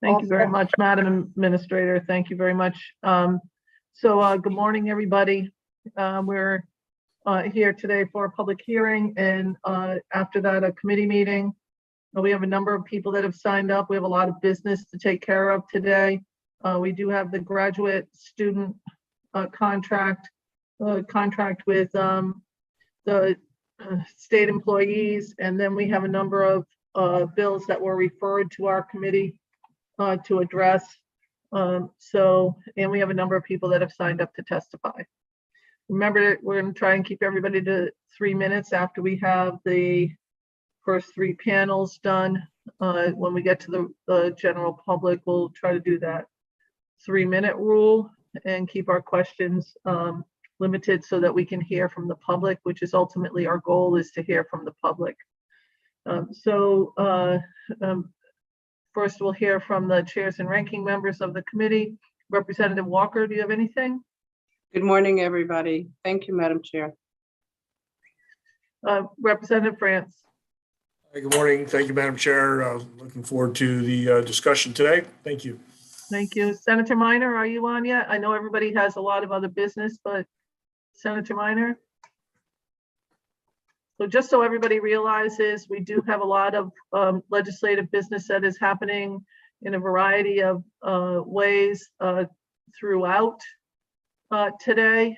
Thank you very much, Madam Administrator. Thank you very much. Good morning, everybody. We're here today for a public hearing, and after that, a committee meeting. We have a number of people that have signed up. We have a lot of business to take care of today. We do have the graduate student contract with the state employees, and then we have a number of bills that were referred to our committee to address. And we have a number of people that have signed up to testify. Remember, we're going to try and keep everybody to 3 minutes after we have the first 3 panels done. When we get to the general public, we'll try to do that 3-minute rule and keep our questions limited so that we can hear from the public, which is ultimately our goal, is to hear from the public. First, we'll hear from the chairs and ranking members of the committee. Representative Walker, do you have anything? Good morning, everybody. Thank you, Madam Chair. Representative France. Good morning. Thank you, Madam Chair. Looking forward to the discussion today. Thank you. Thank you. Senator Minor, are you on yet? I know everybody has a lot of other business, but Senator Minor? So just so everybody realizes, we do have a lot of legislative business that is happening in a variety of ways throughout today,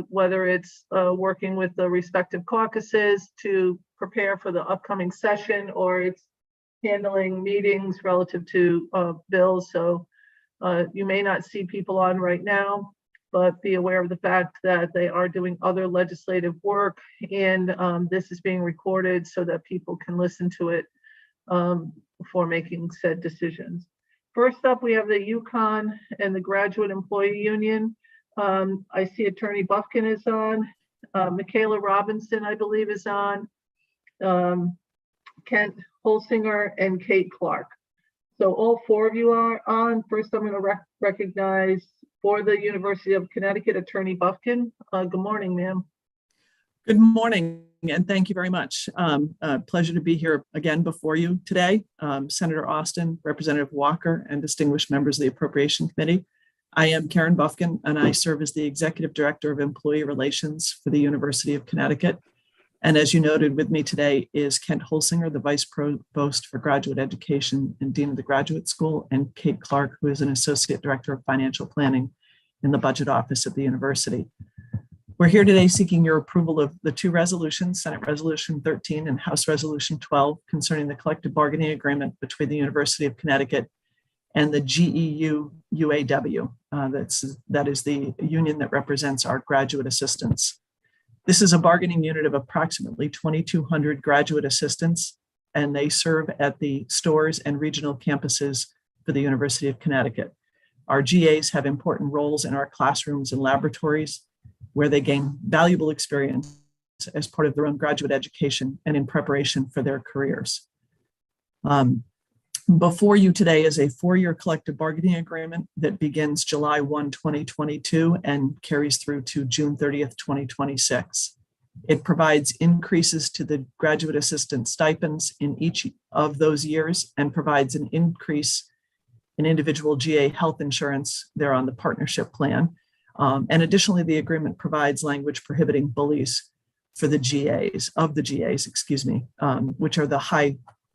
whether it's working with the respective caucuses to prepare for the upcoming session, or it's handling meetings relative to bills. So you may not see people on right now, but be aware of the fact that they are doing other legislative work, and this is being recorded so that people can listen to it before making said decisions. First up, we have the UConn and the Graduate Employee Union. I see Attorney Buffkin is on. Michaela Robinson, I believe, is on. Kent Holsinger and Kate Clark. So all 4 of you are on. First, I'm going to recognize for the University of Connecticut, Attorney Buffkin. Good morning, ma'am. Good morning, and thank you very much. Pleasure to be here again before you today. Senator Austin, Representative Walker, and distinguished members of the Appropriation Committee. I am Karen Buffkin, and I serve as the Executive Director of Employee Relations for the University of Connecticut. And as you noted, with me today is Kent Holsinger, the Vice Provost for Graduate Education and Dean of the Graduate School, and Kate Clark, who is an Associate Director of Financial Planning in the Budget Office at the University. We're here today seeking your approval of the 2 resolutions, Senate Resolution 13 and House Resolution 12, concerning the collective bargaining agreement between the University of Connecticut and the GEU UAW. That is the union that represents our graduate assistants. This is a bargaining unit of approximately 2,200 graduate assistants, and they serve at the stores and regional campuses for the University of Connecticut. Our GAs have important roles in our classrooms and laboratories, where they gain valuable experience as part of their own graduate education and in preparation for their careers. Before you today is a 4-year collective bargaining agreement that begins July 1, 2022 and carries through to June 30th, 2026. It provides increases to the graduate assistant stipends in each of those years and provides an increase in individual GA health insurance. They're on the partnership plan. And additionally, the agreement provides language prohibiting bullies for the GAs, which are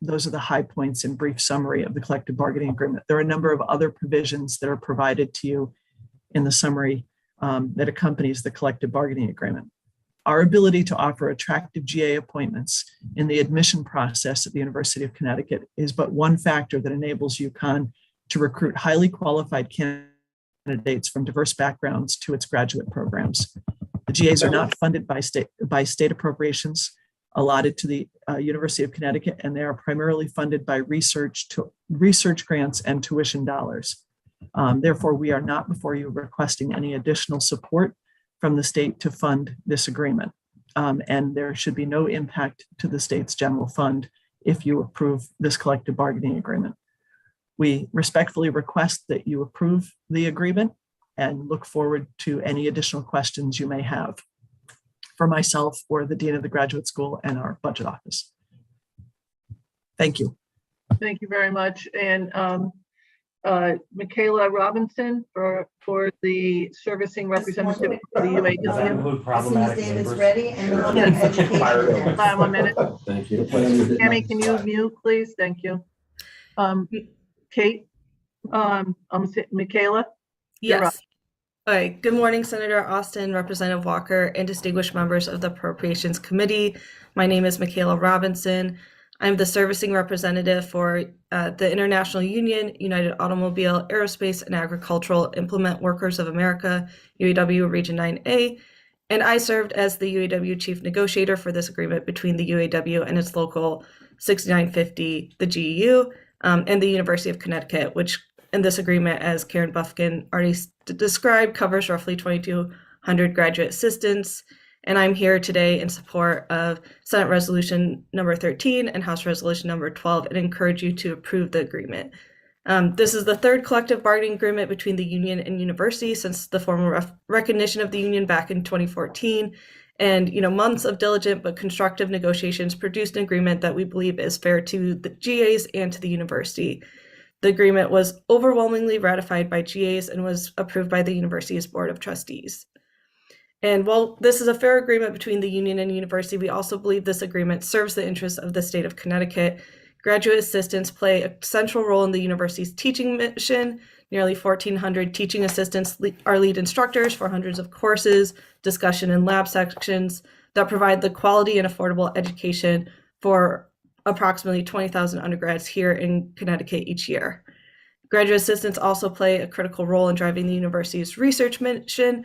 those are the high points in brief summary of the collective bargaining agreement. There are a number of other provisions that are provided to you in the summary that accompanies the collective bargaining agreement. Our ability to offer attractive GA appointments in the admission process at the University of Connecticut is but one factor that enables UConn to recruit highly qualified candidates from diverse backgrounds to its graduate programs. The GAs are not funded by state appropriations allotted to the University of Connecticut, and they are primarily funded by research grants and tuition dollars. Therefore, we are not before you requesting any additional support from the state to fund this agreement. And there should be no impact to the state's general fund if you approve this collective bargaining agreement. We respectfully request that you approve the agreement and look forward to any additional questions you may have for myself or the Dean of the Graduate School and our Budget Office. Thank you. Thank you very much. And Michaela Robinson for the servicing representative for the Does that UAW. include As soon as problematic David's neighbors? ready, and we'll do Yes. education Hold next. on 1 minute. Thank you. Tammy, can you mute, please? Thank you. Kate, Michaela? You're up. Yes. All right. Good morning, Senator Austin, Representative Walker, and distinguished members of the Appropriations Committee. My name is Michaela Robinson. I'm the servicing representative for the International Union, United Automobile, Aerospace, and Agricultural Implement Workers of America, UAW Region 9A, and I served as the UAW chief negotiator for this agreement between the UAW and its local 6950, the GEU, and the University of Connecticut, which in this agreement, as Karen Buffkin already described, covers roughly 2,200 graduate assistants. And I'm here today in support of Senate Resolution number 13 and House Resolution number 12 and encourage you to approve the agreement. This is the third collective bargaining agreement between the union and university since the formal recognition of the union back in 2014. And months of diligent but constructive negotiations produced an agreement that we believe is fair to the GAs and to the university. The agreement was overwhelmingly ratified by GAs and was approved by the university's Board of Trustees. And while this is a fair agreement between the union and university, we also believe this agreement serves the interests of the state of Connecticut. Graduate assistants play a central role in the university's teaching mission. Nearly 1,400 teaching assistants are lead instructors for hundreds of courses, discussion and lab sections that provide the quality and affordable education for approximately 20,000 undergrads here in Connecticut each year. Graduate assistants also play a critical role in driving the university's research mission,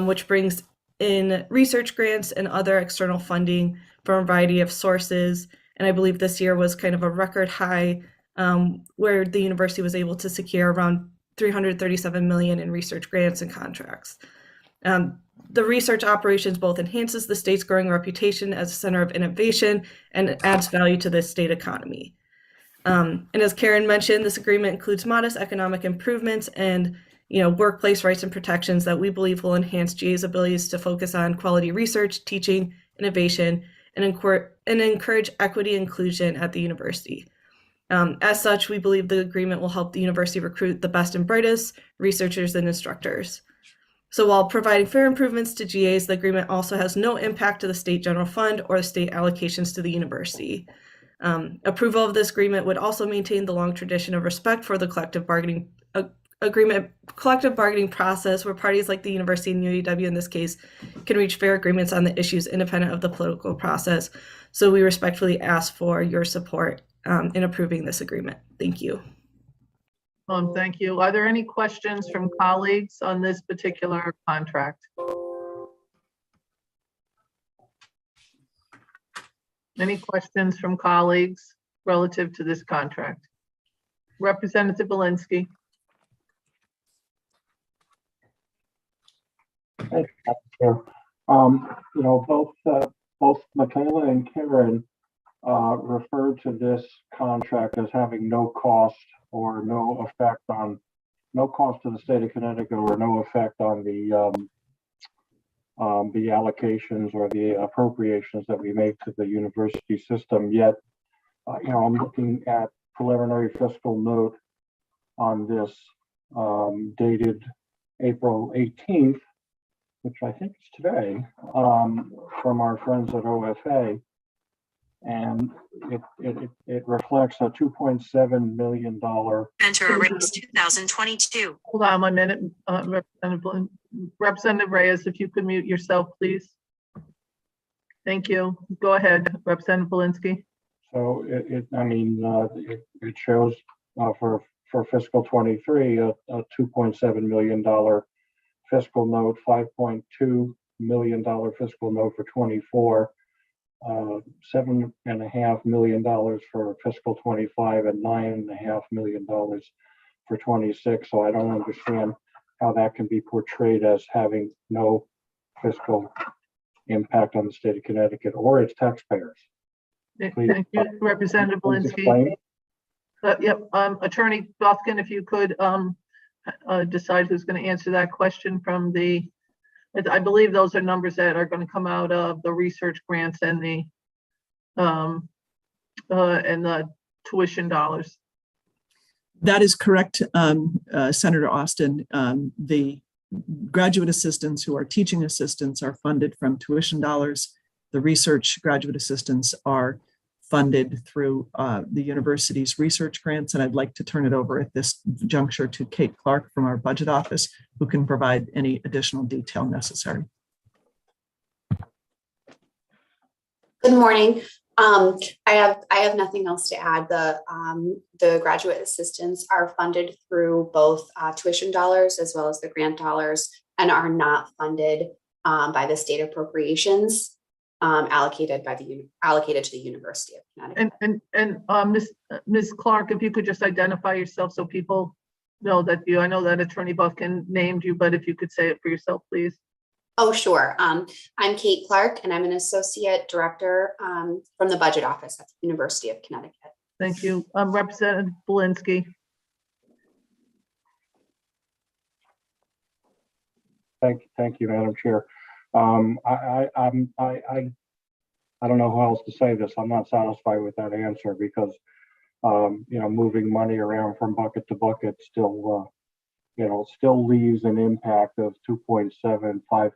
which brings in research grants and other external funding from a variety of sources. And I believe this year was kind of a record high where the university was able to secure around $337 million in research grants and contracts. The research operations both enhances the state's growing reputation as a center of innovation and adds value to the state economy. And as Karen mentioned, this agreement includes modest economic improvements and workplace rights and protections that we believe will enhance GA's abilities to focus on quality research, teaching, innovation, and encourage equity and inclusion at the university. As such, we believe the agreement will help the university recruit the best and brightest researchers and instructors. So while providing fair improvements to GAs, the agreement also has no impact to the state general fund or the state allocations to the university. Approval of this agreement would also maintain the long tradition of respect for the collective bargaining process, where parties like the university and UAW in this case can reach fair agreements on the issues independent of the political process. So we respectfully ask for your support in approving this agreement. Thank you. Thank you. Are there any questions from colleagues on this particular contract? Any questions from colleagues relative to this contract? Representative Belinsky. Thank you. Both Michaela and Karen referred to this contract as having no cost or no cost to the state of Connecticut or no effect on the allocations or the appropriations that we make to the university system. Yet, I'm looking at preliminary fiscal note on this dated April 18th, which I think is today, from our friends at OFA. And it reflects a $2.7 million. Enter Reyes 2022. Hold on 1 minute, Representative Reyes, if you could mute yourself, please. Thank you. Go ahead, Representative Belinsky. So it shows for fiscal 23 a $2.7 million fiscal note, $5.2 million fiscal note for 24. $7.5 million for fiscal 25 and $9.5 million for 26. So I don't understand how that can be portrayed as having no fiscal impact on the state of Connecticut or its taxpayers. Please, Thank you, Representative Belinsky. Yep, Attorney Buffkin, if you could decide who's going to answer that question from the. I believe those are numbers that are going to come out of the research grants and the tuition dollars. That is correct, Senator Austin. The graduate assistants who are teaching assistants are funded from tuition dollars. The research graduate assistants are funded through the university's research grants. And I'd like to turn it over at this juncture to Kate Clark from our budget office, who can provide any additional detail necessary. Good morning. I have nothing else to add. The graduate assistants are funded through both tuition dollars as well as the grant dollars, and are not funded by the state appropriations allocated to the University of Connecticut. And Ms. Clark, if you could just identify yourself so people know that I know that Attorney Buchan named you, but if you could say it for yourself, please. Oh, sure. I'm Kate Clark, and I'm an associate director from the budget office at the University of Connecticut. Thank you. Representative Belinsky. Thank you, Madam Chair. I don't know how else to say this. I'm not satisfied with that answer because, moving money around from bucket to bucket still leaves an impact of 2.7, 5.2,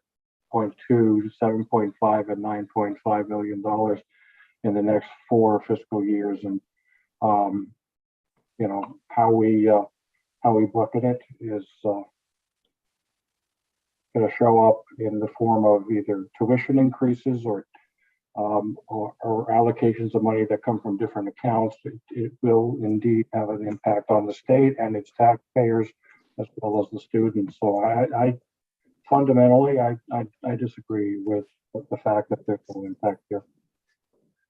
7.5, and $9.5 million in the next 4 fiscal years. And, how we bucket it is going to show up in the form of either tuition increases or allocations of money that come from different accounts. It will indeed have an impact on the state and its taxpayers as well as the students. So I fundamentally disagree with the fact that there's no impact here.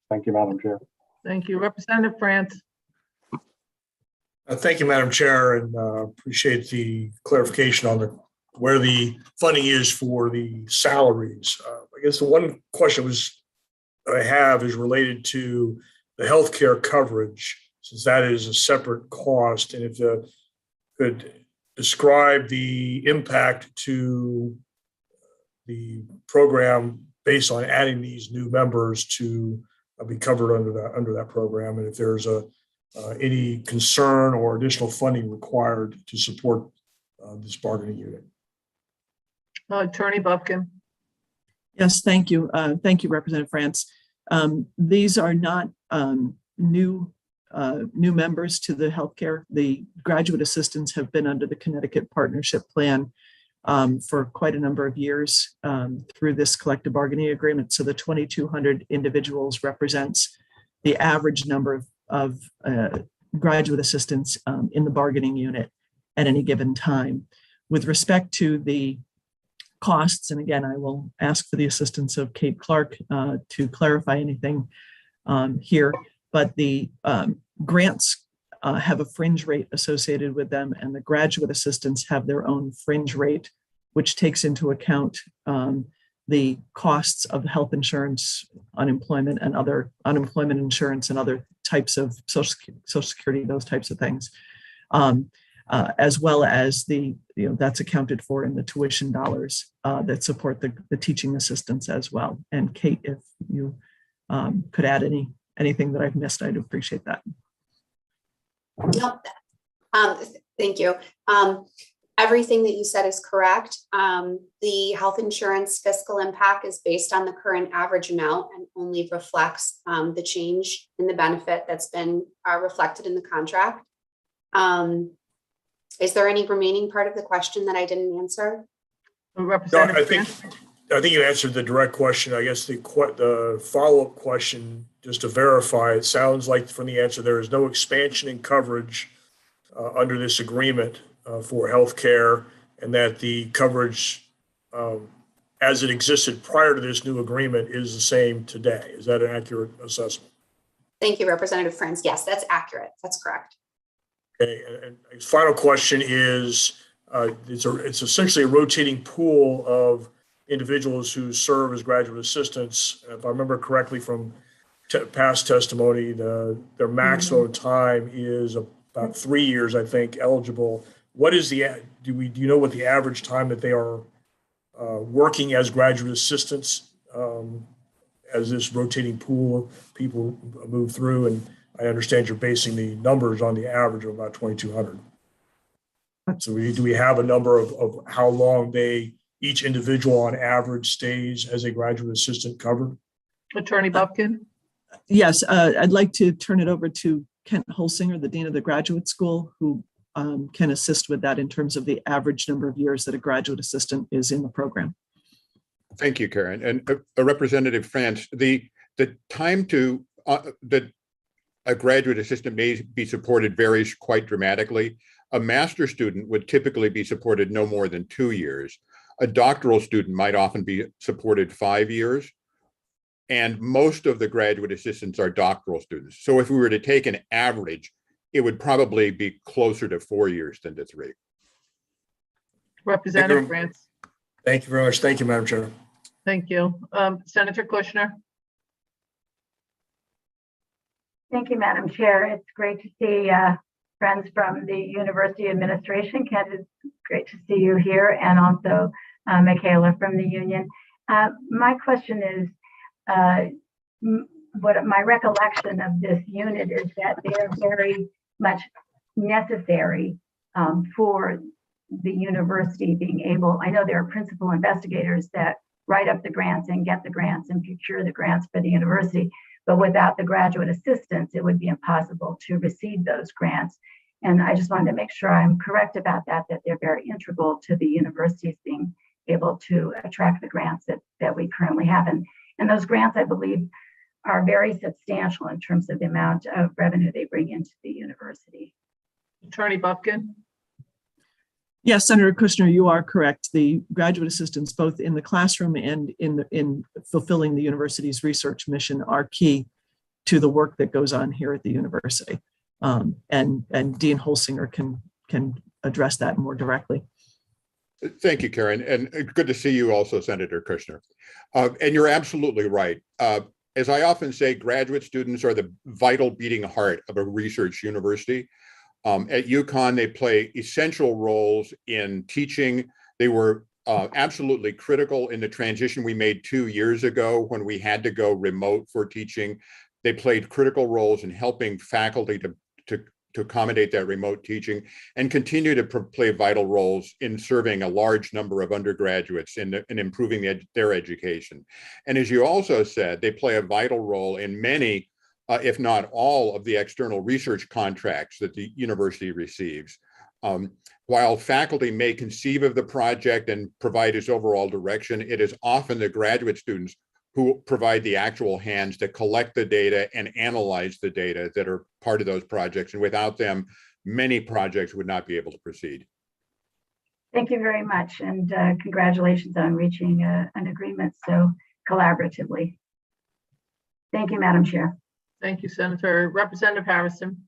Thank you, Madam Chair. Thank you. Representative France. Thank you, Madam Chair, and appreciate the clarification on where the funding is for the salaries. I guess the one question I have is related to the healthcare coverage, since that is a separate cost. And if you could describe the impact to the program based on adding these new members to be covered under that program, and if there's any concern or additional funding required to support this bargaining unit. Attorney Buchan. Yes, thank you. Thank you, Representative France. These are not new members to the healthcare. The graduate assistants have been under the Connecticut Partnership Plan for quite a number of years through this collective bargaining agreement. So the 2,200 individuals represents the average number of graduate assistants in the bargaining unit at any given time. With respect to the costs, and again, I will ask for the assistance of Kate Clark to clarify anything here, but the grants have a fringe rate associated with them, and the graduate assistants have their own fringe rate, which takes into account the costs of health insurance, unemployment, and other unemployment insurance and other types of Social Security, those types of things, as well as that's accounted for in the tuition dollars that support the teaching assistants as well. And Kate, if you could add anything that I've missed, I'd appreciate that. Nope. Thank you. Everything that you said is correct. The health insurance fiscal impact is based on the current average amount and only reflects the change in the benefit that's been reflected in the contract. Is there any remaining part of the question that I didn't answer? Representative I think you answered the direct question. I guess the follow-up question, just to verify, it sounds like from the answer there is no expansion in coverage under this agreement for healthcare, and that the coverage as it existed prior to this new agreement is the same today. Is that an accurate assessment? Thank you, Representative Franz. Yes, that's accurate. That's correct. Okay, and his final question is, it's essentially a rotating pool of individuals who serve as graduate assistants. If I remember correctly from past testimony, their maximum time is about 3 years, I think, eligible. What is do you know what the average time that they are working as graduate assistants as this rotating pool of people move through? And I understand you're basing the numbers on the average of about 2,200. So do we have a number of how long each individual on average stays as a graduate assistant covered? Attorney Buffkin? Yes, I'd like to turn it over to Kent Holsinger, the Dean of the Graduate School, who can assist with that in terms of the average number of years that a graduate assistant is in the program. Thank you, Karen. And Representative France, the time to that a graduate assistant may be supported varies quite dramatically. A master's student would typically be supported no more than 2 years. A doctoral student might often be supported 5 years. And most of the graduate assistants are doctoral students. So if we were to take an average, it would probably be closer to 4 years than to 3. Representative France? Thank you very much. Thank you, Madam Chair. Thank you. Senator Kushner? Thank you, Madam Chair. It's great to see friends from the university administration. Kent, it's great to see you here, and also Michaela from the union. My question is, what my recollection of this unit is that they're very much necessary for the university being able. I know there are principal investigators that write up the grants and get the grants and procure the grants for the university, but without the graduate assistants, it would be impossible to receive those grants. And I just wanted to make sure I'm correct about that they're very integral to the universities being able to attract the grants that we currently have. And those grants, I believe, are very substantial in terms of the amount of revenue they bring into the university. Attorney Buffkin? Yes, Senator Kushner, you are correct. The graduate assistants, both in the classroom and in fulfilling the university's research mission, are key to the work that goes on here at the university. And Dean Holsinger can address that more directly. Thank you, Karen, and good to see you also, Senator Kushner. And you're absolutely right. As I often say, graduate students are the vital beating heart of a research university. At UConn, they play essential roles in teaching. They were absolutely critical in the transition we made 2 years ago when we had to go remote for teaching. They played critical roles in helping faculty to accommodate that remote teaching, and continue to play vital roles in serving a large number of undergraduates in improving their education. And as you also said, they play a vital role in many, if not all, of the external research contracts that the university receives. While faculty may conceive of the project and provide its overall direction, it is often the graduate students who provide the actual hands to collect the data and analyze the data that are part of those projects. And without them, many projects would not be able to proceed. Thank you very much, and congratulations on reaching an agreement so collaboratively. Thank you, Madam Chair. Thank you, Senator. Representative Harrison?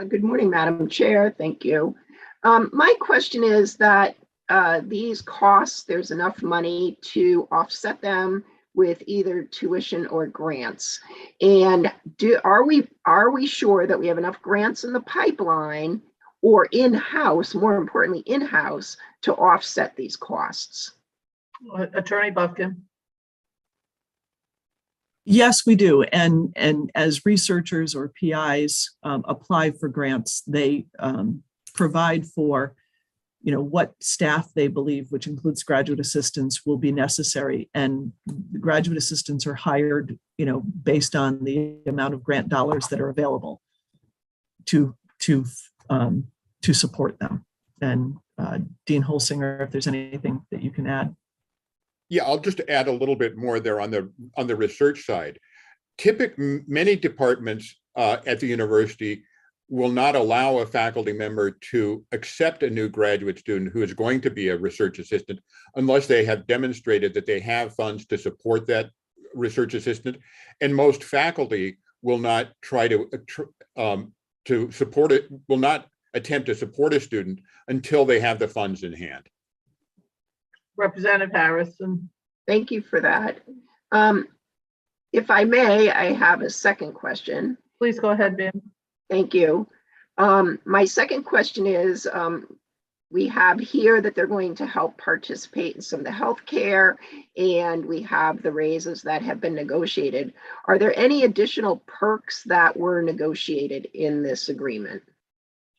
Good morning, Madam Chair. Thank you. My question is that these costs, there's enough money to offset them with either tuition or grants. And are we sure that we have enough grants in the pipeline or in-house, more importantly, in-house, to offset these costs? Attorney Buffkin? Yes, we do. And as researchers or PIs apply for grants, they provide for what staff they believe, which includes graduate assistants, will be necessary. And the graduate assistants are hired, based on the amount of grant dollars that are available to support them. And Dean Holsinger, if there's anything that you can add. Yeah, I'll just add a little bit more there on the research side. Many departments at the university will not allow a faculty member to accept a new graduate student who is going to be a research assistant unless they have demonstrated that they have funds to support that research assistant. And most faculty will not try to support it, will not attempt to support a student until they have the funds in hand. Representative Harrison? Thank you for that. If I may, I have a second question. Please go ahead, Ben. Thank you. My second question is, we have here that they're going to help participate in some of the healthcare, and we have the raises that have been negotiated. Are there any additional perks that were negotiated in this agreement?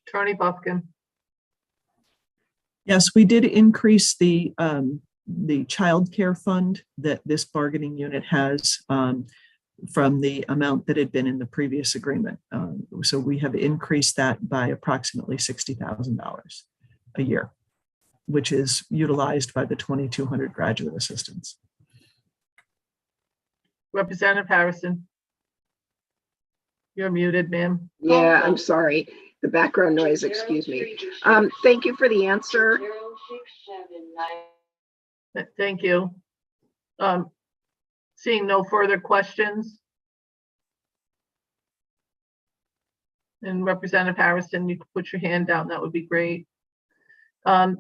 Attorney Buffkin. Yes, we did increase the child care fund that this bargaining unit has from the amount that had been in the previous agreement. So we have increased that by approximately $60,000 a year, which is utilized by the 2,200 graduate assistants. Representative Harrison. You're muted, ma'am. Yeah, I'm sorry. The background noise, excuse me. Thank you for the answer. Thank you. Seeing no further questions. And Representative Harrison, you can put your hand down. That would be great. We're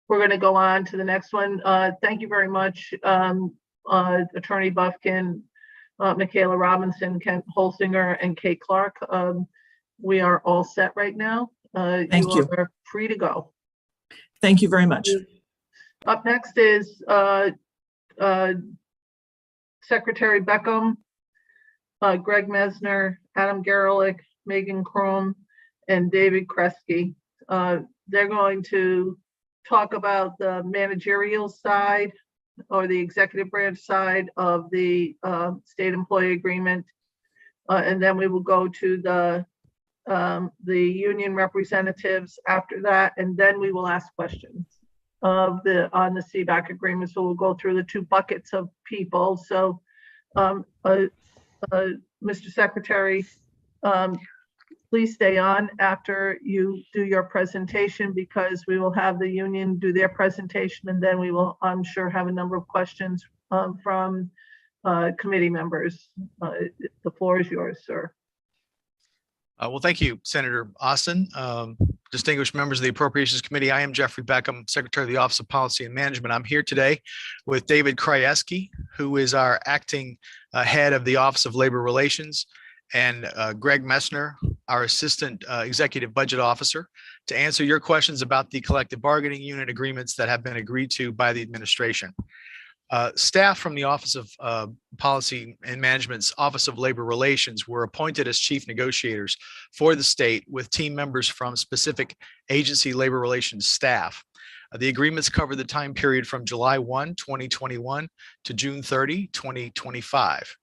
going to go on to the next one. Thank you very much, Attorney Buffkin, Michaela Robinson, Kent Holsinger, and Kate Clark. We are all set right now. Thank you. Are free to go. Thank you very much. Up next is Secretary Beckham, Greg Mesner, Adam Gerlich, Megan Chrome, and David Kresge. They're going to talk about the managerial side or the executive branch side of the state employee agreement. And then we will go to the union representatives after that, and then we will ask questions on the CBAC agreement. So we'll go through the two buckets of people. So Mr. Secretary, please stay on after you do your presentation, because we will have the union do their presentation, and then we will, I'm sure, have a number of questions from committee members. The floor is yours, sir. Well, thank you, Senator Austin. Distinguished members of the Appropriations Committee, I am Jeffrey Beckham, Secretary of the Office of Policy and Management. I'm here today with David Krajewski, who is our acting head of the Office of Labor Relations, and Greg Messner, our Assistant Executive Budget Officer, to answer your questions about the collective bargaining unit agreements that have been agreed to by the administration. Staff from the Office of Policy and Management's Office of Labor Relations were appointed as chief negotiators for the state, with team members from specific agency labor relations staff. The agreements cover the time period from July 1, 2021 to June 30, 2025.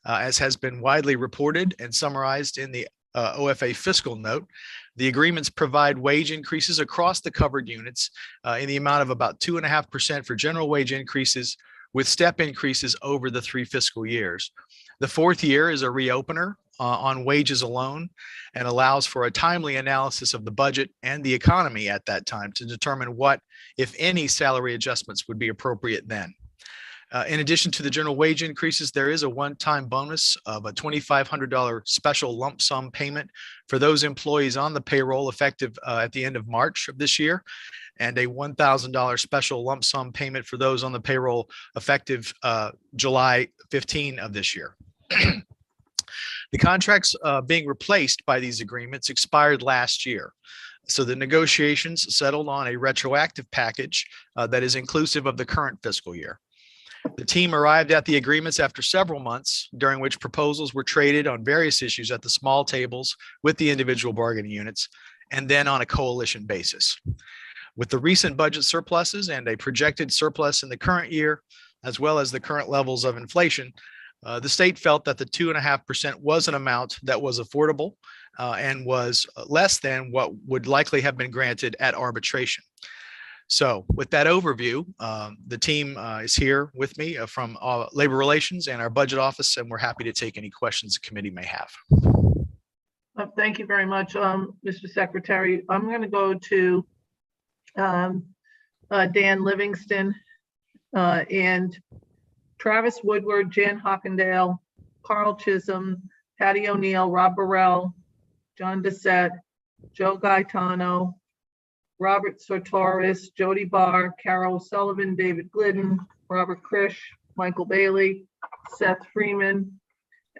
As has been widely reported and summarized in the OFA fiscal note, the agreements provide wage increases across the covered units in the amount of about 2.5% for general wage increases, with step increases over the 3 fiscal years. The 4th year is a reopener on wages alone and allows for a timely analysis of the budget and the economy at that time to determine what, if any, salary adjustments would be appropriate then. In addition to the general wage increases, there is a one-time bonus of a $2,500 special lump sum payment for those employees on the payroll effective at the end of March of this year, and a $1,000 special lump sum payment for those on the payroll effective July 15 of this year. The contracts being replaced by these agreements expired last year. So the negotiations settled on a retroactive package that is inclusive of the current fiscal year. The team arrived at the agreements after several months, during which proposals were traded on various issues at the small tables with the individual bargaining units, and then on a coalition basis. With the recent budget surpluses and a projected surplus in the current year, as well as the current levels of inflation, the state felt that the 2.5% was an amount that was affordable and was less than what would likely have been granted at arbitration. So with that overview, the team is here with me from Labor Relations and our Budget Office, and we're happy to take any questions the committee may have. Thank you very much, Mr. Secretary. I'm going to go to Dan Livingston and Travis Woodward, Jan Hawkindale, Carl Chisholm, Patty O'Neill, Rob Burrell, John Doucette, Joe Gaetano, Robert Sartoris, Jody Barr, Carol Sullivan, David Glidden, Robert Krish, Michael Bailey, Seth Freeman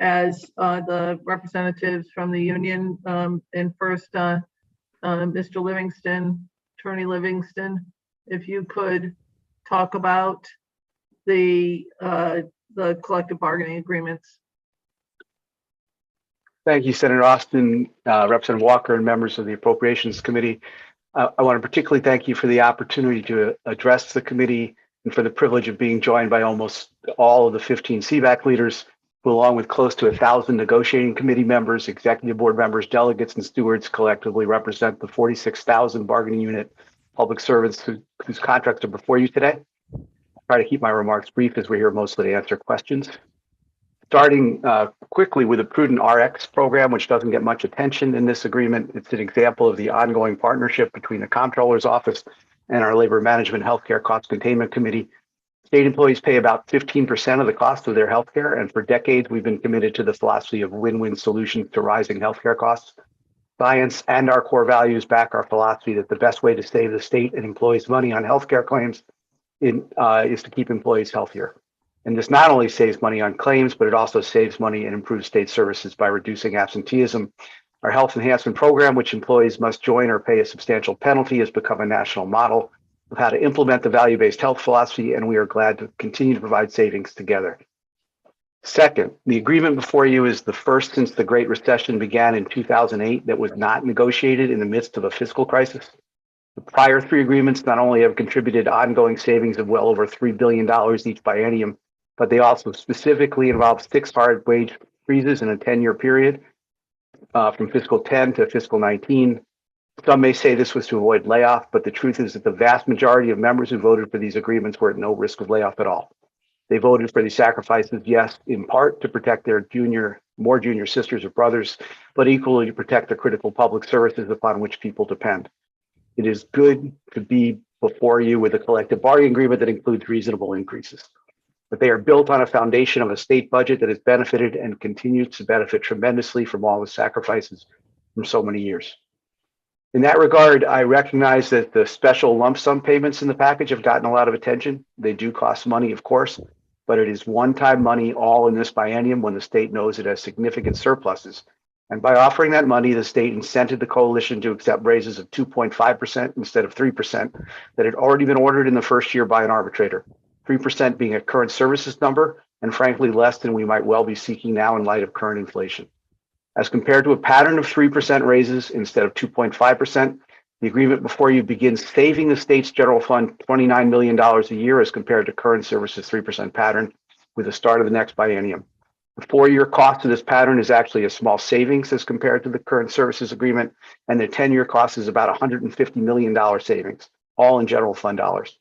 as the representatives from the union. And first, Mr. Livingston, Attorney Livingston, if you could talk about the collective bargaining agreements. Thank you, Senator Austin, Representative Walker, and members of the Appropriations Committee. I want to particularly thank you for the opportunity to address the committee and for the privilege of being joined by almost all of the 15 CBAC leaders, who, along with close to 1,000 negotiating committee members, executive board members, delegates, and stewards, collectively represent the 46,000 bargaining unit public servants whose contracts are before you today. I'll try to keep my remarks brief as we're here mostly to answer questions. Starting quickly with the Prudent RX program, which doesn't get much attention in this agreement. It's an example of the ongoing partnership between the Comptroller's Office and our Labor Management Healthcare Cost Containment Committee. State employees pay about 15% of the cost of their healthcare, and for decades, we've been committed to the philosophy of win-win solutions to rising healthcare costs. Science and our core values back our philosophy that the best way to save the state and employees money on healthcare claims is to keep employees healthier. And this not only saves money on claims, but it also saves money and improves state services by reducing absenteeism. Our health enhancement program, which employees must join or pay a substantial penalty, has become a national model of how to implement the value-based health philosophy, and we are glad to continue to provide savings together. Second, the agreement before you is the first since the Great Recession began in 2008 that was not negotiated in the midst of a fiscal crisis. The prior three agreements not only have contributed ongoing savings of well over $3 billion each biennium, but they also specifically involve 6 hard wage freezes in a 10-year period from fiscal 10 to fiscal 19. Some may say this was to avoid layoff, but the truth is that the vast majority of members who voted for these agreements were at no risk of layoff at all. They voted for these sacrifices, yes, in part to protect their more junior sisters or brothers, but equally to protect the critical public services upon which people depend. It is good to be before you with a collective bargaining agreement that includes reasonable increases. But they are built on a foundation of a state budget that has benefited and continues to benefit tremendously from all the sacrifices from so many years. In that regard, I recognize that the special lump sum payments in the package have gotten a lot of attention. They do cost money, of course, but it is one-time money all in this biennium when the state knows it has significant surpluses. And by offering that money, the state incented the coalition to accept raises of 2.5% instead of 3% that had already been ordered in the first year by an arbitrator. 3% being a current services number, and frankly, less than we might well be seeking now in light of current inflation. As compared to a pattern of 3% raises instead of 2.5%, the agreement before you begins saving the state's general fund $29 million a year as compared to current services 3% pattern with the start of the next biennium. The 4-year cost of this pattern is actually a small savings as compared to the current services agreement, and the 10-year cost is about $150 million savings, all in general fund dollars.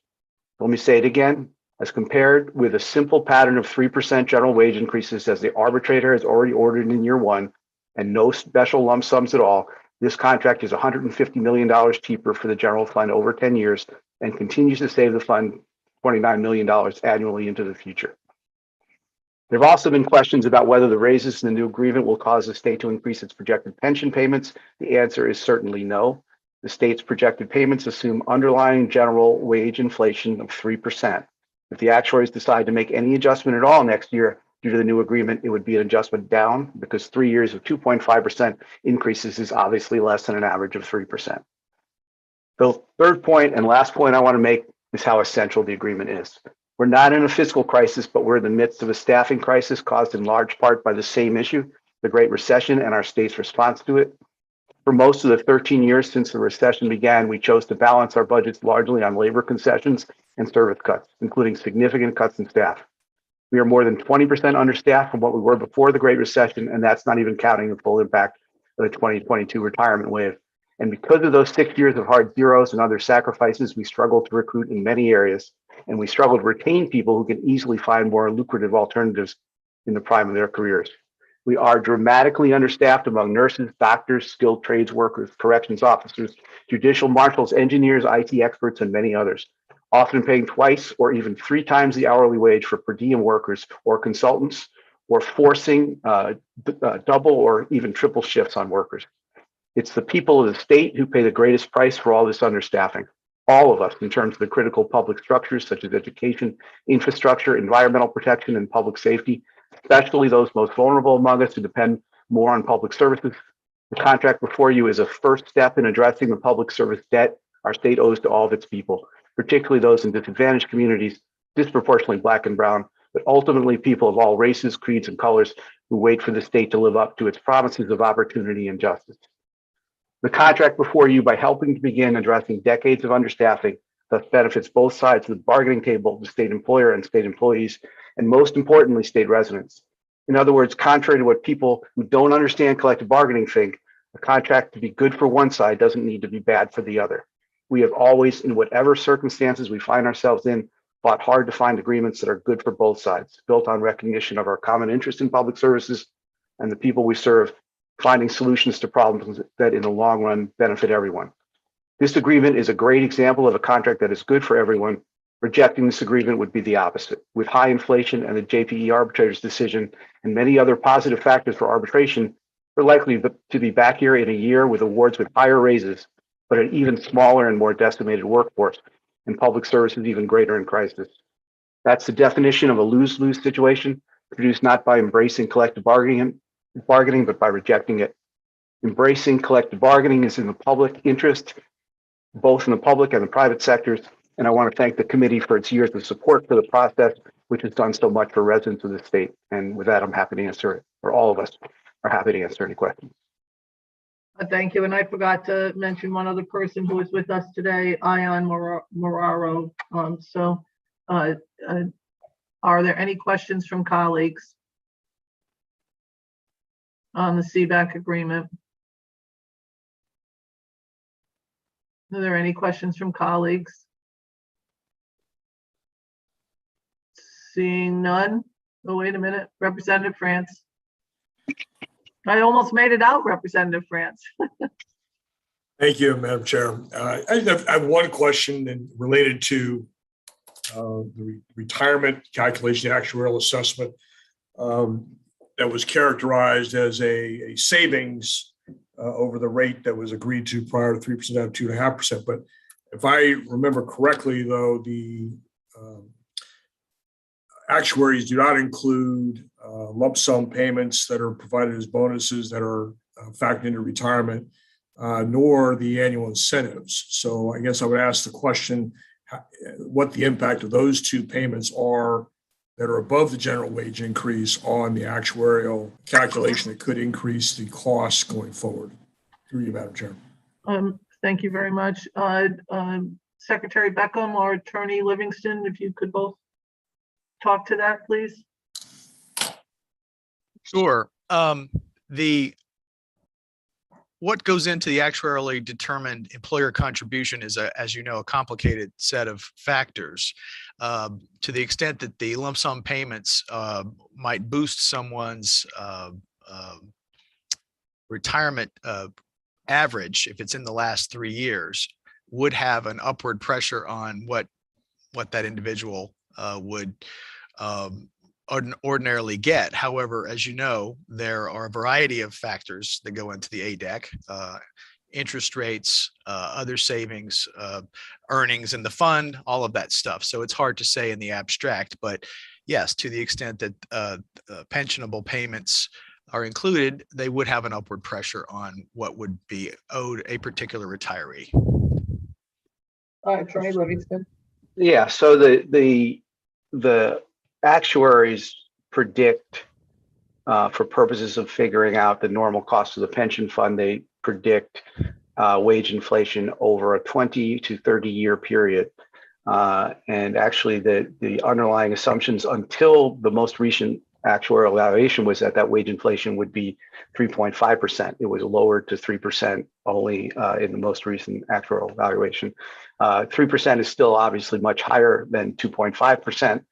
Let me say it again. As compared with a simple pattern of 3% general wage increases as the arbitrator has already ordered in year 1 and no special lump sums at all, this contract is $150 million cheaper for the general fund over 10 years and continues to save the fund $29 million annually into the future. There have also been questions about whether the raises in the new agreement will cause the state to increase its projected pension payments. The answer is certainly no. The state's projected payments assume underlying general wage inflation of 3%. If the actuaries decide to make any adjustment at all next year due to the new agreement, it would be an adjustment down because 3 years of 2.5% increases is obviously less than an average of 3%. The third point and last point I want to make is how essential the agreement is. We're not in a fiscal crisis, but we're in the midst of a staffing crisis caused in large part by the same issue, the Great Recession and our state's response to it. For most of the 13 years since the recession began, we chose to balance our budgets largely on labor concessions and service cuts, including significant cuts in staff. We are more than 20% understaffed from what we were before the Great Recession, and that's not even counting the full impact of the 2022 retirement wave. And because of those 6 years of hard zeros and other sacrifices, we struggled to recruit in many areas, and we struggled to retain people who can easily find more lucrative alternatives in the prime of their careers. We are dramatically understaffed among nurses, doctors, skilled trades workers, corrections officers, judicial marshals, engineers, IT experts, and many others, often paying twice or even 3 times the hourly wage for per diem workers or consultants, or forcing double or even triple shifts on workers. It's the people of the state who pay the greatest price for all this understaffing. All of us, in terms of the critical public structures such as education, infrastructure, environmental protection, and public safety, especially those most vulnerable among us who depend more on public services. The contract before you is a first step in addressing the public service debt our state owes to all of its people, particularly those in disadvantaged communities, disproportionately Black and brown, but ultimately people of all races, creeds, and colors who wait for the state to live up to its promises of opportunity and justice. The contract before you, by helping to begin addressing decades of understaffing, thus benefits both sides of the bargaining table, the state employer and state employees, and most importantly, state residents. In other words, contrary to what people who don't understand collective bargaining think, a contract to be good for one side doesn't need to be bad for the other. We have always, in whatever circumstances we find ourselves in, fought hard to find agreements that are good for both sides, built on recognition of our common interest in public services and the people we serve, finding solutions to problems that in the long run benefit everyone. This agreement is a great example of a contract that is good for everyone. Rejecting this agreement would be the opposite. With high inflation and the JPE arbitrator's decision and many other positive factors for arbitration, we're likely to be back here in a year with awards with higher raises, but an even smaller and more decimated workforce, and public services even greater in crisis. That's the definition of a lose-lose situation, produced not by embracing collective bargaining, but by rejecting it. Embracing collective bargaining is in the public interest, both in the public and the private sectors. And I want to thank the committee for its years of support for the process, which has done so much for residents of the state. And with that, I'm happy to answer it, or all of us are happy to answer any questions. Thank you. And I forgot to mention one other person who is with us today, Ion Moraro. Are there any questions from colleagues on the CBAC agreement? Are there any questions from colleagues? Seeing none. Oh, wait a minute. Representative France. I almost made it out, Representative France. Thank you, Madam Chair. I have one question related to the retirement calculation, the actuarial assessment that was characterized as a savings over the rate that was agreed to prior to 3% out of 2.5%. But if I remember correctly, though, the actuaries do not include lump sum payments that are provided as bonuses that are factored into retirement, nor the annual incentives. So I guess I would ask the question, what the impact of those two payments are that are above the general wage increase on the actuarial calculation that could increase the costs going forward. Through you, Madam Chair. Thank you very much. Secretary Beckham or Attorney Livingston, if you could both talk to that, please. Sure. What goes into the actuarially determined employer contribution is, as you know, a complicated set of factors. To the extent that the lump sum payments might boost someone's retirement average, if it's in the last 3 years, would have an upward pressure on what that individual would ordinarily get. However, as you know, there are a variety of factors that go into the ADEC, interest rates, other savings, earnings in the fund, all of that stuff. So it's hard to say in the abstract, but yes, to the extent that pensionable payments are included, they would have an upward pressure on what would be owed a particular retiree. Attorney Livingston. Yeah, so the actuaries predict, for purposes of figuring out the normal cost of the pension fund, they predict wage inflation over a 20 to 30 year period. And actually the underlying assumptions until the most recent actuarial evaluation was that wage inflation would be 3.5%. It was lowered to 3% only in the most recent actuarial evaluation. 3% is still obviously much higher than 2.5%.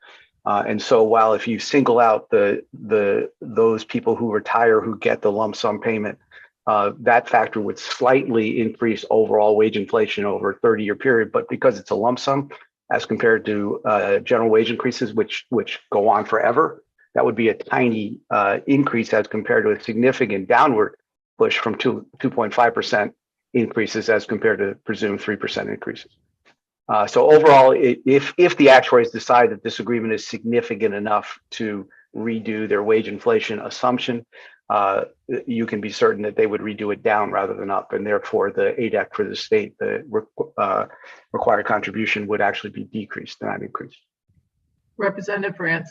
And so while if you single out those people who retire who get the lump sum payment, that factor would slightly increase overall wage inflation over a 30-year period. But because it's a lump sum as compared to general wage increases, which go on forever, that would be a tiny increase as compared to a significant downward push from 2.5% increases as compared to presumed 3% increases. So overall, if the actuaries decide that this agreement is significant enough to redo their wage inflation assumption, you can be certain that they would redo it down rather than up, and therefore the ADEC for the state, the required contribution would actually be decreased, not increased. Representative France.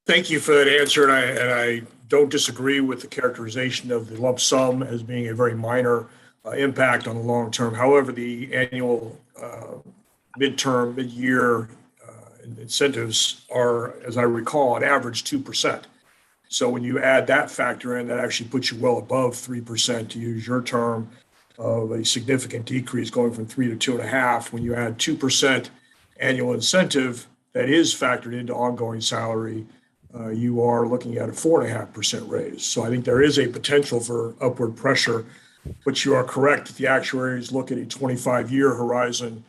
Thank you for that answer, and I don't disagree with the characterization of the lump sum as being a very minor impact on the long term. However, the annual midterm, mid-year incentives are, as I recall, on average 2%. So when you add that factor in, that actually puts you well above 3%, to use your term, of a significant decrease going from 3 to 2.5. When you add 2% annual incentive that is factored into ongoing salary, you are looking at a 4.5% raise. So I think there is a potential for upward pressure, but you are correct that the actuaries look at a 25-year horizon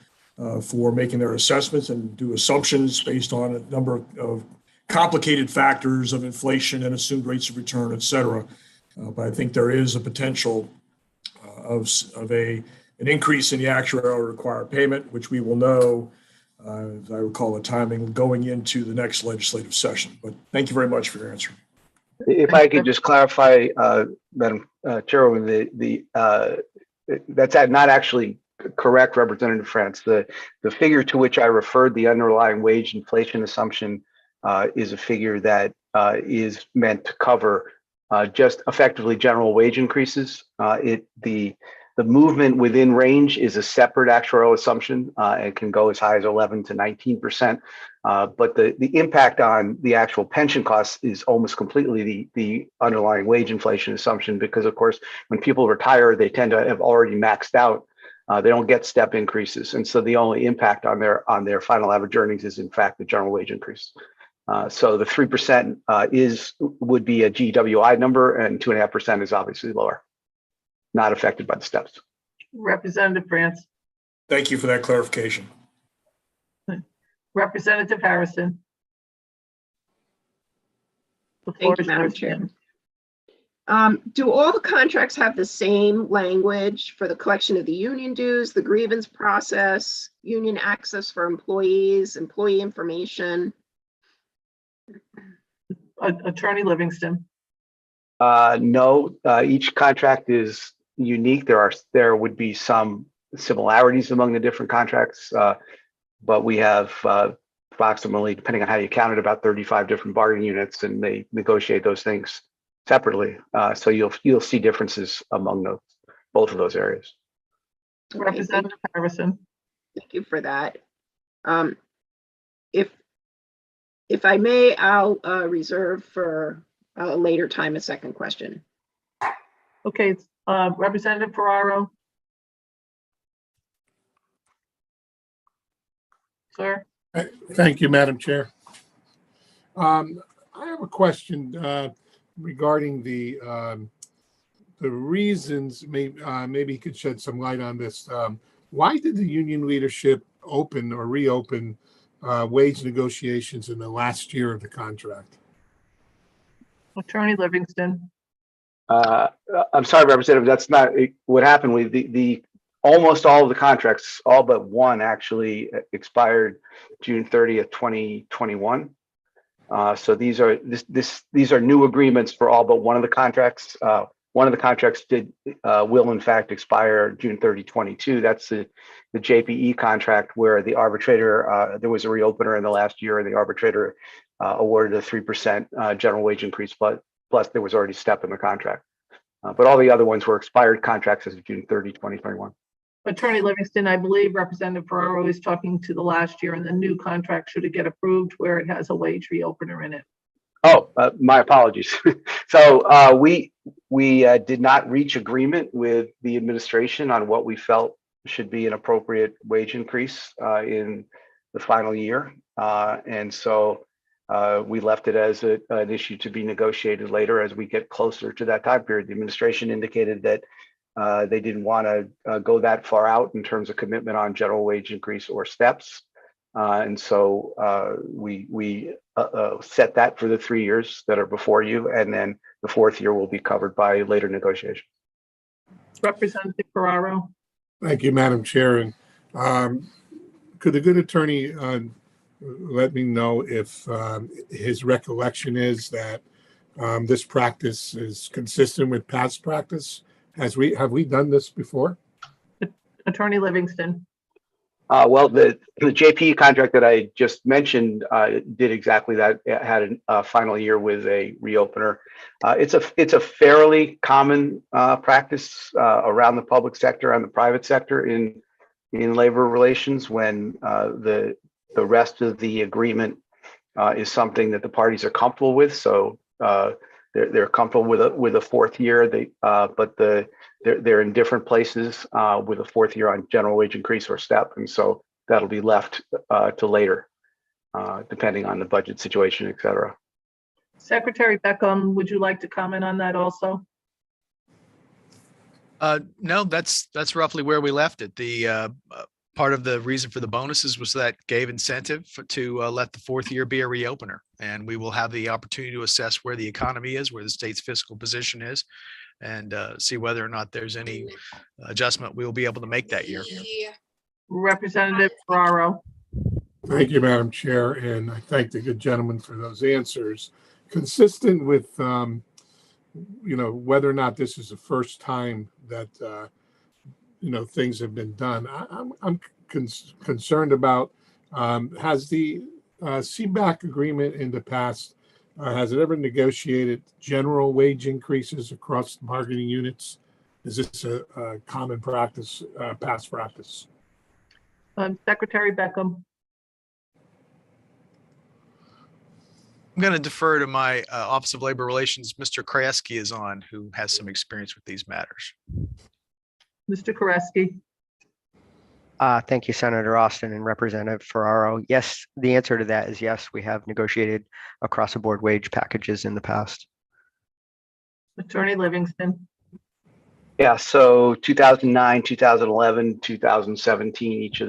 for making their assessments and do assumptions based on a number of complicated factors of inflation and assumed rates of return, et cetera. But I think there is a potential of an increase in the actuarial required payment, which we will know, as I recall, the timing going into the next legislative session. But thank you very much for your answer. If I could just clarify, Madam Chairwoman, that's not actually correct, Representative France. The figure to which I referred, the underlying wage inflation assumption, is a figure that is meant to cover just effectively general wage increases. The movement within range is a separate actuarial assumption. It can go as high as 11 to 19%. But the impact on the actual pension costs is almost completely the underlying wage inflation assumption, because of course, when people retire, they tend to have already maxed out. They don't get step increases. And so the only impact on their final average earnings is in fact the general wage increase. So the 3% would be a GWI number, and 2.5% is obviously lower, not affected by the steps. Representative France. Thank you for that clarification. Representative Harrison. Thank you, Madam Chair. Do all the contracts have the same language for the collection of the union dues, the grievance process, union access for employees, employee information? Attorney Livingston. No, each contract is unique. There would be some similarities among the different contracts, but we have approximately, depending on how you count it, about 35 different bargaining units, and they negotiate those things separately. So you'll see differences among both of those areas. Representative Harrison. Thank you for that. If I may, I'll reserve for a later time a second question. Okay, Representative Ferraro. Sir. Thank you, Madam Chair. I have a question regarding the reasons. Maybe you could shed some light on this. Why did the union leadership open or reopen wage negotiations in the last year of the contract? Attorney Livingston. I'm sorry, Representative, that's not what happened. With the almost all of the contracts, all but one actually expired June 30th, 2021. So these are new agreements for all but one of the contracts. One of the contracts will in fact expire June 30, 22. That's the JPE contract, where the arbitrator, there was a reopener in the last year, and the arbitrator awarded a 3% general wage increase, plus there was already step in the contract. But all the other ones were expired contracts as of June 30, 2021. Attorney Livingston, I believe Representative Ferraro is talking to the last year, and the new contract, should it get approved, where it has a wage reopener in it. Oh, my apologies. So we did not reach agreement with the administration on what we felt should be an appropriate wage increase in the final year. And so we left it as an issue to be negotiated later as we get closer to that time period. The administration indicated that they didn't want to go that far out in terms of commitment on general wage increase or steps. And so we set that for the 3 years that are before you, and then the fourth year will be covered by later negotiation. Representative Ferraro. Thank you, Madam Chair. And could the good attorney let me know if his recollection is that this practice is consistent with past practice? Have we done this before? Attorney Livingston. Well, the JP contract that I just mentioned did exactly that. It had a final year with a reopener. It's a fairly common practice around the public sector and the private sector in labor relations when the rest of the agreement is something that the parties are comfortable with. So they're comfortable with a fourth year. But they're in different places with a fourth year on general wage increase or step, and so that'll be left to later, depending on the budget situation, et cetera. Secretary Beckham, would you like to comment on that also? No, that's roughly where we left it. The part of the reason for the bonuses was that gave incentive to let the fourth year be a reopener, and we will have the opportunity to assess where the economy is, where the state's fiscal position is, and see whether or not there's any adjustment we will be able to make that year. Representative Ferraro. Thank you, Madam Chair, and I thank the good gentleman for those answers. Consistent with, whether or not this is the first time that, things have been done. I'm concerned about, has the CBAC agreement in the past, has it ever negotiated general wage increases across the bargaining units? Is this a common practice, past practice? Secretary Beckham. I'm going to defer to my Office of Labor Relations. Mr. Krajewski is on, who has some experience with these matters. Mr. Koreski. Thank you, Senator Austin and Representative Ferraro. Yes, the answer to that is yes. We have negotiated across the board wage packages in the past. Attorney Livingston. Yeah, so 2009, 2011, 2017, in each of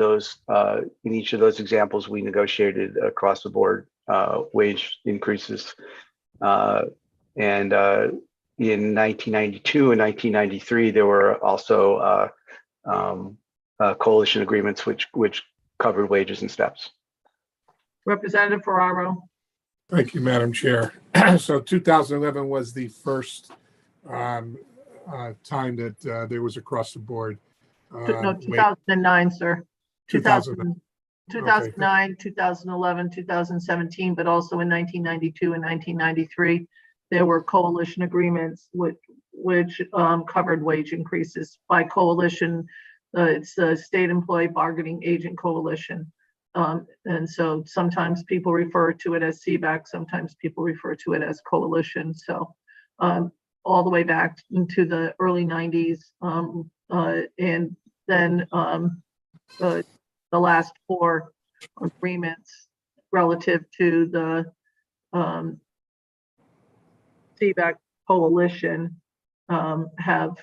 those examples, we negotiated across the board wage increases. And in 1992 and 1993, there were also coalition agreements which covered wages and steps. Representative Ferraro. Thank you, Madam Chair. So 2011 was the first time that there was across the board. No, 2009, sir. 2009. 2009, 2011, 2017, but also in 1992 and 1993, there were coalition agreements which covered wage increases. By coalition, it's the State Employee Bargaining Agent Coalition. And so sometimes people refer to it as CBAC, sometimes people refer to it as coalition. So all the way back into the early 90s, and then the last four agreements relative to the CBAC coalition have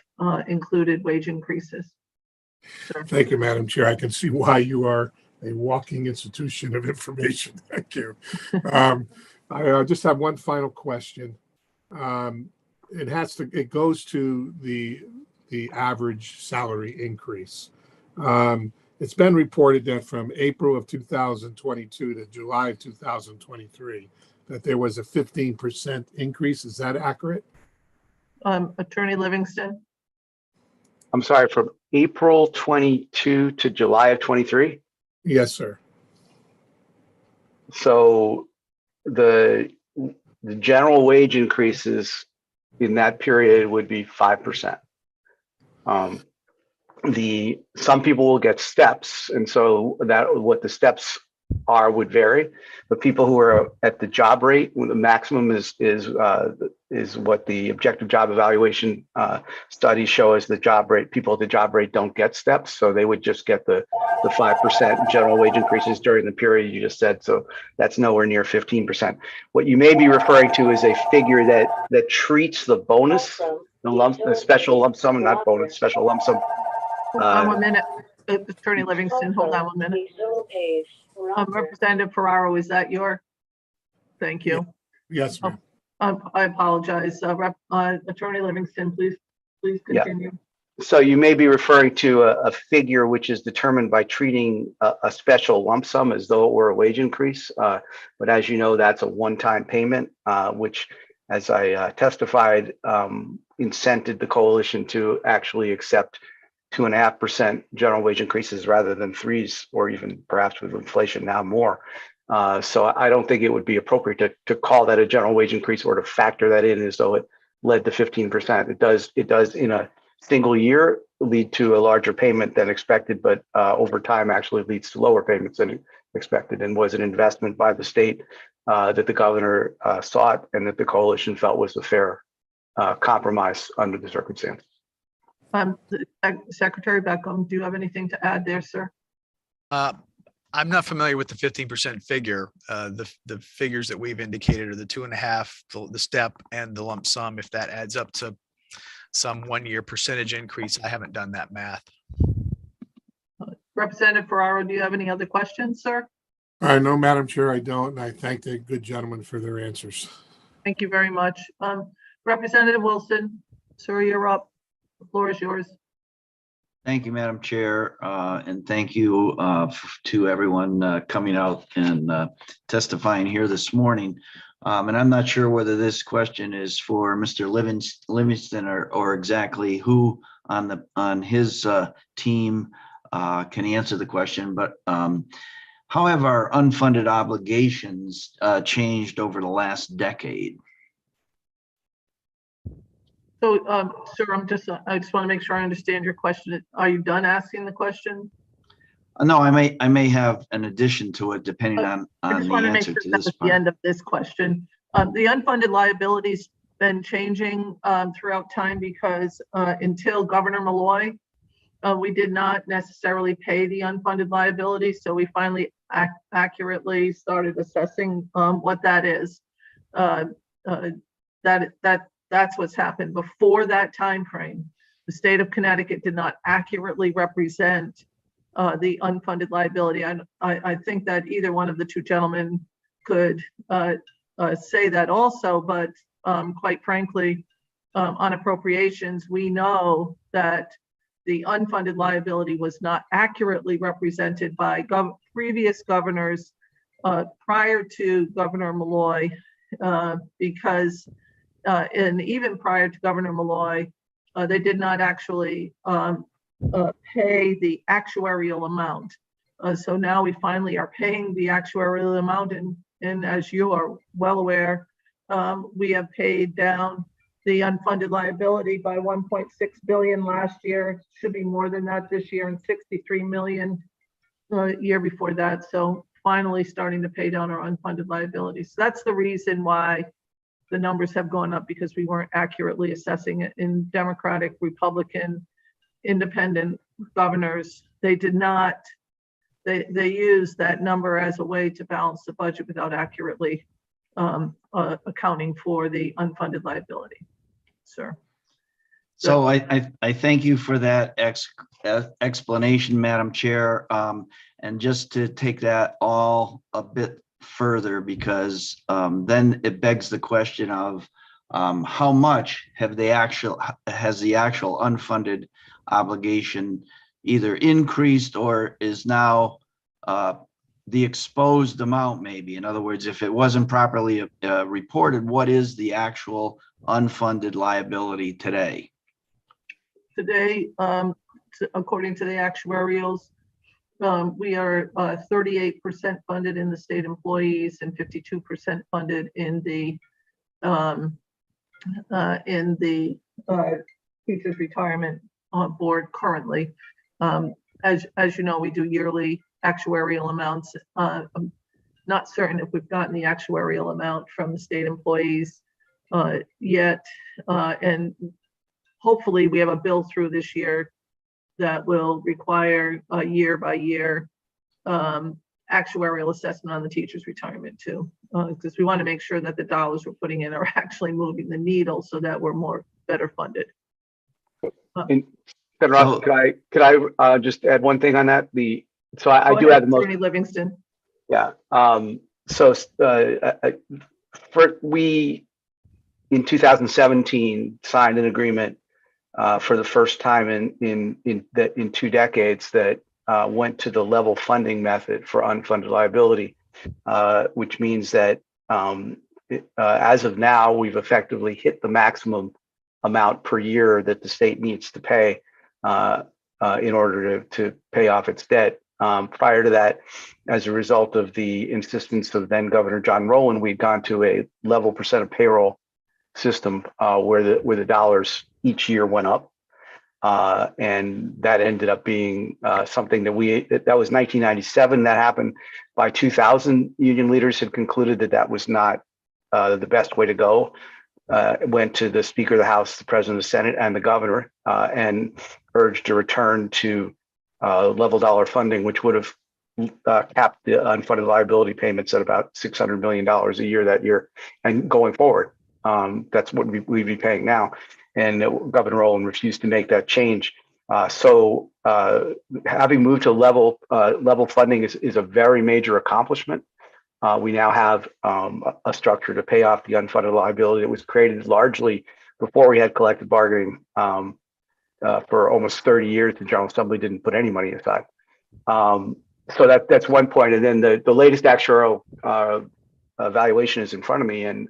included wage increases. Sure. Thank you, Madam Chair. I can see why you are a walking institution of information. Thank you. I just have one final question. It goes to the average salary increase. It's been reported that from April of 2022 to July of 2023, that there was a 15% increase. Is that accurate? Attorney Livingston. I'm sorry, from April 22 to July of 23? Yes, sir. So the general wage increases in that period would be 5%. Some people will get steps, and so that what the steps are would vary. But people who are at the job rate, the maximum is what the objective job evaluation studies show as the job rate. People at the job rate don't get steps, so they would just get the 5% general wage increases during the period you just said. So that's nowhere near 15%. What you may be referring to is a figure that treats the bonus, the special lump sum, not bonus, special lump sum. Hold on 1 minute, Attorney Livingston. Hold on 1 minute. Representative Ferraro, is that your? Thank you. Yes, ma'am. I apologize. Attorney Livingston, please continue. Yeah. So you may be referring to a figure which is determined by treating a special lump sum as though it were a wage increase. But as you know, that's a one-time payment, which as I testified, incented the coalition to actually accept 2.5% general wage increases rather than 3s, or even perhaps with inflation now more. So I don't think it would be appropriate to call that a general wage increase or to factor that in as though it led to 15%. It does in a single year lead to a larger payment than expected, but over time actually leads to lower payments than expected, and was an investment by the state that the governor sought and that the coalition felt was a fair compromise under the circumstances. Secretary Beckham, do you have anything to add there, sir? I'm not familiar with the 15% figure. The figures that we've indicated are the 2.5, the step, and the lump sum. If that adds up to some 1-year percentage increase, I haven't done that math. Representative Ferraro, do you have any other questions, sir? No, Madam Chair, I don't. And I thank the good gentlemen for their answers. Thank you very much. Representative Wilson, sir, you're up. The floor is yours. Thank you, Madam Chair, and thank you to everyone coming out and testifying here this morning. And I'm not sure whether this question is for Mr. Livingston or exactly who on his team can answer the question, but how have our unfunded obligations changed over the last decade? So, sir, I just want to make sure I understand your question. Are you done asking the question? No, I may have an addition to it depending on the answer to this at part. the end of this question. The unfunded liability's been changing throughout time because until Governor Malloy, we did not necessarily pay the unfunded liability. So we finally accurately started assessing what that is. That's what's happened. Before that time frame, the state of Connecticut did not accurately represent the unfunded liability. I think that either one of the two gentlemen could say that also, but quite frankly, on appropriations, we know that the unfunded liability was not accurately represented by previous governors prior to Governor Malloy, because and even prior to Governor Malloy, they did not actually pay the actuarial amount. So now we finally are paying the actuarial amount, and as you are well aware, we have paid down the unfunded liability by 1.6 billion last year. Should be more than that this year, and 63 million year before that. So finally starting to pay down our unfunded liabilities. So that's the reason why the numbers have gone up, because we weren't accurately assessing it. In Democratic, Republican, independent governors, they did not, they used that number as a way to balance the budget without accurately accounting for the unfunded liability, sir. So I thank you for that explanation, Madam Chair. And just to take that all a bit further, because then it begs the question of how much has the actual unfunded obligation either increased or is now the exposed amount, maybe. In other words, if it wasn't properly reported, what is the actual unfunded liability today? Today, according to the actuarials, we are 38% funded in the state employees and 52% funded in the teachers retirement board currently. As you know, we do yearly actuarial amounts. I'm not certain if we've gotten the actuarial amount from the state employees yet, and hopefully we have a bill through this year that will require a year by year actuarial assessment on the teacher's retirement too, because we want to make sure that the dollars we're putting in are actually moving the needle so that we're better funded. And Ross, could I just add one thing on that? I do have the most. Livingston. Yeah. We in 2017 signed an agreement for the first time in 2 decades that went to the level funding method for unfunded liability, which means that as of now, we've effectively hit the maximum amount per year that the state needs to pay in order to pay off its debt. Prior to that, as a result of the insistence of then Governor John Rowland, we'd gone to a level percent of payroll system where the dollars each year went up. And that ended up being something that that was 1997. That happened by 2000. Union leaders had concluded that was not the best way to go. It went to the Speaker of the House, the President of the Senate, and the Governor, and urged a return to level dollar funding, which would have capped the unfunded liability payments at about $600 million a year that year. And going forward, that's what we'd be paying now. And Governor Rowland refused to make that change. So having moved to level funding is a very major accomplishment. We now have a structure to pay off the unfunded liability that was created largely before we had collective bargaining for almost 30 years. The General Assembly didn't put any money aside. So that's one point. And then the latest actuarial evaluation is in front of me and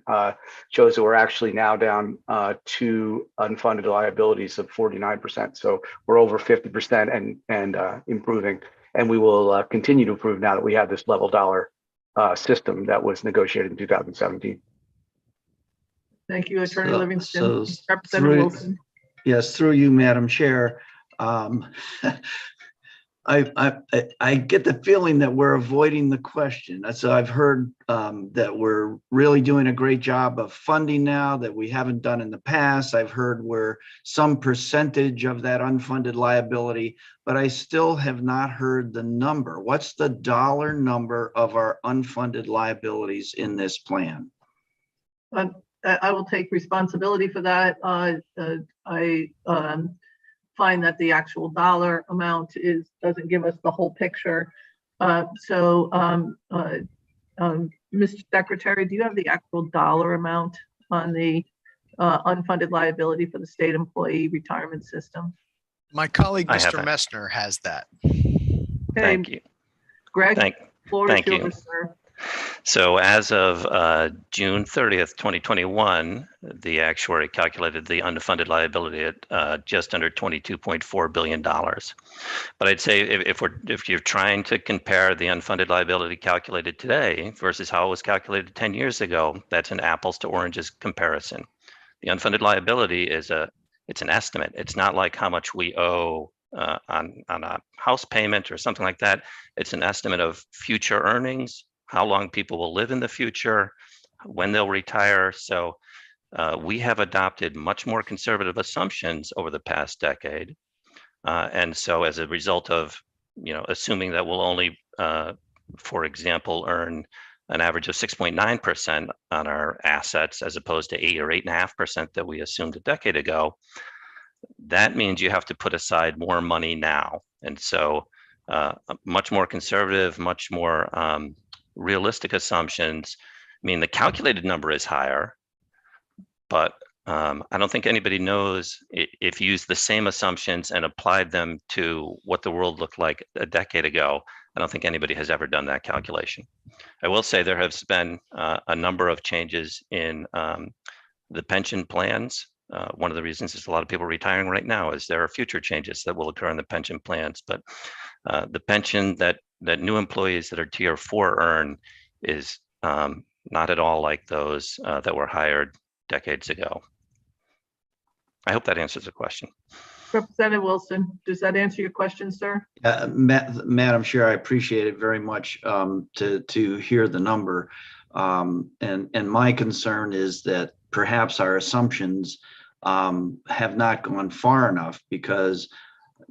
shows that we're actually now down to unfunded liabilities of 49%. So we're over 50% and improving. And we will continue to improve now that we have this level dollar system that was negotiated in 2017. Thank you, Attorney Livingston. So Representative Wilson. Yes, through you, Madam Chair. I get the feeling that we're avoiding the question. So I've heard that we're really doing a great job of funding now that we haven't done in the past. I've heard we're some percentage of that unfunded liability, but I still have not heard the number. What's the dollar number of our unfunded liabilities in this plan? I will take responsibility for that. I find that the actual dollar amount doesn't give us the whole picture. Mr. Secretary, do you have the actual dollar amount on the unfunded liability for the state employee retirement system? My colleague, Mr. Messner, has that. Okay. Thank you. Greg, Thank floor is you. yours, sir. So as of June 30th, 2021, the actuary calculated the unfunded liability at just under $22.4 billion. But I'd say if you're trying to compare the unfunded liability calculated today versus how it was calculated 10 years ago, that's an apples to oranges comparison. The unfunded liability it's an estimate. It's not like how much we owe on a house payment or something like that. It's an estimate of future earnings, how long people will live in the future, when they'll retire. So we have adopted much more conservative assumptions over the past decade. And so as a result of, assuming that we'll only, for example, earn an average of 6.9% on our assets, as opposed to 8 or 8.5% that we assumed a decade ago, that means you have to put aside more money now. And so much more conservative, much more realistic assumptions mean the calculated number is higher, but I don't think anybody knows if you use the same assumptions and applied them to what the world looked like a decade ago. I don't think anybody has ever done that calculation. I will say there has been a number of changes in the pension plans. One of the reasons is a lot of people retiring right now is there are future changes that will occur in the pension plans, but the pension that new employees that are tier 4 earn is not at all like those that were hired decades ago. I hope that answers the question. Representative Wilson, does that answer your question, sir? Madam Chair, I appreciate it very much to hear the number. And my concern is that perhaps our assumptions have not gone far enough, because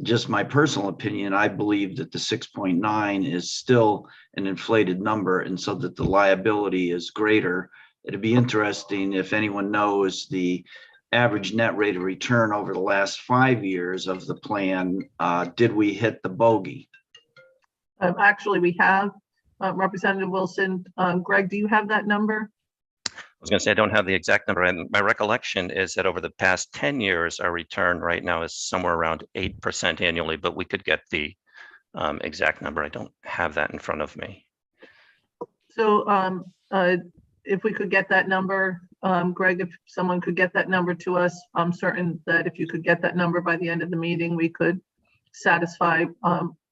just my personal opinion, I believe that the 6.9 is still an inflated number, and so that the liability is greater. It'd be interesting if anyone knows the average net rate of return over the last 5 years of the plan. Did we hit the bogey? Actually, we have. Representative Wilson, Greg, do you have that number? I was going to say I don't have the exact number, and my recollection is that over the past 10 years, our return right now is somewhere around 8% annually, but we could get the exact number. I don't have that in front of me. So if we could get that number, Greg, if someone could get that number to us, I'm certain that if you could get that number by the end of the meeting, we could satisfy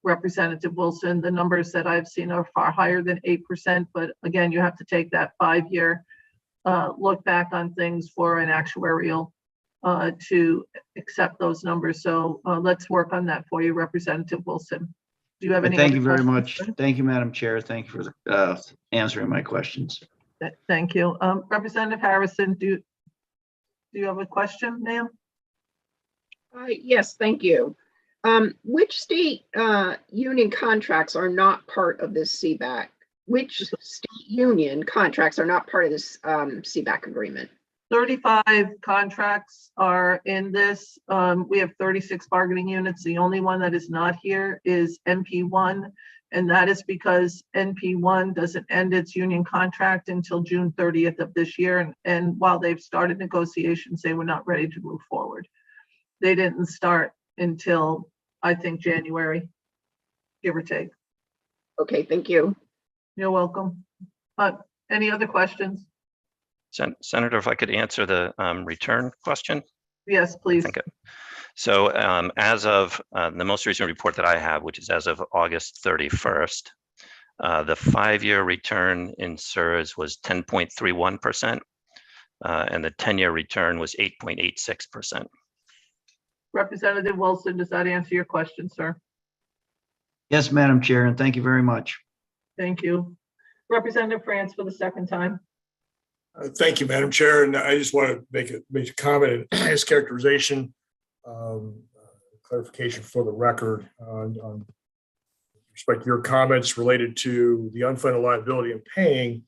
Representative Wilson. The numbers that I've seen are far higher than 8%, but again, you have to take that 5-year look back on things for an actuarial to accept those numbers. So let's work on that for you, Representative Wilson. Do you have any? Thank other you very questions, much. sir? Thank you, Madam Chair. Thank you for answering my questions. Thank you. Representative Harrison, do you have a question, ma'am? Yes, thank you. Which state union contracts are not part of this CBAC? Which state union contracts are not part of this CBAC agreement? 35 contracts are in this. We have 36 bargaining units. The only one that is not here is NP1, and that is because NP1 doesn't end its union contract until June 30th of this year. And while they've started negotiations, they were not ready to move forward. They didn't start until, I think, January, give or take. Okay, thank you. You're welcome. Any other questions? Senator, if I could answer the return question. Yes, please. So as of the most recent report that I have, which is as of August 31st, the 5-year return in CSRS was 10.31%, and the 10-year return was 8.86%. Representative Wilson, does that answer your question, sir? Yes, Madam Chair, and thank you very much. Thank you. Representative France for the second time. Thank you, Madam Chair. And I just want to make a comment and his characterization, clarification for the record on respect to your comments related to the unfunded liability and paying,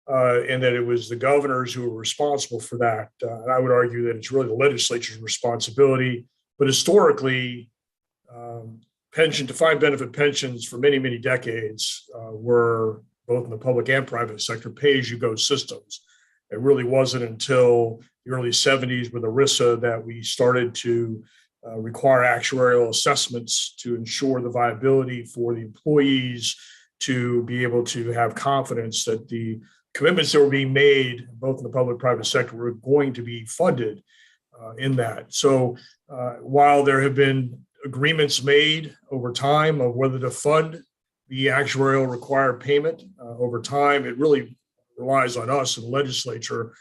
and that it was the governors who were responsible for that. And I would argue that it's really the legislature's responsibility. But historically, defined benefit pensions for many, many decades were both in the public and private sector pay-as-you-go systems. It really wasn't until the early 70s with ERISA that we started to require actuarial assessments to ensure the viability for the employees to be able to have confidence that the commitments that were being made, both in the public and private sector, were going to be funded in that. So while there have been agreements made over time of whether to fund the actuarial required payment over time, it really relies on us and the legislature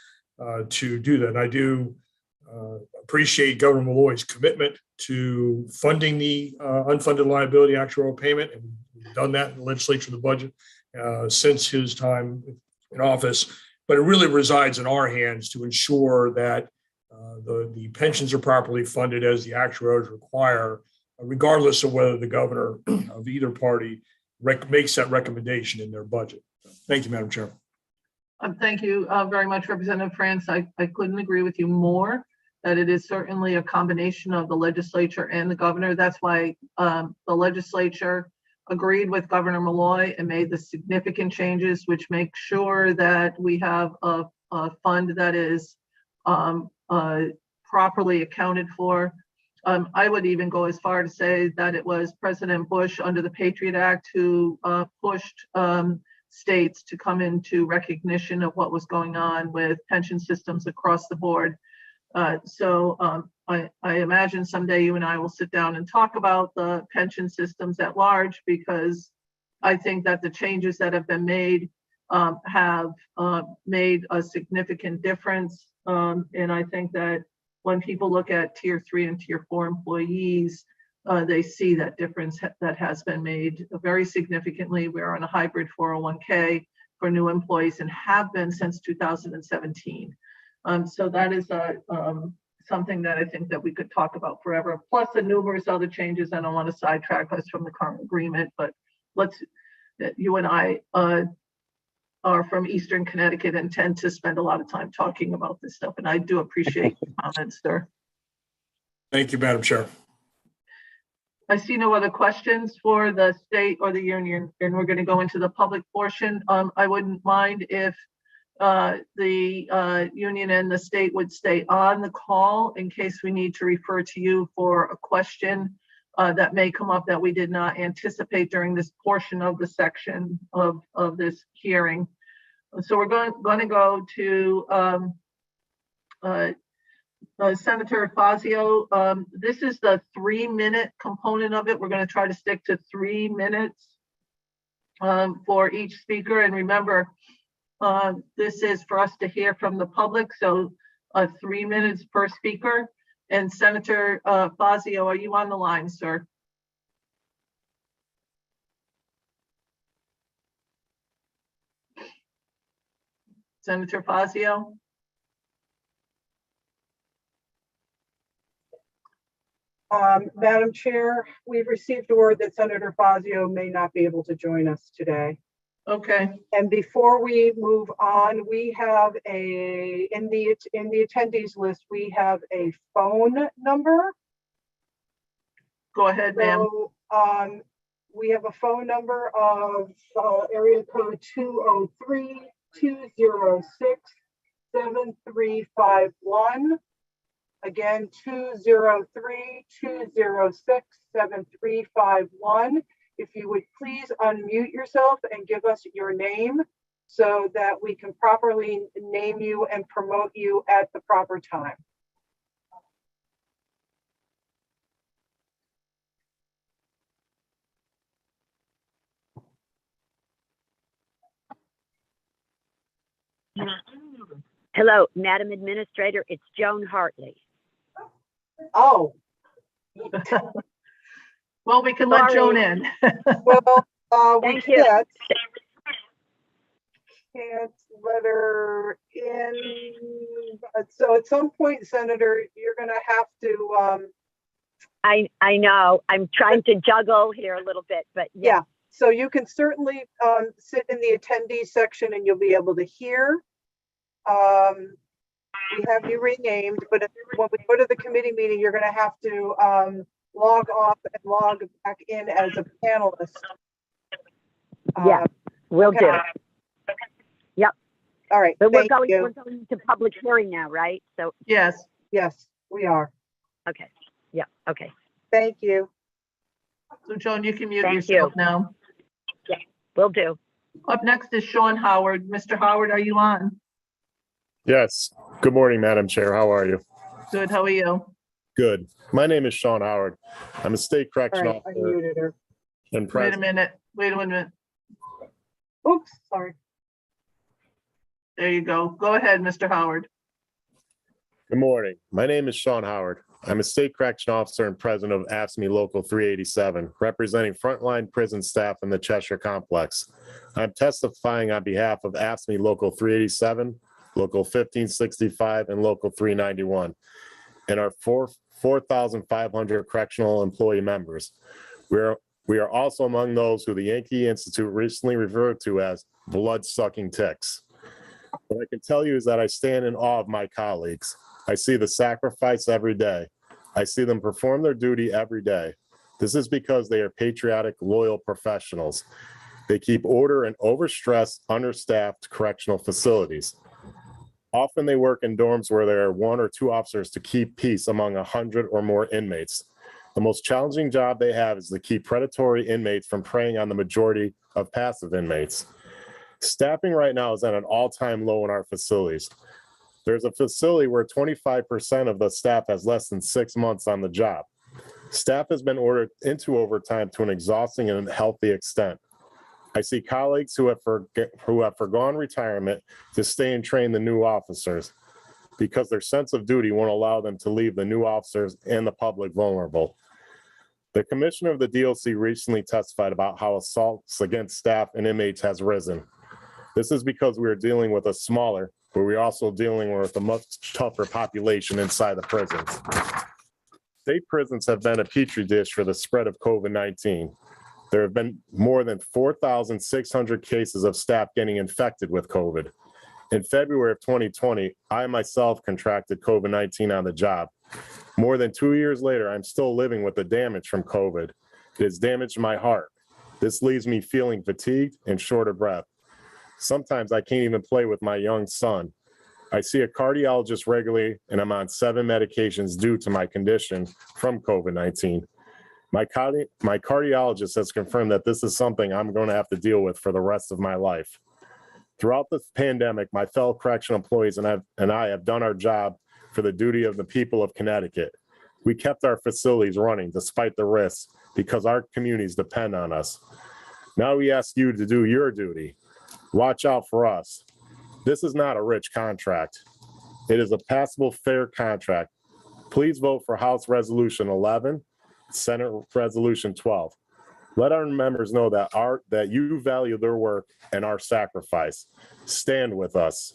to do that. And I do appreciate Governor Malloy's commitment to funding the unfunded liability actuarial payment, and we've done that in the legislature, the budget, since his time in office. But it really resides in our hands to ensure that the pensions are properly funded as the actuaries require, regardless of whether the governor of either party makes that recommendation in their budget. Thank you, Madam Chair. Thank you very much, Representative France. I couldn't agree with you more that it is certainly a combination of the legislature and the governor. That's why the legislature agreed with Governor Malloy and made the significant changes, which make sure that we have a fund that is properly accounted for. I would even go as far to say that it was President Bush under the Patriot Act who pushed states to come into recognition of what was going on with pension systems across the board. So I imagine someday you and I will sit down and talk about the pension systems at large, because I think that the changes that have been made have made a significant difference. And I think that when people look at tier 3 and tier 4 employees, they see that difference that has been made very significantly. We're on a hybrid 401k for new employees and have been since 2017. So that is something that I think that we could talk about forever, plus the numerous other changes. I don't want to sidetrack us from the current agreement, but you and I are from Eastern Connecticut and tend to spend a lot of time talking about this stuff. And I do appreciate your comments, sir. Thank you, Madam Chair. I see no other questions for the state or the union, and we're going to go into the public portion. I wouldn't mind if the union and the state would stay on the call in case we need to refer to you for a question that may come up that we did not anticipate during this portion of the section of this hearing. So we're going to go to Senator Fazio. This is the 3-minute component of it. We're going to try to stick to 3 minutes for each speaker. And remember, this is for us to hear from the public. So 3 minutes per speaker. And Senator Fazio, are you on the line, sir? Senator Fazio? Madam Chair, we've received word that Senator Fazio may not be able to join us today. Okay. And before we move on, we have in the attendees list, we have a phone number. Go ahead, ma'am. So, we have a phone number of area code 203-206-7351. Again, 203-206-7351. If you would please unmute yourself and give us your name so that we can properly name you and promote you at the proper time. Hello, Madam Administrator, it's Joan Hartley. Oh. Well, we can let Joan in. Well, Thank we you. can't let her in. So at some point, Senator, you're going to have to. I know, I'm trying to juggle here a little bit, but Yeah. So you can certainly sit in the attendee section and you'll be able to hear. We have you renamed, but when we go to the committee meeting, you're going to have to log off and log back in as a panelist. Yeah, will okay. do. Yep. All right. But we're thank you. going to public hearing now, right? So Yes. Yes, we are. okay. Yeah. Okay. Thank you. So Joan, you can mute Thank yourself you. now. Yeah, will do. Up next is Sean Howard. Mr. Howard, are you on? Yes. Good morning, Madam Chair. How are you? Good. How are you? Good. My name is Sean Howard. I'm a state All correctional right, I officer muted her. and Wait a president. minute. Wait a minute. Oops, sorry. There you go. Go ahead, Mr. Howard. Good morning. My name is Sean Howard. I'm a state correctional officer and president of AFSCME Local 387, representing frontline prison staff in the Cheshire Complex. I'm testifying on behalf of AFSCME Local 387, Local 1565, and Local 391, and our 4,500 correctional employee members. We are also among those who the Yankee Institute recently referred to as blood-sucking ticks. What I can tell you is that I stand in awe of my colleagues. I see the sacrifice every day. I see them perform their duty every day. This is because they are patriotic, loyal professionals. They keep order in overstressed, understaffed correctional facilities. Often they work in dorms where there are 1 or 2 officers to keep peace among 100 or more inmates. The most challenging job they have is to keep predatory inmates from preying on the majority of passive inmates. Staffing right now is at an all-time low in our facilities. There's a facility where 25% of the staff has less than 6 months on the job. Staff has been ordered into overtime to an exhausting and unhealthy extent. I see colleagues who have forgone retirement to stay and train the new officers because their sense of duty won't allow them to leave the new officers and the public vulnerable. The commissioner of the DLC recently testified about how assaults against staff and inmates has risen. This is because we are dealing with a smaller, but we're also dealing with a much tougher population inside the prisons. State prisons have been a petri dish for the spread of COVID-19. There have been more than 4,600 cases of staff getting infected with COVID. In February of 2020, I myself contracted COVID-19 on the job. More than 2 years later, I'm still living with the damage from COVID. It has damaged my heart. This leaves me feeling fatigued and short of breath. Sometimes I can't even play with my young son. I see a cardiologist regularly, and I'm on 7 medications due to my condition from COVID-19. My cardiologist has confirmed that this is something I'm going to have to deal with for the rest of my life. Throughout this pandemic, my fellow correctional employees and I have done our job for the duty of the people of Connecticut. We kept our facilities running despite the risks because our communities depend on us. Now we ask you to do your duty. Watch out for us. This is not a rich contract. It is a passable, fair contract. Please vote for House Resolution 11, Senate Resolution 12. Let our members know that you value their work and our sacrifice. Stand with us,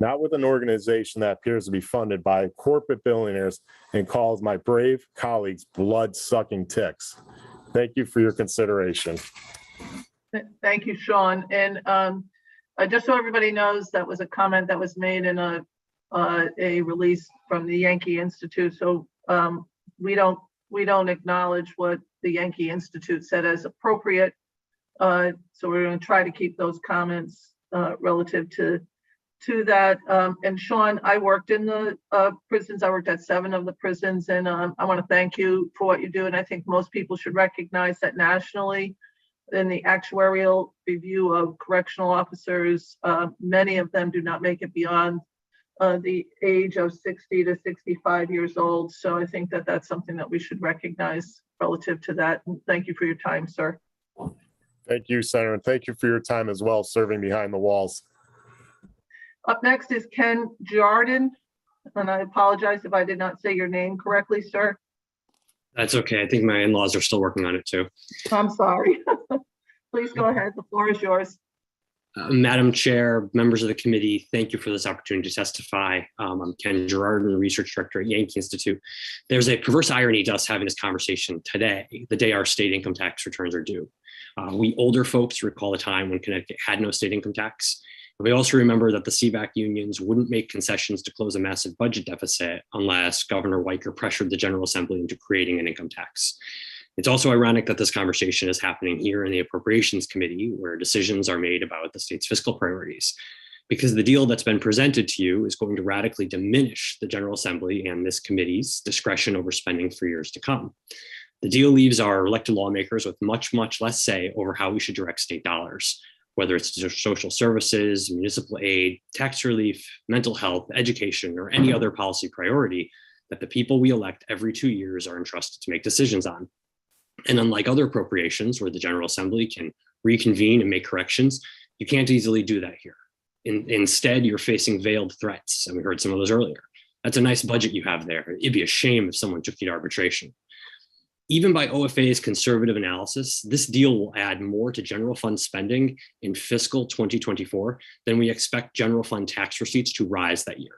not with an organization that appears to be funded by corporate billionaires and calls my brave colleagues blood-sucking ticks. Thank you for your consideration. Thank you, Sean. And just so everybody knows, that was a comment that was made in a release from the Yankee Institute. So we don't acknowledge what the Yankee Institute said as appropriate. So we're going to try to keep those comments relative to that. And Sean, I worked in the prisons. I worked at 7 of the prisons, and I want to thank you for what you do. And I think most people should recognize that nationally, in the actuarial review of correctional officers, many of them do not make it beyond the age of 60 to 65 years old. So I think that that's something that we should recognize relative to that. And thank you for your time, sir. Thank you, Senator, and thank you for your time as well, serving behind the walls. Up next is Ken Jardin, and I apologize if I did not say your name correctly, sir. That's okay. I think my in-laws are still working on it too. I'm sorry. Please go ahead. The floor is yours. Madam Chair, members of the committee, thank you for this opportunity to testify. I'm Ken Gerardin, Research Director at Yankee Institute. There's a perverse irony to us having this conversation today, the day our state income tax returns are due. We older folks recall a time when Connecticut had no state income tax. We also remember that the CVAC unions wouldn't make concessions to close a massive budget deficit unless Governor Weicker pressured the General Assembly into creating an income tax. It's also ironic that this conversation is happening here in the Appropriations Committee, where decisions are made about the state's fiscal priorities, because the deal that's been presented to you is going to radically diminish the General Assembly and this committee's discretion over spending for years to come. The deal leaves our elected lawmakers with much, much less say over how we should direct state dollars, whether it's social services, municipal aid, tax relief, mental health, education, or any other policy priority that the people we elect every 2 years are entrusted to make decisions on. And unlike other appropriations where the General Assembly can reconvene and make corrections, you can't easily do that here. Instead, you're facing veiled threats, and we heard some of those earlier. That's a nice budget you have there. It'd be a shame if someone took you to arbitration. Even by OFA's conservative analysis, this deal will add more to general fund spending in fiscal 2024 than we expect general fund tax receipts to rise that year.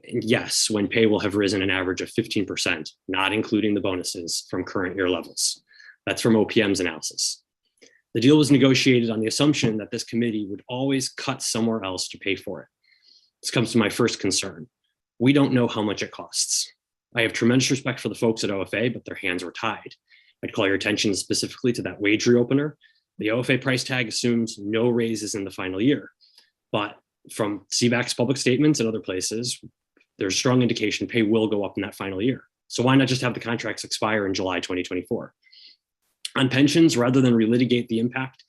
Yes, when pay will have risen an average of 15%, not including the bonuses from current year levels. That's from OPM's analysis. The deal was negotiated on the assumption that this committee would always cut somewhere else to pay for it. This comes to my first concern. We don't know how much it costs. I have tremendous respect for the folks at OFA, but their hands were tied. I'd call your attention specifically to that wage reopener. The OFA price tag assumes no raises in the final year, but from CVAC's public statements and other places, there's strong indication pay will go up in that final year. So why not just have the contracts expire in July 2024? On pensions, rather than relitigate the impact,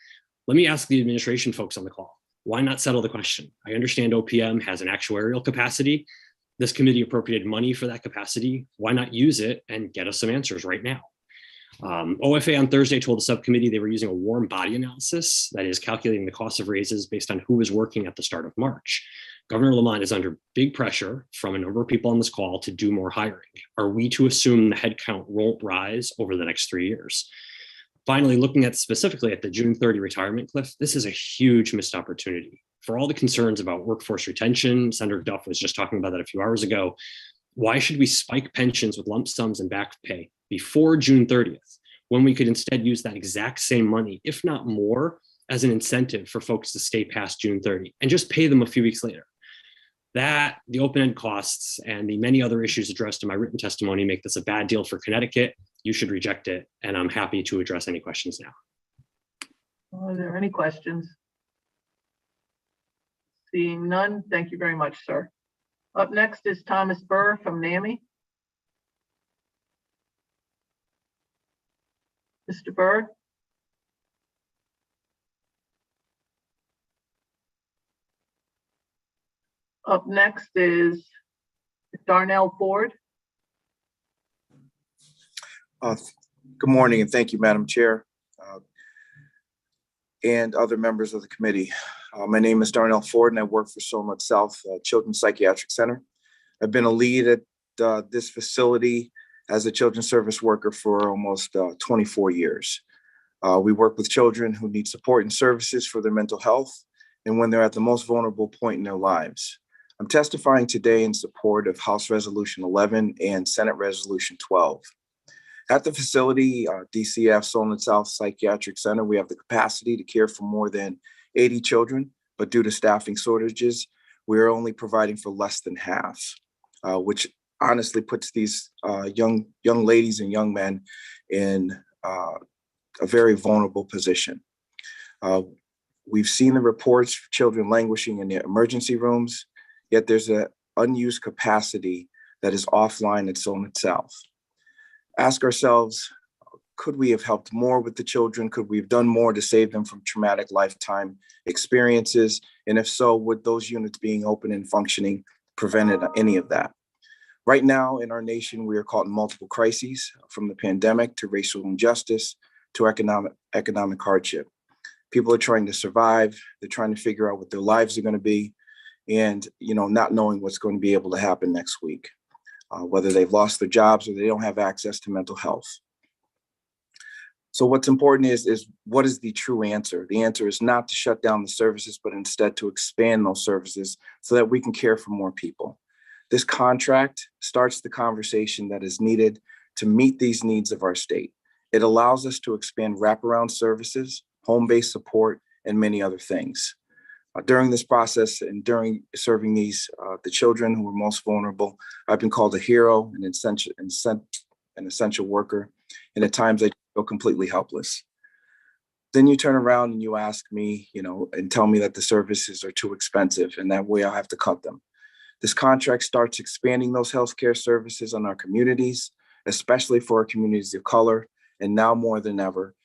let me ask the administration folks on the call, why not settle the question? I understand OPM has an actuarial capacity. This committee appropriated money for that capacity. Why not use it and get us some answers right now? OFA on Thursday told the subcommittee they were using a warm body analysis, that is calculating the cost of raises based on who was working at the start of March. Governor Lamont is under big pressure from a number of people on this call to do more hiring. Are we to assume the headcount won't rise over the next 3 years? Finally, looking at specifically at the June 30 retirement cliff, this is a huge missed opportunity. For all the concerns about workforce retention, Senator Duff was just talking about that a few hours ago. Why should we spike pensions with lump sums and back pay before June 30th, when we could instead use that exact same money, if not more, as an incentive for folks to stay past June 30 and just pay them a few weeks later? That, the open-end costs, and the many other issues addressed in my written testimony make this a bad deal for Connecticut. You should reject it, and I'm happy to address any questions now. Are there any questions? Seeing none, thank you very much, sir. Up next is Thomas Burr from NAMI. Mr. Burr? Up next is Darnell Ford. Good morning, and thank you, Madam Chair, and other members of the committee. My name is Darnell Ford, and I work for Solent South Children's Psychiatric Center. I've been a lead at this facility as a children's service worker for almost 24 years. We work with children who need support and services for their mental health and when they're at the most vulnerable point in their lives. I'm testifying today in support of House Resolution 11 and Senate Resolution 12. At the facility, DCF Solent South Psychiatric Center, we have the capacity to care for more than 80 children, but due to staffing shortages, we're only providing for less than half, which honestly puts these young ladies and young men in a very vulnerable position. We've seen the reports for children languishing in the emergency rooms, yet there's an unused capacity that is offline at Solent South. Ask ourselves, could we have helped more with the children? Could we have done more to save them from traumatic lifetime experiences? And if so, would those units being open and functioning prevented any of that? Right now in our nation, we are caught in multiple crises, from the pandemic to racial injustice to economic hardship. People are trying to survive. They're trying to figure out what their lives are going to be, and not knowing what's going to be able to happen next week. Whether they've lost their jobs or they don't have access to mental health. So what's important is what is the true answer? The answer is not to shut down the services, but instead to expand those services so that we can care for more people. This contract starts the conversation that is needed to meet these needs of our state. It allows us to expand wraparound services, home-based support, and many other things. During this process and during serving the children who are most vulnerable, I've been called a hero, an essential worker, and at times I feel completely helpless. Then you turn around and you ask me, and tell me that the services are too expensive and that way I'll have to cut them. This contract starts expanding those healthcare services on our communities, especially for our communities of color, and now more than ever,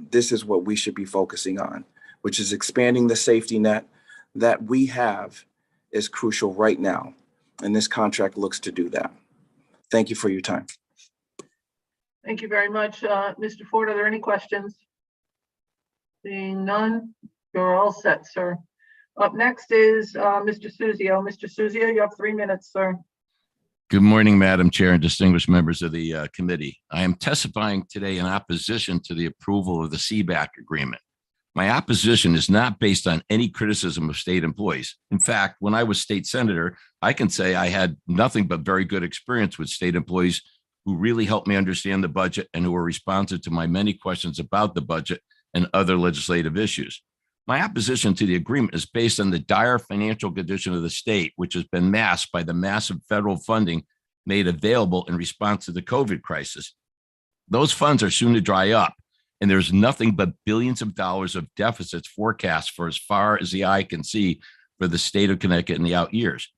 this is what we should be focusing on, which is expanding the safety net that we have is crucial right now. And this contract looks to do that. Thank you for your time. Thank you very much. Mr. Ford, are there any questions? Seeing none, you're all set, sir. Up next is Mr. Suzio. Mr. Suzio, you have 3 minutes, sir. Good morning, Madam Chair and distinguished members of the committee. I am testifying today in opposition to the approval of the CBAC agreement. My opposition is not based on any criticism of state employees. In fact, when I was state senator, I can say I had nothing but very good experience with state employees who really helped me understand the budget and who were responsive to my many questions about the budget and other legislative issues. My opposition to the agreement is based on the dire financial condition of the state, which has been masked by the massive federal funding made available in response to the COVID crisis. Those funds are soon to dry up, and there's nothing but billions of dollars of deficits forecast for as far as the eye can see for the state of Connecticut in the out years.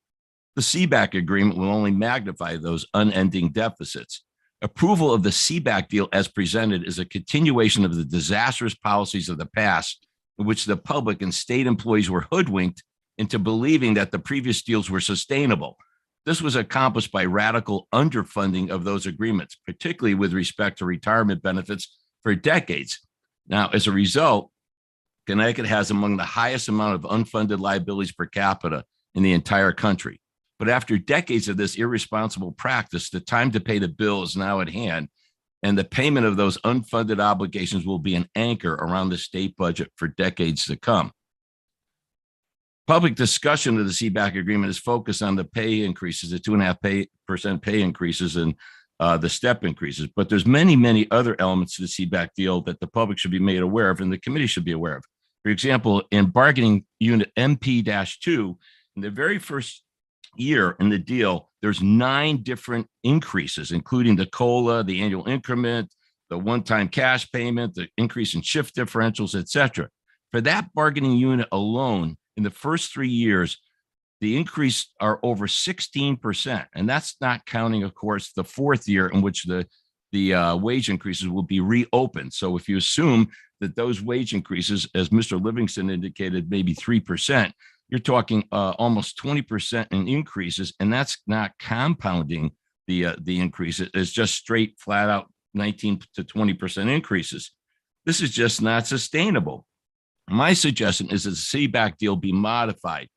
The CBAC agreement will only magnify those unending deficits. Approval of the CBAC deal as presented is a continuation of the disastrous policies of the past, in which the public and state employees were hoodwinked into believing that the previous deals were sustainable. This was accomplished by radical underfunding of those agreements, particularly with respect to retirement benefits for decades. Now, as a result, Connecticut has among the highest amount of unfunded liabilities per capita in the entire country. But after decades of this irresponsible practice, the time to pay the bill is now at hand, and the payment of those unfunded obligations will be an anchor around the state budget for decades to come. Public discussion of the CBAC agreement is focused on the pay increases, the 2.5% pay increases and the step increases, but there's many other elements to the CBAC deal that the public should be made aware of and the committee should be aware of. For example, in bargaining unit MP-2, in the very first year in the deal, there's 9 different increases, including the COLA, the annual increment, the one-time cash payment, the increase in shift differentials, et cetera. For that bargaining unit alone, in the first 3 years, the increase are over 16%. And that's not counting, of course, the 4th year in which the wage increases will be reopened. So if you assume that those wage increases, as Mr. Livingston indicated, maybe 3%, you're talking almost 20% in increases, and that's not compounding the increases. It's just straight flat out 19 to 20% increases. This is just not sustainable. My suggestion is that the CBAC deal be modified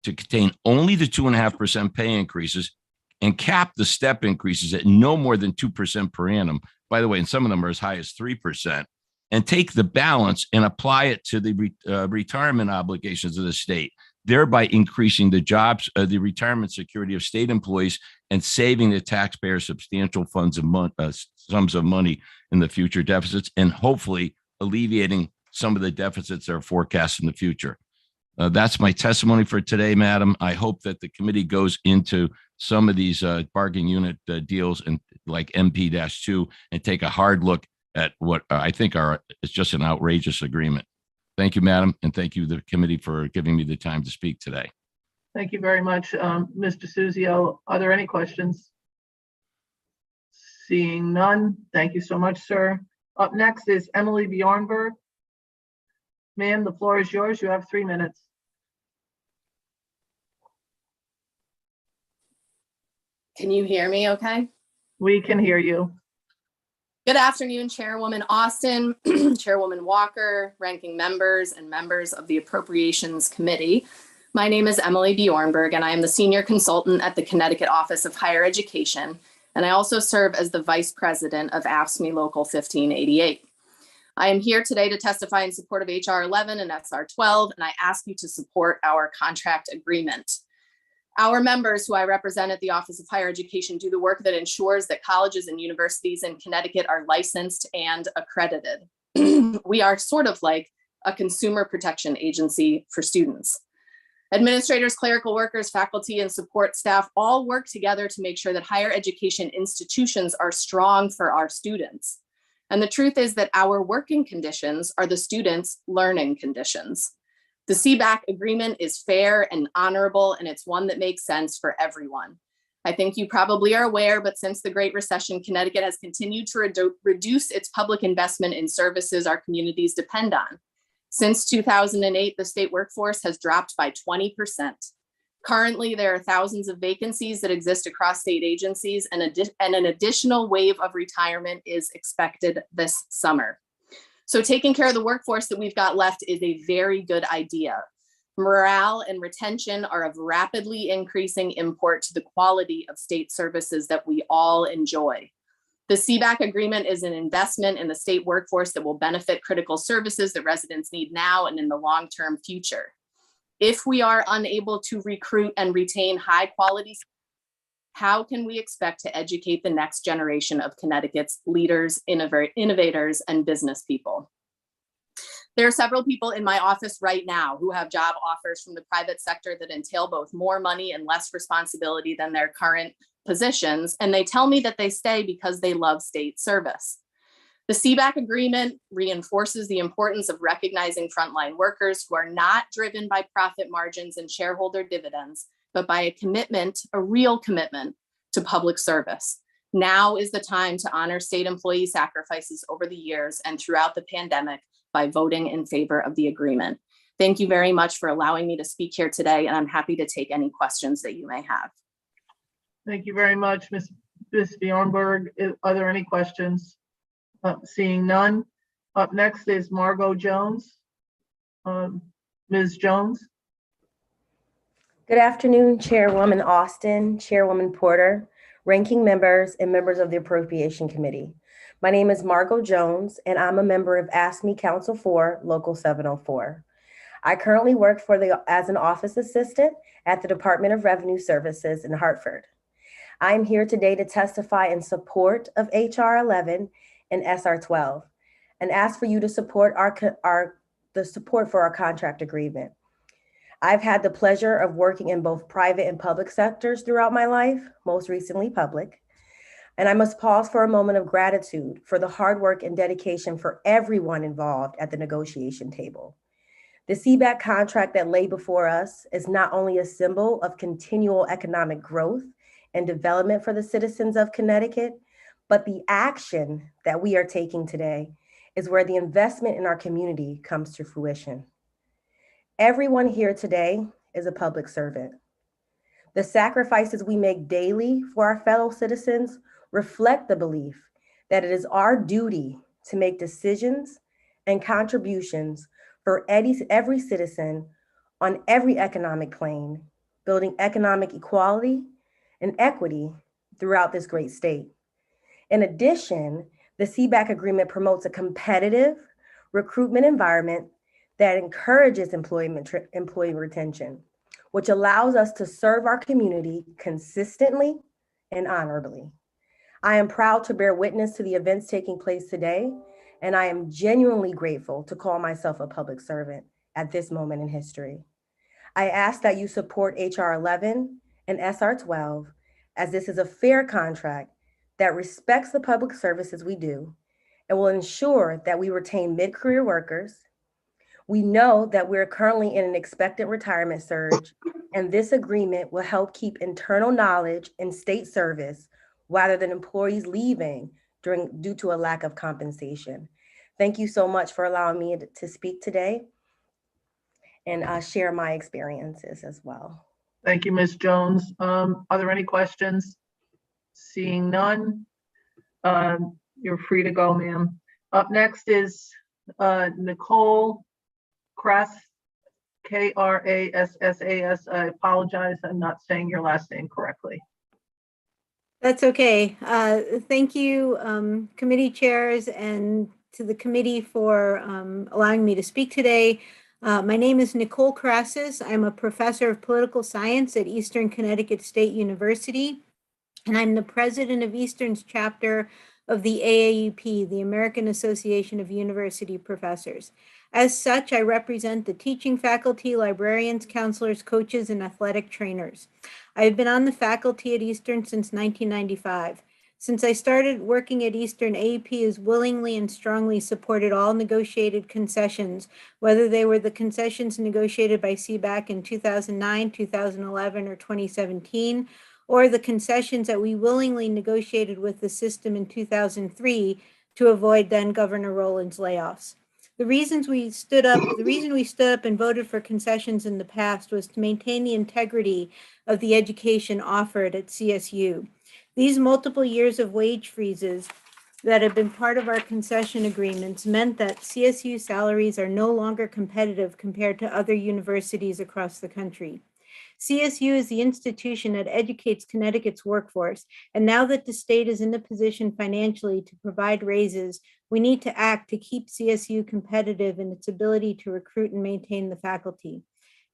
to contain only the 2.5% pay increases and cap the step increases at no more than 2% per annum. By the way, and some of them are as high as 3%, and take the balance and apply it to the retirement obligations of the state, thereby increasing the jobs, the retirement security of state employees, and saving the taxpayer substantial sums of money in the future deficits, and hopefully alleviating some of the deficits that are forecast in the future. That's my testimony for today, Madam. I hope that the committee goes into some of these bargain unit deals and like MP-2 and take a hard look at what I think is just an outrageous agreement. Thank you, Madam, and thank you, the committee, for giving me the time to speak today. Thank you very much, Mr. Suzio. Are there any questions? Seeing none, thank you so much, sir. Up next is Emily Bjornberg. Ma'am, the floor is yours. You have 3 minutes. Can you hear me okay? We can hear you. Good afternoon, Chairwoman Austin, Chairwoman Walker, ranking members, and members of the Appropriations Committee. My name is Emily Bjornberg, and I am the Senior Consultant at the Connecticut Office of Higher Education, and I also serve as the Vice President of AFSCME Local 1588. I am here today to testify in support of HR 11 and SR 12, and I ask you to support our contract agreement. Our members, who I represent at the Office of Higher Education, do the work that ensures that colleges and universities in Connecticut are licensed and accredited. We are sort of like a consumer protection agency for students. Administrators, clerical workers, faculty, and support staff all work together to make sure that higher education institutions are strong for our students. And the truth is that our working conditions are the students' learning conditions. The CBAC agreement is fair and honorable, and it's one that makes sense for everyone. I think you probably are aware, but since the Great Recession, Connecticut has continued to reduce its public investment in services our communities depend on. Since 2008, the state workforce has dropped by 20%. Currently, there are thousands of vacancies that exist across state agencies, and an additional wave of retirement is expected this summer. So taking care of the workforce that we've got left is a very good idea. Morale and retention are of rapidly increasing import to the quality of state services that we all enjoy. The CBAC agreement is an investment in the state workforce that will benefit critical services that residents need now and in the long-term future. If we are unable to recruit and retain high quality, how can we expect to educate the next generation of Connecticut's leaders, innovators, and business people? There are several people in my office right now who have job offers from the private sector that entail both more money and less responsibility than their current positions, and they tell me that they stay because they love state service. The CBAC agreement reinforces the importance of recognizing frontline workers who are not driven by profit margins and shareholder dividends, but by a commitment, a real commitment to public service. Now is the time to honor state employee sacrifices over the years and throughout the pandemic by voting in favor of the agreement. Thank you very much for allowing me to speak here today, and I'm happy to take any questions that you may have. Thank you very much, Ms. Bjornberg. Are there any questions? Seeing none. Up next is Margot Jones. Ms. Jones. Good afternoon, Chairwoman Austin, Chairwoman Porter, ranking members, and members of the Appropriation Committee. My name is Margot Jones, and I'm a member of AFSCME Council 4, Local 704. I currently work as an office assistant at the Department of Revenue Services in Hartford. I'm here today to testify in support of HR 11 and SR 12 and ask for you to support the support for our contract agreement. I've had the pleasure of working in both private and public sectors throughout my life, most recently public. And I must pause for a moment of gratitude for the hard work and dedication for everyone involved at the negotiation table. The CBAC contract that lay before us is not only a symbol of continual economic growth and development for the citizens of Connecticut, but the action that we are taking today is where the investment in our community comes to fruition. Everyone here today is a public servant. The sacrifices we make daily for our fellow citizens reflect the belief that it is our duty to make decisions and contributions for every citizen on every economic plane, building economic equality and equity throughout this great state. In addition, the CBAC agreement promotes a competitive recruitment environment that encourages employee retention, which allows us to serve our community consistently and honorably. I am proud to bear witness to the events taking place today, and I am genuinely grateful to call myself a public servant at this moment in history. I ask that you support HR 11 and SR 12, as this is a fair contract that respects the public services we do and will ensure that we retain mid-career workers. We know that we're currently in an expected retirement surge, and this agreement will help keep internal knowledge in state service rather than employees leaving due to a lack of compensation. Thank you so much for allowing me to speak today and share my experiences as well. Thank you, Ms. Jones. Are there any questions? Seeing none, you're free to go, ma'am. Up next is Nicole Krass, K-R-A-S-S-A-S. I apologize, I'm not saying your last name correctly. That's okay. Thank you, committee chairs, and to the committee for allowing me to speak today. My name is Nicole Krassis. I'm a professor of political science at Eastern Connecticut State University, and I'm the president of Eastern's chapter of the AAUP, the American Association of University Professors. As such, I represent the teaching faculty, librarians, counselors, coaches, and athletic trainers. I've been on the faculty at Eastern since 1995. Since I started working at Eastern, AAP has willingly and strongly supported all negotiated concessions, whether they were the concessions negotiated by CBAC in 2009, 2011, or 2017, or the concessions that we willingly negotiated with the system in 2003 to avoid then Governor Rowland's layoffs. The reason we stood up and voted for concessions in the past was to maintain the integrity of the education offered at CSU. These multiple years of wage freezes that have been part of our concession agreements meant that CSU salaries are no longer competitive compared to other universities across the country. CSU is the institution that educates Connecticut's workforce, and now that the state is in a position financially to provide raises, we need to act to keep CSU competitive in its ability to recruit and maintain the faculty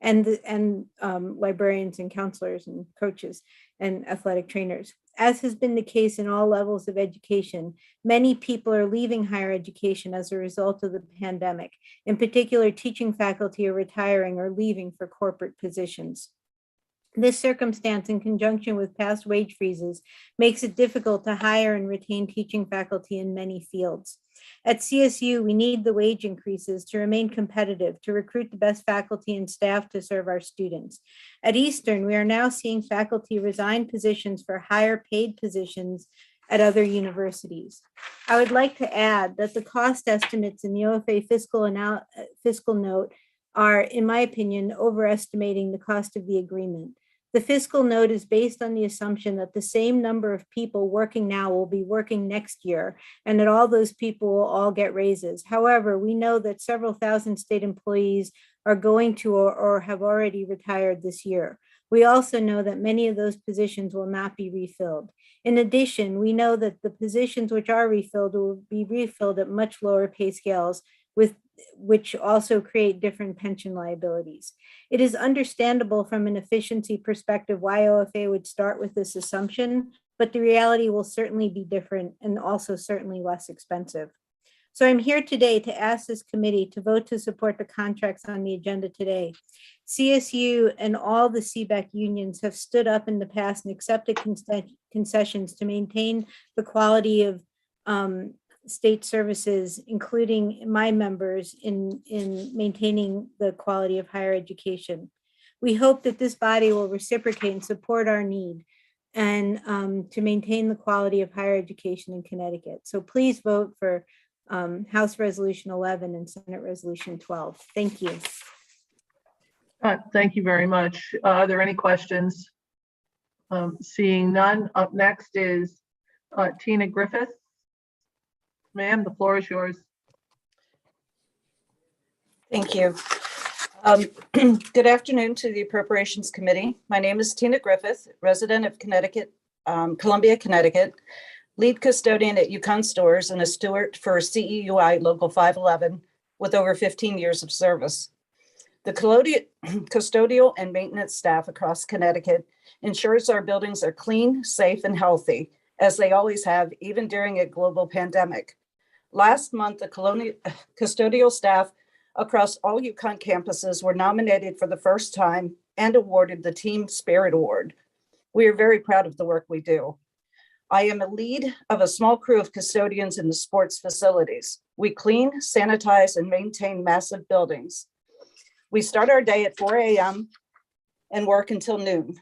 and librarians and counselors and coaches and athletic trainers. As has been the case in all levels of education, many people are leaving higher education as a result of the pandemic. In particular, teaching faculty are retiring or leaving for corporate positions. This circumstance, in conjunction with past wage freezes, makes it difficult to hire and retain teaching faculty in many fields. At CSU, we need the wage increases to remain competitive, to recruit the best faculty and staff to serve our students. At Eastern, we are now seeing faculty resign positions for higher paid positions at other universities. I would like to add that the cost estimates in the OFA fiscal note are, in my opinion, overestimating the cost of the agreement. The fiscal note is based on the assumption that the same number of people working now will be working next year, and that all those people will all get raises. However, we know that several thousand state employees are going to or have already retired this year. We also know that many of those positions will not be refilled. In addition, we know that the positions which are refilled will be refilled at much lower pay scales, which also create different pension liabilities. It is understandable from an efficiency perspective why OFA would start with this assumption, but the reality will certainly be different and also certainly less expensive. So I'm here today to ask this committee to vote to support the contracts on the agenda today. CSU and all the CBAC unions have stood up in the past and accepted concessions to maintain the quality of state services, including my members in maintaining the quality of higher education. We hope that this body will reciprocate and support our need and to maintain the quality of higher education in Connecticut. So please vote for House Resolution 11 and Senate Resolution 12. Thank you. Thank you very much. Are there any questions? Seeing none, up next is Tina Griffith. Ma'am, the floor is yours. Thank you. Good afternoon to the Appropriations Committee. My name is Tina Griffith, resident of Connecticut, Columbia, Connecticut, lead custodian at UConn stores and a steward for CEUI Local 511 with over 15 years of service. The custodial and maintenance staff across Connecticut ensures our buildings are clean, safe, and healthy, as they always have, even during a global pandemic. Last month, the custodial staff across all UConn campuses were nominated for the first time and awarded the Team Spirit Award. We are very proud of the work we do. I am a lead of a small crew of custodians in the sports facilities. We clean, sanitize, and maintain massive buildings. We start our day at 4 a.m. and work until noon.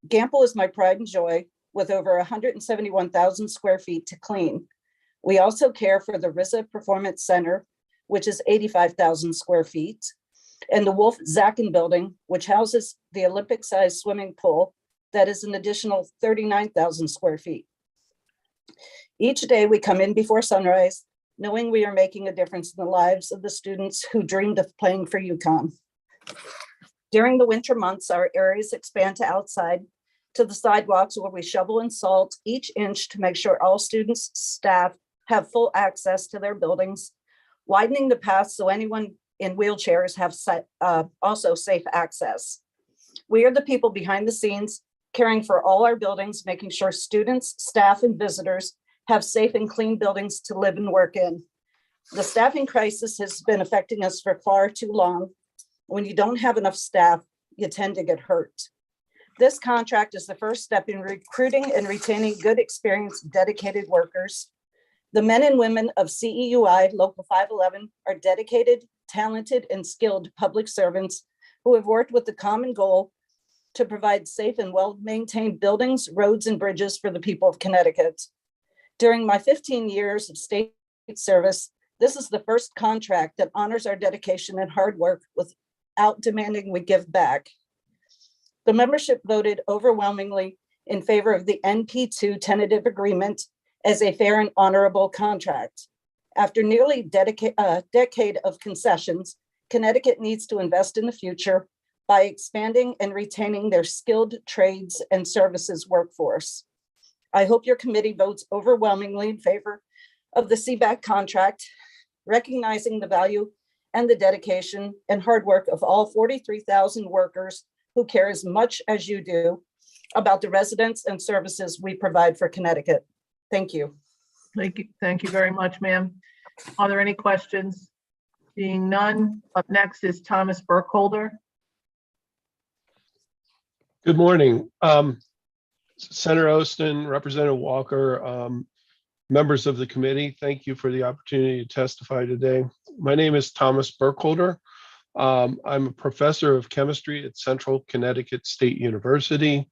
Gamble is my pride and joy, with over 171,000 square feet to clean. We also care for the RISA Performance Center, which is 85,000 square feet, and the Wolf Zacken building, which houses the Olympic-sized swimming pool that is an additional 39,000 square feet. Each day we come in before sunrise, knowing we are making a difference in the lives of the students who dreamed of playing for UConn. During the winter months, our areas expand to outside to the sidewalks where we shovel and salt each inch to make sure all students, staff have full access to their buildings, widening the path so anyone in wheelchairs have also safe access. We are the people behind the scenes, caring for all our buildings, making sure students, staff, and visitors have safe and clean buildings to live and work in. The staffing crisis has been affecting us for far too long. When you don't have enough staff, you tend to get hurt. This contract is the first step in recruiting and retaining good, experienced, dedicated workers. The men and women of CEUI Local 511 are dedicated, talented, and skilled public servants who have worked with the common goal to provide safe and well-maintained buildings, roads, and bridges for the people of Connecticut. During my 15 years of state service, this is the first contract that honors our dedication and hard work without demanding we give back. The membership voted overwhelmingly in favor of the NP2 tentative agreement as a fair and honorable contract. After nearly a decade of concessions, Connecticut needs to invest in the future by expanding and retaining their skilled trades and services workforce. I hope your committee votes overwhelmingly in favor of the CBAC contract, recognizing the value and the dedication and hard work of all 43,000 workers who care as much as you do about the residents and services we provide for Connecticut. Thank you. Thank you very much, ma'am. Are there any questions? Seeing none, up next is Thomas Burkholder. Good morning. Senator Ostin, Representative Walker, members of the committee, thank you for the opportunity to testify today. My name is Thomas Burkholder. I'm a professor of chemistry at Central Connecticut State University.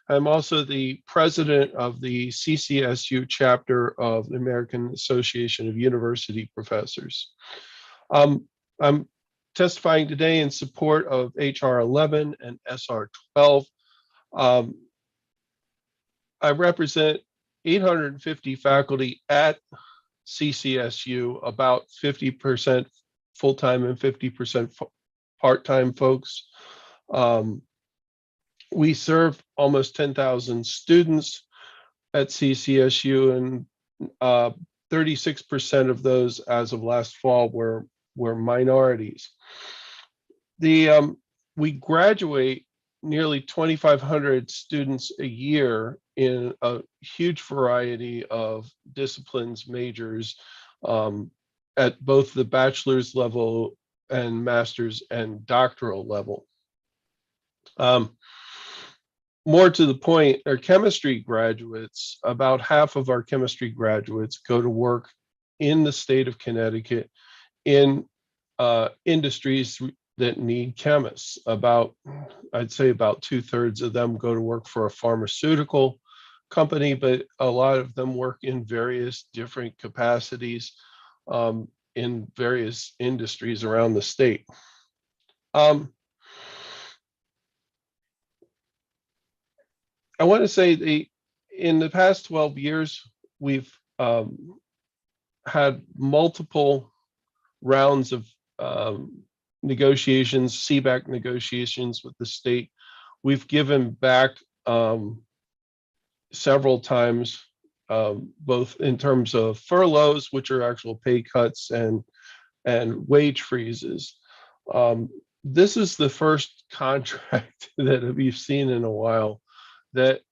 I'm also the president of the CCSU chapter of the American Association of University Professors. I'm testifying today in support of HR 11 and SR 12. I represent 850 faculty at CCSU, about 50% full-time and 50% part-time folks. We serve almost 10,000 students at CCSU, and 36% of those as of last fall were minorities. We graduate nearly 2,500 students a year in a huge variety of disciplines, majors, at both the bachelor's level and master's and doctoral level. More to the point, our chemistry graduates, about half of our chemistry graduates go to work in the state of Connecticut in industries that need chemists. I'd say about 2/3 of them go to work for a pharmaceutical company, but a lot of them work in various different capacities in various industries around the state. I want to say in the past 12 years, we've had multiple rounds of negotiations, CBAC negotiations with the state. We've given back several times, both in terms of furloughs, which are actual pay cuts, and wage freezes. This is the first contract that we've seen in a while that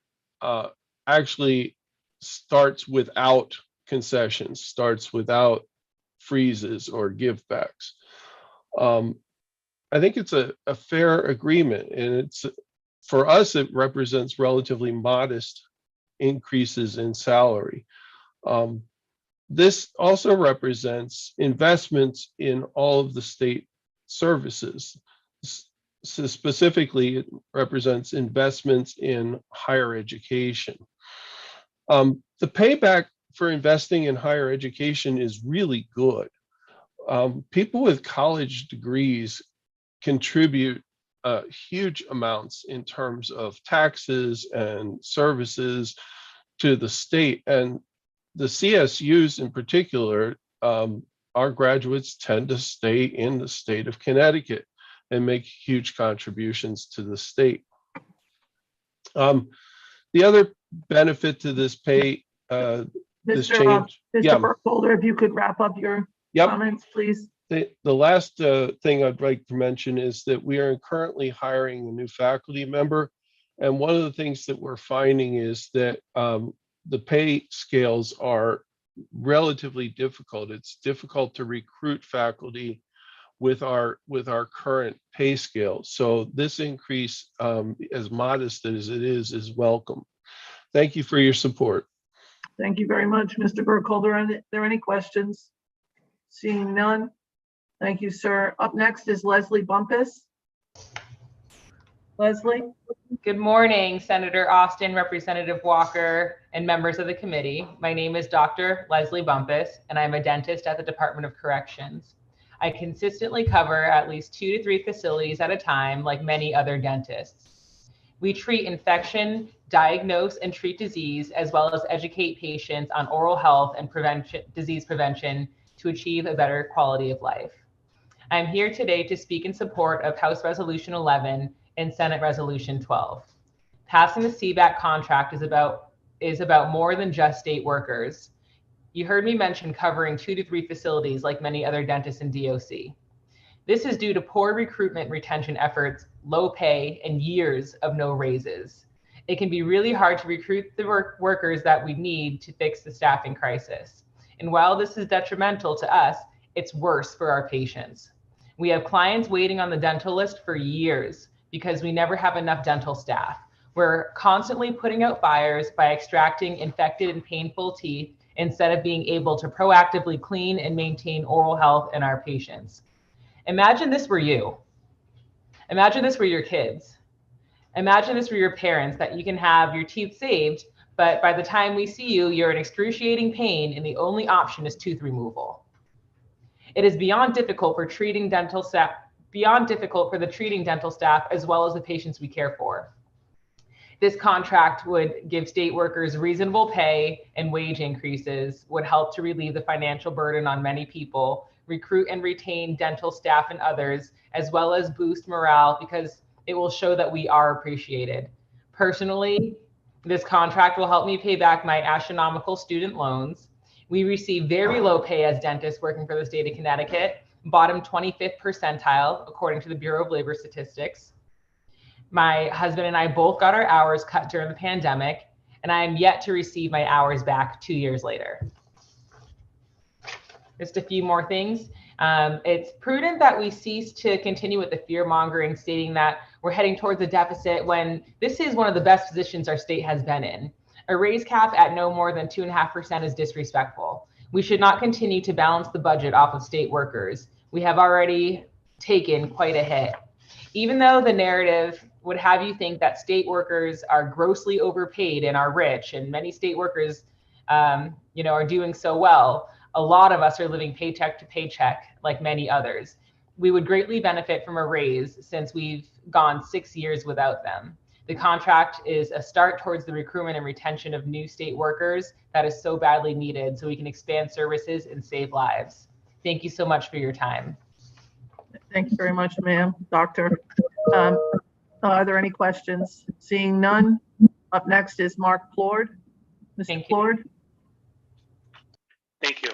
actually starts without concessions, starts without freezes or givebacks. I think it's a fair agreement, and it's, for us, it represents relatively modest increases in salary. This also represents investments in all of the state services. So specifically, it represents investments in higher education. The payback for investing in higher education is really good. People with college degrees contribute huge amounts in terms of taxes and services to the state. And the CSUs in particular, our graduates tend to stay in the state of Connecticut and make huge contributions to the state. The other benefit to this this change. Mr. Burkholder, if you could wrap up your comments, please. The last thing I'd like to mention is that we are currently hiring a new faculty member. And one of the things that we're finding is that the pay scales are relatively difficult. It's difficult to recruit faculty with our current pay scale. So this increase, as modest as it is welcome. Thank you for your support. Thank you very much, Mr. Burkholder. Are there any questions? Seeing none. Thank you, sir. Up next is Leslie Bumpus. Leslie. Good morning, Senator Austin, Representative Walker, and members of the committee. My name is Dr. Leslie Bumpus, and I'm a dentist at the Department of Corrections. I consistently cover at least 2 to 3 facilities at a time, like many other dentists. We treat infection, diagnose and treat disease, as well as educate patients on oral health and disease prevention to achieve a better quality of life. I'm here today to speak in support of House Resolution 11 and Senate Resolution 12. Passing the CBAC contract is about more than just state workers. You heard me mention covering 2 to 3 facilities like many other dentists in DOC. This is due to poor recruitment retention efforts, low pay, and years of no raises. It can be really hard to recruit the workers that we need to fix the staffing crisis. And while this is detrimental to us, it's worse for our patients. We have clients waiting on the dental list for years because we never have enough dental staff. We're constantly putting out fires by extracting infected and painful teeth instead of being able to proactively clean and maintain oral health in our patients. Imagine this were you. Imagine this were your kids. Imagine this were your parents, that you can have your teeth saved, but by the time we see you, you're in excruciating pain and the only option is tooth removal. It is beyond difficult for the treating dental staff as well as the patients we care for. This contract would give state workers reasonable pay and wage increases, would help to relieve the financial burden on many people, recruit and retain dental staff and others, as well as boost morale because it will show that we are appreciated. Personally, this contract will help me pay back my astronomical student loans. We receive very low pay as dentists working for the state of Connecticut, bottom 25th percentile, according to the Bureau of Labor Statistics. My husband and I both got our hours cut during the pandemic, and I am yet to receive my hours back 2 years later. Just a few more things. It's prudent that we cease to continue with the fear mongering, stating that we're heading towards a deficit when this is one of the best positions our state has been in. A raise cap at no more than 2.5% is disrespectful. We should not continue to balance the budget off of state workers. We have already taken quite a hit. Even though the narrative would have you think that state workers are grossly overpaid and are rich, and many state workers are doing so well, a lot of us are living paycheck to paycheck like many others. We would greatly benefit from a raise since we've gone 6 years without them. The contract is a start towards the recruitment and retention of new state workers that is so badly needed so we can expand services and save lives. Thank you so much for your time. Thank you very much, ma'am, doctor. Are there any questions? Seeing none, up next is Mark Plord. Mr. Plord. Thank you.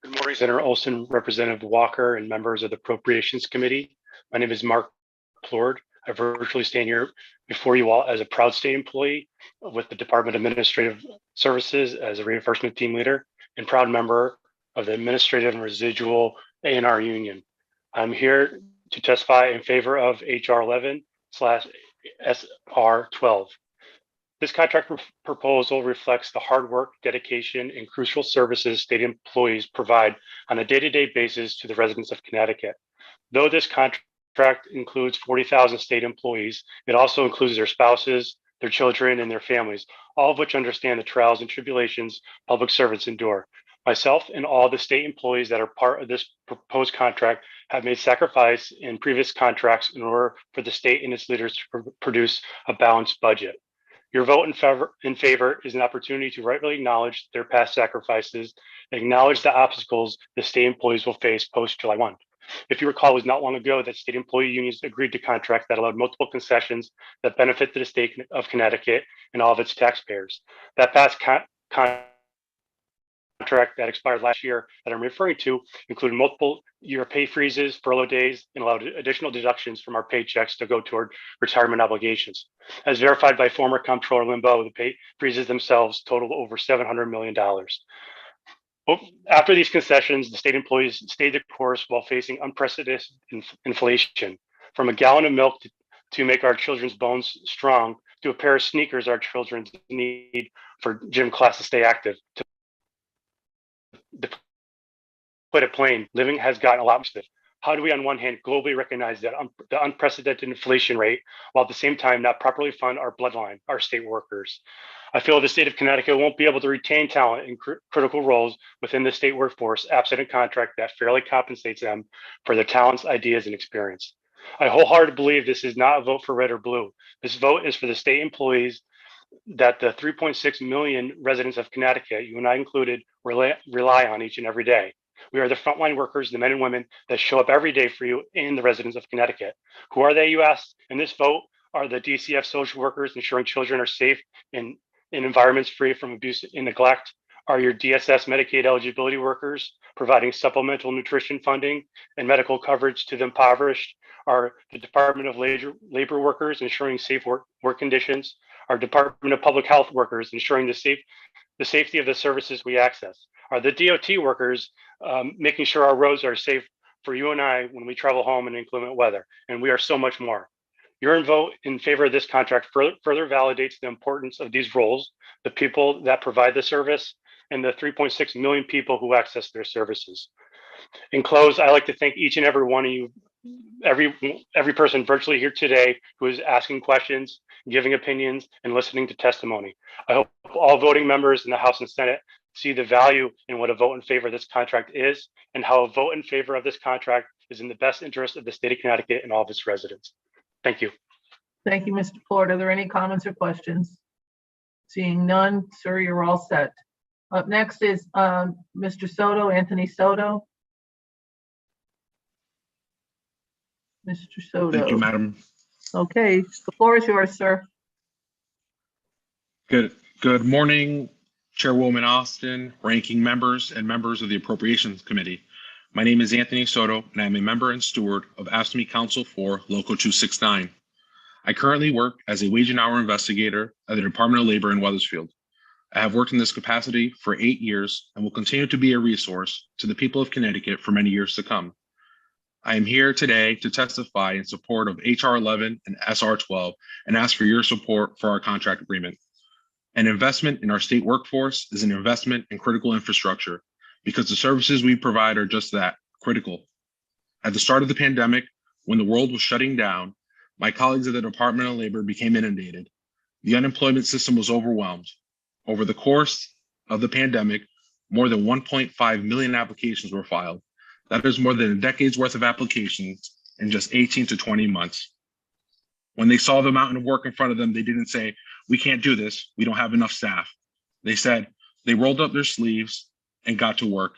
Good morning, Senator Olson, Representative Walker, and members of the Appropriations Committee. My name is Mark Plord. I virtually stand here before you all as a proud state employee with the Department of Administrative Services as a reinforcement team leader and proud member of the Administrative and Residual A&R Union. I'm here to testify in favor of HR 11/SR 12. This contract proposal reflects the hard work, dedication, and crucial services state employees provide on a day-to-day basis to the residents of Connecticut. Though this contract includes 40,000 state employees, it also includes their spouses, their children, and their families, all of which understand the trials and tribulations public servants endure. Myself and all the state employees that are part of this proposed contract have made sacrifice in previous contracts in order for the state and its leaders to produce a balanced budget. Your vote in favor is an opportunity to rightly acknowledge their past sacrifices and acknowledge the obstacles the state employees will face post July 1. If you recall, it was not long ago that state employee unions agreed to contracts that allowed multiple concessions that benefit the state of Connecticut and all of its taxpayers. That past contract that expired last year that I'm referring to included multiple year pay freezes, furlough days, and allowed additional deductions from our paychecks to go toward retirement obligations. As verified by former Comptroller Limbaugh, the pay freezes themselves totaled over $700 million. After these concessions, the state employees stayed the course while facing unprecedented inflation. From a gallon of milk to make our children's bones strong, to a pair of sneakers our children need for gym class to stay active. To put it plain, living has gotten a lot more expensive. How do we, on one hand, globally recognize that the unprecedented inflation rate, while at the same time not properly fund our bloodline, our state workers? I feel the state of Connecticut won't be able to retain talent in critical roles within the state workforce absent a contract that fairly compensates them for their talents, ideas, and experience. I wholeheartedly believe this is not a vote for red or blue. This vote is for the state employees that the 3.6 million residents of Connecticut, you and I included, rely on each and every day. We are the frontline workers, the men and women that show up every day for you in the residents of Connecticut. Who are they, you ask? In this vote are the DCF social workers ensuring children are safe in environments free from abuse and neglect? Are your DSS Medicaid eligibility workers providing supplemental nutrition funding and medical coverage to the impoverished? Are the Department of Labor workers ensuring safe work conditions? Our Department of Public Health workers ensuring the safety of the services we access? Are the DOT workers making sure our roads are safe for you and I when we travel home in inclement weather? And we are so much more. Your vote in favor of this contract further validates the importance of these roles, the people that provide the service, and the 3.6 million people who access their services. In close, I'd like to thank each and every one of you, every person virtually here today who is asking questions, giving opinions, and listening to testimony. I hope all voting members in the House and Senate see the value in what a vote in favor of this contract is, and how a vote in favor of this contract is in the best interest of the state of Connecticut and all of its residents. Thank you. Thank you, Mr. Plord. Are there any comments or questions? Seeing none, sir, you're all set. Up next is Mr. Soto, Anthony Soto. Mr. Soto. Thank you, Madam. Okay, the floor is yours, sir. Good morning, Chairwoman Austin, ranking members, and members of the Appropriations Committee. My name is Anthony Soto, and I'm a member and steward of AFSCME Council 4, Local 269. I currently work as a wage and hour investigator at the Department of Labor in Wethersfield. I have worked in this capacity for 8 years and will continue to be a resource to the people of Connecticut for many years to come. I am here today to testify in support of HR 11 and SR 12 and ask for your support for our contract agreement. An investment in our state workforce is an investment in critical infrastructure because the services we provide are just that, critical. At the start of the pandemic, when the world was shutting down, my colleagues at the Department of Labor became inundated. The unemployment system was overwhelmed. Over the course of the pandemic, more than 1.5 million applications were filed. That is more than a decade's worth of applications in just 18 to 20 months. When they saw the mountain of work in front of them, they didn't say, we can't do this. We don't have enough staff. They said they rolled up their sleeves and got to work.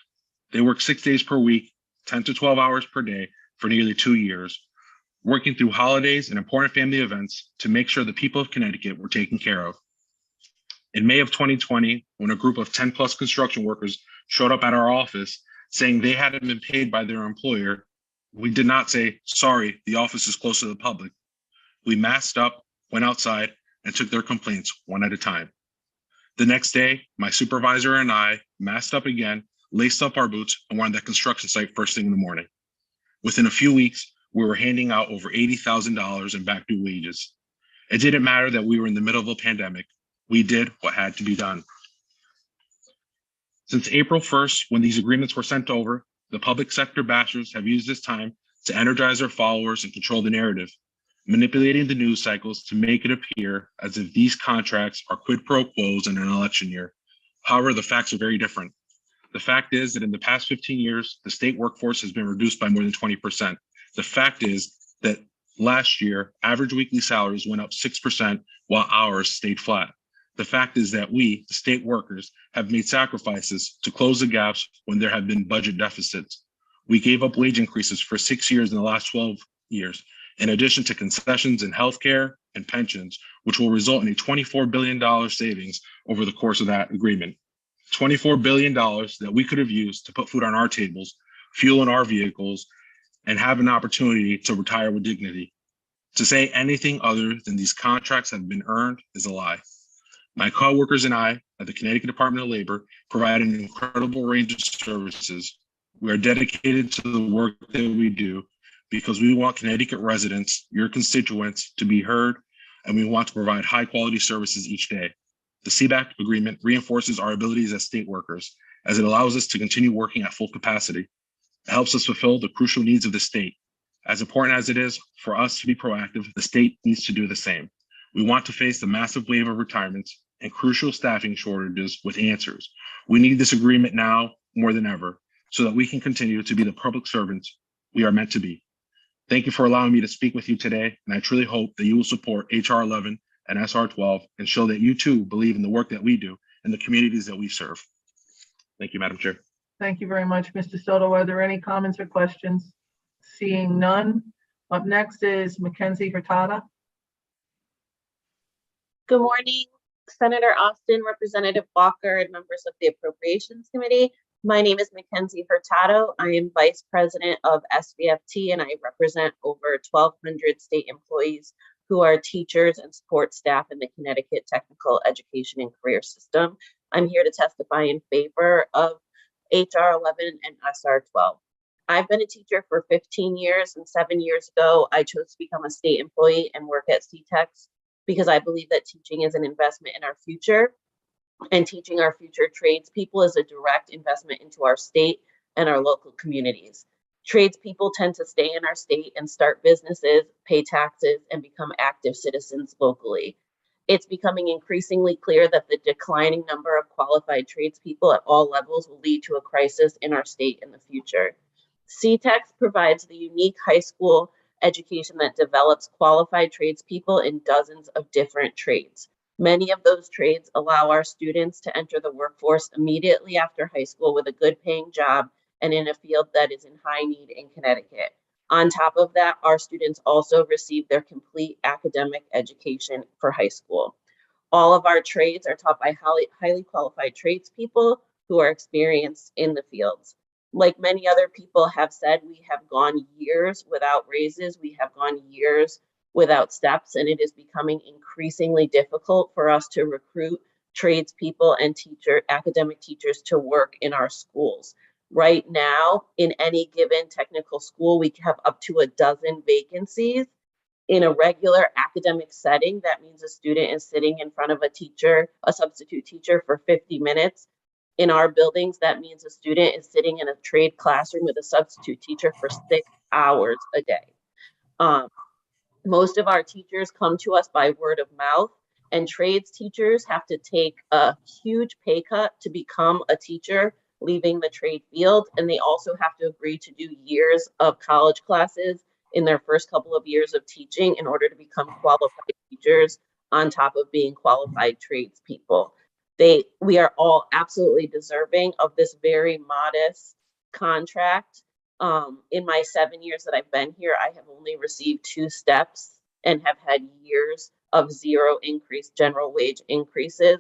They worked 6 days per week, 10 to 12 hours per day for nearly 2 years, working through holidays and important family events to make sure the people of Connecticut were taken care of. In May of 2020, when a group of 10 plus construction workers showed up at our office saying they hadn't been paid by their employer, we did not say, sorry, the office is closed to the public. We masked up, went outside, and took their complaints one at a time. The next day, my supervisor and I masked up again, laced up our boots, and were on that construction site first thing in the morning. Within a few weeks, we were handing out over $80,000 in back due wages. It didn't matter that we were in the middle of a pandemic. We did what had to be done. Since April 1st, when these agreements were sent over, the public sector bashers have used this time to energize their followers and control the narrative, manipulating the news cycles to make it appear as if these contracts are quid pro quos in an election year. However, the facts are very different. The fact is that in the past 15 years, the state workforce has been reduced by more than 20%. The fact is that last year, average weekly salaries went up 6% while hours stayed flat. The fact is that we, the state workers, have made sacrifices to close the gaps when there have been budget deficits. We gave up wage increases for 6 years in the last 12 years, in addition to concessions in healthcare and pensions, which will result in a $24 billion savings over the course of that agreement. $24 billion that we could have used to put food on our tables, fuel in our vehicles, and have an opportunity to retire with dignity. To say anything other than these contracts have been earned is a lie. My coworkers and I at the Connecticut Department of Labor provide an incredible range of services. We are dedicated to the work that we do because we want Connecticut residents, your constituents, to be heard, and we want to provide high quality services each day. The CBAC agreement reinforces our abilities as state workers, as it allows us to continue working at full capacity. It helps us fulfill the crucial needs of the state. As important as it is for us to be proactive, the state needs to do the same. We want to face the massive wave of retirements and crucial staffing shortages with answers. We need this agreement now more than ever so that we can continue to be the public servants we are meant to be. Thank you for allowing me to speak with you today, and I truly hope that you will support HR 11 and SR 12 and show that you too believe in the work that we do and the communities that we serve. Thank you, Madam Chair. Thank you very much, Mr. Soto. Are there any comments or questions? Seeing none. Up next is Mackenzie Hurtado. Good morning, Senator Austin, Representative Walker, and members of the Appropriations Committee. My name is Mackenzie Hurtado. I am Vice President of SVFT, and I represent over 1,200 state employees who are teachers and support staff in the Connecticut Technical Education and Career System. I'm here to testify in favor of HR 11 and SR 12. I've been a teacher for 15 years, and 7 years ago, I chose to become a state employee and work at CTEX because I believe that teaching is an investment in our future, and teaching our future tradespeople is a direct investment into our state and our local communities. Tradespeople tend to stay in our state and start businesses, pay taxes, and become active citizens locally. It's becoming increasingly clear that the declining number of qualified tradespeople at all levels will lead to a crisis in our state in the future. CTEX provides the unique high school education that develops qualified tradespeople in dozens of different trades. Many of those trades allow our students to enter the workforce immediately after high school with a good paying job and in a field that is in high need in Connecticut. On top of that, our students also receive their complete academic education for high school. All of our trades are taught by highly qualified tradespeople who are experienced in the fields. Like many other people have said, we have gone years without raises. We have gone years without steps, and it is becoming increasingly difficult for us to recruit tradespeople and academic teachers to work in our schools. Right now, in any given technical school, we have up to a dozen vacancies. In a regular academic setting, that means a student is sitting in front of a teacher, a substitute teacher, for 50 minutes. In our buildings, that means a student is sitting in a trade classroom with a substitute teacher for 6 hours a day. Most of our teachers come to us by word of mouth, and trades teachers have to take a huge pay cut to become a teacher leaving the trade field. And they also have to agree to do years of college classes in their first couple of years of teaching in order to become qualified teachers on top of being qualified tradespeople. We are all absolutely deserving of this very modest contract. In my 7 years that I've been here, I have only received 2 steps and have had years of 0 general wage increases.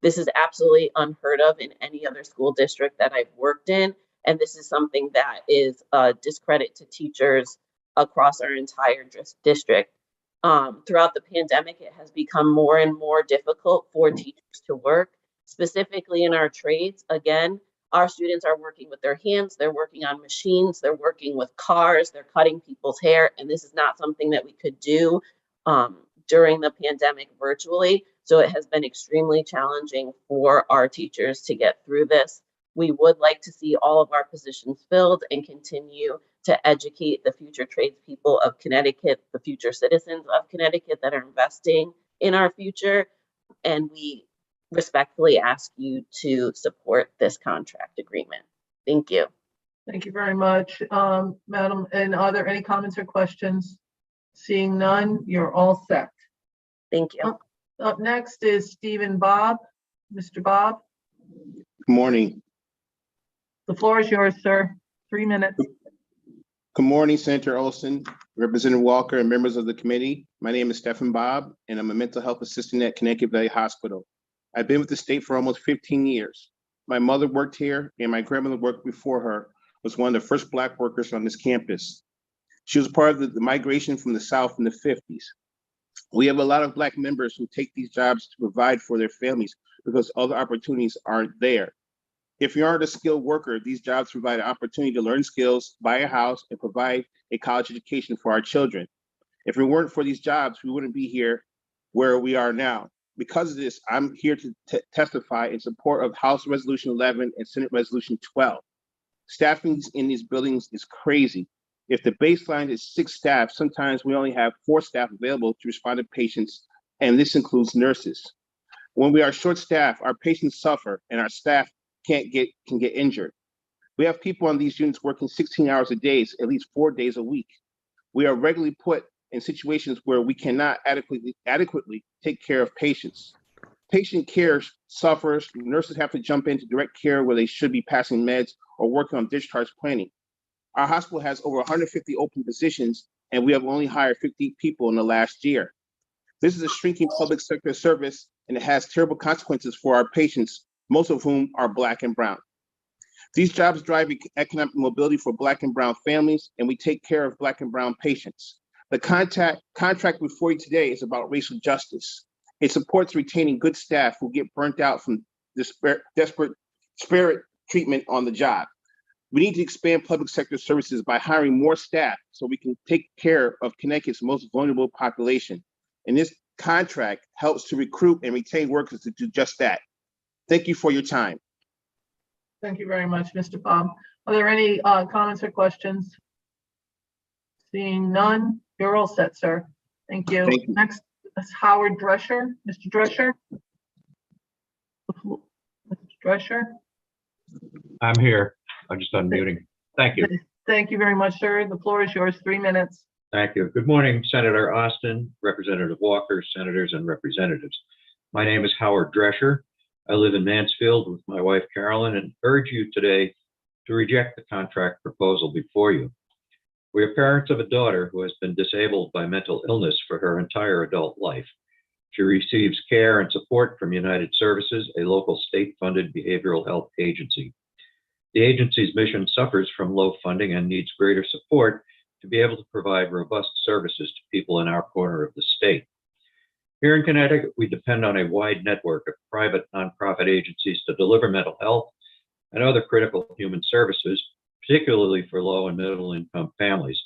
This is absolutely unheard of in any other school district that I've worked in. And this is something that is a discredit to teachers across our entire district. Throughout the pandemic, it has become more and more difficult for teachers to work, specifically in our trades. Again, our students are working with their hands, they're working on machines, they're working with cars, they're cutting people's hair, and this is not something that we could do during the pandemic virtually. So it has been extremely challenging for our teachers to get through this. We would like to see all of our positions filled and continue to educate the future tradespeople of Connecticut, the future citizens of Connecticut that are investing in our future. And we respectfully ask you to support this contract agreement. Thank you. Thank you very much, Madam. And are there any comments or questions? Seeing none, you're all set. Thank you. Up next is Stephen Bob. Mr. Bob, Good morning. the floor is yours, sir. 3 minutes. Good morning, Senator Olson, Representative Walker, and members of the committee. My name is Stephen Bob, and I'm a mental health assistant at Connecticut Valley Hospital. I've been with the state for almost 15 years. My mother worked here, and my grandmother worked before her, was one of the first Black workers on this campus. She was part of the migration from the South in the 50s. We have a lot of Black members who take these jobs to provide for their families because other opportunities aren't there. If you aren't a skilled worker, these jobs provide an opportunity to learn skills, buy a house, and provide a college education for our children. If it weren't for these jobs, we wouldn't be here where we are now. Because of this, I'm here to testify in support of House Resolution 11 and Senate Resolution 12. Staffing in these buildings is crazy. If the baseline is 6 staff, sometimes we only have 4 staff available to respond to patients, and this includes nurses. When we are short-staffed, our patients suffer, and our staff can get injured. We have people on these units working 16 hours a day, at least 4 days a week. We are regularly put in situations where we cannot adequately take care of patients. Patient care suffers, nurses have to jump into direct care where they should be passing meds or working on discharge planning. Our hospital has over 150 open positions, and we have only hired 50 people in the last year. This is a shrinking public sector service, and it has terrible consequences for our patients, most of whom are Black and brown. These jobs drive economic mobility for Black and brown families, and we take care of Black and brown patients. The contract before you today is about racial justice. It supports retaining good staff who get burnt out from desperate treatment on the job. We need to expand public sector services by hiring more staff so we can take care of Connecticut's most vulnerable population. And this contract helps to recruit and retain workers to do just that. Thank you for your time. Thank you very much, Mr. Bob. Are there any comments or questions? Seeing none, you're all set, sir. Thank you. Thank you. Next is Howard Drescher. Mr. Drescher? Mr. Drescher? I'm here. I'm just unmuting. Thank you. Thank you very much, sir. The floor is yours. 3 minutes. Thank you. Good morning, Senator Austin, Representative Walker, senators and representatives. My name is Howard Drescher. I live in Mansfield with my wife, Carolyn, and urge you today to reject the contract proposal before you. We are parents of a daughter who has been disabled by mental illness for her entire adult life. She receives care and support from United Services, a local state-funded behavioral health agency. The agency's mission suffers from low funding and needs greater support to be able to provide robust services to people in our corner of the state. Here in Connecticut, we depend on a wide network of private nonprofit agencies to deliver mental health and other critical human services, particularly for low and middle income families.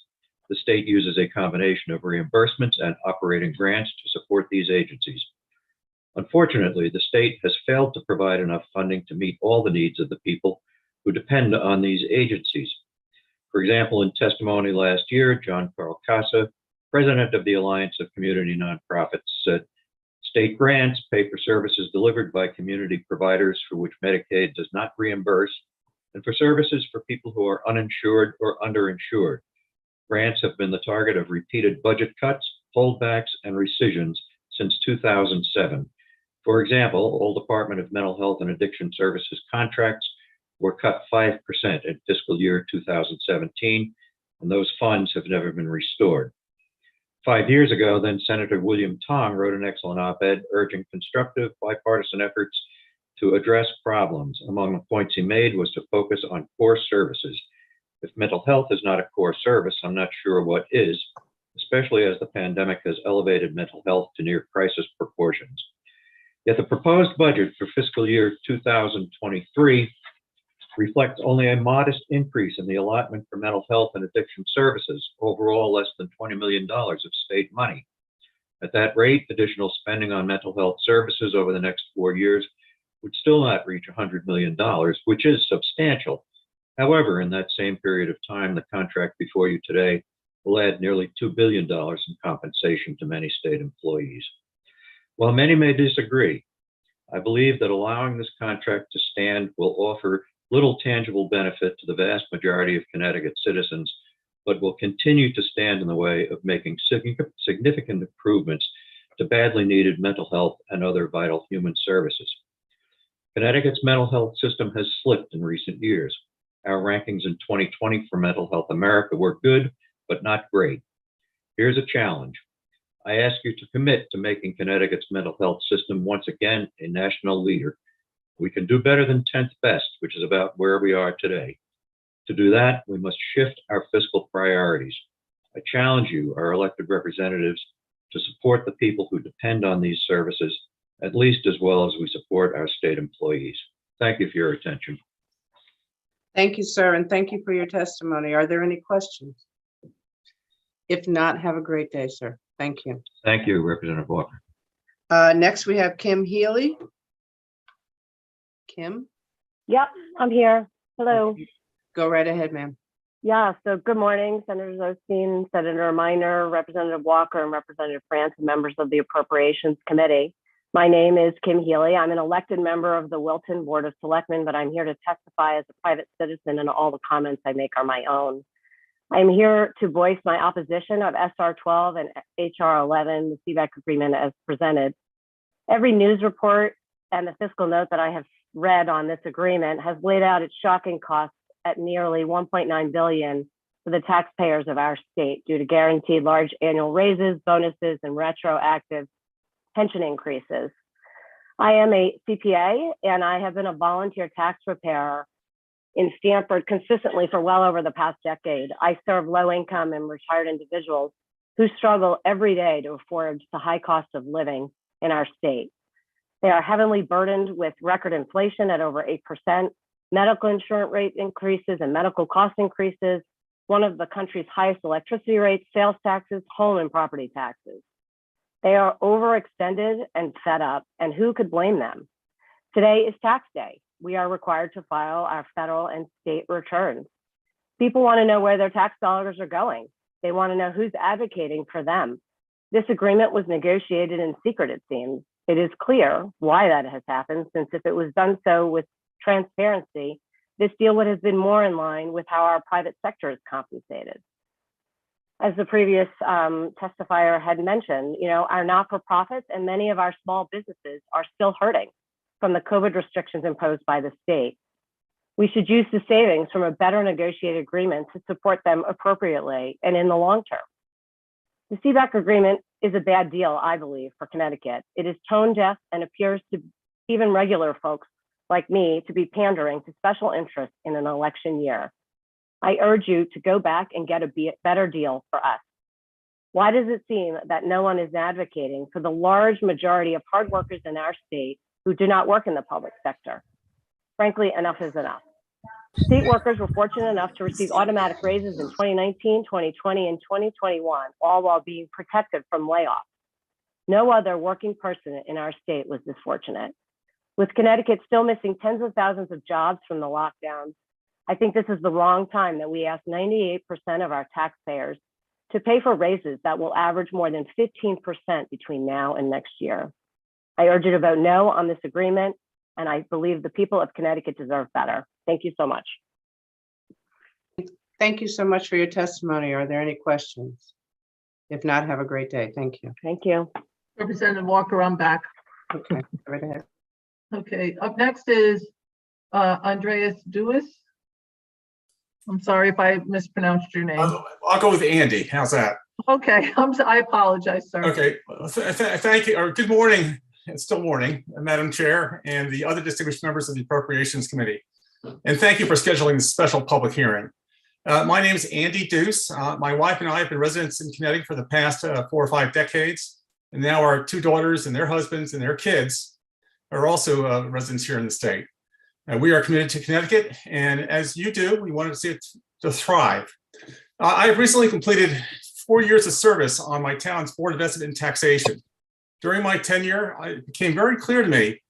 The state uses a combination of reimbursements and operating grants to support these agencies. Unfortunately, the state has failed to provide enough funding to meet all the needs of the people who depend on these agencies. For example, in testimony last year, John Carl Casa, president of the Alliance of Community Nonprofits, said, state grants pay for services delivered by community providers for which Medicaid does not reimburse, and for services for people who are uninsured or underinsured. Grants have been the target of repeated budget cuts, holdbacks, and rescissions since 2007. For example, all Department of Mental Health and Addiction Services contracts were cut 5% in fiscal year 2017, and those funds have never been restored. 5 years ago, then Senator William Tong wrote an excellent op-ed urging constructive bipartisan efforts to address problems. Among the points he made was to focus on core services. If mental health is not a core service, I'm not sure what is, especially as the pandemic has elevated mental health to near crisis proportions. Yet the proposed budget for fiscal year 2023 reflects only a modest increase in the allotment for mental health and addiction services, overall less than $20 million of state money. At that rate, additional spending on mental health services over the next 4 years would still not reach $100 million, which is substantial. However, in that same period of time, the contract before you today will add nearly $2 billion in compensation to many state employees. While many may disagree, I believe that allowing this contract to stand will offer little tangible benefit to the vast majority of Connecticut citizens, but will continue to stand in the way of making significant improvements to badly needed mental health and other vital human services. Connecticut's mental health system has slipped in recent years. Our rankings in 2020 for Mental Health America were good, but not great. Here's a challenge. I ask you to commit to making Connecticut's mental health system once again a national leader. We can do better than 10th best, which is about where we are today. To do that, we must shift our fiscal priorities. I challenge you, our elected representatives, to support the people who depend on these services, at least as well as we support our state employees. Thank you for your attention. Thank you, sir, and thank you for your testimony. Are there any questions? If not, have a great day, sir. Thank you. Thank you, Representative Walker. Next, we have Kim Healy. Kim? Yep, I'm here. Hello. Go right ahead, ma'am. Yeah, so good morning, Senator Osteen, Senator Minor, Representative Walker, and Representative France, and members of the Appropriations Committee. My name is Kim Healy. I'm an elected member of the Wilton Board of Selectmen, but I'm here to testify as a private citizen, and all the comments I make are my own. I'm here to voice my opposition of SR 12 and HR 11, the CBAC agreement as presented. Every news report and the fiscal note that I have read on this agreement has laid out its shocking costs at nearly $1.9 billion for the taxpayers of our state due to guaranteed large annual raises, bonuses, and retroactive pension increases. I am a CPA and I have been a volunteer tax preparer in Stamford consistently for well over the past decade. I serve low-income and retired individuals who struggle every day to afford the high cost of living in our state. They are heavily burdened with record inflation at over 8%, medical insurance rate increases and medical cost increases, one of the country's highest electricity rates, sales taxes, home and property taxes. They are overextended and fed up, and who could blame them? Today is tax day. We are required to file our federal and state returns. People want to know where their tax dollars are going. They want to know who's advocating for them. This agreement was negotiated in secret, it seems. It is clear why that has happened, since if it was done so with transparency, this deal would have been more in line with how our private sector is compensated. As the previous testifier had mentioned, our not-for-profits and many of our small businesses are still hurting from the COVID restrictions imposed by the state. We should use the savings from a better negotiated agreement to support them appropriately and in the long term. The CBAC agreement is a bad deal, I believe, for Connecticut. It is tone deaf and appears to even regular folks like me to be pandering to special interests in an election year. I urge you to go back and get a better deal for us. Why does it seem that no one is advocating for the large majority of hard workers in our state who do not work in the public sector? Frankly, enough is enough. State workers were fortunate enough to receive automatic raises in 2019, 2020, and 2021, all while being protected from layoffs. No other working person in our state was this fortunate. With Connecticut still missing tens of thousands of jobs from the lockdowns, I think this is the wrong time that we ask 98% of our taxpayers to pay for raises that will average more than 15% between now and next year. I urge you to vote no on this agreement, and I believe the people of Connecticut deserve better. Thank you so much. Thank you so much for your testimony. Are there any questions? If not, have a great day. Thank you. Thank you. Representative Walker, I'm back. Okay, right ahead. Okay, up next is Andreas Duis. I'm sorry if I mispronounced your name. I'll go with Andy. How's that? Okay, I apologize, sir. Okay, thank you, or good morning. It's still morning, Madam Chair, and the other distinguished members of the Appropriations Committee. And thank you for scheduling this special public hearing. My name is Andy Deuce. My wife and I have been residents in Connecticut for the past 4 or 5 decades. And now our 2 daughters and their husbands and their kids are also residents here in the state. We are committed to Connecticut, and as you do, we wanted to see it to thrive. I have recently completed 4 years of service on my town's Board of Investment and Taxation. During my tenure, it became very clear to me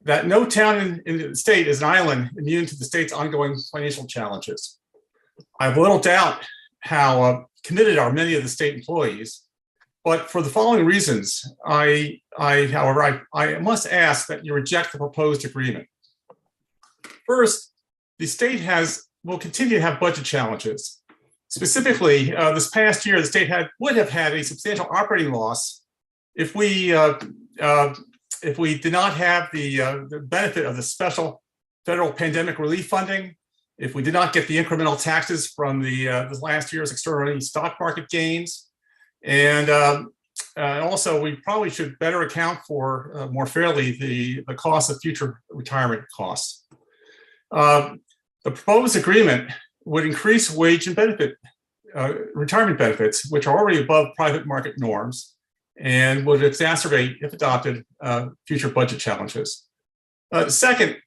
that no town in the state is an island immune to the state's ongoing financial challenges. I have little doubt how committed are many of the state employees, but for the following reasons, however, I must ask that you reject the proposed agreement. First, the state will continue to have budget challenges. Specifically, this past year, the state would have had a substantial operating loss if we did not have the benefit of the special federal pandemic relief funding, if we did not get the incremental taxes from this last year's extraordinary stock market gains, and also we probably should better account for more fairly the cost of future retirement costs. The proposed agreement would increase wage and benefit retirement benefits, which are already above private market norms, and would exacerbate, if adopted, future budget challenges. Second,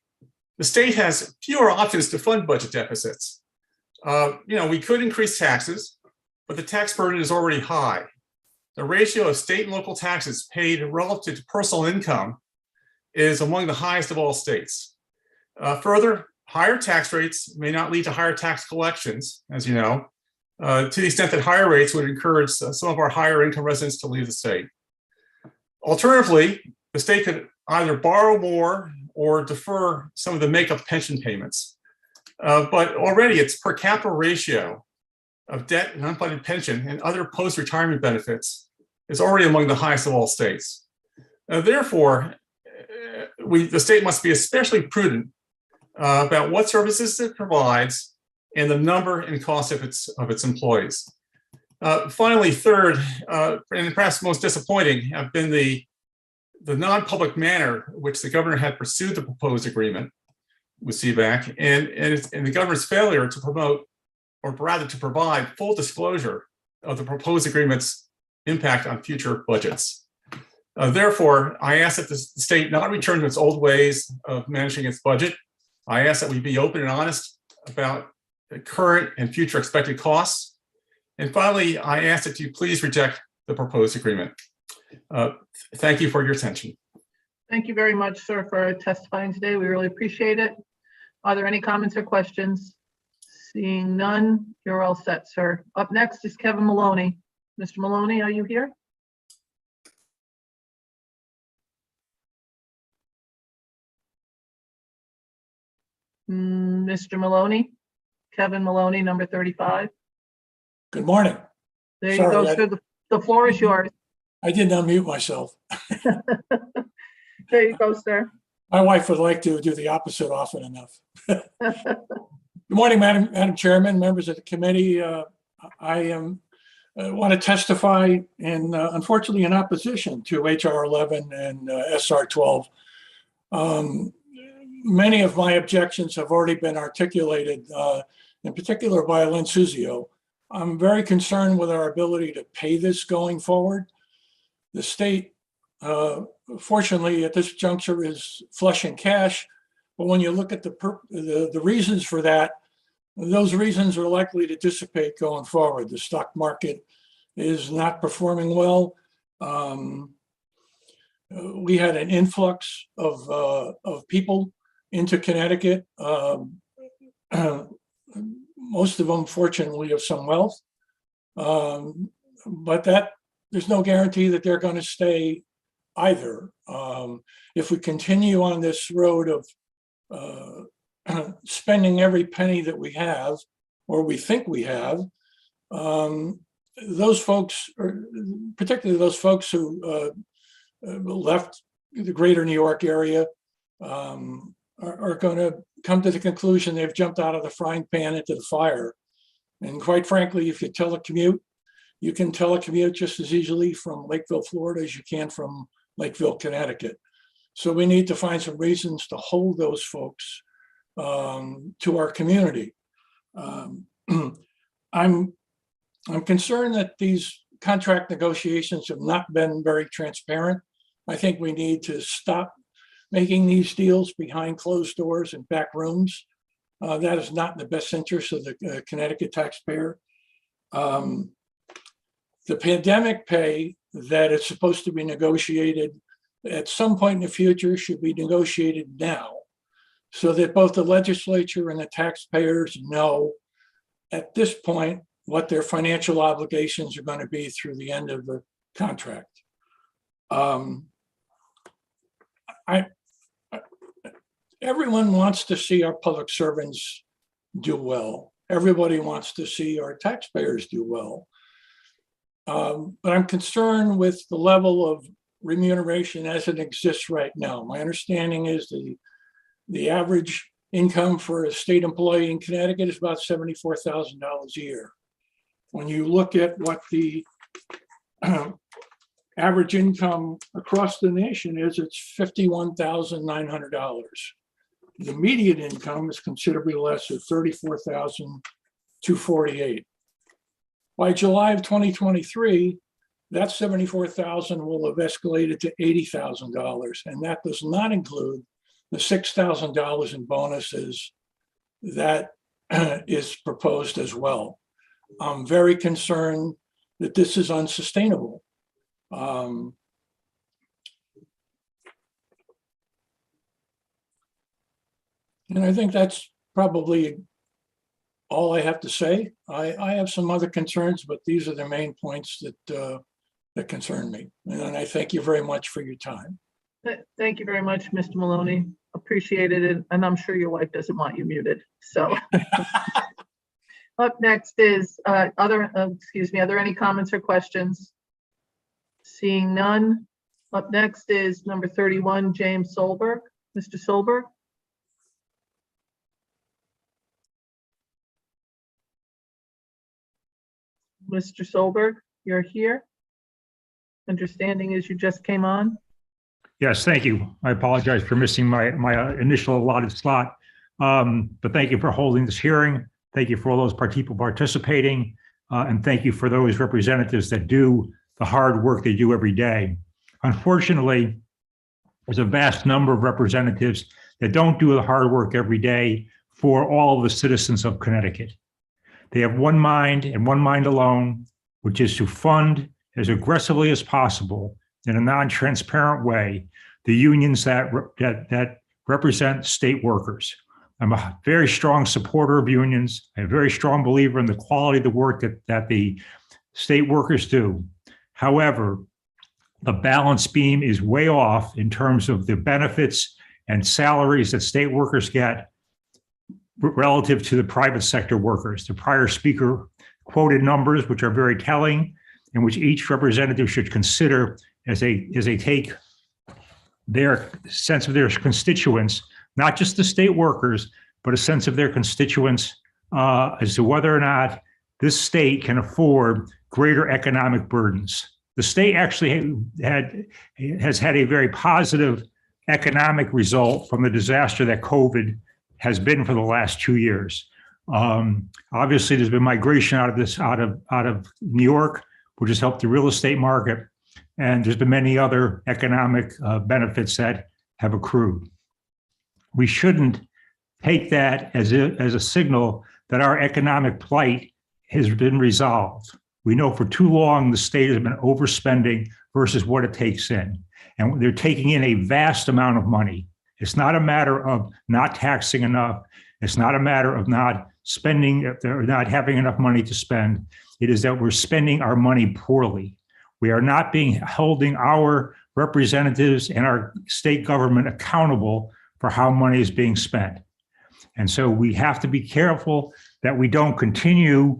the state has fewer options to fund budget deficits. We could increase taxes, but the tax burden is already high. The ratio of state and local taxes paid relative to personal income is among the highest of all states. Further, higher tax rates may not lead to higher tax collections, as you know, to the extent that higher rates would encourage some of our higher income residents to leave the state. Alternatively, the state could either borrow more or defer some of the makeup pension payments. But already its per capita ratio of debt and unfunded pension and other post-retirement benefits is already among the highest of all states. Therefore, the state must be especially prudent about what services it provides and the number and cost of its employees. Finally, third, and perhaps most disappointing, have been the non-public manner in which the governor had pursued the proposed agreement with CBAC and the governor's failure to promote, or rather to provide, full disclosure of the proposed agreement's impact on future budgets. Therefore, I ask that the state not return to its old ways of managing its budget. I ask that we be open and honest about the current and future expected costs. And finally, I ask that you please reject the proposed agreement. Thank you for your attention. Thank you very much, sir, for testifying today. We really appreciate it. Are there any comments or questions? Seeing none, you're all set, sir. Up next is Kevin Maloney. Mr. Maloney, are you here? Mr. Maloney, Kevin Maloney, number 35. Good morning. There you go, sir. The floor is yours. I did not mute myself. There you go, sir. My wife would like to do the opposite often enough. Good morning, Madam Chairman, members of the committee. I want to testify unfortunately in opposition to HR 11 and SR 12. Many of my objections have already been articulated, in particular by Lynn Suzio. I'm very concerned with our ability to pay this going forward. The state, fortunately, at this juncture is flush in cash, but when you look at the reasons for that, those reasons are likely to dissipate going forward. The stock market is not performing well. We had an influx of people into Connecticut. Most of them, fortunately, have some wealth, but there's no guarantee that they're going to stay either. If we continue on this road of spending every penny that we have or we think we have, those folks, particularly those folks who left the greater New York area, are going to come to the conclusion they've jumped out of the frying pan into the fire. And quite frankly, if you telecommute, you can telecommute just as easily from Lakeville, Florida, as you can from Lakeville, Connecticut. So we need to find some reasons to hold those folks to our community. I'm concerned that these contract negotiations have not been very transparent. I think we need to stop making these deals behind closed doors and back rooms. That is not in the best interest of the Connecticut taxpayer. The pandemic pay that is supposed to be negotiated at some point in the future should be negotiated now, so that both the legislature and the taxpayers know at this point what their financial obligations are going to be through the end of the contract. Everyone wants to see our public servants do well. Everybody wants to see our taxpayers do well. But I'm concerned with the level of remuneration as it exists right now. My understanding is the average income for a state employee in Connecticut is about $74,000 a year. When you look at what the average income across the nation is, it's $51,900. The median income is considerably less at $34,248. By July of 2023, that $74,000 will have escalated to $80,000, and that does not include the $6,000 in bonuses that is proposed as well. I'm very concerned that this is unsustainable. And I think that's probably all I have to say. I have some other concerns, but these are the main points that concern me. And I thank you very much for your time. Thank you very much, Mr. Maloney. Appreciated it. And I'm sure your wife doesn't want you muted. So up next is are there any comments or questions? Seeing none. Up next is number 31, James Solberg. Mr. Solberg. Mr. Solberg, you're here. Understanding is you just came on. Yes, thank you. I apologize for missing my initial allotted slot, but thank you for holding this hearing. Thank you for all those people participating, and thank you for those representatives that do the hard work they do every day. Unfortunately, there's a vast number of representatives that don't do the hard work every day for all of the citizens of Connecticut. They have one mind and one mind alone, which is to fund as aggressively as possible in a non-transparent way the unions that represent state workers. I'm a very strong supporter of unions. I'm a very strong believer in the quality of the work that the state workers do. However, the balance beam is way off in terms of the benefits and salaries that state workers get relative to the private sector workers. The prior speaker quoted numbers which are very telling, and which each representative should consider as they take their sense of their constituents, not just the state workers, but a sense of their constituents as to whether or not this state can afford greater economic burdens. The state actually has had a very positive economic result from the disaster that COVID has been for the last 2 years. Obviously, there's been migration out of New York, which has helped the real estate market, and there's been many other economic benefits that have accrued. We shouldn't take that as a signal that our economic plight has been resolved. We know for too long the state has been overspending versus what it takes in, and they're taking in a vast amount of money. It's not a matter of not taxing enough. It's not a matter of not spending or not having enough money to spend. It is that we're spending our money poorly. We are not holding our representatives and our state government accountable for how money is being spent. And so we have to be careful that we don't continue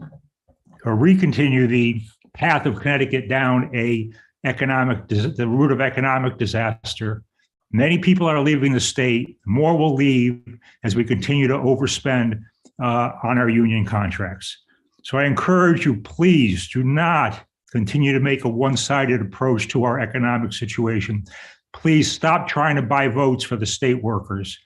or recontinue the path of Connecticut down the route of economic disaster. Many people are leaving the state. More will leave as we continue to overspend on our union contracts. So I encourage you, please do not continue to make a one-sided approach to our economic situation. Please stop trying to buy votes for the state workers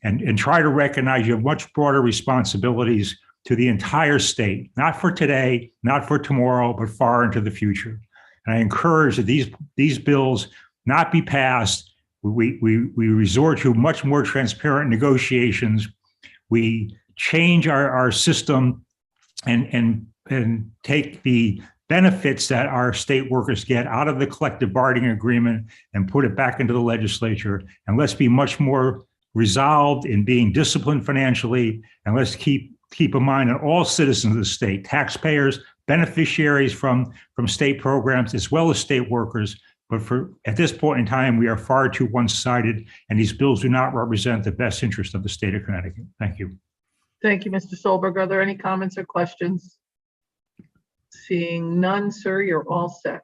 and try to recognize you have much broader responsibilities to the entire state, not for today, not for tomorrow, but far into the future. And I encourage that these bills not be passed. We resort to much more transparent negotiations. We change our system and take the benefits that our state workers get out of the collective bargaining agreement and put it back into the legislature. And let's be much more resolved in being disciplined financially. And let's keep in mind that all citizens of the state, taxpayers, beneficiaries from state programs, as well as state workers. But at this point in time, we are far too one-sided, and these bills do not represent the best interest of the state of Connecticut. Thank you. Thank you, Mr. Solberg. Are there any comments or questions? Seeing none, sir, you're all set.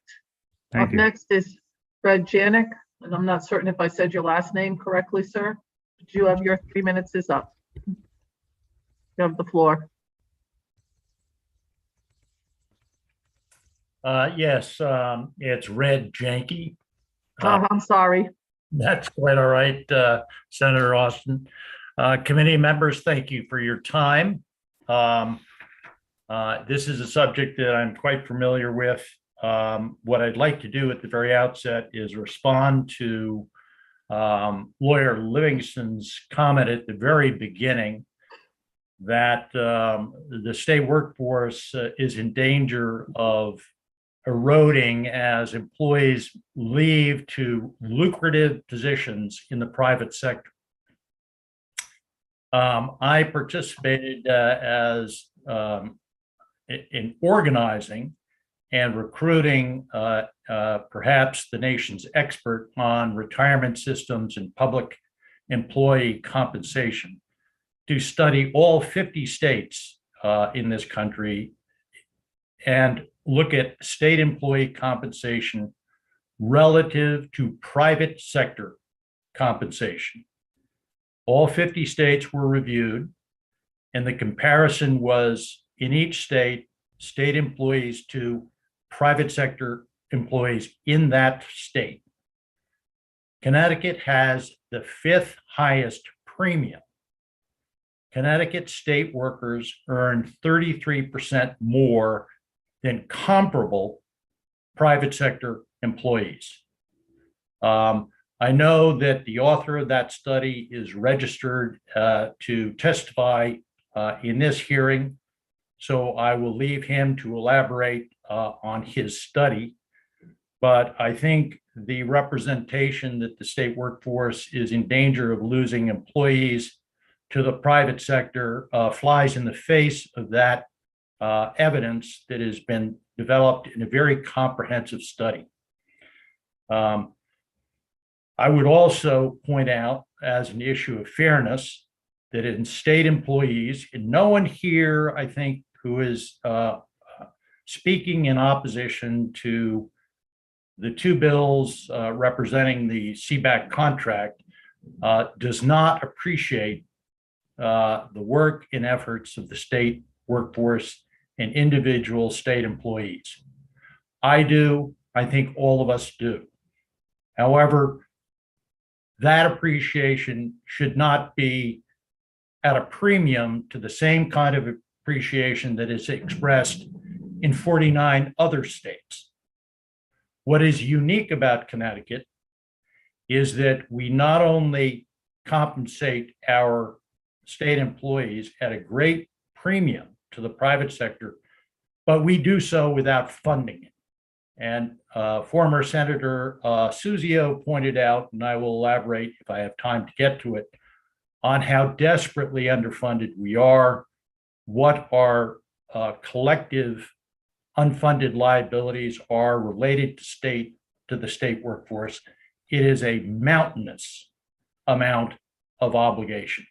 Thank Up you. next is Fred Janik, and I'm not certain if I said your last name correctly, sir. But you have your 3 minutes is up. You have the floor. Yes, it's Red Janke. Oh, I'm sorry. That's quite all right, Senator Austin. Committee members, thank you for your time. This is a subject that I'm quite familiar with. What I'd like to do at the very outset is respond to Lawyer Livingston's comment at the very beginning that the state workforce is in danger of eroding as employees leave to lucrative positions in the private sector. I participated in organizing and recruiting perhaps the nation's expert on retirement systems and public employee compensation to study all 50 states in this country and look at state employee compensation relative to private sector compensation. All 50 states were reviewed, and the comparison was in each state, state employees to private sector employees in that state. Connecticut has the 5th highest premium. Connecticut state workers earn 33% more than comparable private sector employees. I know that the author of that study is registered to testify in this hearing, so I will leave him to elaborate on his study. But I think the representation that the state workforce is in danger of losing employees to the private sector flies in the face of that evidence that has been developed in a very comprehensive study. I would also point out as an issue of fairness that in state employees, and no one here, I think, who is speaking in opposition to the 2 bills representing the CBAC contract does not appreciate the work and efforts of the state workforce and individual state employees. I do. I think all of us do. However, that appreciation should not be at a premium to the same kind of appreciation that is expressed in 49 other states. What is unique about Connecticut is that we not only compensate our state employees at a great premium to the private sector, but we do so without funding it. And former Senator Suzio pointed out, and I will elaborate if I have time to get to it, on how desperately underfunded we are, what our collective unfunded liabilities are related to the state workforce. It is a mountainous amount of obligation.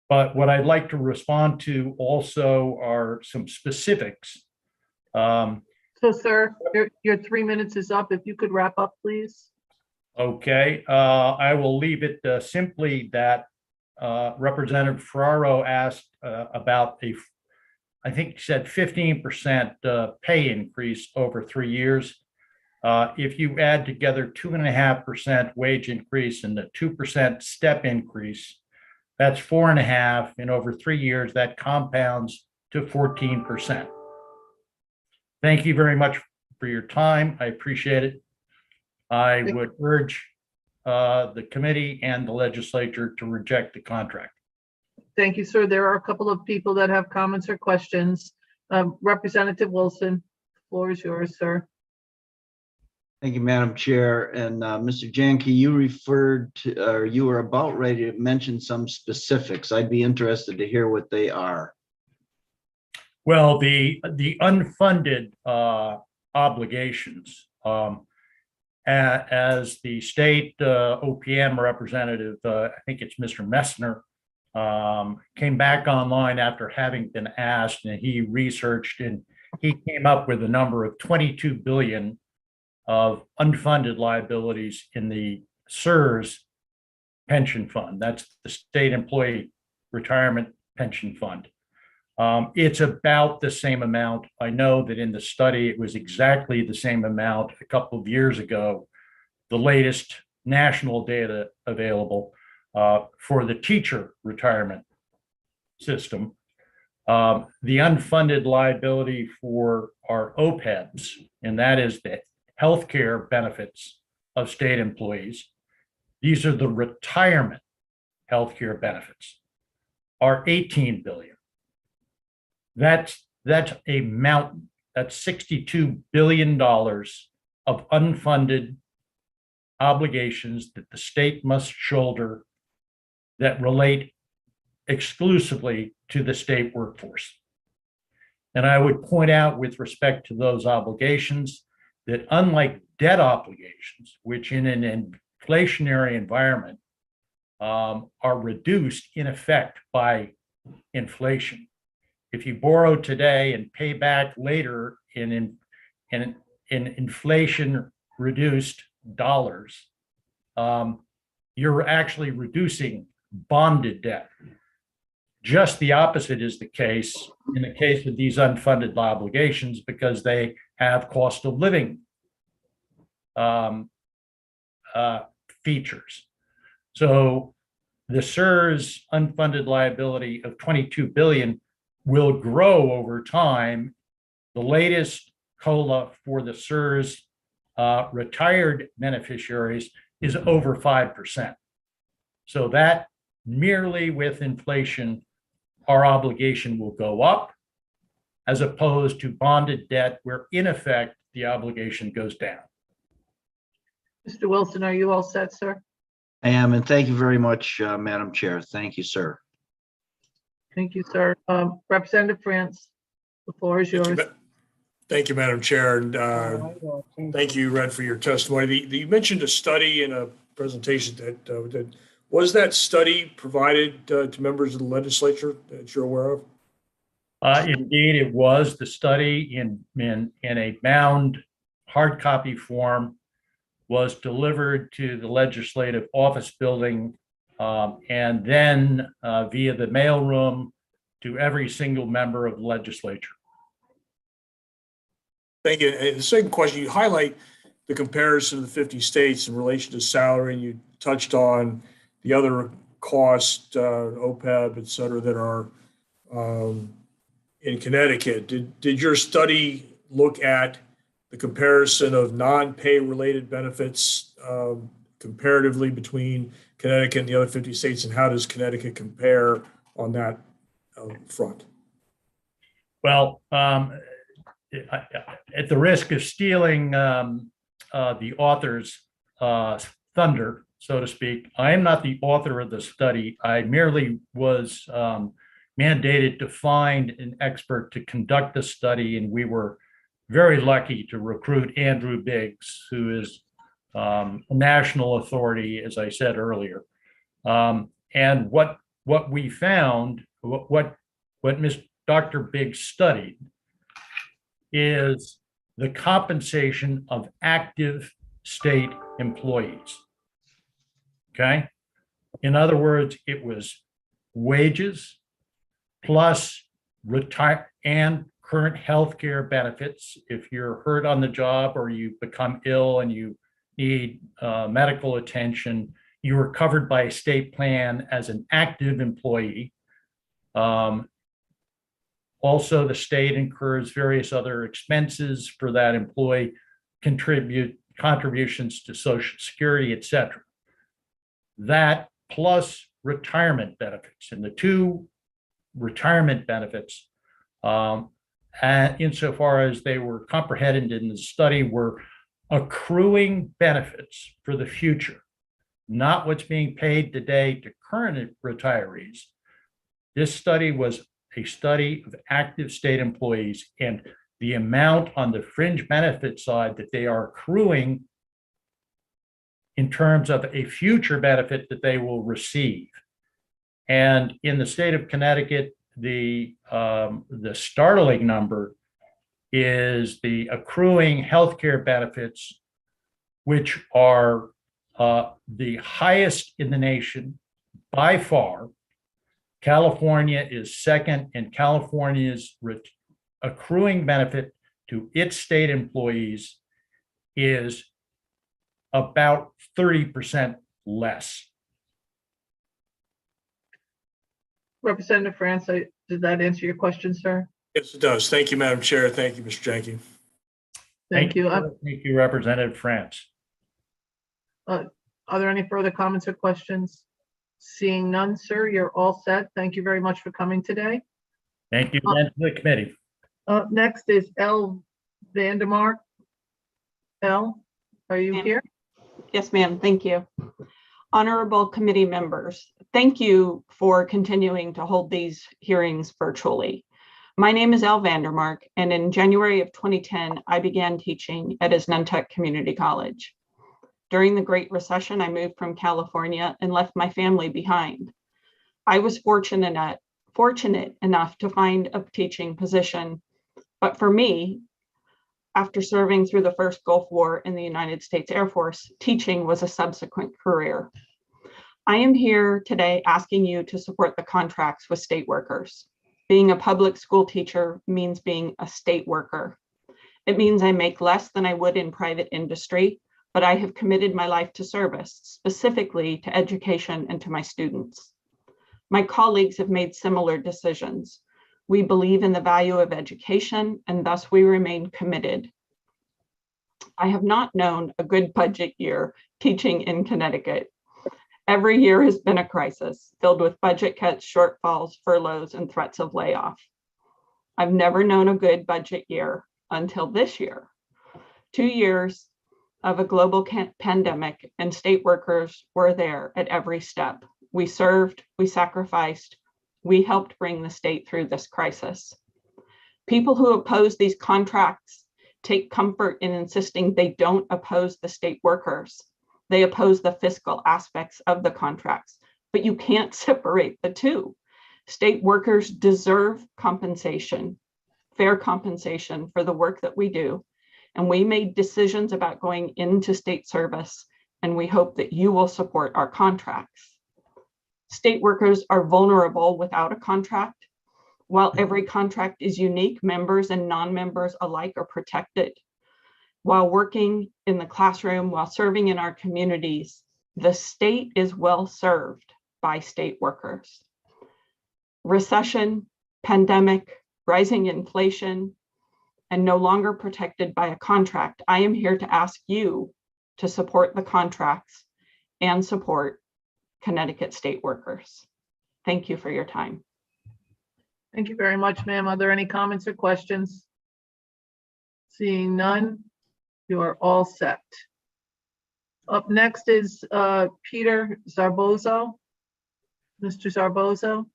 But what I'd like to respond to also are some specifics. So, sir, your 3 minutes is up. If you could wrap up, please. Okay, I will leave it simply that Representative Ferraro asked about I think he said 15% pay increase over 3 years. If you add together 2.5% wage increase and the 2% step increase, that's 4.5%, and over 3 years, that compounds to 14%. Thank you very much for your time. I appreciate it. I would urge the committee and the legislature to reject the contract. Thank you, sir. There are a couple of people that have comments or questions. Representative Wilson, the floor is yours, sir. Thank you, Madam Chair. And Mr. Janke, you referred to, or you were about ready to mention some specifics. I'd be interested to hear what they are. Well, the unfunded obligations, as the state OPM representative, I think it's Mr. Messner, came back online after having been asked, and he researched and he came up with a number of 22 billion of unfunded liabilities in the SERS pension fund. That's the State Employee Retirement Pension Fund. It's about the same amount. I know that in the study, it was exactly the same amount a couple of years ago, the latest national data available for the teacher retirement system. The unfunded liability for our OPEBs, and that is the healthcare benefits of state employees. These are the retirement healthcare benefits, are 18 billion. That's a mountain. That's $62 billion of unfunded obligations that the state must shoulder that relate exclusively to the state workforce. And I would point out with respect to those obligations that unlike debt obligations, which in an inflationary environment are reduced in effect by inflation. If you borrow today and pay back later in inflation reduced dollars, you're actually reducing bonded debt. Just the opposite is the case in the case of these unfunded obligations because they have cost of living features. So the SERS unfunded liability of 22 billion will grow over time. The latest COLA for the SERS retired beneficiaries is over 5%. So that merely with inflation, our obligation will go up as opposed to bonded debt where in effect, the obligation goes down. Mr. Wilson, are you all set, sir? I am, and thank you very much, Madam Chair. Thank you, sir. Thank you, sir. Representative France, the floor is yours. Thank you, Madam Chair, and thank you, Red, for your testimony. You mentioned a study in a presentation that was that study provided to members of the legislature that you're aware of? Indeed, it was. The study in a bound hard copy form was delivered to the legislative office building and then via the mailroom to every single member of the legislature. Thank you. And the second question, you highlight the comparison of the 50 states in relation to salary, and you touched on the other costs, OPEB, et cetera, that are in Connecticut. Did your study look at the comparison of non-pay related benefits comparatively between Connecticut and the other 50 states, and how does Connecticut compare on that front? Well, at the risk of stealing the author's thunder, so to speak, I am not the author of the study. I merely was mandated to find an expert to conduct the study, and we were very lucky to recruit Andrew Biggs, who is a national authority, as I said earlier. And what what we found, what Dr. Biggs studied, is the compensation of active state employees. Okay? In other words, it was wages plus retire and current health care benefits. If you're hurt on the job or you become ill and you need medical attention, you are covered by a state plan as an active employee. Also, the state incurs various other expenses for that employee, contributions to Social Security, et cetera. That plus retirement benefits, and the two retirement benefits, and insofar as they were comprehended in the study, were accruing benefits for the future, not what's being paid today to current retirees. This study was a study of active state employees and the amount on the fringe benefit side that they are accruing in terms of a future benefit that they will receive. And in the state of Connecticut, the startling number is the accruing healthcare benefits, which are the highest in the nation by far. California is second, and California's accruing benefit to its state employees is about 30% less. Representative France, did that answer your question, sir? Yes, it does. Thank you, Madam Chair. Thank you, Mr. Jenkins. Thank you. Thank you, Representative France. Are there any further comments or questions? Seeing none, sir, you're all set. Thank you very much for coming today. Thank you, and to the committee. Next is L. Vandermark. L, are you here? Yes, ma'am. Thank you. Honorable committee members, thank you for continuing to hold these hearings virtually. My name is L. Vandermark, and in January of 2010, I began teaching at Nantucket Community College. During the Great Recession, I moved from California and left my family behind. I was fortunate enough to find a teaching position, but for me, after serving through the first Gulf War in the United States Air Force, teaching was a subsequent career. I am here today asking you to support the contracts with state workers. Being a public school teacher means being a state worker. It means I make less than I would in private industry, but I have committed my life to service, specifically to education and to my students. My colleagues have made similar decisions. We believe in the value of education, and thus we remain committed. I have not known a good budget year teaching in Connecticut. Every year has been a crisis, filled with budget cuts, shortfalls, furloughs, and threats of layoff. I've never known a good budget year until this year. 2 years of a global pandemic, and state workers were there at every step. We served, we sacrificed, we helped bring the state through this crisis. People who oppose these contracts take comfort in insisting they don't oppose the state workers. They oppose the fiscal aspects of the contracts, but you can't separate the two. State workers deserve compensation, fair compensation for the work that we do. And we made decisions about going into state service, and we hope that you will support our contracts. State workers are vulnerable without a contract. While every contract is unique, members and non-members alike are protected. While working in the classroom, while serving in our communities, the state is well served by state workers. Recession, pandemic, rising inflation, and no longer protected by a contract, I am here to ask you to support the contracts and support Connecticut state workers. Thank you for your time. Thank you very much, ma'am. Are there any comments or questions? Seeing none, you are all set. Up next is Peter Zarbozo. Mr. Zarbozo.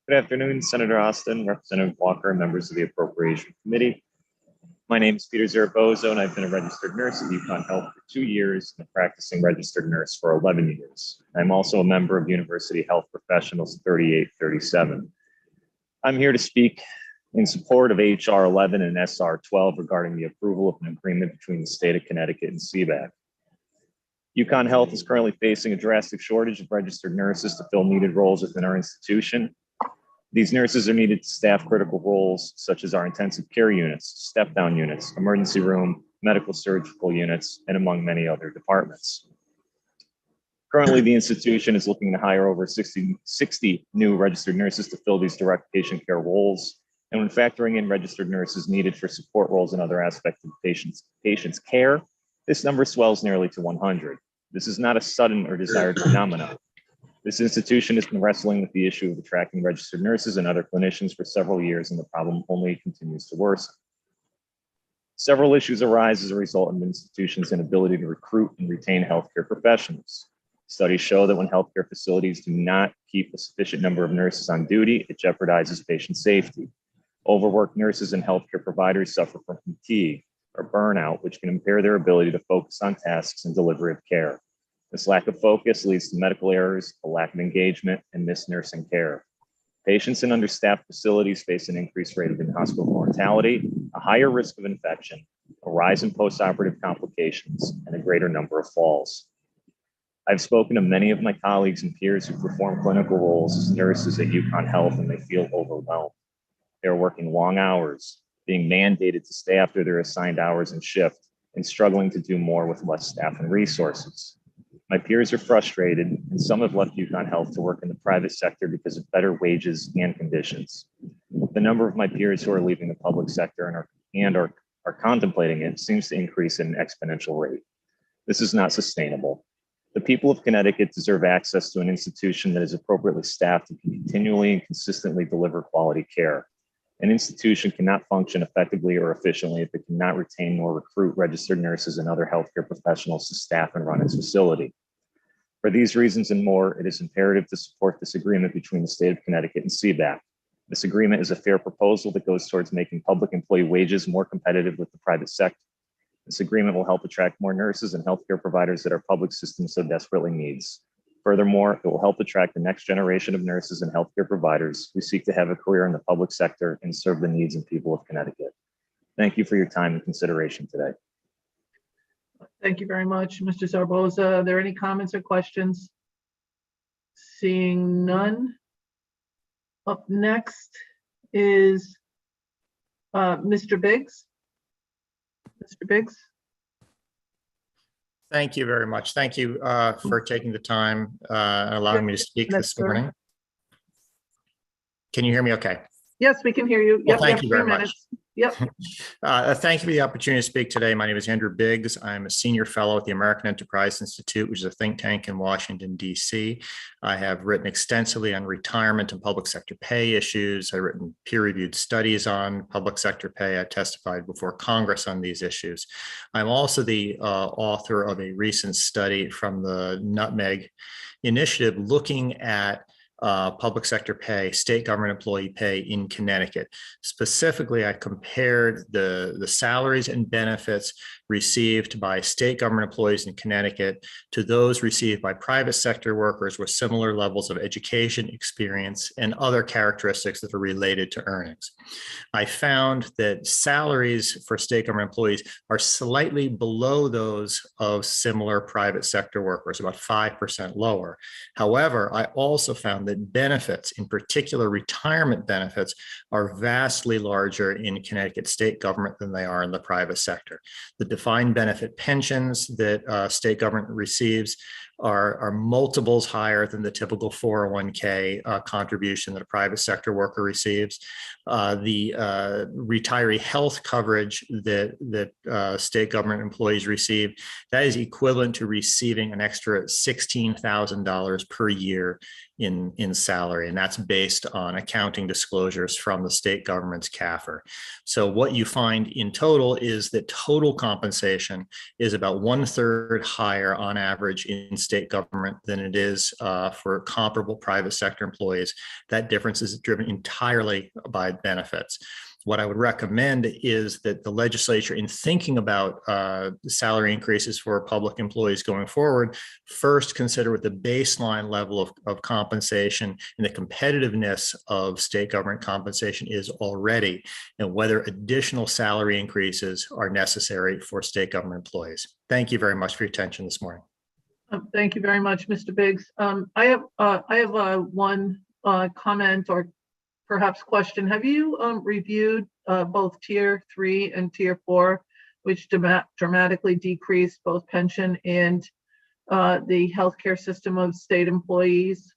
Good afternoon, Senator Austin, Representative Walker, members of the Appropriations Committee. My name is Peter Zaragoza, and I've been a registered nurse at UConn Health for 2 years and a practicing registered nurse for 11 years. I'm also a member of University Health Professionals 3837. I'm here to speak in support of HR 11 and SR 12 regarding the approval of an agreement between the state of Connecticut and CBAC. UConn Health is currently facing a drastic shortage of registered nurses to fill needed roles within our institution. These nurses are needed to staff critical roles such as our intensive care units, step-down units, emergency room, medical surgical units, and among many other departments. Currently, the institution is looking to hire over 60 new registered nurses to fill these direct patient care roles. And when factoring in registered nurses needed for support roles and other aspects of patients' care, this number swells nearly to 100. This is not a sudden or desired phenomenon. This institution has been wrestling with the issue of attracting registered nurses and other clinicians for several years, and the problem only continues to worsen. Several issues arise as a result of the institution's inability to recruit and retain healthcare professionals. Studies show that when healthcare facilities do not keep a sufficient number of nurses on duty, it jeopardizes patient safety. Overworked nurses and healthcare providers suffer from fatigue or burnout, which can impair their ability to focus on tasks and delivery of care. This lack of focus leads to medical errors, a lack of engagement, and missed nursing care. Patients in understaffed facilities face an increased rate of in-hospital mortality, a higher risk of infection, a rise in postoperative complications, and a greater number of falls. I've spoken to many of my colleagues and peers who perform clinical roles as nurses at UConn Health, and they feel overwhelmed. They're working long hours, being mandated to stay after their assigned hours and shift, and struggling to do more with less staff and resources. My peers are frustrated, and some have left UConn Health to work in the private sector because of better wages and conditions. The number of my peers who are leaving the public sector and are contemplating it seems to increase at an exponential rate. This is not sustainable. The people of Connecticut deserve access to an institution that is appropriately staffed and can continually and consistently deliver quality care. An institution cannot function effectively or efficiently if it cannot retain nor recruit registered nurses and other healthcare professionals to staff and run its facility. For these reasons and more, it is imperative to support this agreement between the state of Connecticut and CBAC. This agreement is a fair proposal that goes towards making public employee wages more competitive with the private sector. This agreement will help attract more nurses and healthcare providers that our public system so desperately needs. Furthermore, it will help attract the next generation of nurses and healthcare providers who seek to have a career in the public sector and serve the needs and people of Connecticut. Thank you for your time and consideration today. Thank you very much, Mr. Zaragoza. Are there any comments or questions? Seeing none. Up next is Mr. Biggs. Mr. Biggs. Thank you very much. Thank you for taking the time and allowing me to speak this morning. Can you hear me okay? Yes, we can hear you. Well, thank you very much. Yep. Thank you for the opportunity to speak today. My name is Andrew Biggs. I'm a senior fellow at the American Enterprise Institute, which is a think tank in Washington, D.C. I have written extensively on retirement and public sector pay issues. I've written peer-reviewed studies on public sector pay. I testified before Congress on these issues. I'm also the author of a recent study from the Nutmeg Initiative looking at public sector pay, state government employee pay in Connecticut. Specifically, I compared the salaries and benefits received by state government employees in Connecticut to those received by private sector workers with similar levels of education, experience, and other characteristics that are related to earnings. I found that salaries for state government employees are slightly below those of similar private sector workers, about 5% lower. However, I also found that benefits, in particular retirement benefits, are vastly larger in Connecticut state government than they are in the private sector. The defined benefit pensions that state government receives are multiples higher than the typical 401k contribution that a private sector worker receives. The retiree health coverage that state government employees receive, that is equivalent to receiving an extra $16,000 per year in salary, and that's based on accounting disclosures from the state government's CAFR. So what you find in total is that total compensation is about 1/3 higher on average in state government than it is for comparable private sector employees. That difference is driven entirely by benefits. What I would recommend is that the legislature, in thinking about salary increases for public employees going forward, first consider what the baseline level of compensation and the competitiveness of state government compensation is already, and whether additional salary increases are necessary for state government employees. Thank you very much for your attention this morning. Thank you very much, Mr. Biggs. I have one comment or perhaps question. Have you reviewed both Tier 3 and Tier 4, which dramatically decreased both pension and the healthcare system of state employees?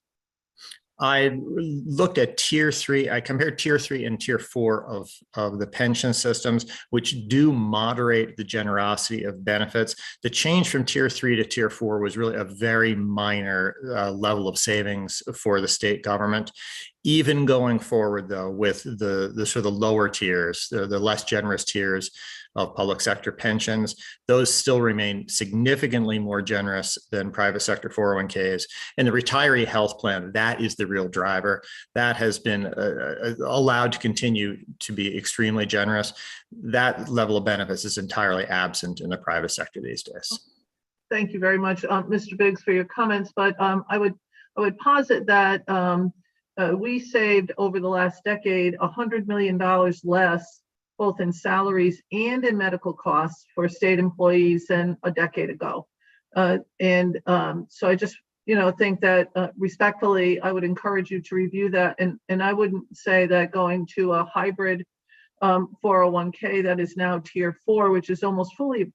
I looked at Tier 3. I compared Tier 3 and Tier 4 of the pension systems, which do moderate the generosity of benefits. The change from Tier 3 to Tier 4 was really a very minor level of savings for the state government. Even going forward, though, with the sort of the lower tiers, the less generous tiers of public sector pensions, those still remain significantly more generous than private sector 401ks. And the retiree health plan, that is the real driver. That has been allowed to continue to be extremely generous. That level of benefits is entirely absent in the private sector these days. Thank you very much, Mr. Biggs, for your comments. But I would posit that we saved over the last decade $100 million less, both in salaries and in medical costs for state employees than a decade ago. So I just, think that respectfully, I would encourage you to review that. And I wouldn't say that going to a hybrid 401k that is now Tier 4, which is almost fully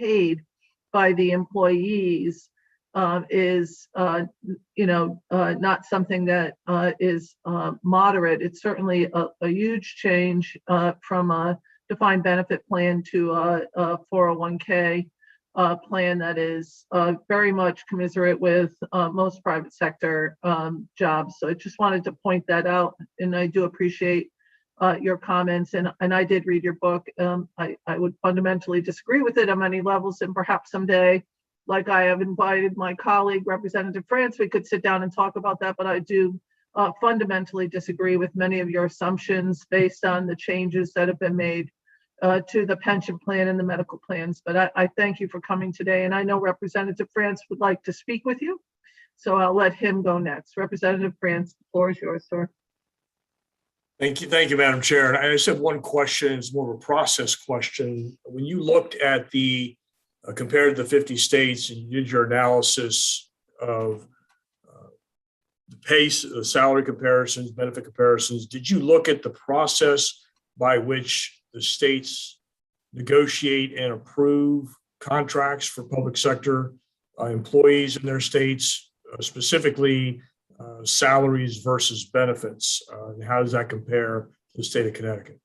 paid by the employees, is not something that is moderate. It's certainly a huge change from a defined benefit plan to a 401k plan that is very much commensurate with most private sector jobs. So I just wanted to point that out, and I do appreciate your comments. And I did read your book. I would fundamentally disagree with it on many levels, and perhaps someday, like I have invited my colleague, Representative France, we could sit down and talk about that, but I do fundamentally disagree with many of your assumptions based on the changes that have been made to the pension plan and the medical plans. But I thank you for coming today, and I know Representative France would like to speak with you, so I'll let him go next. Representative France, the floor is yours, sir. Thank you, Madam Chair. And I just have one question. It's more of a process question. When you looked at the compared to the 50 states and you did your analysis of the pace, the salary comparisons, benefit comparisons, did you look at the process by which the states negotiate and approve contracts for public sector employees in their states, specifically salaries versus benefits? And how does that compare to the state of Connecticut?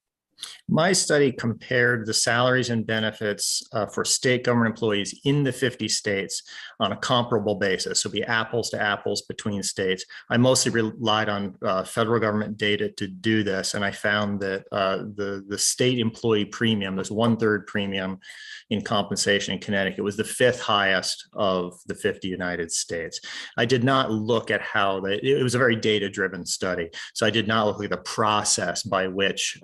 My study compared the salaries and benefits for state government employees in the 50 states on a comparable basis. So be apples to apples between states. I mostly relied on federal government data to do this. And I found that the state employee premium, this 1/3 premium in compensation in Connecticut, was the 5th highest of the 50 United States. I did not look at how it was a very data-driven study. So I did not look at the process by which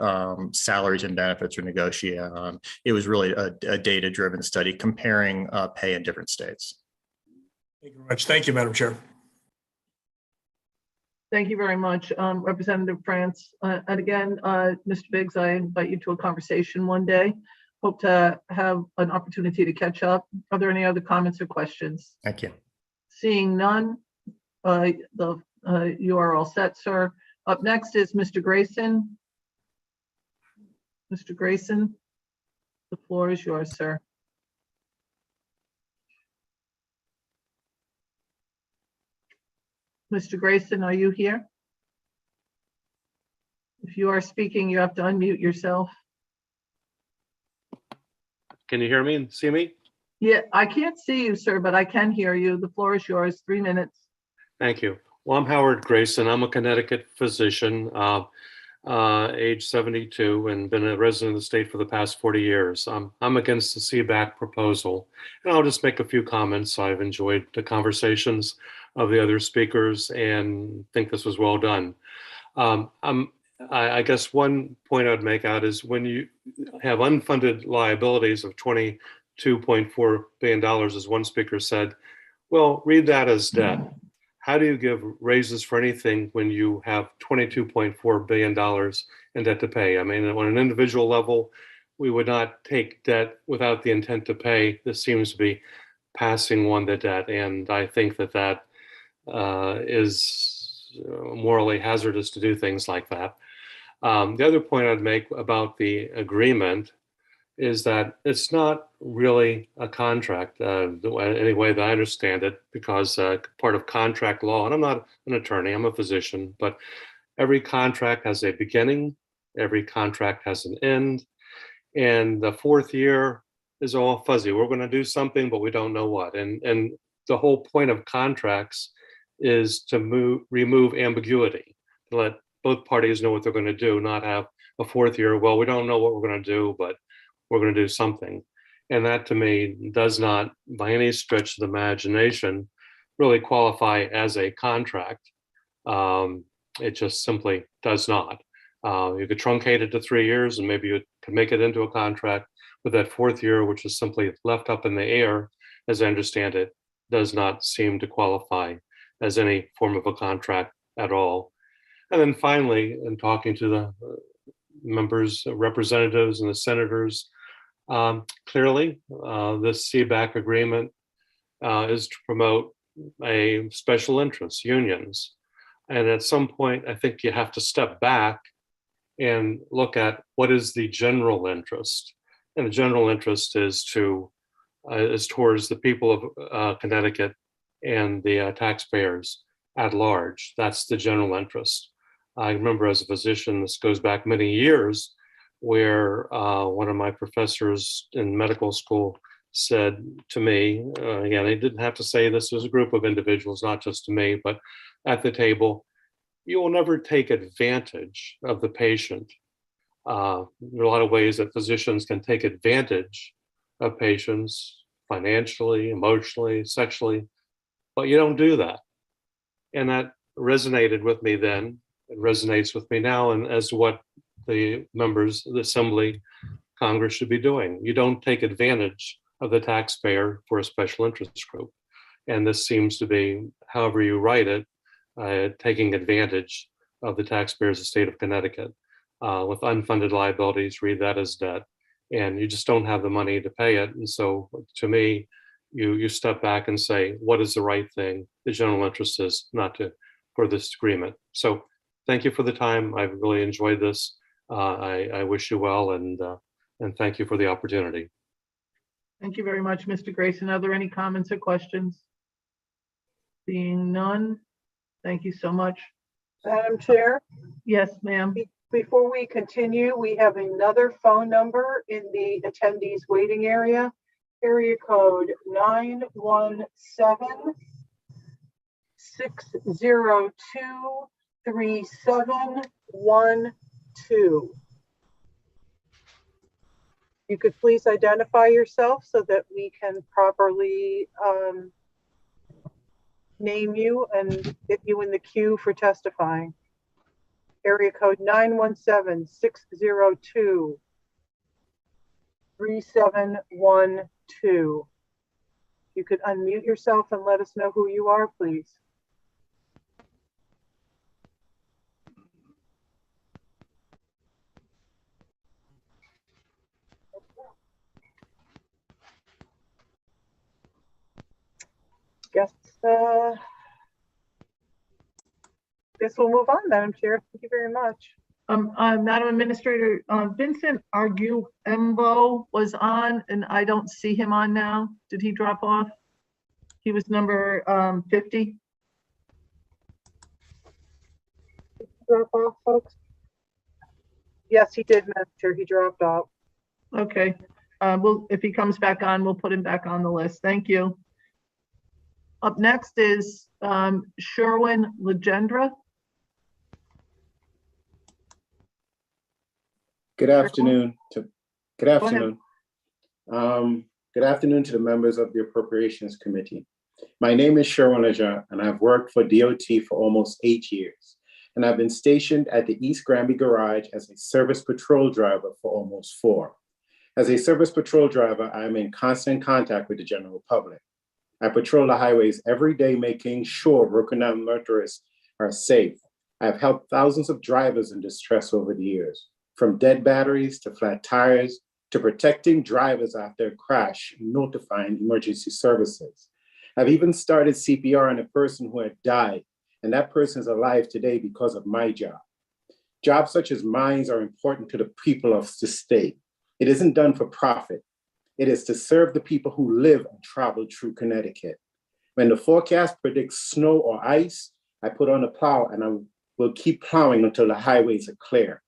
salaries and benefits are negotiated on. It was really a data-driven study comparing pay in different states. Thank you very much. Thank you, Madam Chair. Thank you very much, Representative France. And again, Mr. Biggs, I invite you to a conversation one day. Hope to have an opportunity to catch up. Are there any other comments or questions? Thank you. Seeing none, you are all set, sir. Up next is Mr. Grayson. Mr. Grayson, the floor is yours, sir. Mr. Grayson, are you here? If you are speaking, you have to unmute yourself. Can you hear me and see me? Yeah, I can't see you, sir, but I can hear you. The floor is yours, 3 minutes. Thank you. Well, I'm Howard Grayson. I'm a Connecticut physician, age 72, and been a resident of the state for the past 40 years. I'm against the CBAC proposal, and I'll just make a few comments. I've enjoyed the conversations of the other speakers and think this was well done. I'm I guess one point I'd make out is when you have unfunded liabilities of $22.4 billion, as one speaker said, well, read that as debt. How do you give raises for anything when you have $22.4 billion in debt to pay? I mean, on an individual level, we would not take debt without the intent to pay. This seems to be passing one the debt, and I think that that is morally hazardous to do things like that. The other point I'd make about the agreement is that it's not really a contract, any way that I understand it, because part of contract law, and I'm not an attorney, I'm a physician, but every contract has a beginning, every contract has an end, and the fourth year is all fuzzy. We're going to do something, but we don't know what. And the whole point of contracts is to remove ambiguity, to let both parties know what they're going to do, not have a fourth year, well, we don't know what we're going to do, but we're going to do something. And that to me does not, by any stretch of the imagination, really qualify as a contract. It just simply does not. You could truncate it to 3 years and maybe you could make it into a contract, but that fourth year, which is simply left up in the air, as I understand it, does not seem to qualify as any form of a contract at all. And then finally, in talking to the members, representatives, and the senators, clearly, this CBAC agreement is to promote a special interest, unions. And at some point, I think you have to step back and look at what is the general interest. And the general interest is towards the people of Connecticut and the taxpayers at large. That's the general interest. I remember as a physician, this goes back many years, where one of my professors in medical school said to me, again, he didn't have to say this was a group of individuals, not just to me, but at the table, you will never take advantage of the patient. There are a lot of ways that physicians can take advantage of patients financially, emotionally, sexually, but you don't do that. And that resonated with me then. It resonates with me now, and as to what the members of the Assembly, Congress should be doing. You don't take advantage of the taxpayer for a special interest group. And this seems to be, however you write it, taking advantage of the taxpayers of the state of Connecticut with unfunded liabilities, read that as debt. And you just don't have the money to pay it. And so to me, you step back and say, what is the right thing? The general interest is not to for this agreement. So thank you for the time. I've really enjoyed this. I wish you well, and thank you for the opportunity. Thank you very much, Mr. Grayson. Are there any comments or questions? Seeing none, thank you so much. Madam Chair, Yes, ma'am. before we continue, we have another phone number in the attendees waiting area. Area code 917-602-3712. You could please identify yourself so that we can properly name you and get you in the queue for testifying. Area code 917-602-3712. You could unmute yourself and let us know who you are, please. Guess we'll move on, Madam Chair. Thank you very much. Madam Administrator, Vincent Arguembo was on, and I don't see him on now. Did he drop off? He was number 50. Drop off, folks? Yes, he did, Madam Chair. He dropped off. Okay. If he comes back on, we'll put him back on the list. Thank you. Up next is Sherwin Legendra. Good afternoon to the members of the Appropriations Committee. My name is Sherwin Legendra, and I've worked for DOT for almost 8 years. and I've been stationed at the East Granby Garage as a service patrol driver for almost 4. As a service patrol driver, I am in constant contact with the general public. I patrol the highways every day, making sure broken down motorists are safe. I have helped thousands of drivers in distress over the years, from dead batteries to flat tires, to protecting drivers after a crash and notifying emergency services. I've even started CPR on a person who had died, and that person is alive today because of my job. Jobs such as mine are important to the people of the state. It isn't done for profit. It is to serve the people who live and travel through Connecticut. When the forecast predicts snow or ice, I put on a plow and I will keep plowing until the highways are clear.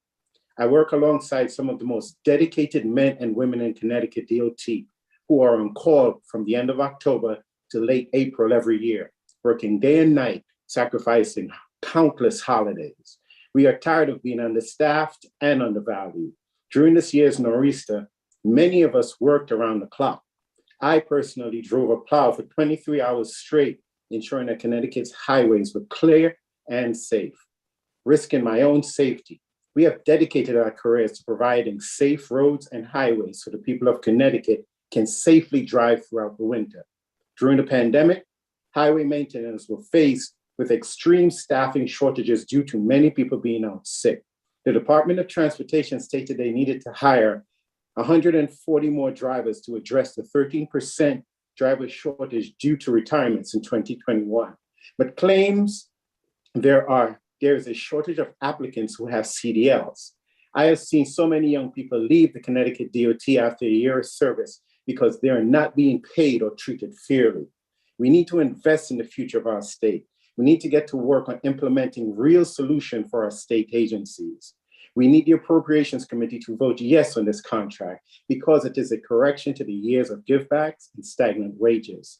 I work alongside some of the most dedicated men and women in Connecticut DOT who are on call from the end of October to late April every year, working day and night, sacrificing countless holidays. We are tired of being understaffed and undervalued. During this year's nor'easter, many of us worked around the clock. I personally drove a plow for 23 hours straight, ensuring that Connecticut's highways were clear and safe, risking my own safety. We have dedicated our careers to providing safe roads and highways so the people of Connecticut can safely drive throughout the winter. During the pandemic, highway maintenance were faced with extreme staffing shortages due to many people being out sick. The Department of Transportation stated they needed to hire 140 more drivers to address the 13% driver shortage due to retirements in 2021. But claims there is a shortage of applicants who have CDLs. I have seen so many young people leave the Connecticut DOT after a year of service because they are not being paid or treated fairly. We need to invest in the future of our state. We need to get to work on implementing real solutions for our state agencies. We need the Appropriations Committee to vote yes on this contract because it is a correction to the years of givebacks and stagnant wages.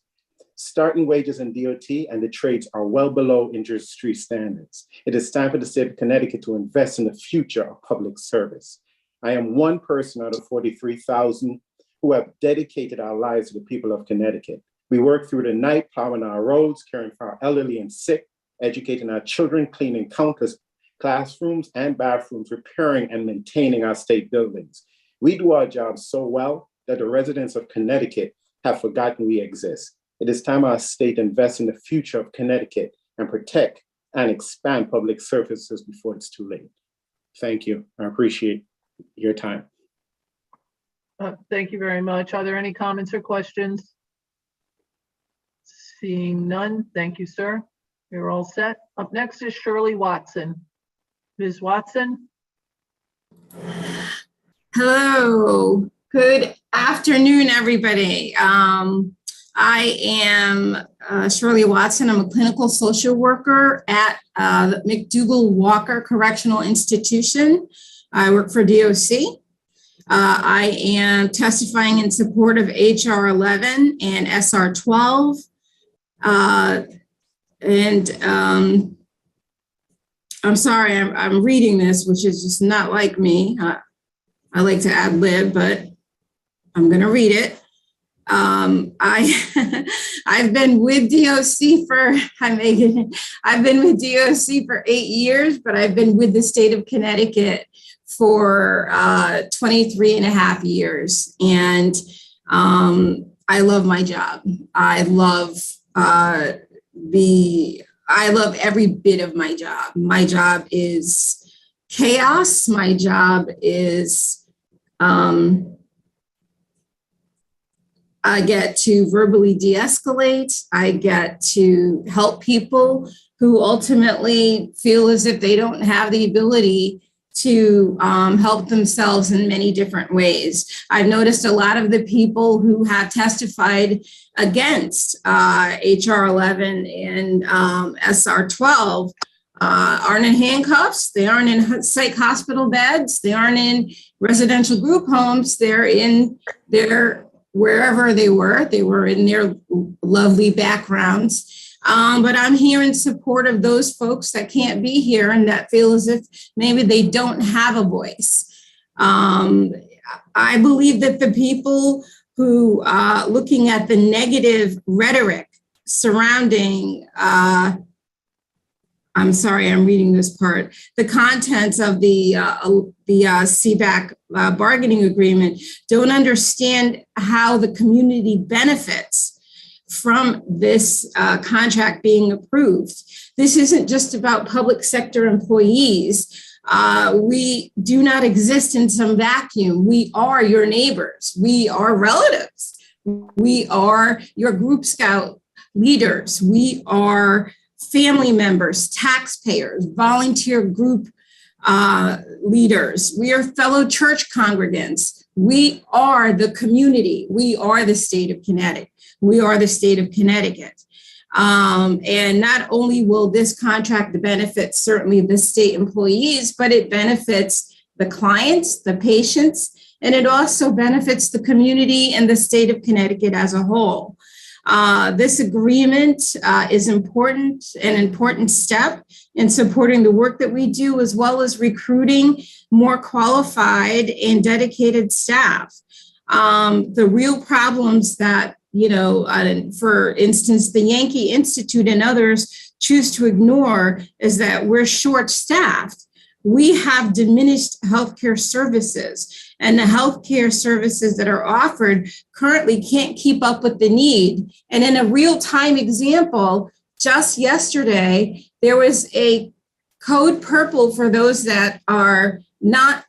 Starting wages in DOT and the trades are well below industry standards. It is time for the state of Connecticut to invest in the future of public service. I am one person out of 43,000 who have dedicated our lives to the people of Connecticut. We work through the night, plowing our roads, caring for our elderly and sick, educating our children, cleaning countless classrooms and bathrooms, repairing and maintaining our state buildings. We do our jobs so well that the residents of Connecticut have forgotten we exist. It is time our state invests in the future of Connecticut and protect and expand public services before it's too late. Thank you. I appreciate your time. Thank you very much. Are there any comments or questions? Seeing none, thank you, sir. You're all set. Up next is Shirley Watson. Ms. Watson? Hello, good afternoon, everybody. I am Shirley Watson. I'm a clinical social worker at the McDougall Walker Correctional Institution. I work for DOC. I am testifying in support of HR 11 and SR 12. I'm sorry, I'm reading this, which is just not like me. I like to ad lib, but I'm going to read it. I've been with DOC for, I've been with DOC for 8 years, but I've been with the state of Connecticut for 23 and a half years. And I love my job. I love every bit of my job. My job is chaos. My job is, I get to verbally de-escalate. I get to help people who ultimately feel as if they don't have the ability to help themselves in many different ways. I've noticed a lot of the people who have testified against HR 11 and SR 12 aren't in handcuffs. They aren't in psych hospital beds. They aren't in residential group homes. They're in their wherever they were in their lovely backgrounds. But I'm here in support of those folks that can't be here and that feel as if maybe they don't have a voice. I believe that the people who looking at the negative rhetoric surrounding I'm sorry, I'm reading this part. The contents of the CBAC bargaining agreement don't understand how the community benefits from this contract being approved. This isn't just about public sector employees. We do not exist in some vacuum. We are your neighbors. We are relatives. We are your Group Scout leaders. We are family members, taxpayers, volunteer group leaders. We are fellow church congregants. We are the community. We are the state of Connecticut. We are the state of Connecticut. And not only will this contract benefit certainly the state employees, but it benefits the clients, the patients, and it also benefits the community and the state of Connecticut as a whole. This agreement is an important step in supporting the work that we do, as well as recruiting more qualified and dedicated staff. The real problems that, for instance, the Yankee Institute and others choose to ignore is that we're short-staffed. We have diminished healthcare services, and the healthcare services that are offered currently can't keep up with the need. And in a real-time example, just yesterday, there was a code purple for those that are not,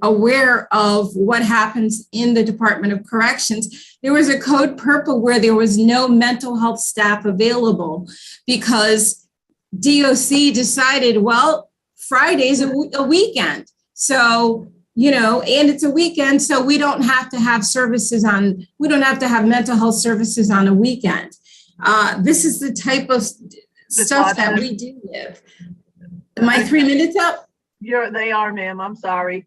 aware of what happens in the Department of Corrections. There was a code purple where there was no mental health staff available because DOC decided, well, Friday's a weekend. So, and it's a weekend, so we don't have to have mental health services on a weekend. This is the type of stuff that we deal with. Am I 3 minutes up? They are, ma'am. I'm sorry.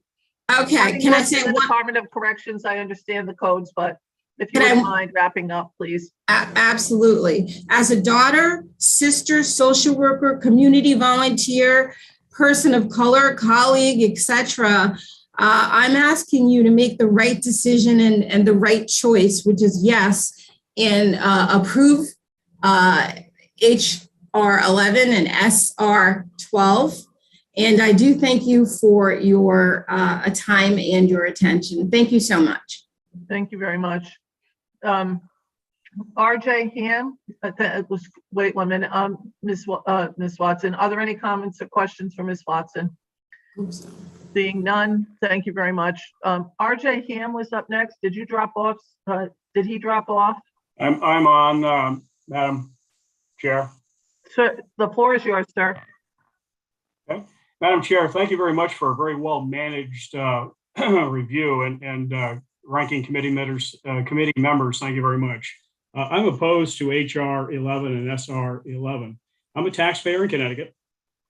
Okay. Can I say the Department of Corrections? I understand the codes, but if you don't mind wrapping up, please. Absolutely. As a daughter, sister, social worker, community volunteer, person of color, colleague, etc., I'm asking you to make the right decision and the right choice, which is yes, and approve HR 11 and SR 12. And I do thank you for your time and your attention. Thank you so much. Thank you very much. RJ Ham, wait 1 minute. Ms. Watson, are there any comments or questions for Ms. Watson? Seeing none, thank you very much. RJ Ham was up next. Did you drop off? Did he drop off? I'm on, Madam Chair. Sir, the floor is yours, sir. Okay. Madam Chair, thank you very much for a very well managed review and ranking committee members. Thank you very much. I'm opposed to HR 11 and SR 11. I'm a taxpayer in Connecticut.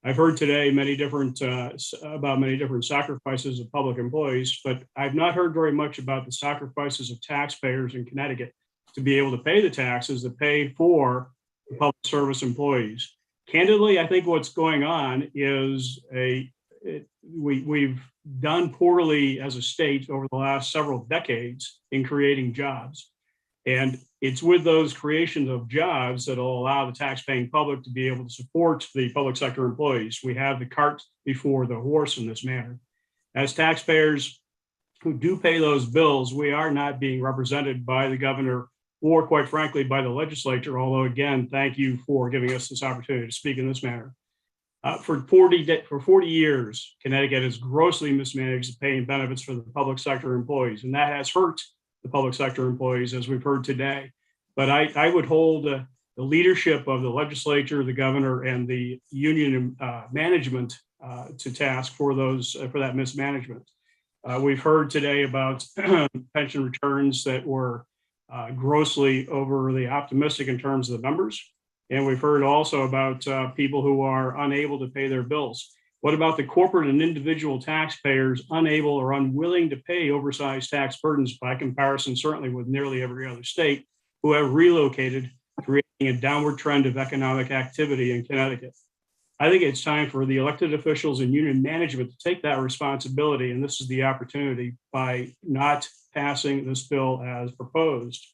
I've heard today about many different sacrifices of public employees, but I've not heard very much about the sacrifices of taxpayers in Connecticut to be able to pay the taxes that pay for the public service employees. Candidly, I think what's going on is we've done poorly as a state over the last several decades in creating jobs. And it's with those creations of jobs that will allow the taxpaying public to be able to support the public sector employees. We have the cart before the horse in this manner. As taxpayers who do pay those bills, we are not being represented by the governor or, quite frankly, by the legislature. Although, again, thank you for giving us this opportunity to speak in this manner. For 40 years, Connecticut has grossly mismanaged the pay and benefits for the public sector employees, and that has hurt the public sector employees, as we've heard today. But I would hold the leadership of the legislature, the governor, and the union management to task for that mismanagement. We've heard today about pension returns that were grossly overly optimistic in terms of the numbers. And we've heard also about people who are unable to pay their bills. What about the corporate and individual taxpayers unable or unwilling to pay oversized tax burdens by comparison, certainly with nearly every other state, who have relocated, creating a downward trend of economic activity in Connecticut? I think it's time for the elected officials and union management to take that responsibility, and this is the opportunity by not passing this bill as proposed.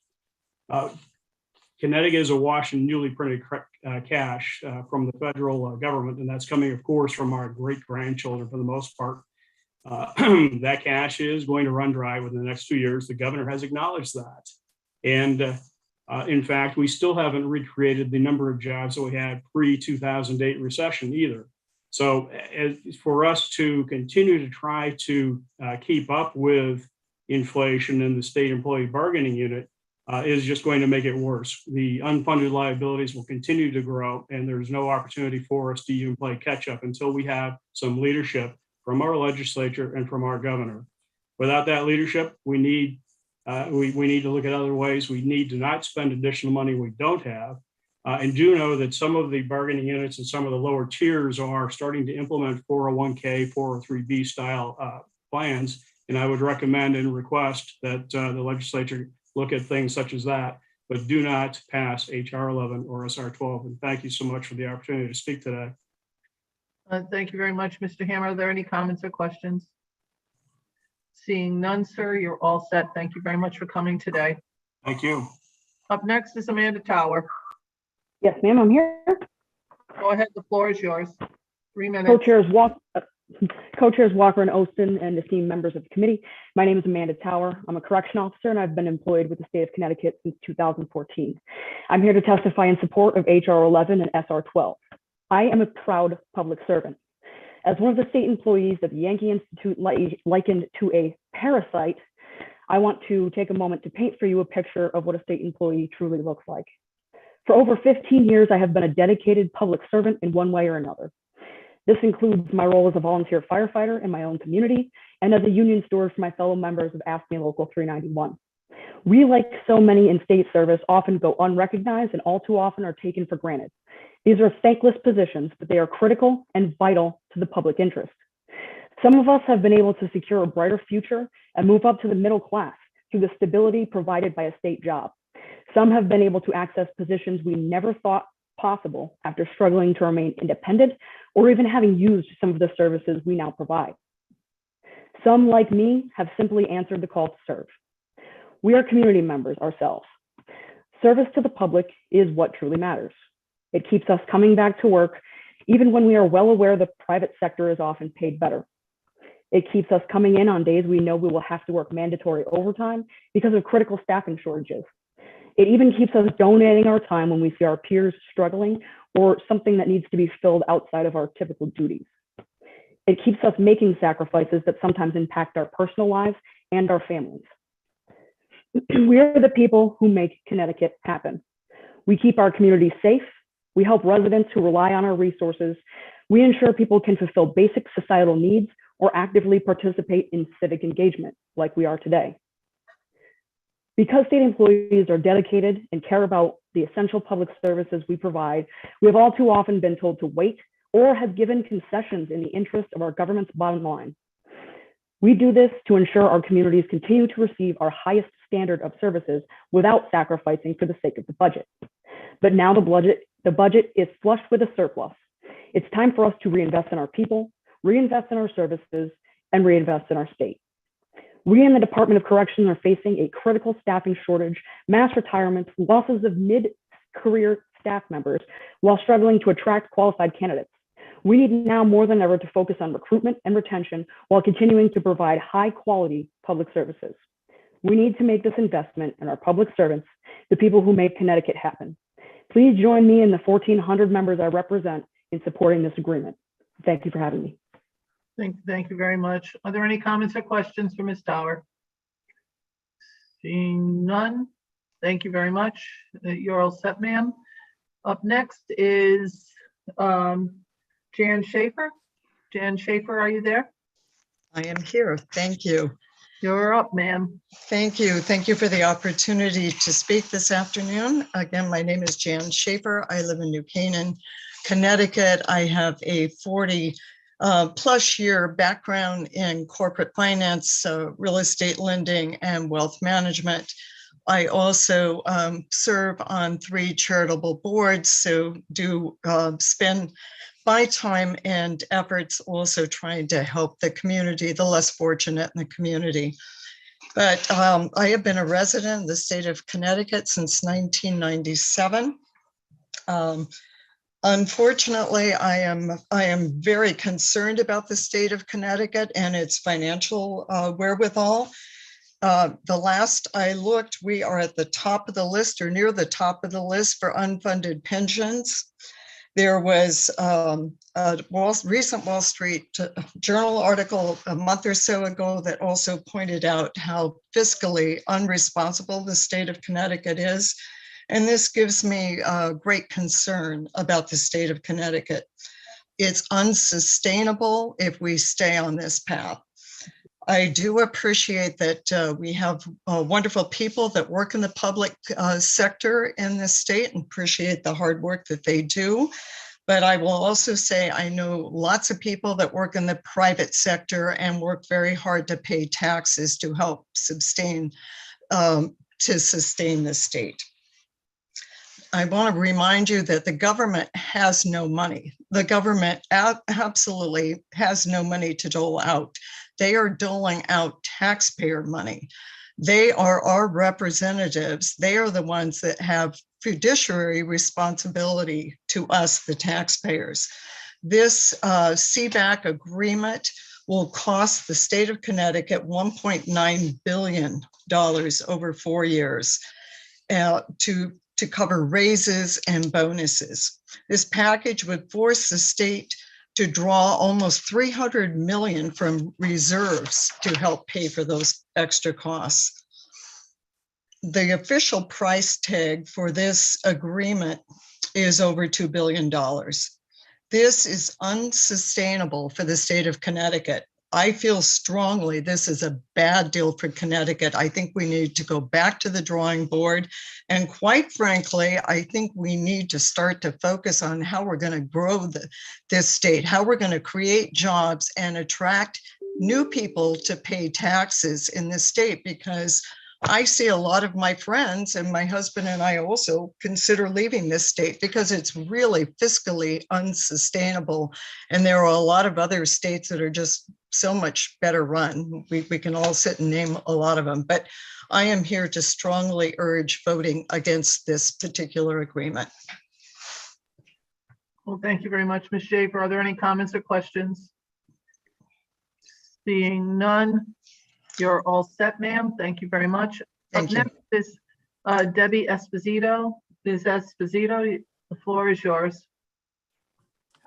Connecticut is awash in newly printed cash from the federal government, and that's coming, of course, from our great-grandchildren for the most part. That cash is going to run dry within the next 2 years. The governor has acknowledged that. And in fact, we still haven't recreated the number of jobs that we had pre-2008 recession either. So for us to continue to try to keep up with inflation in the state employee bargaining unit is just going to make it worse. The unfunded liabilities will continue to grow, and there's no opportunity for us to even play catch up until we have some leadership from our legislature and from our governor. Without that leadership, we need to look at other ways. We need to not spend additional money we don't have. And do know that some of the bargaining units and some of the lower tiers are starting to implement 401k, 403b style plans. And I would recommend and request that the legislature look at things such as that, but do not pass HR 11 or SR 12. And thank you so much for the opportunity to speak today. Thank you very much, Mr. Hammer. Are there any comments or questions? Seeing none, sir, you're all set. Thank you very much for coming today. Thank you. Up next is Amanda Tower. Yes, ma'am, I'm here. Go ahead, the floor is yours. 3 minutes. Co-chairs Walker and Austin and esteemed members of the committee. My name is Amanda Tower. I'm a correction officer and I've been employed with the state of Connecticut since 2014. I'm here to testify in support of HR 11 and SR 12. I am a proud public servant. As one of the state employees that the Yankee Institute likened to a parasite, I want to take a moment to paint for you a picture of what a state employee truly looks like. For over 15 years, I have been a dedicated public servant in one way or another. This includes my role as a volunteer firefighter in my own community and as a union steward for my fellow members of AFSCME Local 391. We, like so many in state service, often go unrecognized and all too often are taken for granted. These are thankless positions, but they are critical and vital to the public interest. Some of us have been able to secure a brighter future and move up to the middle class through the stability provided by a state job. Some have been able to access positions we never thought possible after struggling to remain independent or even having used some of the services we now provide. Some, like me, have simply answered the call to serve. We are community members ourselves. Service to the public is what truly matters. It keeps us coming back to work, even when we are well aware the private sector is often paid better. It keeps us coming in on days we know we will have to work mandatory overtime because of critical staffing shortages. It even keeps us donating our time when we see our peers struggling or something that needs to be filled outside of our typical duties. It keeps us making sacrifices that sometimes impact our personal lives and our families. We are the people who make Connecticut happen. We keep our communities safe. We help residents who rely on our resources. We ensure people can fulfill basic societal needs or actively participate in civic engagement like we are today. Because state employees are dedicated and care about the essential public services we provide, we have all too often been told to wait or have given concessions in the interest of our government's bottom line. We do this to ensure our communities continue to receive our highest standard of services without sacrificing for the sake of the budget. But now the budget is flushed with a surplus. It's time for us to reinvest in our people, reinvest in our services, and reinvest in our state. We in the Department of Corrections are facing a critical staffing shortage, mass retirements, losses of mid-career staff members, while struggling to attract qualified candidates. We need now more than ever to focus on recruitment and retention while continuing to provide high-quality public services. We need to make this investment in our public servants, the people who make Connecticut happen. Please join me and the 1,400 members I represent in supporting this agreement. Thank you for having me. Thank you very much. Are there any comments or questions for Ms. Tower? Seeing none, thank you very much. You're all set, ma'am. Up next is Jan Schaefer. Jan Schaefer, are you there? I am here. Thank you. You're up, ma'am. Thank you. Thank you for the opportunity to speak this afternoon. Again, my name is Jan Schaefer. I live in New Canaan, Connecticut. I have a 40 plus year background in corporate finance, real estate lending, and wealth management. I also serve on 3 charitable boards, so do spend my time and efforts also trying to help the community, the less fortunate in the community. But I have been a resident of the state of Connecticut since 1997. Unfortunately, I am very concerned about the state of Connecticut and its financial wherewithal. The last I looked, we are at the top of the list or near the top of the list for unfunded pensions. There was a recent Wall Street Journal article a month or so ago that also pointed out how fiscally unresponsible the state of Connecticut is. And this gives me great concern about the state of Connecticut. It's unsustainable if we stay on this path. I do appreciate that we have wonderful people that work in the public sector in this state and appreciate the hard work that they do. But I will also say I know lots of people that work in the private sector and work very hard to pay taxes to help sustain the state. I want to remind you that the government has no money. The government absolutely has no money to dole out. They are doling out taxpayer money. They are our representatives. They are the ones that have fiduciary responsibility to us, the taxpayers. This CBAC agreement will cost the state of Connecticut $1.9 billion over 4 years to cover raises and bonuses. This package would force the state to draw almost $300 million from reserves to help pay for those extra costs. The official price tag for this agreement is over $2 billion. This is unsustainable for the state of Connecticut. I feel strongly this is a bad deal for Connecticut. I think we need to go back to the drawing board. And quite frankly, I think we need to start to focus on how we're going to grow this state, how we're going to create jobs and attract new people to pay taxes in this state, because I see a lot of my friends, and my husband and I also consider leaving this state because it's really fiscally unsustainable. And there are a lot of other states that are just so much better run. We can all sit and name a lot of them, but I am here to strongly urge voting against this particular agreement. Well, thank you very much, Ms. Schaefer. Are there any comments or questions? Seeing none, you're all set, ma'am. Thank you very much. Thank you. Next is Debbie Esposito. Ms. Esposito, the floor is yours.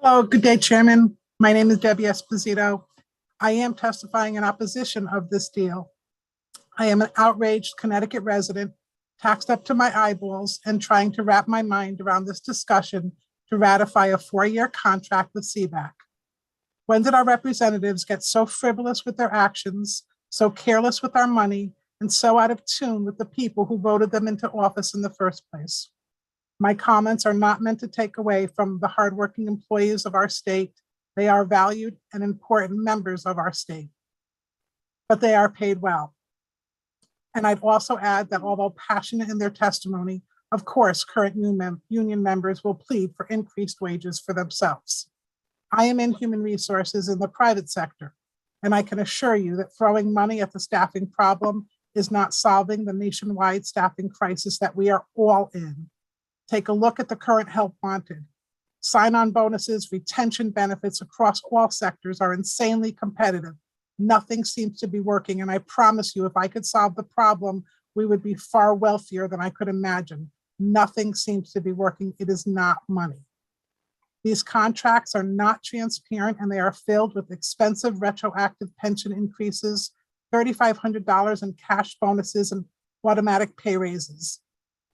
Hello, good day, Chairman. My name is Debbie Esposito. I am testifying in opposition of this deal. I am an outraged Connecticut resident, taxed up to my eyeballs, and trying to wrap my mind around this discussion to ratify a 4-year contract with CBAC. When did our representatives get so frivolous with their actions, so careless with our money, and so out of tune with the people who voted them into office in the first place? My comments are not meant to take away from the hardworking employees of our state. They are valued and important members of our state, but they are paid well. And I'd also add that although passionate in their testimony, of course, current union members will plead for increased wages for themselves. I am in human resources in the private sector, and I can assure you that throwing money at the staffing problem is not solving the nationwide staffing crisis that we are all in. Take a look at the current help wanted. Sign-on bonuses, retention benefits across all sectors are insanely competitive. Nothing seems to be working, and I promise you, if I could solve the problem, we would be far wealthier than I could imagine. Nothing seems to be working. It is not money. These contracts are not transparent, and they are filled with expensive retroactive pension increases, $3,500 in cash bonuses, and automatic pay raises.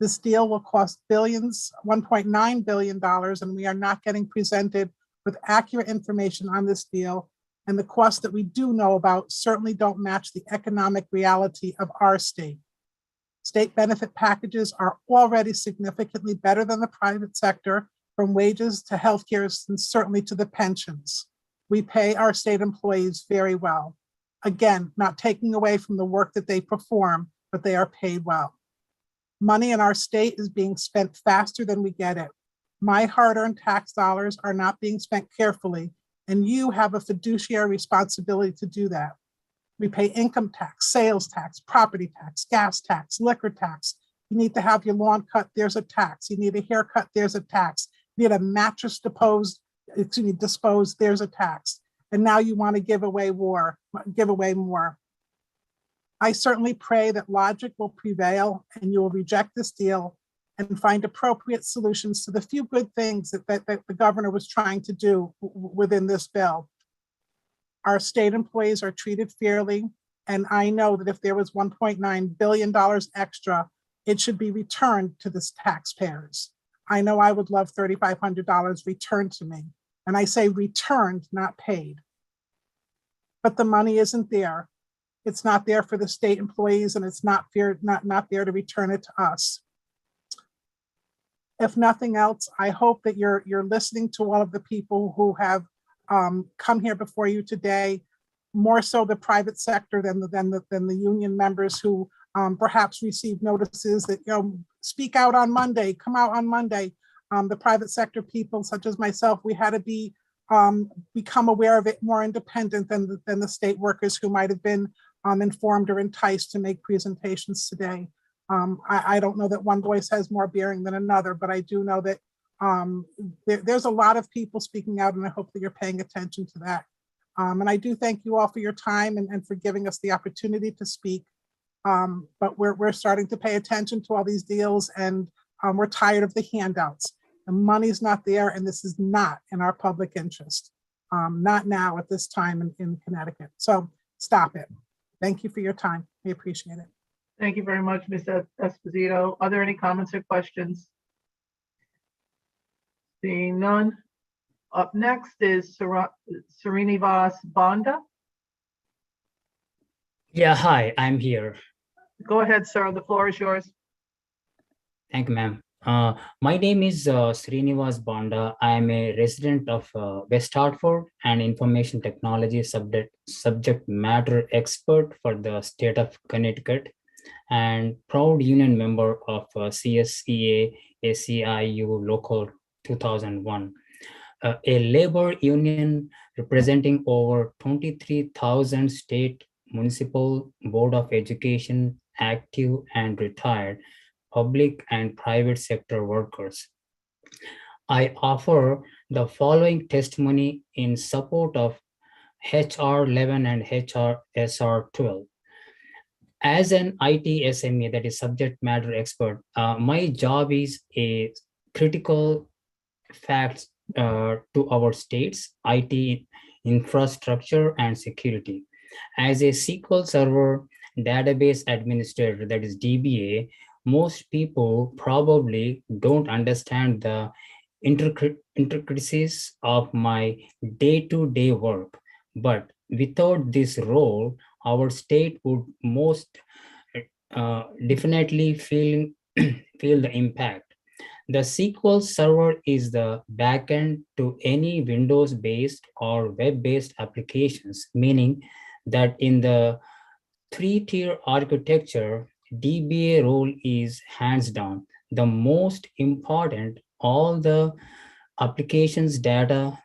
This deal will cost billions, $1.9 billion, and we are not getting presented with accurate information on this deal. And the costs that we do know about certainly don't match the economic reality of our state. State benefit packages are already significantly better than the private sector, from wages to healthcare and certainly to the pensions. We pay our state employees very well. Again, not taking away from the work that they perform, but they are paid well. Money in our state is being spent faster than we get it. My hard-earned tax dollars are not being spent carefully, and you have a fiduciary responsibility to do that. We pay income tax, sales tax, property tax, gas tax, liquor tax. You need to have your lawn cut, there's a tax. You need a haircut, there's a tax. You need a mattress disposed, there's a tax. And now you want to give away more. I certainly pray that logic will prevail and you will reject this deal and find appropriate solutions to the few good things that the governor was trying to do within this bill. Our state employees are treated fairly, and I know that if there was $1.9 billion extra, it should be returned to the taxpayers. I know I would love $3,500 returned to me, and I say returned, not paid. But the money isn't there. It's not there for the state employees, and it's not there to return it to us. If nothing else, I hope that you're listening to all of the people who have come here before you today, more so the private sector than the union members who perhaps received notices that, speak out on Monday, come out on Monday. The private sector people, such as myself, we had to become aware of it more independent than the state workers who might have been informed or enticed to make presentations today. I don't know that one voice has more bearing than another, but I do know that there's a lot of people speaking out, and I hope that you're paying attention to that. And I do thank you all for your time and for giving us the opportunity to speak. But we're starting to pay attention to all these deals, and we're tired of the handouts. The money's not there, and this is not in our public interest. Not now at this time in Connecticut. So stop it. Thank you for your time. We appreciate it. Thank you very much, Ms. Esposito. Are there any comments or questions? Seeing none. Up next is Srinivas Banda. Yeah, hi, I'm here. Go ahead, sir. The floor is yours. Thank you, ma'am. My name is Srinivas Banda. I am a resident of West Hartford and information technology subject matter expert for the state of Connecticut and proud union member of CSEA ACIU Local 2001, a labor union representing over 23,000 state, municipal, board of education, active and retired, public and private sector workers. I offer the following testimony in support of HR 11 and SR 12. As an IT SME, that is subject matter expert, my job is a critical facts to our state's IT infrastructure and security. As a SQL Server database administrator, that is DBA, most people probably don't understand the intricacies of my day-to-day work. But without this role, our state would most definitely feel the impact. The SQL Server is the backend to any Windows-based or web-based applications, meaning that in the three-tier architecture, DBA role is hands down the most important. All the applications data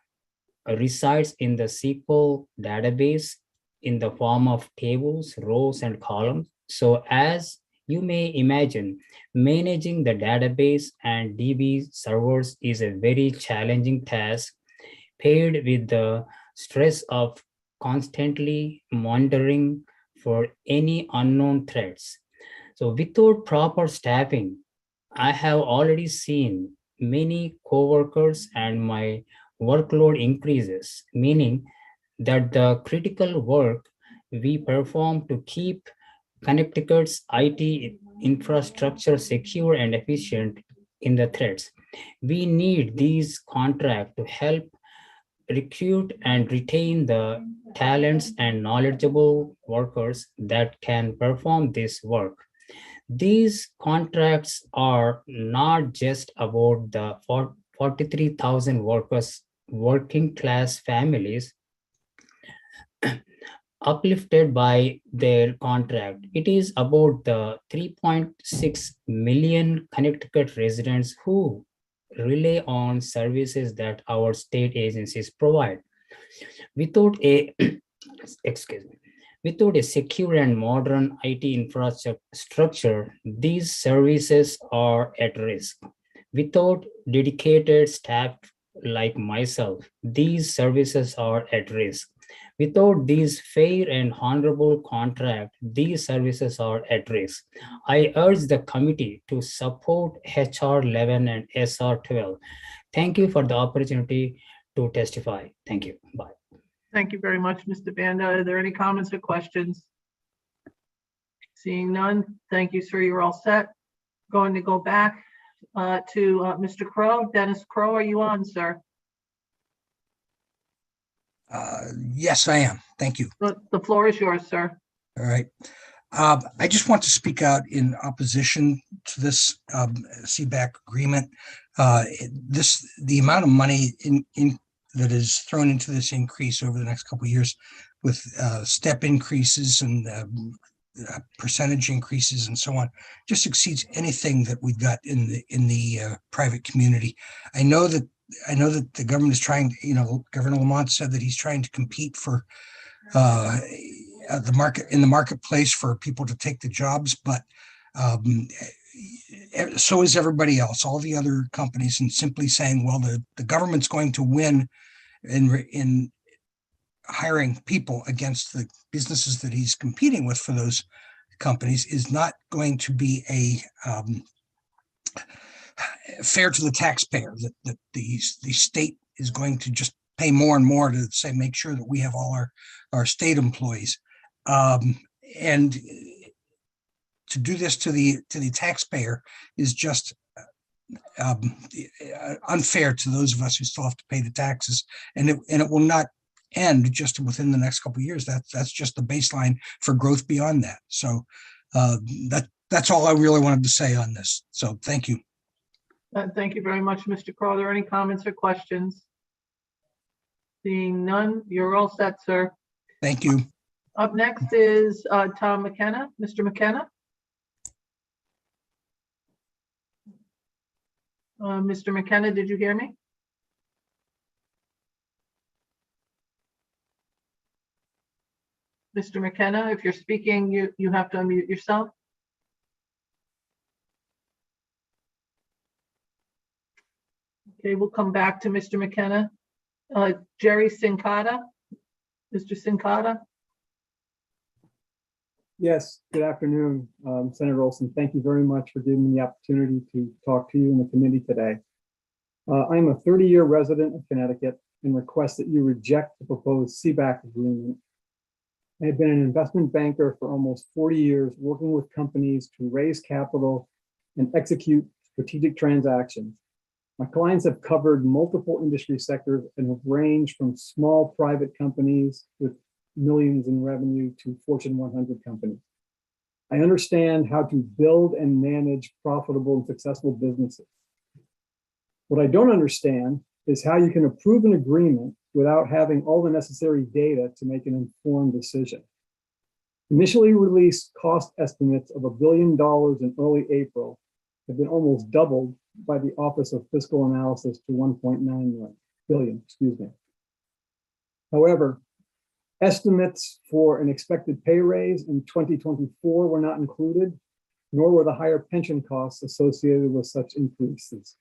resides in the SQL database in the form of tables, rows, and columns. So as you may imagine, managing the database and DB servers is a very challenging task, paired with the stress of constantly monitoring for any unknown threats. So without proper staffing, I have already seen many coworkers and my workload increases, meaning that the critical work we perform to keep Connecticut's IT infrastructure secure and efficient in the threats. We need these contracts to help recruit and retain the talents and knowledgeable workers that can perform this work. These contracts are not just about the 43,000 workers, working class families uplifted by their contract. It is about the 3.6 million Connecticut residents who rely on services that our state agencies provide. Without a Without a secure and modern IT infrastructure, these services are at risk. Without dedicated staff like myself, these services are at risk. Without these fair and honorable contract, these services are at risk. I urge the committee to support HR 11 and SR 12. Thank you for the opportunity to testify. Thank you. Bye. Thank you very much, Mr. Banda. Are there any comments or questions? Seeing none, thank you, sir. You're all set. Going to go back to Mr. Crowe. Dennis Crowe, are you on, sir? Yes, I am. Thank you. The floor is yours, sir. All right. I just want to speak out in opposition to this CBAC agreement. The amount of money that is thrown into this increase over the next couple of years with step increases and percentage increases and so on just exceeds anything that we've got in the private community. I know that the government is trying, Governor Lamont said that he's trying to compete for the marketplace for people to take the jobs, but so is everybody else, all the other companies, and simply saying, well, the government's going to win in hiring people against the businesses that he's competing with for those companies is not going to be a fair to the taxpayer, that the state is going to just pay more and more to say, make sure that we have all our state employees. And to do this to the taxpayer is just unfair to those of us who still have to pay the taxes, and it will not end just within the next couple of years. That's just the baseline for growth beyond that. So that's all I really wanted to say on this. So thank you. Thank you very much, Mr. Crowe. Are there any comments or questions? Seeing none, you're all set, sir. Thank you. Up next is Tom McKenna. Mr. McKenna. Mr. McKenna, did you hear me? Mr. McKenna, if you're speaking, you have to unmute yourself. Okay, we'll come back to Mr. McKenna. Jerry Sincata. Mr. Sincata. Yes, good afternoon, Senator Olson. Thank you very much for giving me the opportunity to talk to you in the committee today. I'm a 30-year resident of Connecticut and request that you reject the proposed CBAC agreement. I have been an investment banker for almost 40 years, working with companies to raise capital and execute strategic transactions. My clients have covered multiple industry sectors and have ranged from small private companies with millions in revenue to Fortune 100 companies. I understand how to build and manage profitable and successful businesses. What I don't understand is how you can approve an agreement without having all the necessary data to make an informed decision. Initially released cost estimates of $1 billion in early April have been almost doubled by the Office of Fiscal Analysis to 1.9 billion. However, estimates for an expected pay raise in 2024 were not included, nor were the higher pension costs associated with such increases.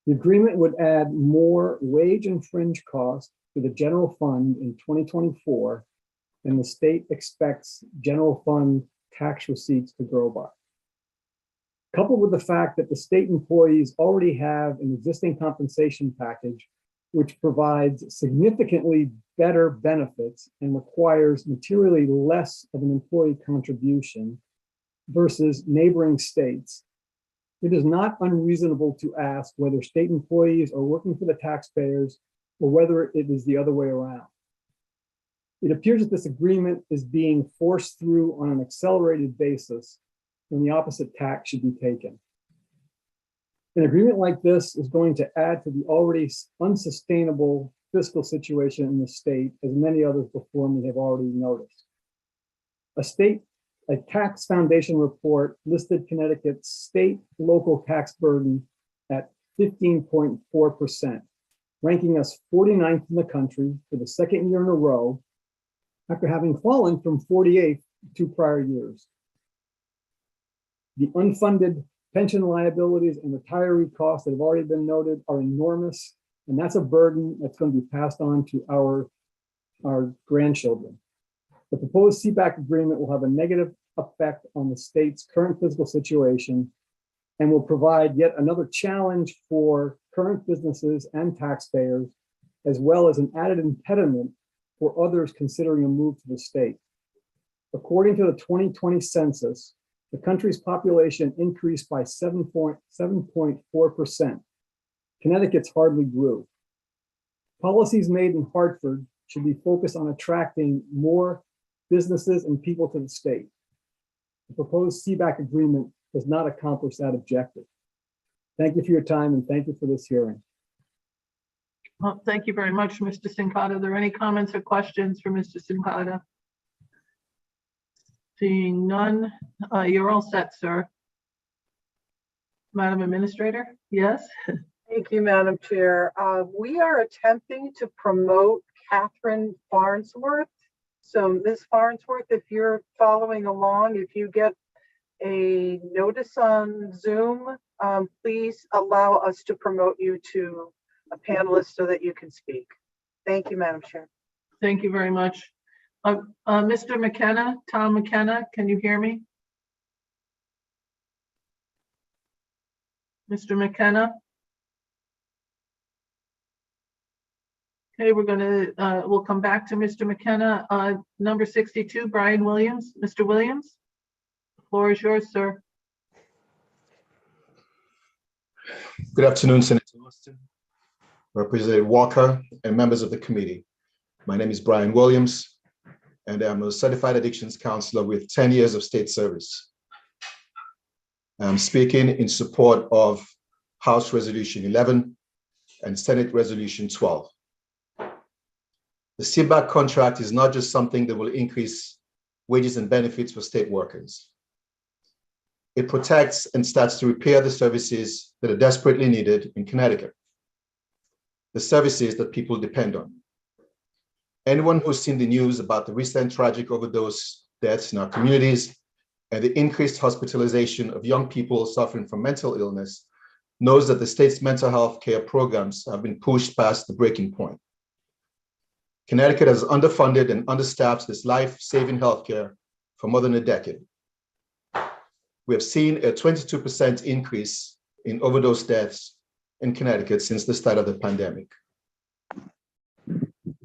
The agreement would add more wage and fringe costs to the general fund in 2024 than the state expects general fund tax receipts to grow by. Coupled with the fact that the state employees already have an existing compensation package which provides significantly better benefits and requires materially less of an employee contribution versus neighboring states, it is not unreasonable to ask whether state employees are working for the taxpayers or whether it is the other way around. It appears that this agreement is being forced through on an accelerated basis when the opposite tack should be taken. An agreement like this is going to add to the already unsustainable fiscal situation in the state, as many others before me have already noticed. A tax foundation report listed Connecticut's state local tax burden at 15.4%, ranking us 49th in the country for the second year in a row, after having fallen from 48th 2 prior years. The unfunded pension liabilities and retiree costs that have already been noted are enormous, and that's a burden that's going to be passed on to our grandchildren. The proposed CBAC agreement will have a negative effect on the state's current fiscal situation and will provide yet another challenge for current businesses and taxpayers, as well as an added impediment for others considering a move to the state. According to the 2020 census, the country's population increased by 7.4%. Connecticut's hardly grew. Policies made in Hartford should be focused on attracting more businesses and people to the state. The proposed CBAC agreement does not accomplish that objective. Thank you for your time and thank you for this hearing. Well, thank you very much, Mr. Sincata. Are there any comments or questions for Mr. Sincata? Seeing none, you're all set, sir. Madam Administrator, yes? Thank you, Madam Chair. We are attempting to promote Catherine Farnsworth. So Ms. Farnsworth, if you're following along, if you get a notice on Zoom, please allow us to promote you to a panelist so that you can speak. Thank you, Madam Chair. Thank you very much. Mr. McKenna, Tom McKenna, can you hear me? Mr. McKenna? Okay, we'll come back to Mr. McKenna. Number 62, Brian Williams. Mr. Williams, the floor is yours, sir. Good afternoon, Senator Austin, Representative Walker, and members of the committee. My name is Brian Williams, and I'm a certified addictions counselor with 10 years of state service. I'm speaking in support of House Resolution 11 and Senate Resolution 12. The CBAC contract is not just something that will increase wages and benefits for state workers. It protects and starts to repair the services that are desperately needed in Connecticut, the services that people depend on. Anyone who's seen the news about the recent tragic overdose deaths in our communities and the increased hospitalization of young people suffering from mental illness knows that the state's mental health care programs have been pushed past the breaking point. Connecticut has underfunded and understaffed this life-saving healthcare for more than a decade. We have seen a 22% increase in overdose deaths in Connecticut since the start of the pandemic.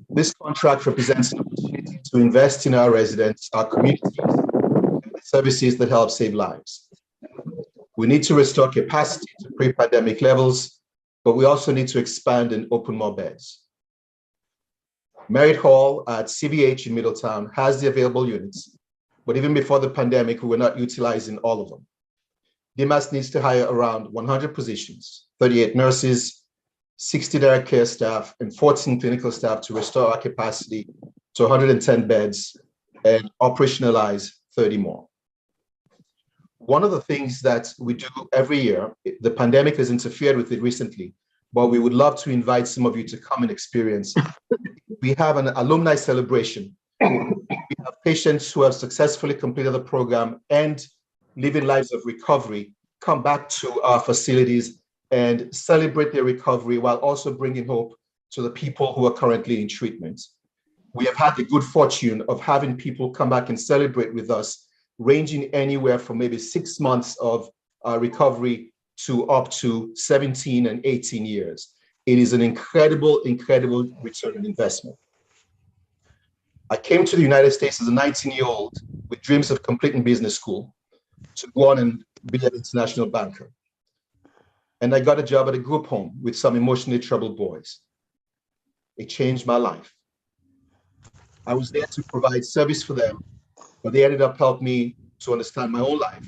This contract represents an opportunity to invest in our residents, our communities, and the services that help save lives. We need to restore capacity to pre-pandemic levels, but we also need to expand and open more beds. Merritt Hall at CVH in Middletown has the available units, but even before the pandemic, we were not utilizing all of them. DMAS needs to hire around 100 positions, 38 nurses, 60 direct care staff, and 14 clinical staff to restore our capacity to 110 beds and operationalize 30 more. One of the things that we do every year, the pandemic has interfered with it recently, but we would love to invite some of you to come and experience. We have an alumni celebration. We have patients who have successfully completed the program and living lives of recovery come back to our facilities and celebrate their recovery while also bringing hope to the people who are currently in treatment. We have had the good fortune of having people come back and celebrate with us, ranging anywhere from maybe 6 months of recovery to up to 17 and 18 years. It is an incredible, incredible return on investment. I came to the United States as a 19-year-old with dreams of completing business school to go on and be an international banker. And I got a job at a group home with some emotionally troubled boys. It changed my life. I was there to provide service for them, but they ended up helping me to understand my own life.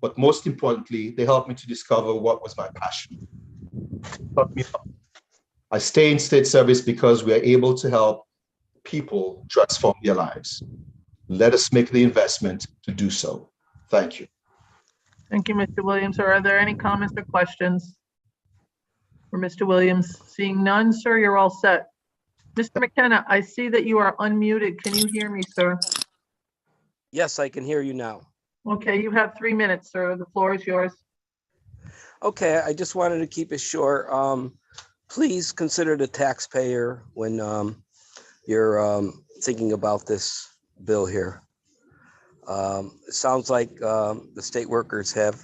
But most importantly, they helped me to discover what was my passion. I stay in state service because we are able to help people transform their lives. Let us make the investment to do so. Thank you. Thank you, Mr. Williams. Are there any comments or questions for Mr. Williams? Seeing none, sir, you're all set. Mr. McKenna, I see that you are unmuted. Can you hear me, sir? Yes, I can hear you now. Okay, you have 3 minutes, sir. The floor is yours. Okay, I just wanted to keep it short. Please consider the taxpayer when you're thinking about this bill here. It sounds like the state workers have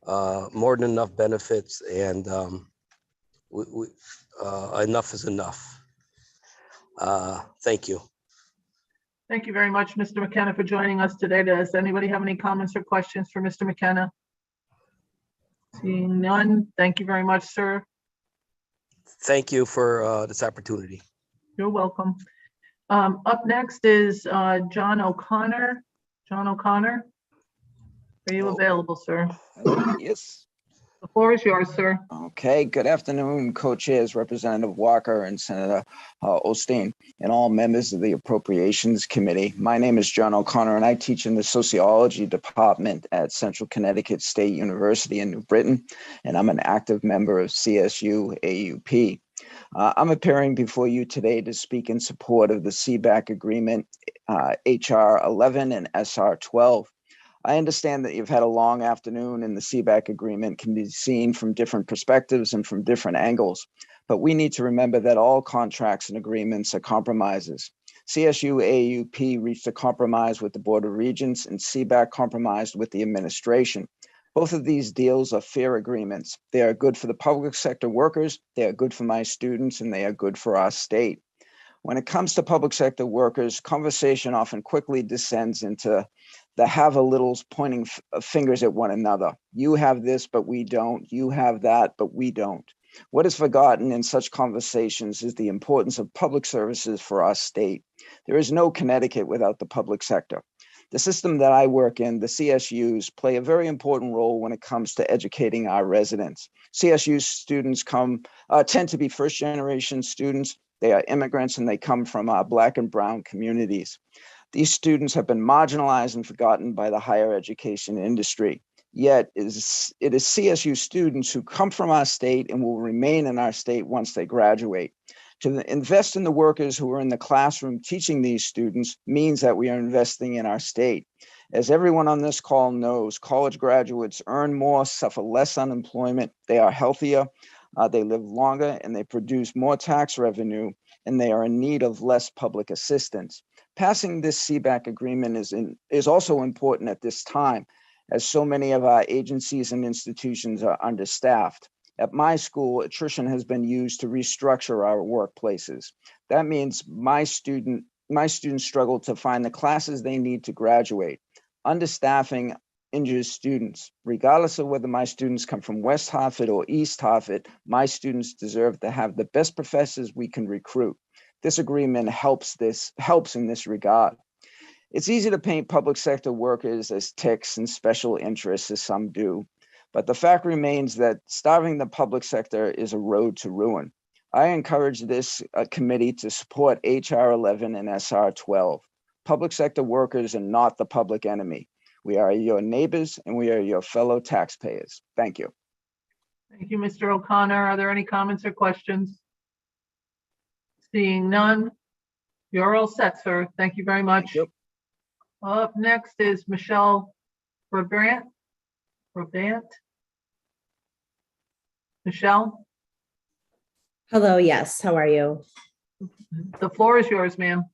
more than enough benefits, and enough is enough. Thank you. Thank you very much, Mr. McKenna, for joining us today. Does anybody have any comments or questions for Mr. McKenna? Seeing none, thank you very much, sir. Thank you for this opportunity. You're welcome. Up next is John O'Connor. John O'Connor, are you available, sir? Yes. The floor is yours, sir. Okay. Good afternoon, co-chairs, Representative Walker and Senator Osteen, and all members of the Appropriations Committee. My name is John O'Connor, and I teach in the Sociology Department at Central Connecticut State University in New Britain, and I'm an active member of CSU AUP. I'm appearing before you today to speak in support of the CBAC agreement, HR 11 and SR 12. I understand that you've had a long afternoon and the CBAC agreement can be seen from different perspectives and from different angles, but we need to remember that all contracts and agreements are compromises. CSU AUP reached a compromise with the Board of Regents and CBAC compromised with the administration. Both of these deals are fair agreements. They are good for the public sector workers, they are good for my students, and they are good for our state. When it comes to public sector workers, conversation often quickly descends into the have-a-littles pointing fingers at one another. You have this, but we don't. You have that, but we don't. What is forgotten in such conversations is the importance of public services for our state. There is no Connecticut without the public sector. The system that I work in, the CSUs, play a very important role when it comes to educating our residents. CSU students tend to be first-generation students. They are immigrants and they come from Black and Brown communities. These students have been marginalized and forgotten by the higher education industry. Yet it is CSU students who come from our state and will remain in our state once they graduate. To invest in the workers who are in the classroom teaching these students means that we are investing in our state. As everyone on this call knows, college graduates earn more, suffer less unemployment, they are healthier, they live longer, and they produce more tax revenue, and they are in need of less public assistance. Passing this CBAC agreement is also important at this time, as so many of our agencies and institutions are understaffed. At my school, attrition has been used to restructure our workplaces. That means my students struggle to find the classes they need to graduate. Understaffing injures students. Regardless of whether my students come from West Hartford or East Hartford, my students deserve to have the best professors we can recruit. This agreement helps in this regard. It's easy to paint public sector workers as ticks and special interests, as some do, but the fact remains that starving the public sector is a road to ruin. I encourage this committee to support HR 11 and SR 12. Public sector workers are not the public enemy. We are your neighbors and we are your fellow taxpayers. Thank you. Thank you, Mr. O'Connor. Are there any comments or questions? Seeing none, you're all set, sir. Thank you very much. Up next is Michelle Brabant. Michelle? Hello, yes, how are you? The floor is yours, ma'am.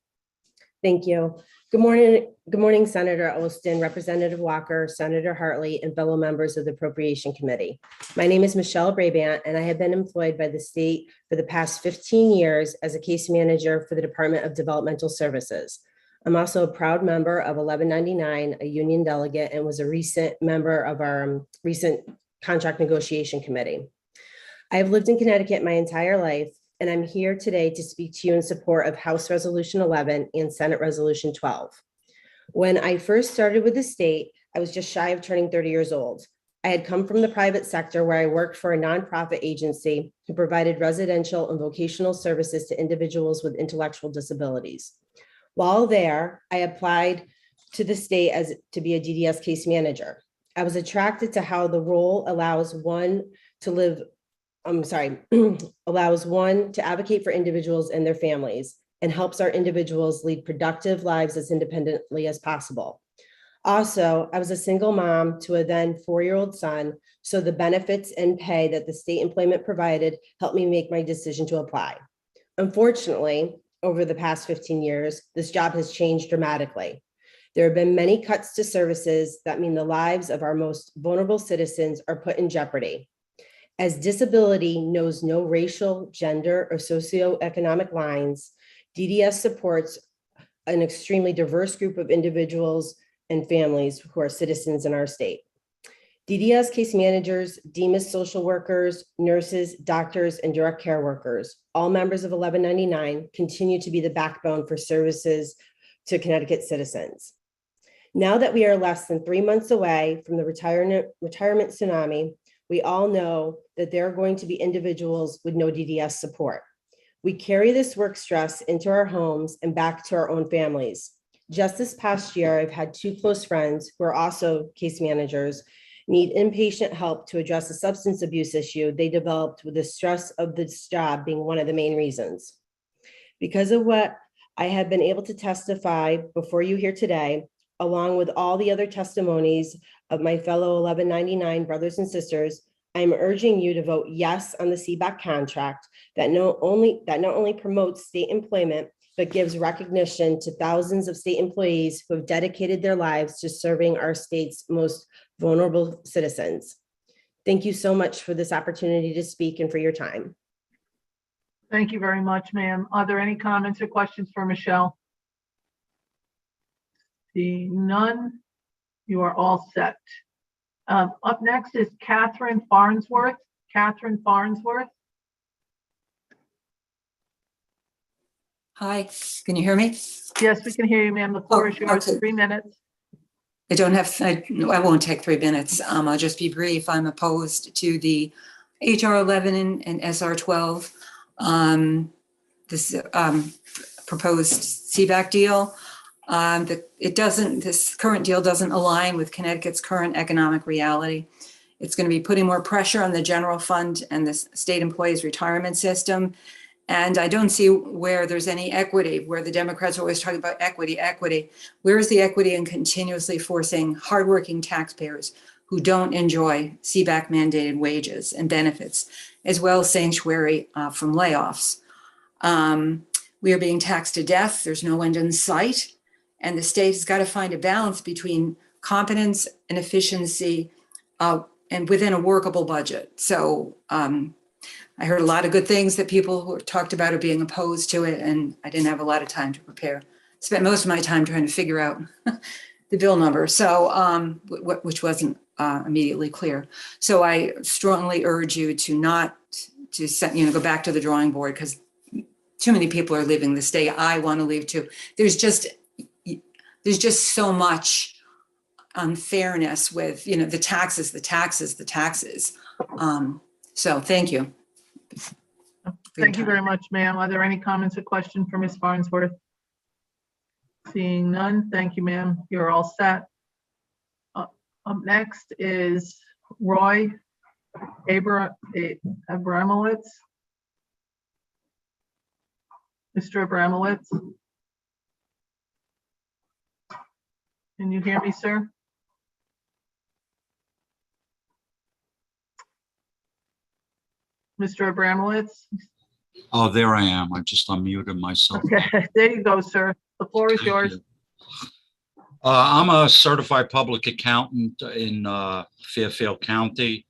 Thank you. Good morning, Senator Osteen, Representative Walker, Senator Hartley, and fellow members of the Appropriation Committee. My name is Michelle Brabant, and I have been employed by the state for the past 15 years as a case manager for the Department of Developmental Services. I'm also a proud member of 1199, a union delegate, and was a recent member of our recent contract negotiation committee. I have lived in Connecticut my entire life, and I'm here today to speak to you in support of House Resolution 11 and Senate Resolution 12. When I first started with the state, I was just shy of turning 30 years old. I had come from the private sector where I worked for a nonprofit agency who provided residential and vocational services to individuals with intellectual disabilities. While there, I applied to the state to be a DDS case manager. I was attracted to how the role allows one to live allows one to advocate for individuals and their families and helps our individuals lead productive lives as independently as possible. Also, I was a single mom to a then 4-year-old son, so the benefits and pay that the state employment provided helped me make my decision to apply. Unfortunately, over the past 15 years, this job has changed dramatically. There have been many cuts to services that mean the lives of our most vulnerable citizens are put in jeopardy. As disability knows no racial, gender, or socioeconomic lines, DDS supports an extremely diverse group of individuals and families who are citizens in our state. DDS case managers, DEMIS social workers, nurses, doctors, and direct care workers, all members of 1199, continue to be the backbone for services to Connecticut citizens. Now that we are less than 3 months away from the retirement tsunami, we all know that there are going to be individuals with no DDS support. We carry this work stress into our homes and back to our own families. Just this past year, I've had 2 close friends who are also case managers need inpatient help to address a substance abuse issue they developed with the stress of this job being one of the main reasons. Because of what I have been able to testify before you here today, along with all the other testimonies of my fellow 1199 brothers and sisters, I'm urging you to vote yes on the CBAC contract that not only promotes state employment, but gives recognition to thousands of state employees who have dedicated their lives to serving our state's most vulnerable citizens. Thank you so much for this opportunity to speak and for your time. Thank you very much, ma'am. Are there any comments or questions for Michelle? Seeing none, you are all set. Up next is Catherine Farnsworth. Catherine Farnsworth. Hi, can you hear me? Yes, we can hear you, ma'am. The floor is yours. Okay. 3 minutes. I won't take 3 minutes. I'll just be brief. I'm opposed to the HR 11 and SR 12, this proposed CBAC deal. This current deal doesn't align with Connecticut's current economic reality. It's going to be putting more pressure on the general fund and the state employees retirement system. And I don't see where there's any equity, where the Democrats are always talking about equity. Where is the equity in continuously forcing hardworking taxpayers who don't enjoy CBAC mandated wages and benefits, as well as sanctuary from layoffs? We are being taxed to death. There's no end in sight. And the state has got to find a balance between competence and efficiency and within a workable budget. So I heard a lot of good things that people who talked about it being opposed to it, and I didn't have a lot of time to prepare. Spent most of my time trying to figure out the bill number, so which wasn't immediately clear. So I strongly urge you to not go back to the drawing board, because too many people are leaving the state. I want to leave too. There's just so much unfairness with the taxes. So thank you. Thank you very much, ma'am. Are there any comments or questions for Ms. Farnsworth? Seeing none, thank you, ma'am. You're all set. Up next is Roy Abramowitz. Mr. Abramowitz. Can you hear me, sir? Mr. Abramowitz? Oh, there I am. I just unmuted myself. Okay, there you go, sir. The floor is yours. I'm a certified public accountant in Fairfield County.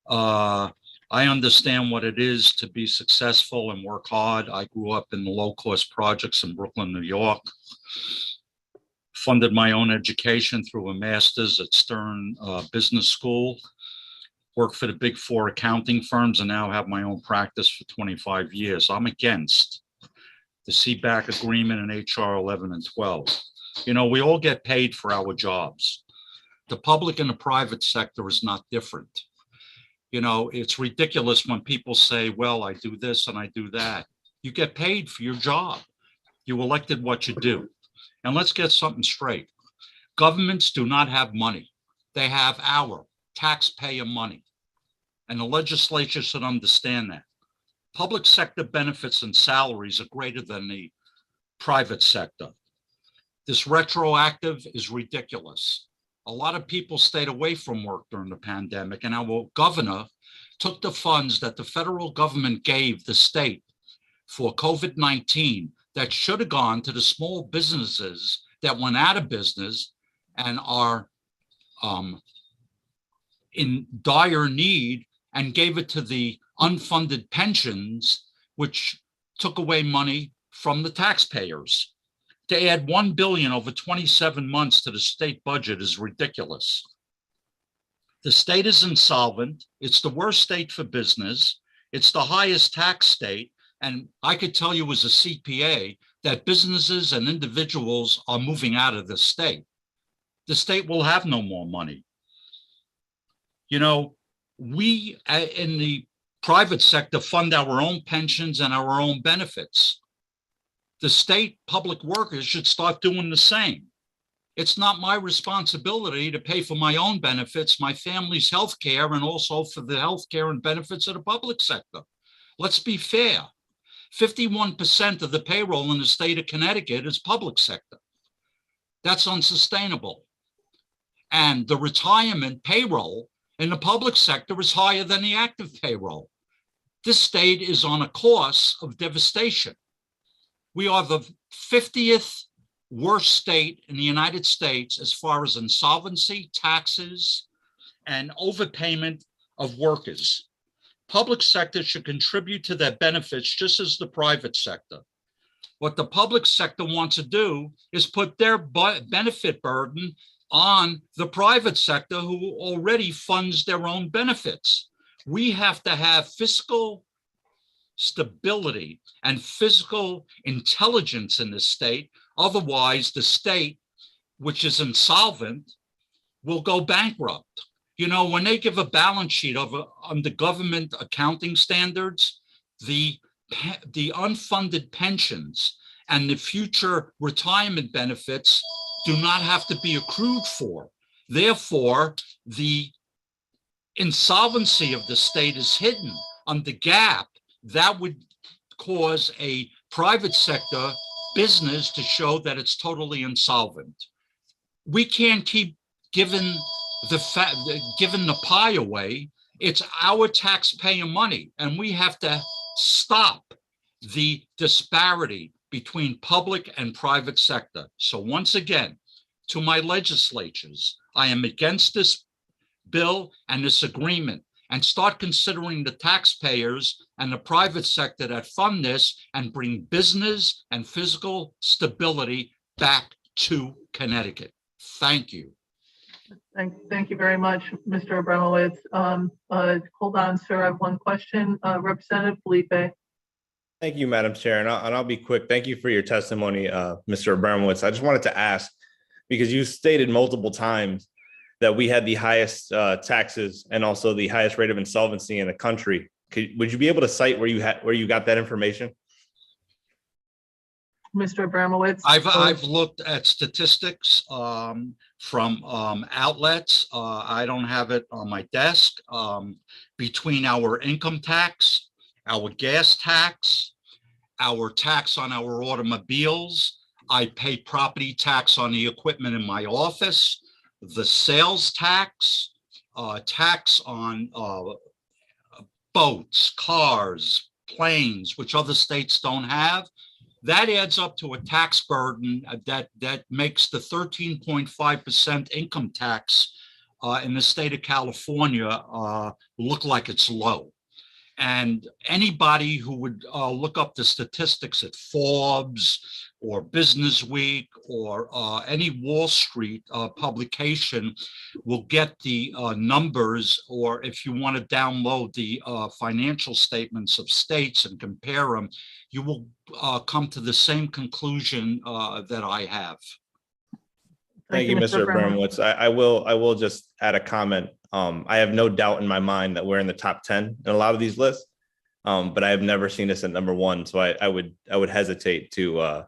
I understand what it is to be successful and work hard. I grew up in the low-cost projects in Brooklyn, New York. Funded my own education through a master's at Stern Business School. Worked for the big 4 accounting firms and now have my own practice for 25 years. I'm against the CBAC agreement in HR 11 and 12. We all get paid for our jobs. The public and the private sector is not different. It's ridiculous when people say, well, I do this and I do that. You get paid for your job. You elected what you do. And let's get something straight. Governments do not have money. They have our taxpayer money. and the legislature should understand that. Public sector benefits and salaries are greater than the private sector. This retroactive is ridiculous. A lot of people stayed away from work during the pandemic, and our governor took the funds that the federal government gave the state for COVID-19 that should have gone to the small businesses that went out of business and are in dire need, and gave it to the unfunded pensions, which took away money from the taxpayers. To add $1 billion over 27 months to the state budget is ridiculous. The state is insolvent. It's the worst state for business. It's the highest tax state. And I could tell you as a CPA that businesses and individuals are moving out of the state. The state will have no more money. You know, we in the private sector fund our own pensions and our own benefits. The state public workers should start doing the same. It's not my responsibility to pay for my own benefits, my family's health care, and also for the health care and benefits of the public sector. Let's be fair. 51% of the payroll in the state of Connecticut is public sector. That's unsustainable. And the retirement payroll in the public sector is higher than the active payroll. This state is on a course of devastation. We are the 50th worst state in the United States as far as insolvency, taxes, and overpayment of workers. Public sector should contribute to their benefits just as the private sector. What the public sector wants to do is put their benefit burden on the private sector, who already funds their own benefits. We have to have fiscal stability and fiscal intelligence in the state. Otherwise, the state, which is insolvent, will go bankrupt. You know, when they give a balance sheet under government accounting standards, the unfunded pensions and the future retirement benefits do not have to be accrued for. Therefore, the insolvency of the state is hidden under GAAP. That would cause a private sector business to show that it's totally insolvent. We can't keep giving the pie away. It's our taxpayer money, and we have to stop the disparity between public and private sector. So once again, to my legislatures, I am against this bill and this agreement, and start considering the taxpayers and the private sector that fund this and bring business and fiscal stability back to Connecticut. Thank you. Thank you very much, Mr. Abramowitz. Hold on, sir. I have one question. Representative Felipe. Thank you, Madam Chair, and I'll be quick. Thank you for your testimony, Mr. Abramowitz. I just wanted to ask, because you stated multiple times that we had the highest taxes and also the highest rate of insolvency in the country. Would you be able to cite where you got that information? Mr. Abramowitz. I've looked at statistics from outlets. I don't have it on my desk. Between our income tax, our gas tax, our tax on our automobiles, I pay property tax on the equipment in my office, the sales tax, tax on boats, cars, planes, which other states don't have. That adds up to a tax burden that makes the 13.5% income tax in the state of California look like it's low. And anybody who would look up the statistics at Forbes or Business Week or any Wall Street publication will get the numbers, or if you want to download the financial statements of states and compare them, you will come to the same conclusion that I have. Thank you, Mr. Abramowitz. I will just add a comment. I have no doubt in my mind that we're in the top 10 in a lot of these lists, but I have never seen us at number 1. So I would hesitate to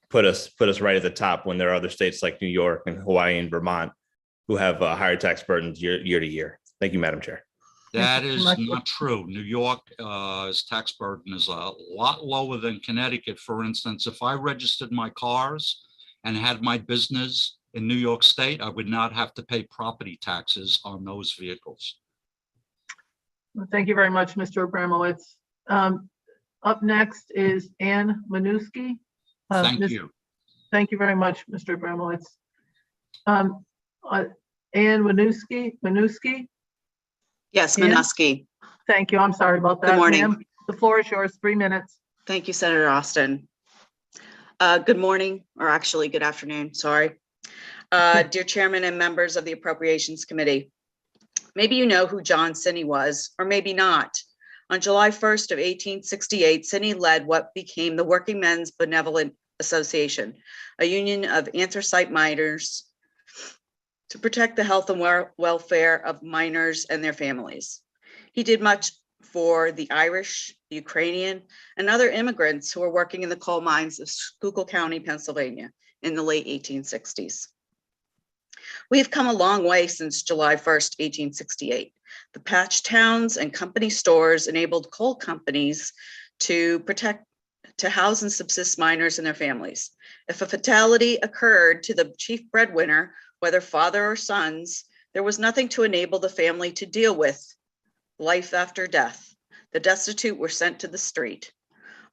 put us right at the top when there are other states like New York and Hawaii and Vermont who have higher tax burdens year to year. Thank you, Madam Chair. That you is so much. not true. New York's tax burden is a lot lower than Connecticut. For instance, if I registered my cars and had my business in New York State, I would not have to pay property taxes on those vehicles. Well, thank you very much, Mr. Abramowitz. Up next is Ann Manuski. Thank you. Thank you very much, Mr. Abramowitz. Ann Manuski? Yes, Ann? Minuski. Thank you. I'm sorry about that. Good morning. Ma'am. The floor is yours, 3 minutes. Thank you, Senator Austin. Good morning, or actually good afternoon, sorry. Dear Chairman and members of the Appropriations Committee, maybe you know who John Sinney was, or maybe not. On July 1st of 1868, Sinney led what became the Working Men's Benevolent Association, a union of anthracite miners to protect the health and welfare of miners and their families. He did much for the Irish, the Ukrainian, and other immigrants who were working in the coal mines of Schuylkill County, Pennsylvania in the late 1860s. We've come a long way since July 1st, 1868. The patch towns and company stores enabled coal companies to house and subsist miners and their families. If a fatality occurred to the chief breadwinner, whether father or sons, there was nothing to enable the family to deal with life after death. The destitute were sent to the street.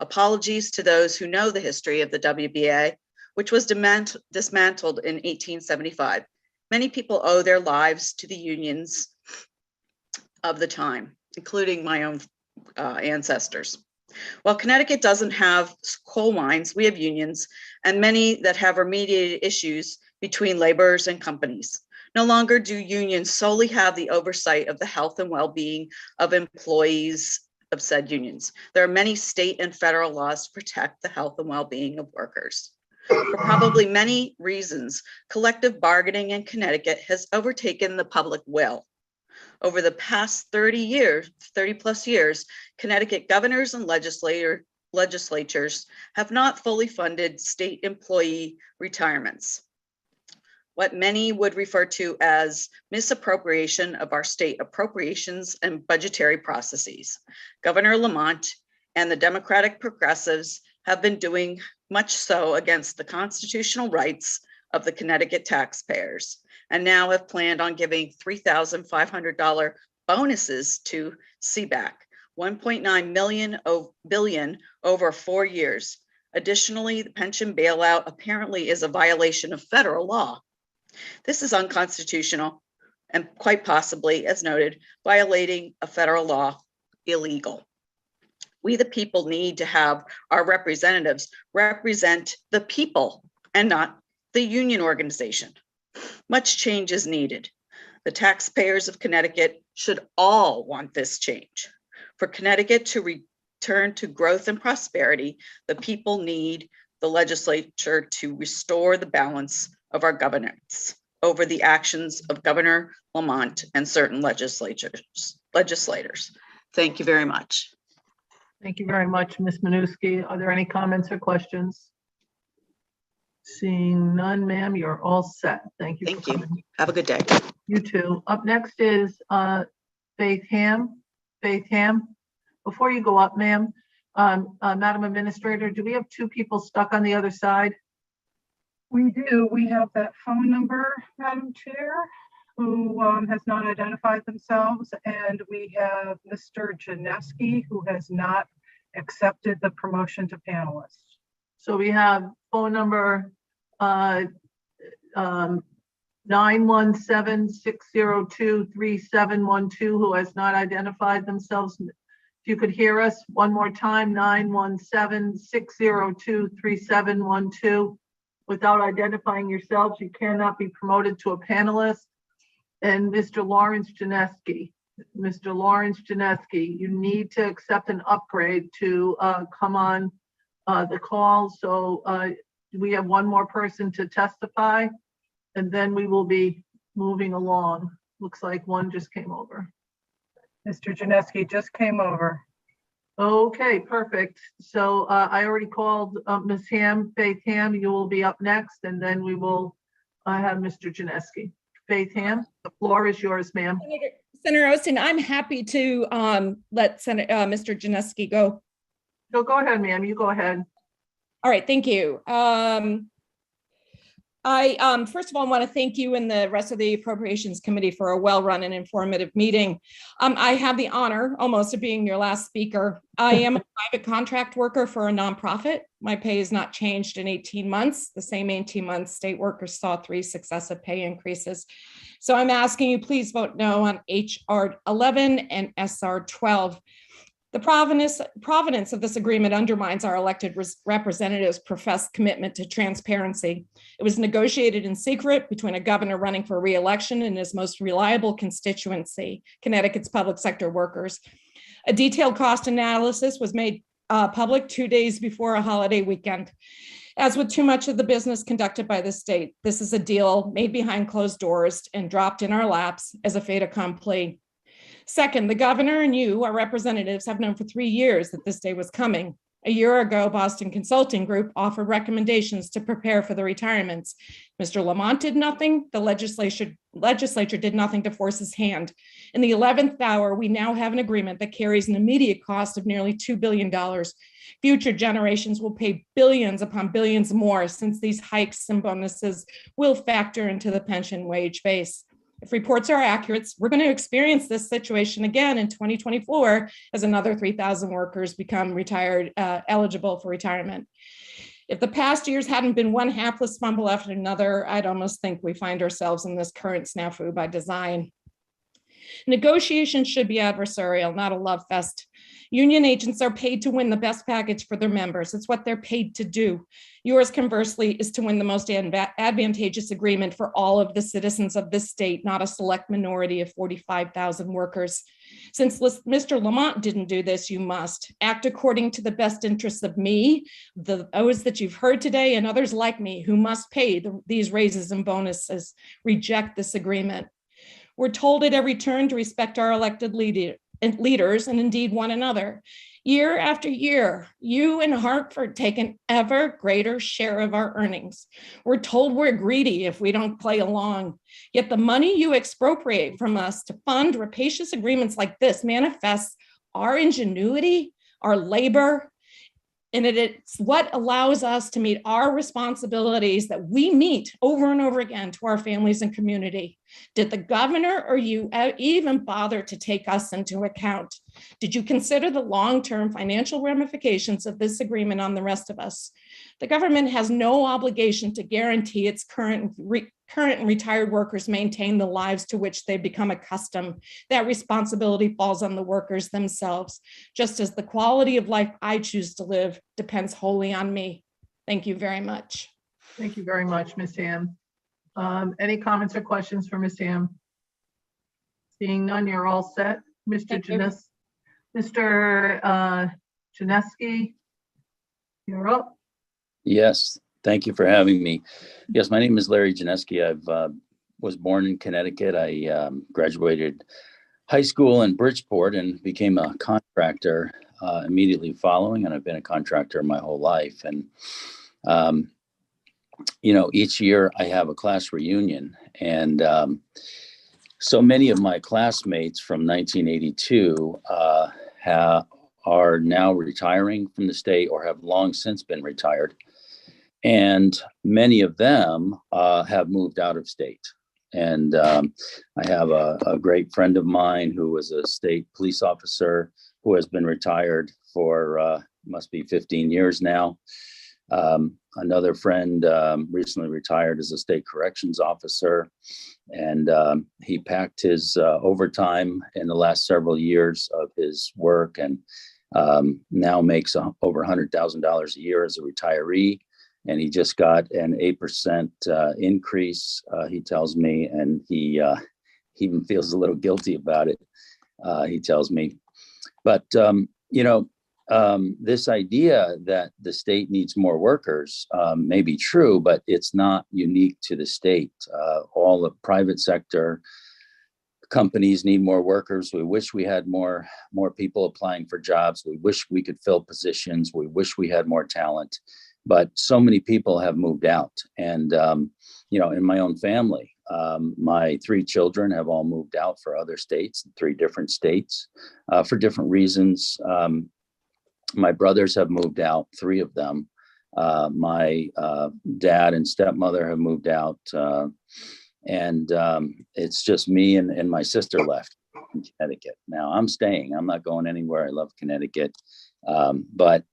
Apologies to those who know the history of the WBA, which was dismantled in 1875. Many people owe their lives to the unions of the time, including my own ancestors. While Connecticut doesn't have coal mines, we have unions, and many that have remediated issues between laborers and companies. No longer do unions solely have the oversight of the health and well-being of employees of said unions. There are many state and federal laws to protect the health and well-being of workers. For probably many reasons, collective bargaining in Connecticut has overtaken the public will. Over the past 30 plus years, Connecticut governors and legislatures have not fully funded state employee retirements, what many would refer to as misappropriation of our state appropriations and budgetary processes. Governor Lamont and the Democratic progressives have been doing much so against the constitutional rights of the Connecticut taxpayers, and now have planned on giving $3,500 bonuses to CBAC, $1.9 billion over 4 years. Additionally, the pension bailout apparently is a violation of federal law. This is unconstitutional and quite possibly, as noted, violating a federal law, illegal. We, the people, need to have our representatives represent the people and not the union organization. Much change is needed. The taxpayers of Connecticut should all want this change. For Connecticut to return to growth and prosperity, the people need the legislature to restore the balance of our governance over the actions of Governor Lamont and certain legislators. Thank you very much. Thank you very much, Ms. Manuski. Are there any comments or questions? Seeing none, ma'am, you're all set. Thank you. Thank you. Have a good day. You too. Up next is Faith Ham. Faith Ham, before you go up, ma'am, Madam Administrator, do we have 2 people stuck on the other side? We do. We have that phone number, Madam Chair, who has not identified themselves, and we have Mr. Janeski, who has not accepted the promotion to panelist. So we have phone number 917-602-3712 who has not identified themselves. If you could hear us one more time, 917-602-3712. Without identifying yourselves, you cannot be promoted to a panelist. And Mr. Lawrence Janeski, you need to accept an upgrade to come on the call. So we have one more person to testify, and then we will be moving along. Looks like one just came over. Mr. Janeski just came over. Okay, perfect. So I already called Ms. Ham, Faith Ham. You will be up next, and then we will have Mr. Janeski. Faith Ham, the floor is yours, ma'am. Senator Osteen, I'm happy to let Mr. Janeski go. No, go ahead, ma'am. You go ahead. All right, thank you. I first of all want to thank you and the rest of the Appropriations Committee for a well-run and informative meeting. I have the honor almost of being your last speaker. I am a private contract worker for a nonprofit. My pay has not changed in 18 months. The same 18 months, state workers saw 3 successive pay increases. So I'm asking you, please vote no on HR 11 and SR 12. The provenance of this agreement undermines our elected representatives' professed commitment to transparency. It was negotiated in secret between a governor running for re-election and his most reliable constituency, Connecticut's public sector workers. A detailed cost analysis was made public 2 days before a holiday weekend. As with too much of the business conducted by the state, this is a deal made behind closed doors and dropped in our laps as a fait accompli. Second, the governor and you, our representatives, have known for 3 years that this day was coming. A year ago, Boston Consulting Group offered recommendations to prepare for the retirements. Mr. Lamont did nothing. The legislature did nothing to force his hand. In the 11th hour, we now have an agreement that carries an immediate cost of nearly $2 billion. Future generations will pay billions upon billions more, since these hikes and bonuses will factor into the pension wage base. If reports are accurate, we're going to experience this situation again in 2024 as another 3,000 workers become eligible for retirement. If the past years hadn't been one hapless fumble after another, I'd almost think we find ourselves in this current snafu by design. Negotiations should be adversarial, not a love fest. Union agents are paid to win the best package for their members. It's what they're paid to do. Yours, conversely, is to win the most advantageous agreement for all of the citizens of this state, not a select minority of 45,000 workers. Since Mr. Lamont didn't do this, you must act according to the best interests of me, those that you've heard today, and others like me who must pay these raises and bonuses. Reject this agreement. We're told at every turn to respect our elected leaders and indeed one another. Year after year, you and Hartford take an ever greater share of our earnings. We're told we're greedy if we don't play along. Yet the money you expropriate from us to fund rapacious agreements like this manifests our ingenuity, our labor, and it's what allows us to meet our responsibilities that we meet over and over again to our families and community. Did the governor or you even bother to take us into account? Did you consider the long-term financial ramifications of this agreement on the rest of us? The government has no obligation to guarantee its current and retired workers maintain the lives to which they become accustomed. That responsibility falls on the workers themselves, just as the quality of life I choose to live depends wholly on me. Thank you very much. Thank you very much, Ms. Ham. Any comments or questions for Ms. Ham? Seeing none, you're all set. Mr. Janeski, you're up. Yes, thank you for having me. Yes, my name is Larry Janeski. I was born in Connecticut. I graduated high school in Bridgeport and became a contractor immediately following, and I've been a contractor my whole life. And you know, each year I have a class reunion, and so many of my classmates from 1982 are now retiring from the state or have long since been retired. And many of them have moved out of state. And I have a great friend of mine who was a state police officer who has been retired for must be 15 years now. Another friend recently retired as a state corrections officer, and he packed his overtime in the last several years of his work, and now makes over $100,000 a year as a retiree. And he just got an 8% increase, he tells me, and he even feels a little guilty about it, he tells me. But, you know, this idea that the state needs more workers may be true, but it's not unique to the state. All the private sector companies need more workers. We wish we had more people applying for jobs. We wish we could fill positions. We wish we had more talent. but so many people have moved out. And, in my own family, my 3 children have all moved out for other states, 3 different states, for different reasons. My brothers have moved out, 3 of them. My dad and stepmother have moved out. And it's just me and my sister left in Connecticut. Now I'm staying. I'm not going anywhere. I love Connecticut. But,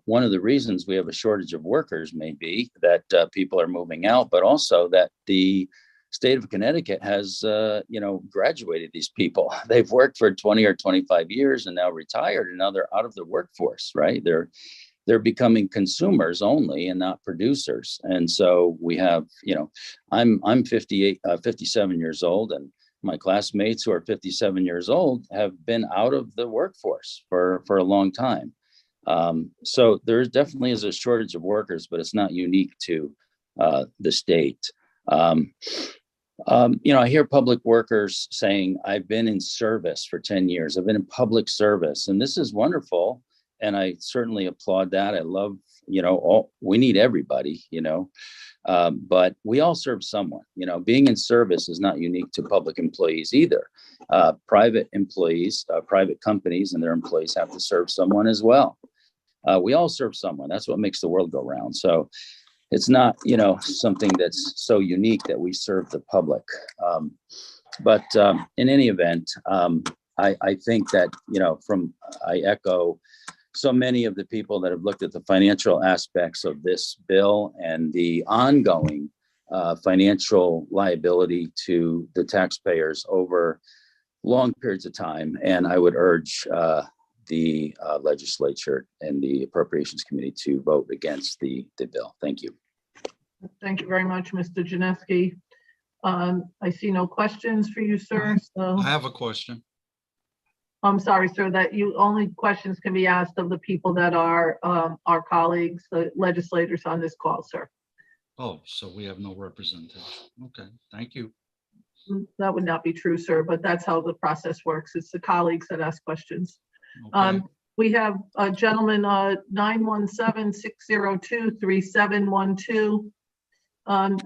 one of the reasons we have a shortage of workers may be that people are moving out, but also that the state of Connecticut has, graduated these people. They've worked for 20 or 25 years and now retired, and now they're out of the workforce, right? They're becoming consumers only and not producers. And so we have, I'm 57 years old, and my classmates who are 57 years old have been out of the workforce for a long time. So there definitely is a shortage of workers, but it's not unique to the state. I hear public workers saying, I've been in service for 10 years. I've been in public service, and this is wonderful. And I certainly applaud that. I love, we need everybody, but we all serve someone. Being in service is not unique to public employees either. Private employees, private companies and their employees have to serve someone as well. We all serve someone. That's what makes the world go round. So it's not, something that's so unique that we serve the public. But in any event, I think that, I echo so many of the people that have looked at the financial aspects of this bill and the ongoing financial liability to the taxpayers over long periods of time. And I would urge the legislature and the Appropriations Committee to vote against the bill. Thank you. Thank you very much, Mr. Janeski. I see no questions for you, sir. So I have a question. I'm sorry, sir, that only questions can be asked of the people that are our colleagues, the legislators on this call, sir. Oh, so we have no representation. Okay, thank you. That would not be true, sir, but that's how the process works. It's the colleagues that ask questions. Okay. We have a gentleman, 917-602-3712.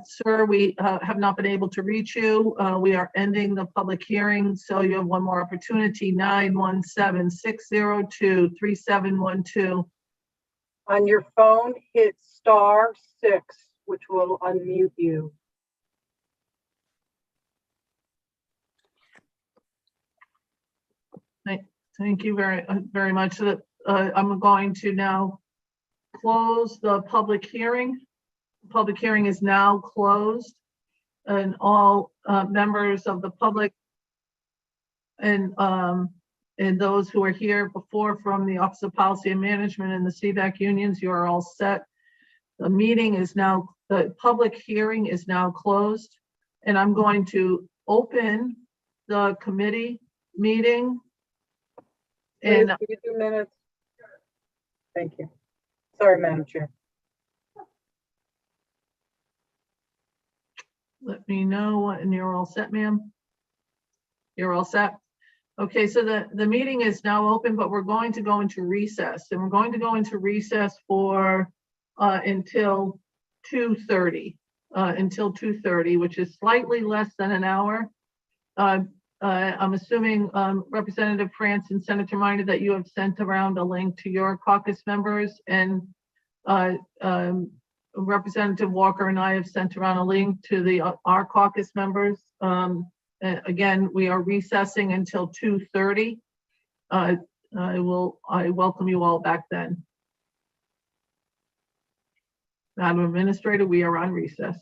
Sir, we have not been able to reach you. We are ending the public hearing, so you have one more opportunity, 917-602-3712. On your phone, hit *6, which will unmute you. Thank you very much. I'm going to now close the public hearing. Public hearing is now closed, and all members of the public and those who are here before from the Office of Policy and Management and the CVAC unions, you are all set. The public hearing is now closed, and I'm going to open the committee meeting. Please, And give you 2 minutes. Thank you. Sorry, Madam Chair. let me know when you're all set, ma'am. You're all set? Okay, so the meeting is now open, but we're going to go into recess, and we're going to go into recess for until 2:30, which is slightly less than an hour. I'm assuming Representative France and Senator Minor that you have sent around a link to your caucus members, and Representative Walker and I have sent around a link to our caucus members. Again, we are recessing until 2:30. I welcome you all back then. Madam Administrator, we are on recess.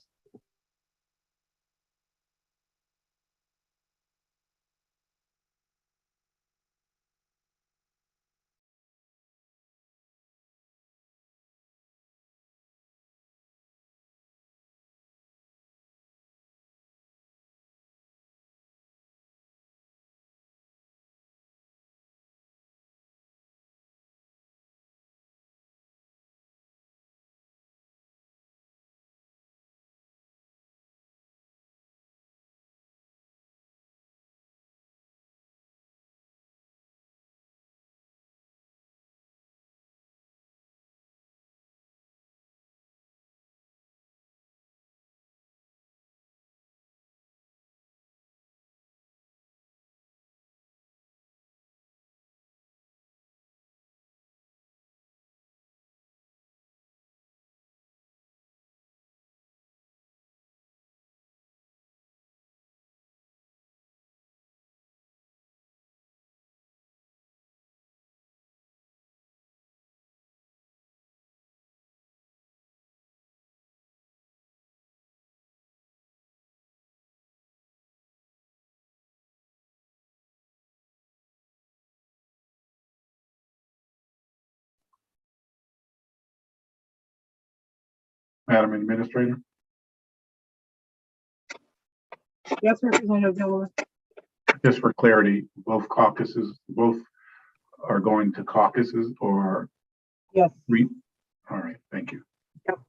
Madam Administrator. Yes, Representative Miller. Just for clarity, both are going to caucuses or? Yes. All right, thank you. Yep.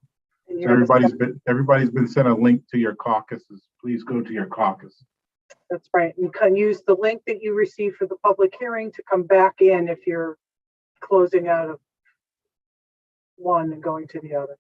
So everybody's been sent a link to your caucuses. Please go to your caucus. That's right. You can use the link that you received for the public hearing to come back in if you're closing out of one and going to the other.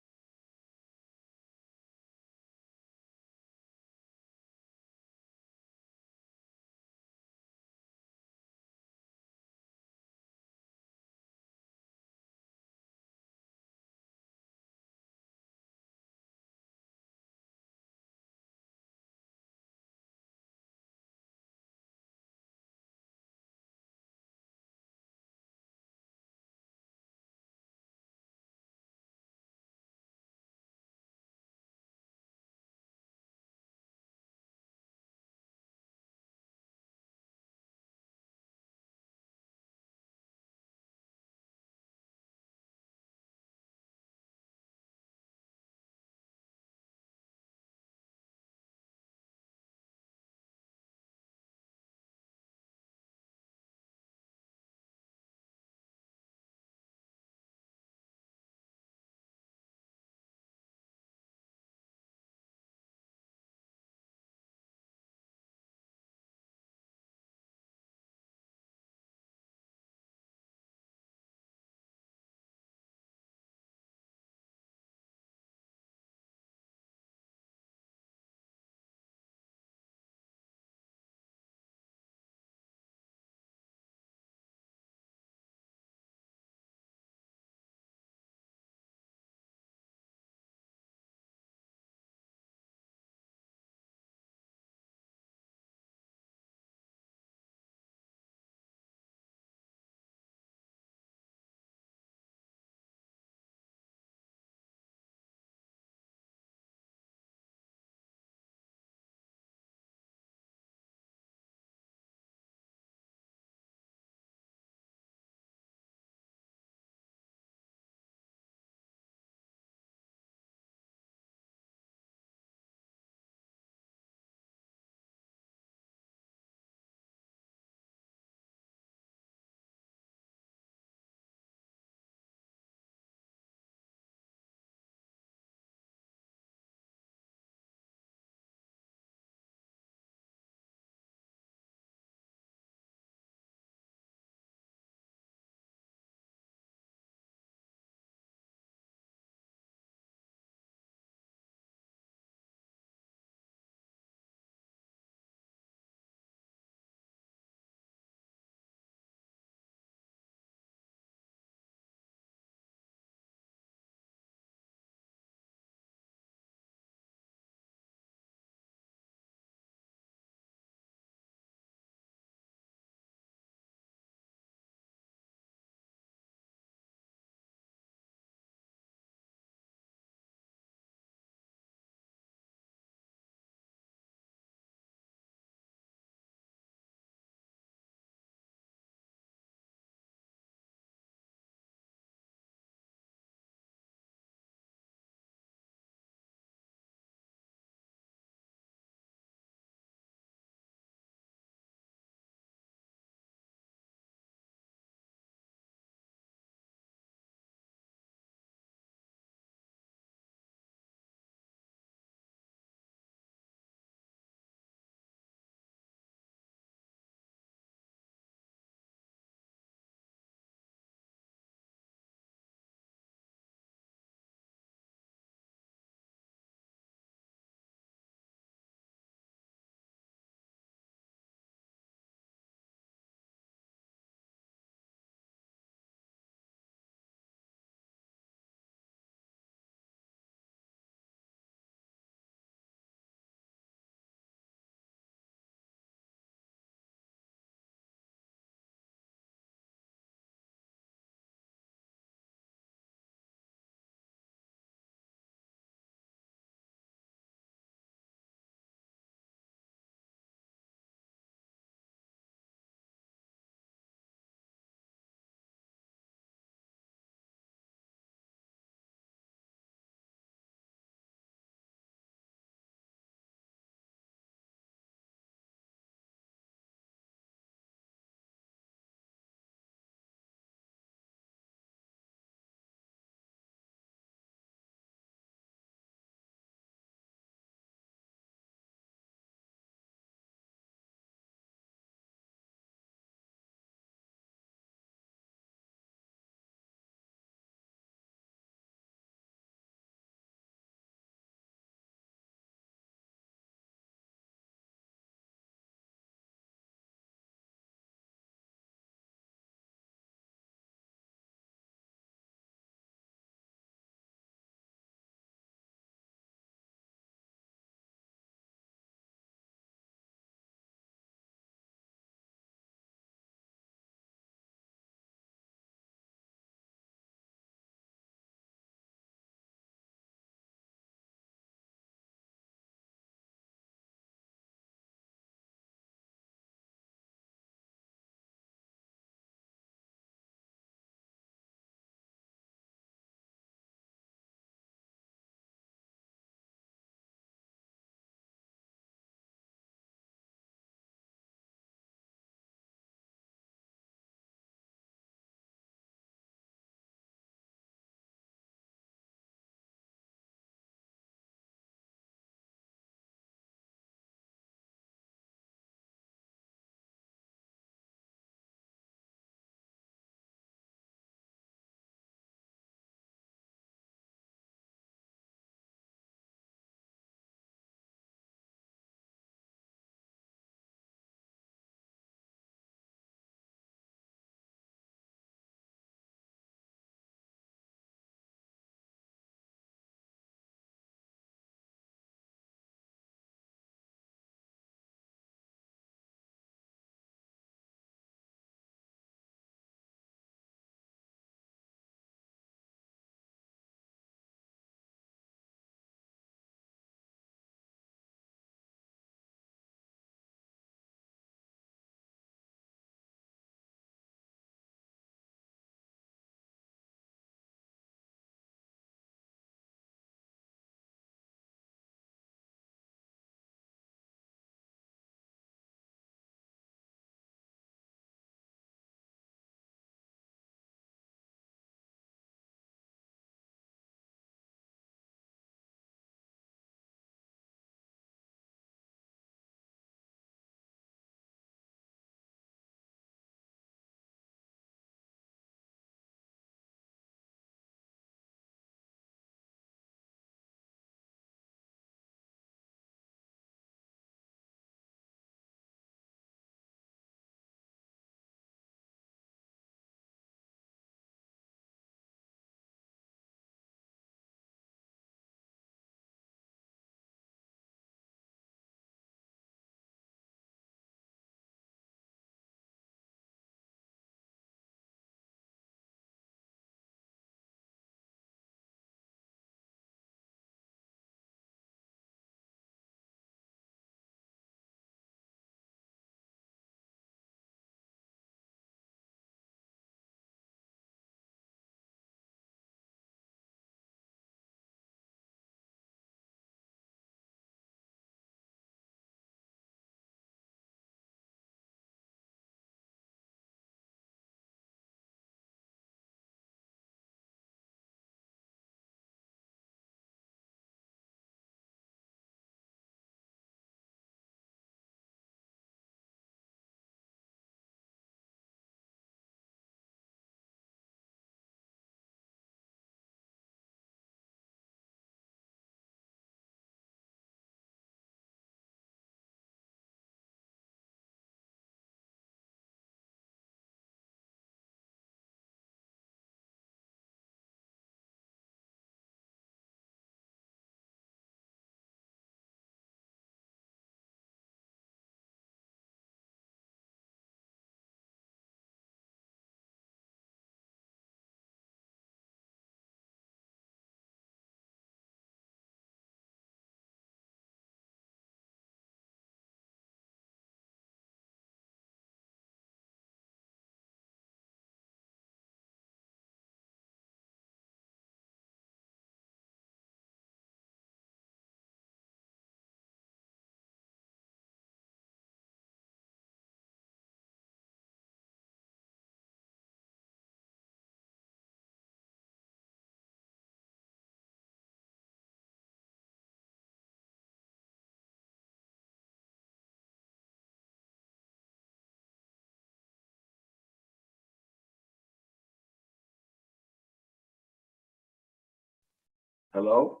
Hello?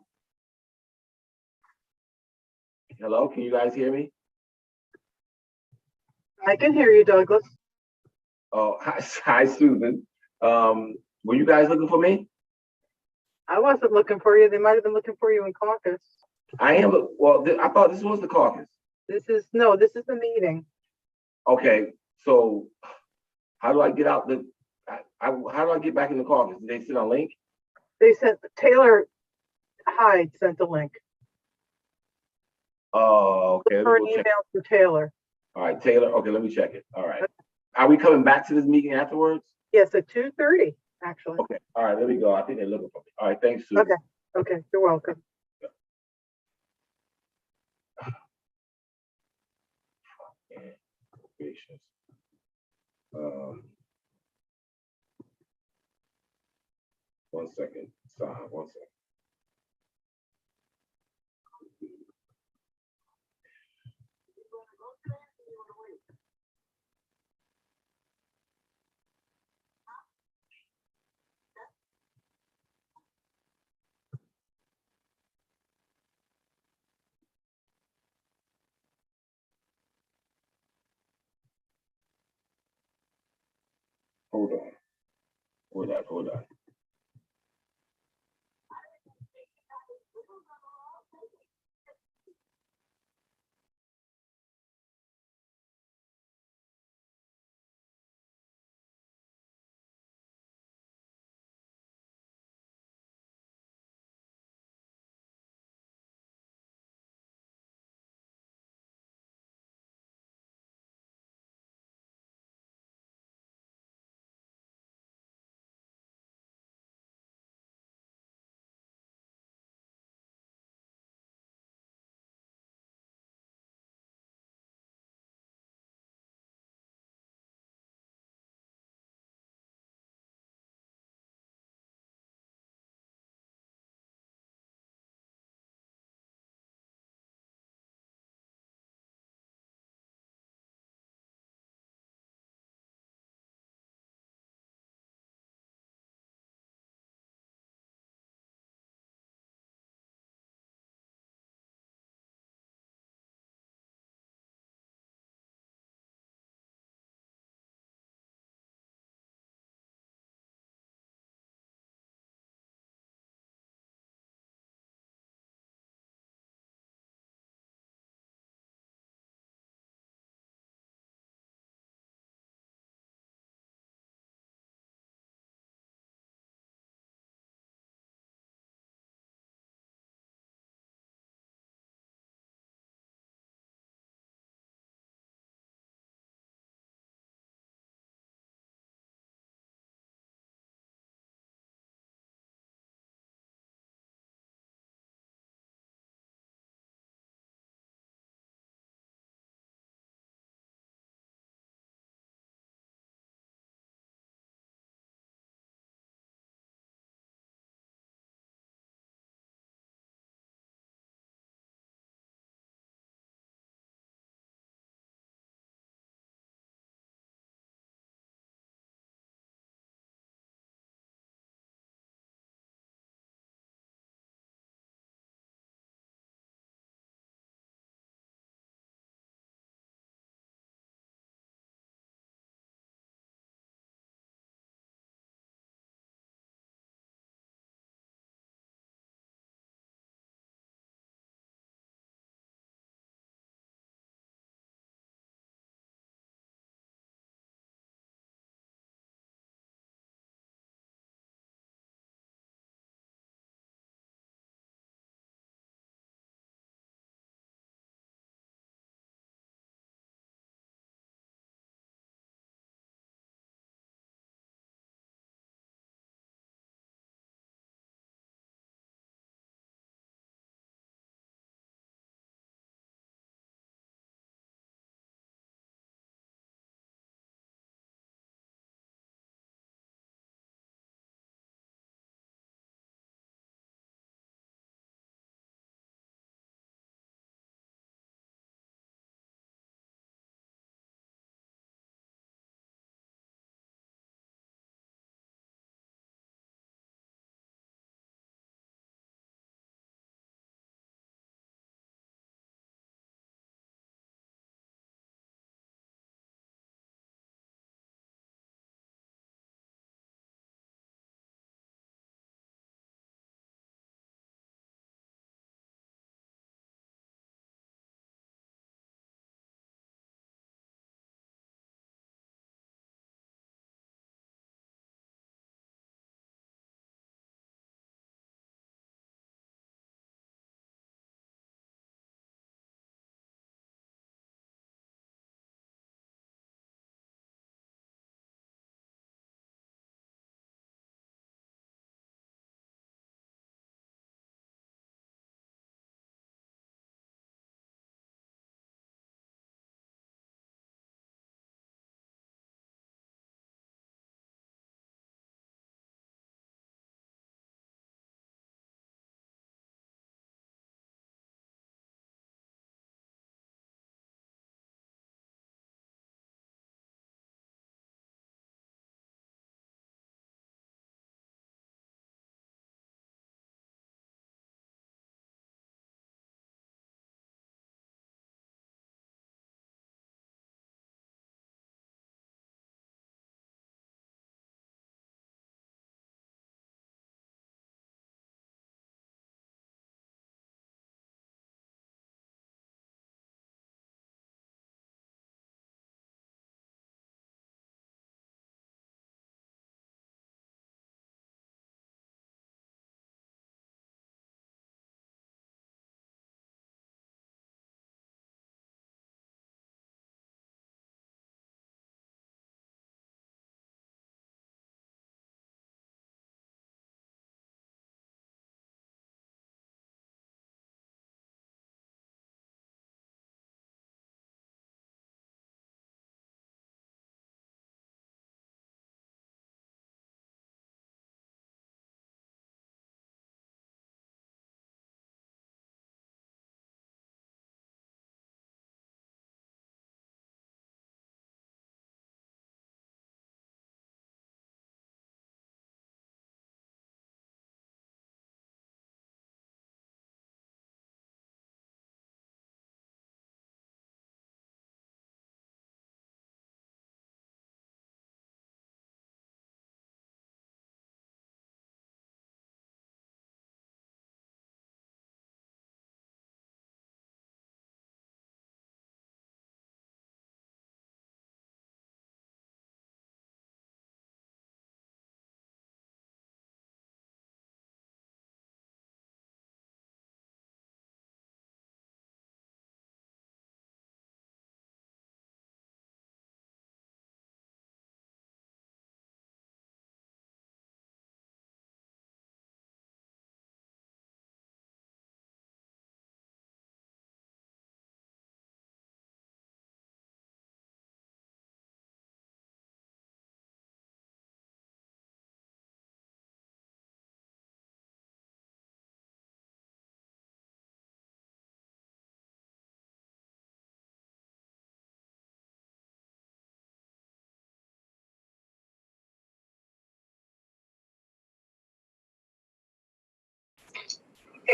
Hello, can you guys hear me? I can hear you, Douglas. Oh, hi, Susan. Were you guys looking for me? I wasn't looking for you. They might have been looking for you in caucus. I am, well, I thought this was the caucus. This is the meeting. Okay, so how do I get out how do I get back in the caucus? Did they send a link? They sent Taylor Hyde sent the link. Oh, okay. Look let for me an go check. email for Taylor. All right, Taylor. Okay, let me check it. All right. Are we coming back to this meeting afterwards? Yes, at 2:30, actually. Okay. All right, let me go. I think they're looking for me. All right, thanks, Susan. Okay. Okay. You're welcome. Appropriations. One second. Stop. 1 second. Hold on. Hold on.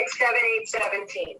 7817.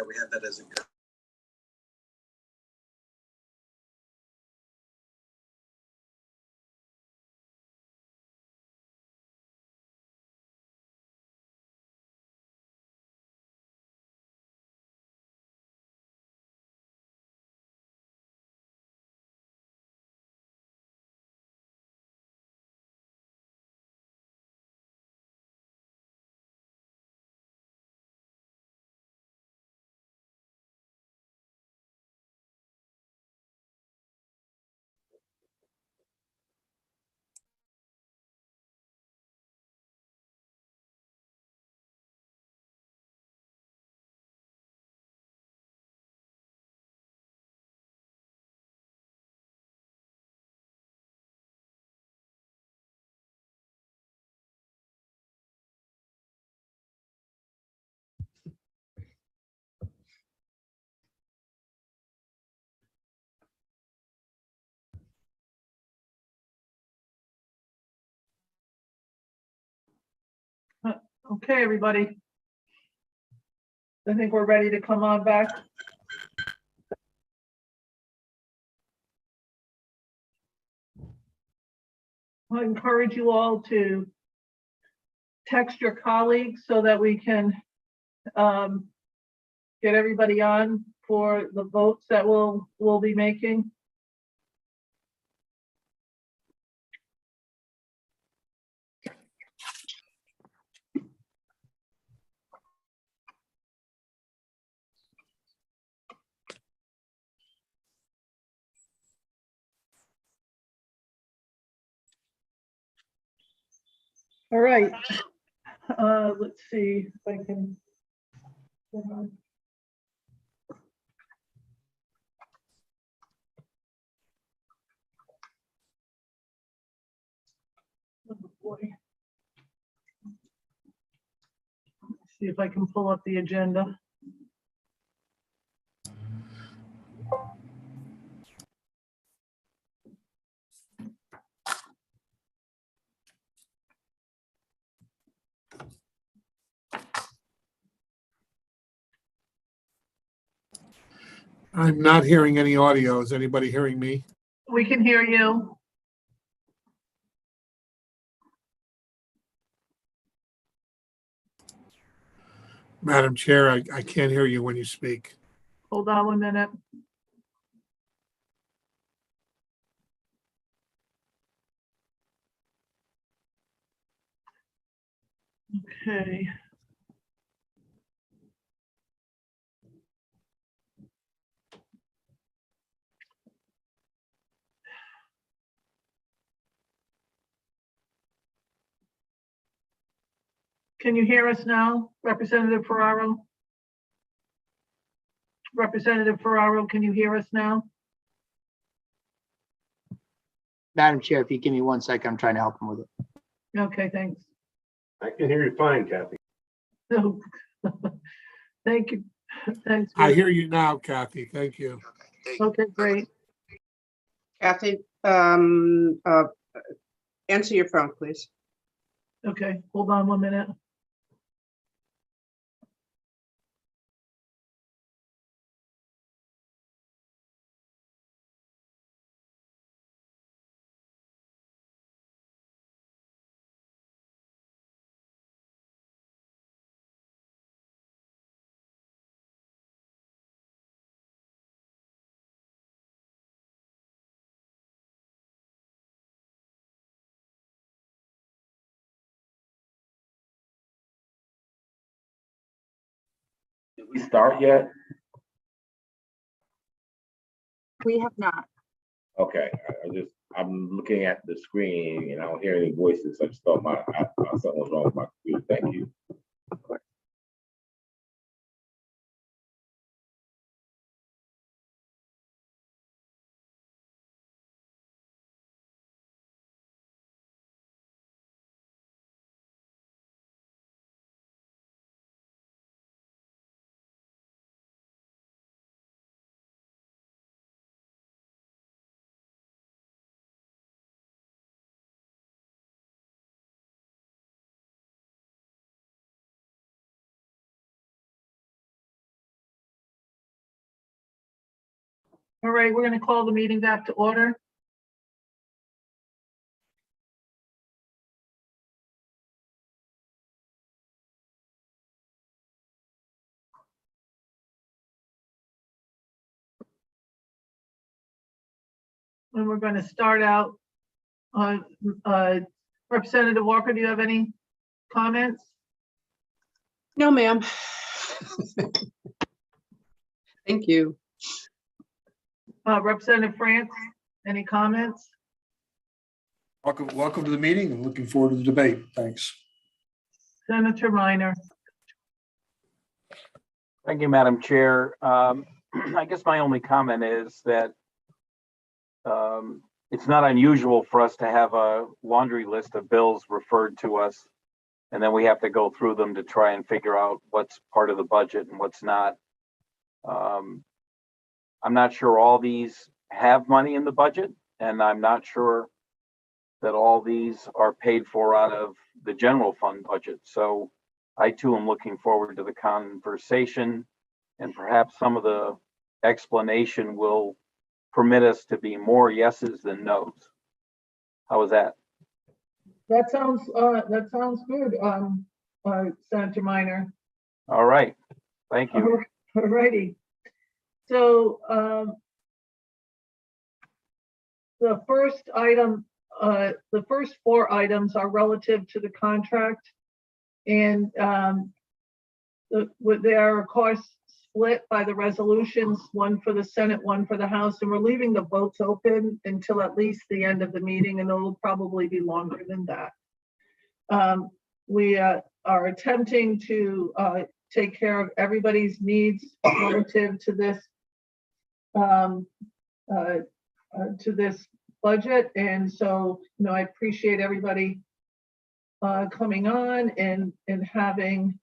We have that as a good. Okay, everybody. I think we're ready to come on back. I encourage you all to text your colleagues so that we can get everybody on for the votes that we'll be making. All right. Let's see if I can. Oh boy. Let's see if I can pull up the agenda. I'm not hearing any audio. Is anybody hearing me? We can hear you. Madam Chair, I can't hear you when you speak. Hold on 1 minute. Okay. Can you hear us now, Representative Ferraro? Representative Ferraro, can you hear us now? Madam Chair, if you give me 1 second, I'm trying to help him with it. Okay, thanks. I can hear you fine, Kathy. So, Thank you. Thanks. I Ruth. hear you now, Kathy. Thank you. Okay, great. Kathy, answer your phone, please. Okay, hold on 1 minute. Did we start yet? We have not. Okay, I'm looking at the screen and I don't hear any voices. I just thought something was wrong with my computer. Thank you. Of course. All right, we're going to call the meeting back to order. And we're going to start out. Representative Walker, do you have any comments? No, ma'am. Thank you. Representative France, any comments? Welcome to the meeting. I'm looking forward to the debate. Thanks. Senator Minor. Thank you, Madam Chair. I guess my only comment is that it's not unusual for us to have a laundry list of bills referred to us, and then we have to go through them to try and figure out what's part of the budget and what's not. I'm not sure all these have money in the budget, and I'm not sure that all these are paid for out of the general fund budget. So I too am looking forward to the conversation, and perhaps some of the explanation will permit us to be more yeses than nos. How was that? That sounds good, Senator Minor. All right, thank you. All righty. So the first item, the first 4 items are relative to the contract, and they are of course split by the resolutions, one for the Senate, one for the House, and we're leaving the votes open until at least the end of the meeting, and it'll probably be longer than that. We are attempting to take care of everybody's needs relative to this budget, and so I appreciate everybody coming on and having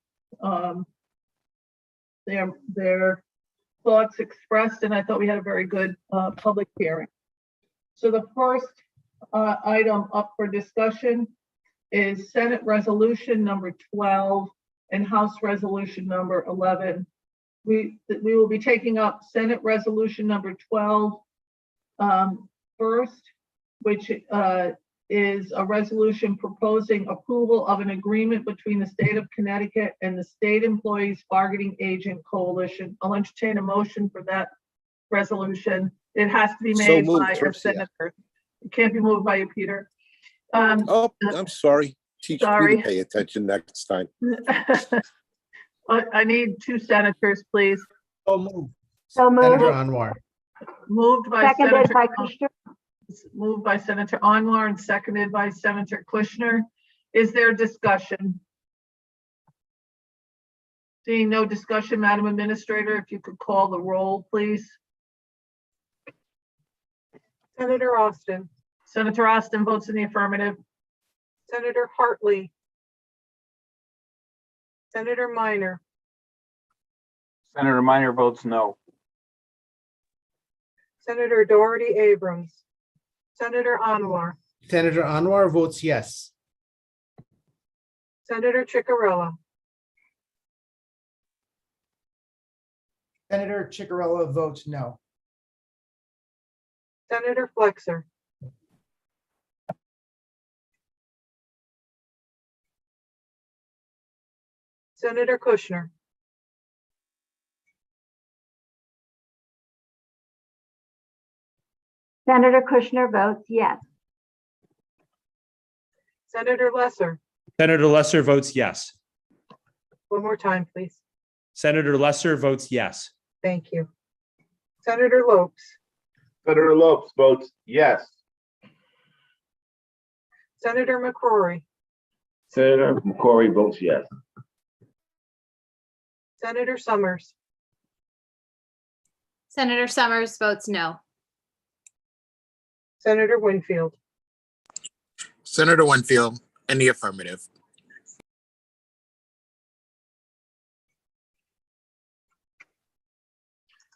their thoughts expressed, and I thought we had a very good public hearing. So the first item up for discussion is Senate Resolution number 12 and House Resolution number 11. We will be taking up Senate Resolution number 12 first, which is a resolution proposing approval of an agreement between the state of Connecticut and the State Employees Bargaining Agent Coalition. I'll entertain a motion for that resolution. It has to be made by a senator. It can't be moved by you, Peter. Oh, I'm sorry. Teach me to pay attention next time. I need 2 senators, please. So moved. So moved. Senator Anwar. Moved by Seconded Senator by Kushner. Moved by Senator Anwar and seconded by Senator Kushner. Is there discussion? Seeing no discussion, Madam Administrator, if you could call the roll, please. Senator Austin, Senator Austin votes in the affirmative. Senator Hartley, Senator Minor, Senator Minor votes no. Senator Doherty Abrams. Senator Anwar. Senator Anwar votes yes. Senator Ciccarella. Senator Ciccarella votes no. Senator Flexer. Senator Kushner. Senator Kushner votes yes. Senator Lesser. Senator Lesser votes yes. One more time, please. Senator Lesser votes yes. Thank you. Senator Lopes. Senator Lopes votes yes. Senator McCrory. Senator McCrory votes yes. Senator Summers. Senator Summers votes no. Senator Winfield. Senator Winfield, in the affirmative.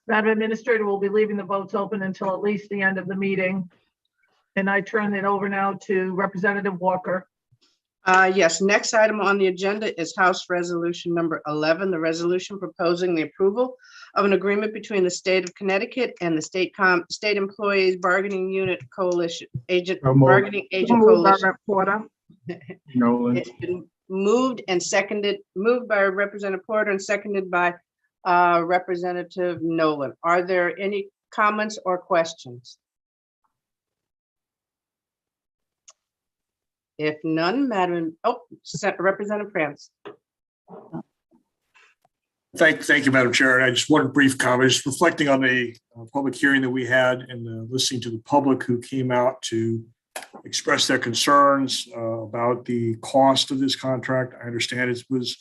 Madam Administrator, will be leaving the votes open until at least the end of the meeting. And I turn it over now to Representative Walker. Yes, next item on the agenda is House Resolution number 11, the resolution proposing the approval of an agreement between the state of Connecticut and the state employees bargaining unit coalition bargaining agent coalition. Nolan. It's been moved and seconded, moved by Representative Porter and seconded by Representative Nolan. Are there any comments or questions? If none, Representative France. Thank you, Madam Chair. I just one brief comment, just reflecting on the public hearing that we had and listening to the public who came out to express their concerns about the cost of this contract. I understand it was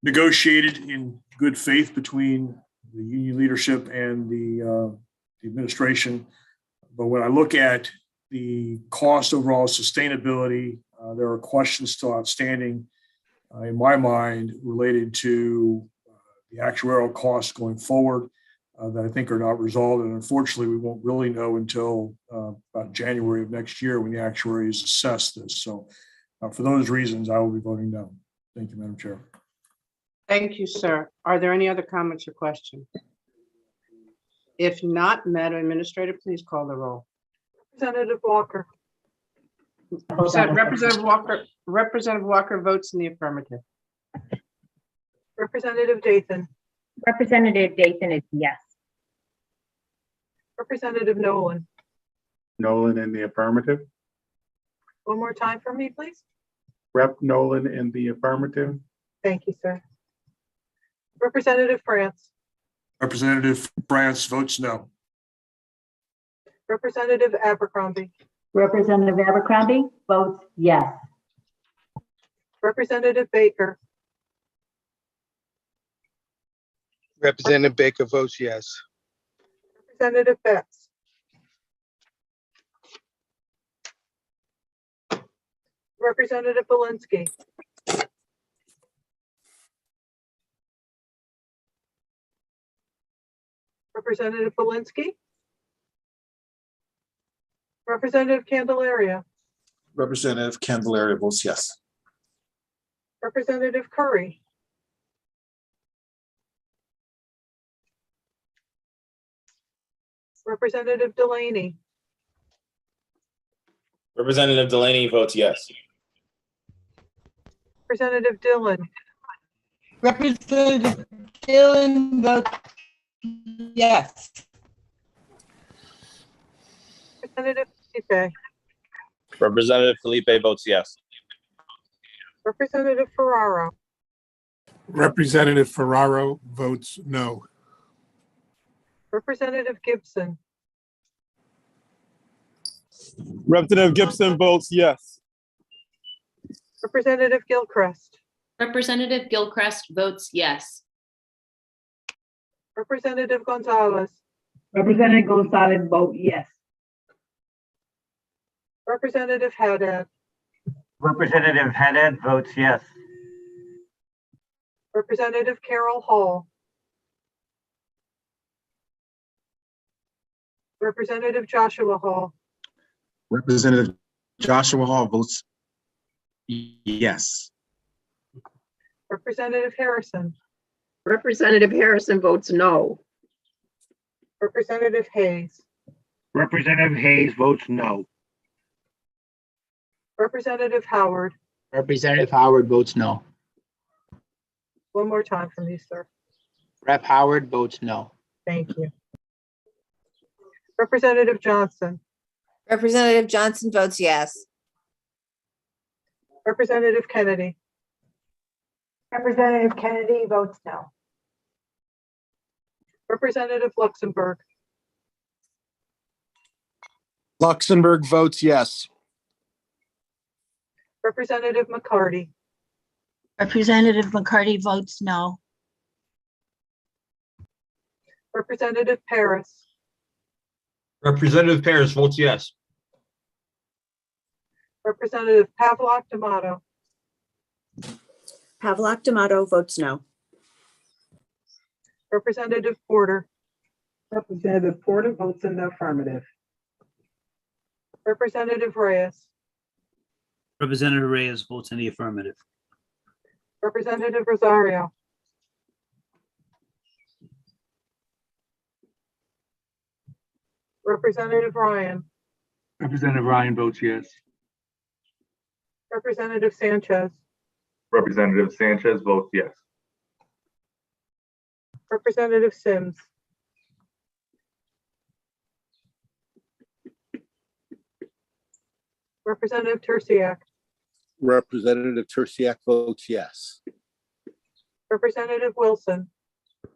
negotiated in good faith between the union leadership and the administration. But when I look at the cost overall sustainability, there are questions still outstanding in my mind related to the actuarial costs going forward that I think are not resolved. And unfortunately, we won't really know until about January of next year when the actuaries assess this. So for those reasons, I will be voting no. Thank you, Madam Chair. Thank you, sir. Are there any other comments or questions? If not, Madam Administrator, please call the roll. Representative Walker. Representative Walker votes in the affirmative. Representative Dathan. Representative Dathan is yes. Representative Nolan. Nolan in the affirmative. One more time for me, please. Rep. Nolan in the affirmative. Thank you, sir. Representative France. Representative France votes no. Representative Abercrombie. Representative Abercrombie votes yes. Representative Baker. Representative Baker votes yes. Representative Betts. Representative Belinsky. Representative Belinsky. Representative Candelaria. Representative Candelaria votes yes. Representative Curry. Representative Delaney. Representative Delaney votes yes. Representative Dillon. Representative Dillon votes yes. Representative Felipe. Representative Felipe votes yes. Representative Ferraro. Representative Ferraro votes no. Representative Gibson. Representative Gibson votes yes. Representative Gilchrist. Representative Gilchrist votes yes. Representative Gonzalez. Representative Gonzalez votes yes. Representative Haddad. Representative Haddad votes yes. Representative Carol Hall. Representative Joshua Hall, Representative Joshua Hall votes yes. Representative Harrison, Representative Harrison votes no. Representative Hayes, Representative Hayes votes no. Representative Howard. Representative Howard votes no. One more time from you, sir. Rep. Howard votes no. Thank you. Representative Johnson, Representative Johnson votes yes. Representative Kennedy, Representative Kennedy votes no. Representative Luxembourg, Luxembourg votes yes. Representative McCarty, Representative McCarty votes no. Representative Paris, Representative Paris votes yes. Representative Pavlak D'Amato, Pavlak D'Amato votes no. Representative Porter, Representative Porter votes in the affirmative. Representative Reyes, Representative Reyes votes in the affirmative. Representative Rosario, Representative Ryan, Representative Ryan votes yes. Representative Sanchez, Representative Sanchez votes yes. Representative Sims, Representative Terciak, Representative Terciak votes yes. Representative Wilson,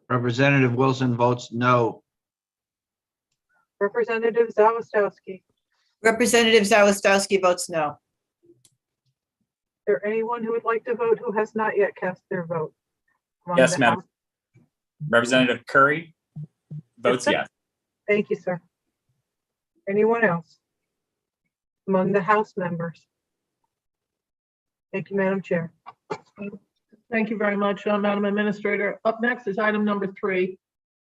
Representative Wilson votes no. Representative Zawistowski. Representative Zawistowski votes no. Is there anyone who would like to vote who has not yet cast their vote? among Yes, the Madam. House? Representative Curry votes yes. Thank you, sir. Anyone else among the House members? Thank you, Madam Chair. Thank you very much, Madam Administrator. Up next is item number 3,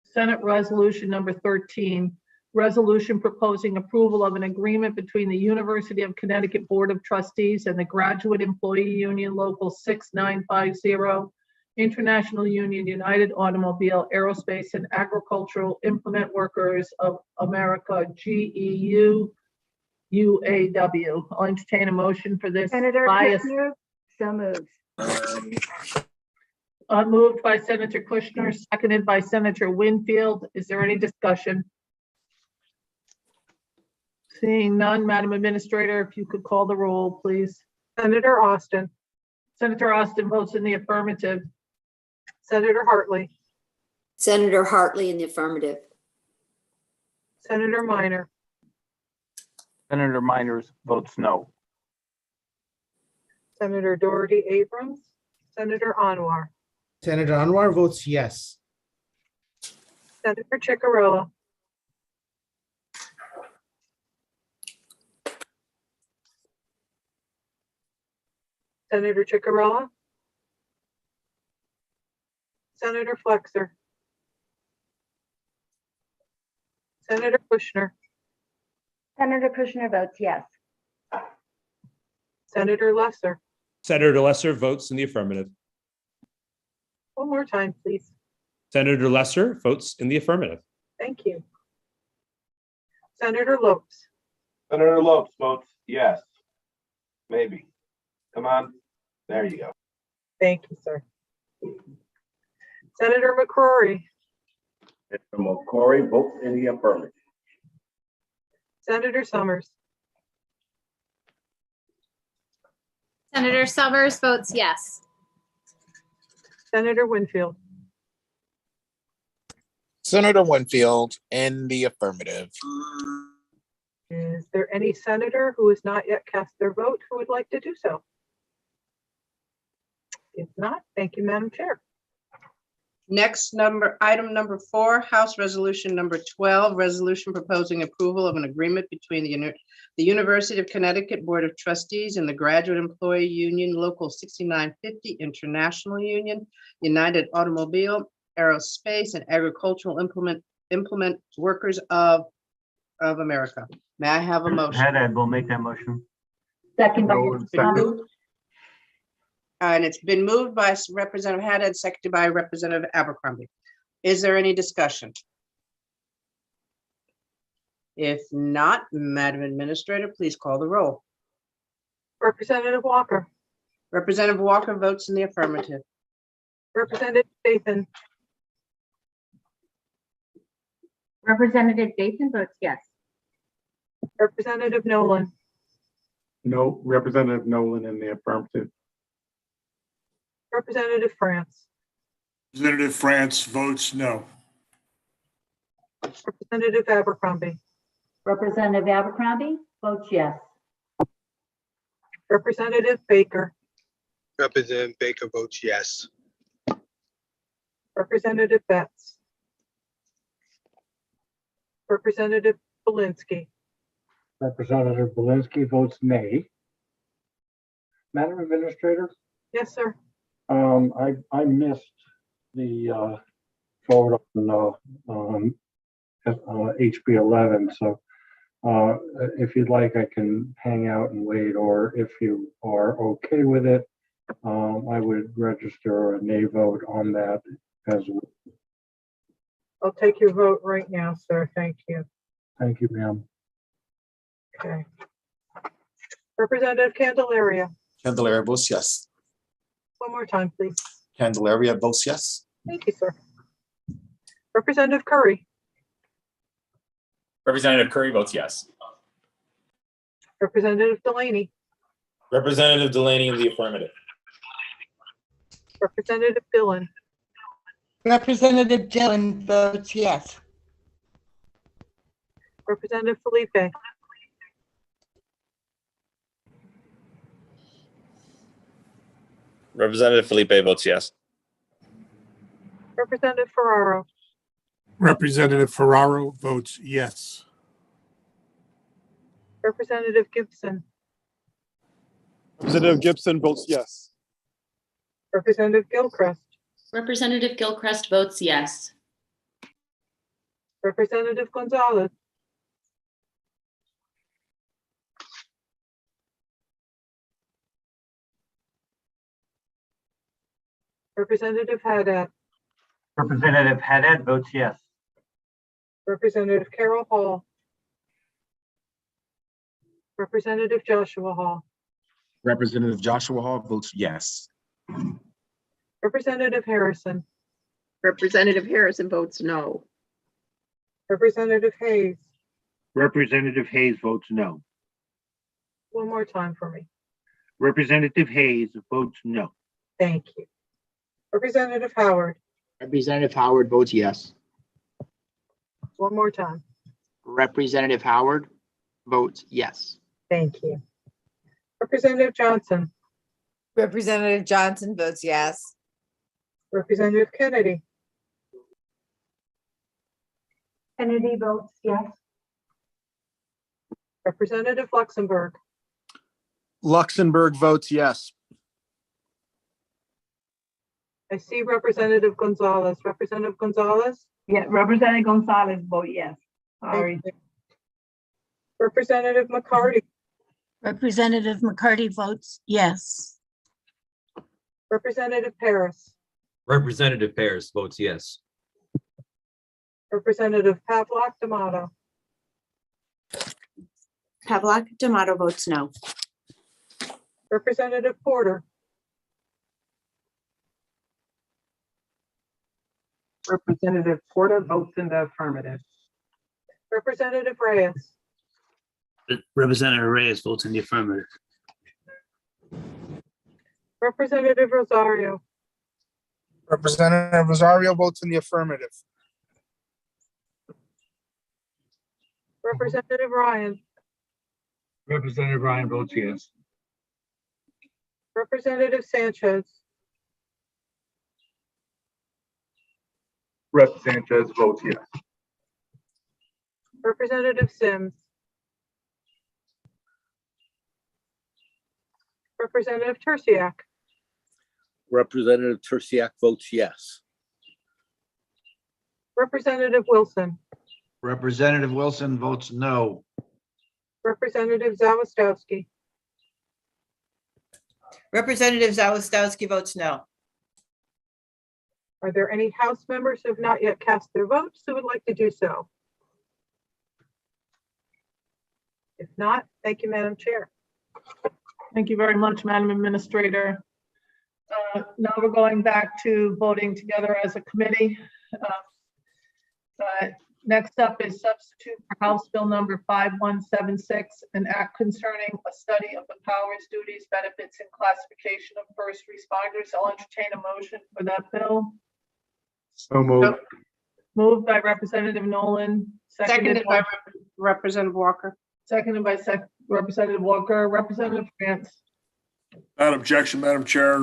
Senate Resolution number 13, resolution proposing approval of an agreement between the University of Connecticut Board of Trustees and the Graduate Employee Union Local 6950, International Union United Automobile, Aerospace, and Agricultural Implement Workers of America, GEU, UAW. I'll entertain a motion for this. Senator Bias. Kushner, so moved. Moved by Senator Kushner, seconded by Senator Winfield. Is there any discussion? Seeing none, Madam Administrator, if you could call the roll, please. Senator Austin, Senator Austin votes in the affirmative. Senator Hartley, Senator Hartley in the affirmative. Senator Minor, Senator Miners votes no. Senator Doherty Abrams, Senator Anwar, Senator Anwar votes yes. Senator Ciccarella, Senator Ciccarella, Senator Flexer, Senator Kushner, Senator Kushner votes yes. Senator Lesser. Senator Lesser votes in the affirmative. One more time, please. Senator Lesser votes in the affirmative. Thank you. Senator Lopes, Senator Lopes votes yes. Maybe. Come on. There you go. thank you, sir. Senator McCrory, Senator McCrory votes in the affirmative. Senator Summers, Senator Summers votes yes. Senator Winfield, Senator Winfield in the affirmative. is there any senator who has not yet cast their vote who would like to do so? If not, thank you, Madam Chair. Next item number 4, House Resolution number 12, resolution proposing approval of an agreement between the University of Connecticut Board of Trustees and the Graduate Employee Union Local 6950 International Union, United Automobile, Aerospace, and Agricultural Implement Workers of of America. May I have a motion? Haddad will make that motion. Second by Nolan, Abercrombie. And it's been moved by Representative Haddad, seconded by Representative Abercrombie. Is there any discussion? If not, Madam Administrator, please call the roll. Representative Walker, Representative Walker votes in the affirmative. Representative Dathan, Representative Dathan votes yes. Representative Nolan, No, Representative Nolan in the affirmative. Representative France, Representative France votes no. Representative Abercrombie, Representative Abercrombie votes yes. Representative Baker, Representative Baker votes yes. Representative Betts, Representative Belinsky, Representative Belinsky votes nay. Madam Administrator, yes, sir. I missed the vote on HB 11, so if you'd like, I can hang out and wait, or if you are okay with it, I would register a nay vote on that as well. I'll take your vote right now, sir. Thank you. Thank you, ma'am. Okay. Representative Candelaria, Candelaria votes yes. one more time, please. Candelaria votes yes. Thank you, sir. Representative Curry, Representative Curry votes yes. Representative Delaney, Representative Delaney in the affirmative. Representative Dillon, Representative Dillon votes yes. Representative Felipe, Representative Felipe votes yes. Representative Ferraro, Representative Ferraro votes yes. Representative Gibson, Representative Gibson votes yes. Representative Gilchrist, Representative Gilchrist votes yes. Representative Gonzalez, Representative Haddad, Representative Haddad votes yes. Representative Carol Hall, Representative Joshua Hall, Representative Joshua Hall votes yes. Representative Harrison, Representative Harrison votes no. Representative Hayes, Representative Hayes votes no. one more time for me. Representative Hayes votes no. Thank you. Representative Howard, Representative Howard votes yes. one more time. Representative Howard votes yes. Thank you. Representative Johnson, Representative Johnson votes yes. Representative Kennedy, Kennedy votes yes. Representative Luxembourg, Luxembourg votes yes. I see Representative Gonzalez. Representative Gonzalez? Yeah, Representative Gonzalez vote yes. Sorry. Representative McCarty, Representative McCarty votes yes. Representative Paris, Representative Paris votes yes. Representative Pavlock D'Amato, Pavlock D'Amato votes no. Representative Porter, Representative Porter votes in the affirmative. Representative Reyes, Representative Reyes votes in the affirmative. Representative Rosario, Representative Rosario votes in the affirmative. Representative Ryan, Representative Ryan votes yes. Representative Sanchez, Rep. Sanchez votes yes. Representative Sims, Representative Tersiak, Representative Tersiak votes yes. Representative Wilson, Representative Wilson votes no. Representative Zawistowski, Representative Zawistowski votes no. are there any House members who have not yet cast their votes who would like to do so? If not, thank you, Madam Chair. Thank you very much, Madam Administrator. Now we're going back to voting together as a committee. Next up is substitute for House Bill number 5176, an act concerning a study of the powers, duties, benefits, and classification of first responders. I'll entertain a motion for that bill. So moved. Moved by Representative Nolan, Seconded by Representative Walker. seconded by Representative Walker. Representative France. Without objection, Madam Chair,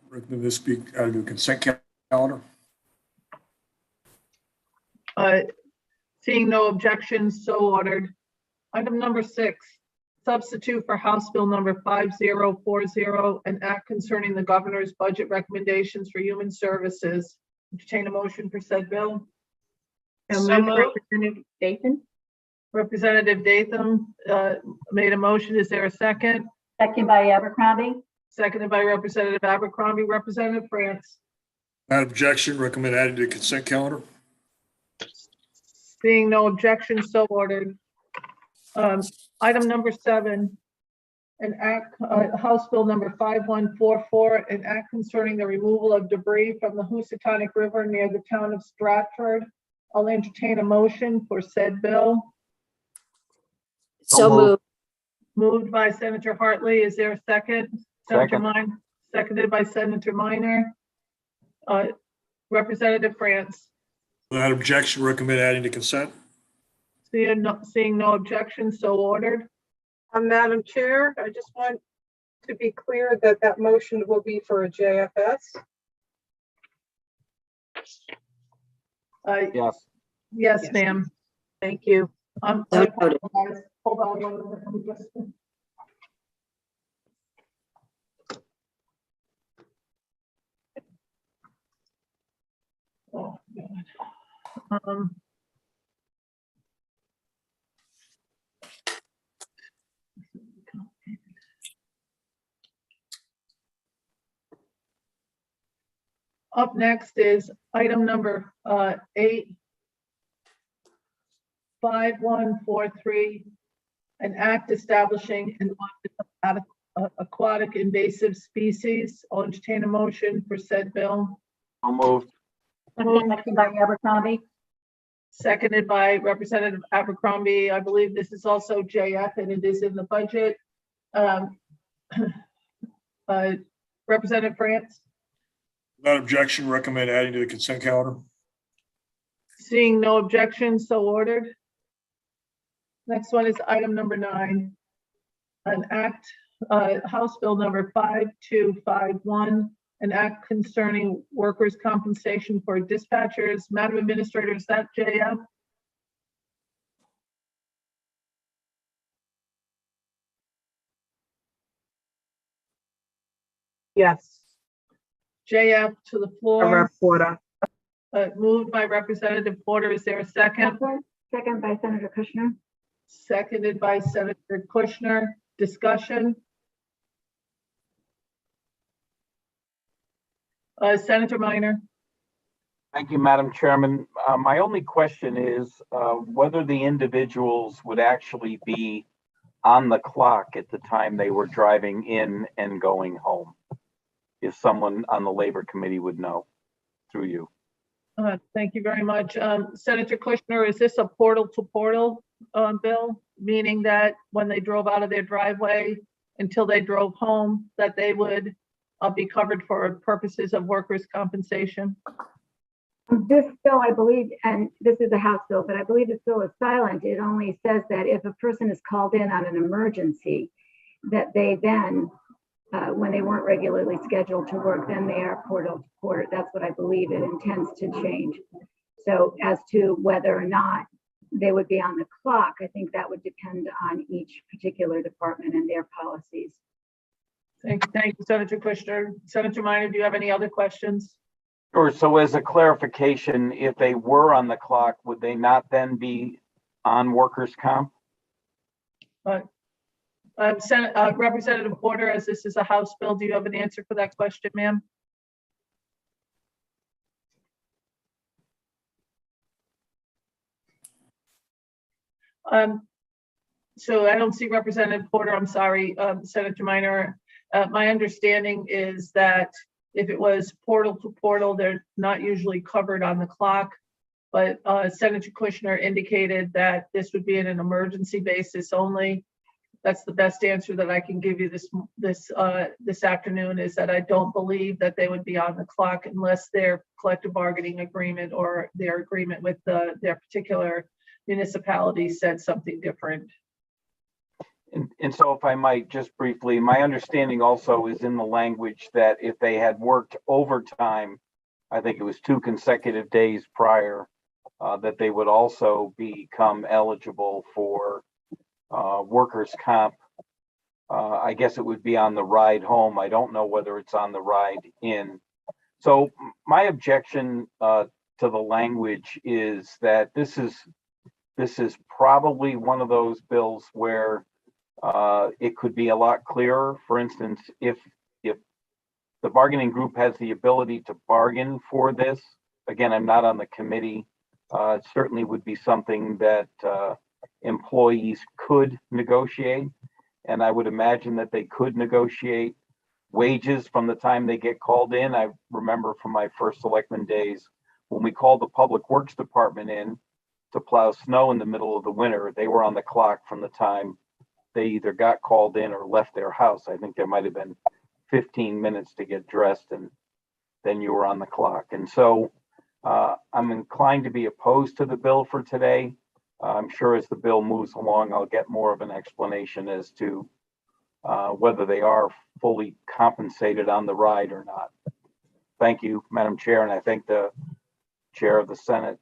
recommend this be added to the consent calendar. Seeing no objections, so ordered. Item number 6, substitute for House Bill number 5040, an act concerning the governor's budget recommendations for human services. Entertain a motion for said bill. So moved. Representative Dathan. Representative Dathan made a motion. Is there a second? Second by Abercrombie. Seconded by Representative Abercrombie. Representative France. Without objection, recommend adding to the consent calendar. Seeing no objections, so ordered. Item number 7, an act, House Bill number 5144, an act concerning the removal of debris from the Housatonic River near the town of Stratford. I'll entertain a motion for said bill. So moved. Moved by Senator Hartley. Is there a second? Senator Second. Minor. Seconded by Senator Minor. Representative France. Without objection, recommend adding to consent. Seeing no objections, so ordered. Madam Chair, I just want to be clear that that motion will be for a JFS. Yes. Yes, ma'am. Thank you. I So noted. apologize. Hold on one minute. Let me just- Oh, God. Up next is item number 8, 5143, an act establishing an aquatic invasive species. I'll entertain a motion for said bill. So moved. Seconded by Abercrombie. Seconded by Representative Abercrombie. I believe this is also JF and it is in the budget. Representative France. Without objection, recommend adding to the consent calendar. Seeing no objections, so ordered. Next one is item number 9. An act, House Bill number 5251, an act concerning workers' compensation for dispatchers. Madam Administrator, is that JF? Yes. JF to the floor. Reporter. Moved by Representative Porter. Is there a second? Second by Senator Kushner. Seconded by Senator Kushner. Discussion. Senator Minor. Thank you, Madam Chairman. My only question is whether the individuals would actually be on the clock at the time they were driving in and going home. If someone on the Labor Committee would know through you. Thank you very much. Senator Kushner, is this a portal to portal bill? Meaning that when they drove out of their driveway until they drove home, that they would be covered for purposes of workers' compensation? This bill, I believe, and this is a House bill, but I believe this bill is silent. It only says that if a person is called in on an emergency, that they then, when they weren't regularly scheduled to work, then they are portal to portal. That's what I believe it intends to change. So as to whether or not they would be on the clock, I think that would depend on each particular department and their policies. Thank you, Senator Kushner. Senator Minor, do you have any other questions? Sure. So as a clarification, if they were on the clock, would they not then be on workers' comp? Representative Porter, as this is a House bill, do you have an answer for that question, ma'am? So I don't see Representative Porter. I'm sorry, Senator Minor. My understanding is that if it was portal to portal, they're not usually covered on the clock. But Senator Kushner indicated that this would be in an emergency basis only. That's the best answer that I can give you this afternoon, is that I don't believe that they would be on the clock unless their collective bargaining agreement or their agreement with their particular municipality said something different. And so if I might just briefly, my understanding also is in the language that if they had worked overtime, I think it was 2 consecutive days prior, that they would also become eligible for workers' comp. I guess it would be on the ride home. I don't know whether it's on the ride in. So my objection to the language is that this is probably one of those bills where it could be a lot clearer. For instance, if the bargaining group has the ability to bargain for this, again, I'm not on the committee, it certainly would be something that employees could negotiate. And I would imagine that they could negotiate wages from the time they get called in. I remember from my first selectman days, when we called the Public Works Department in to plow snow in the middle of the winter, they were on the clock from the time they either got called in or left their house. I think there might have been 15 minutes to get dressed, and then you were on the clock. And so I'm inclined to be opposed to the bill for today. I'm sure as the bill moves along, I'll get more of an explanation as to whether they are fully compensated on the ride or not. Thank you, Madam Chair, and I thank the Chair of the Senate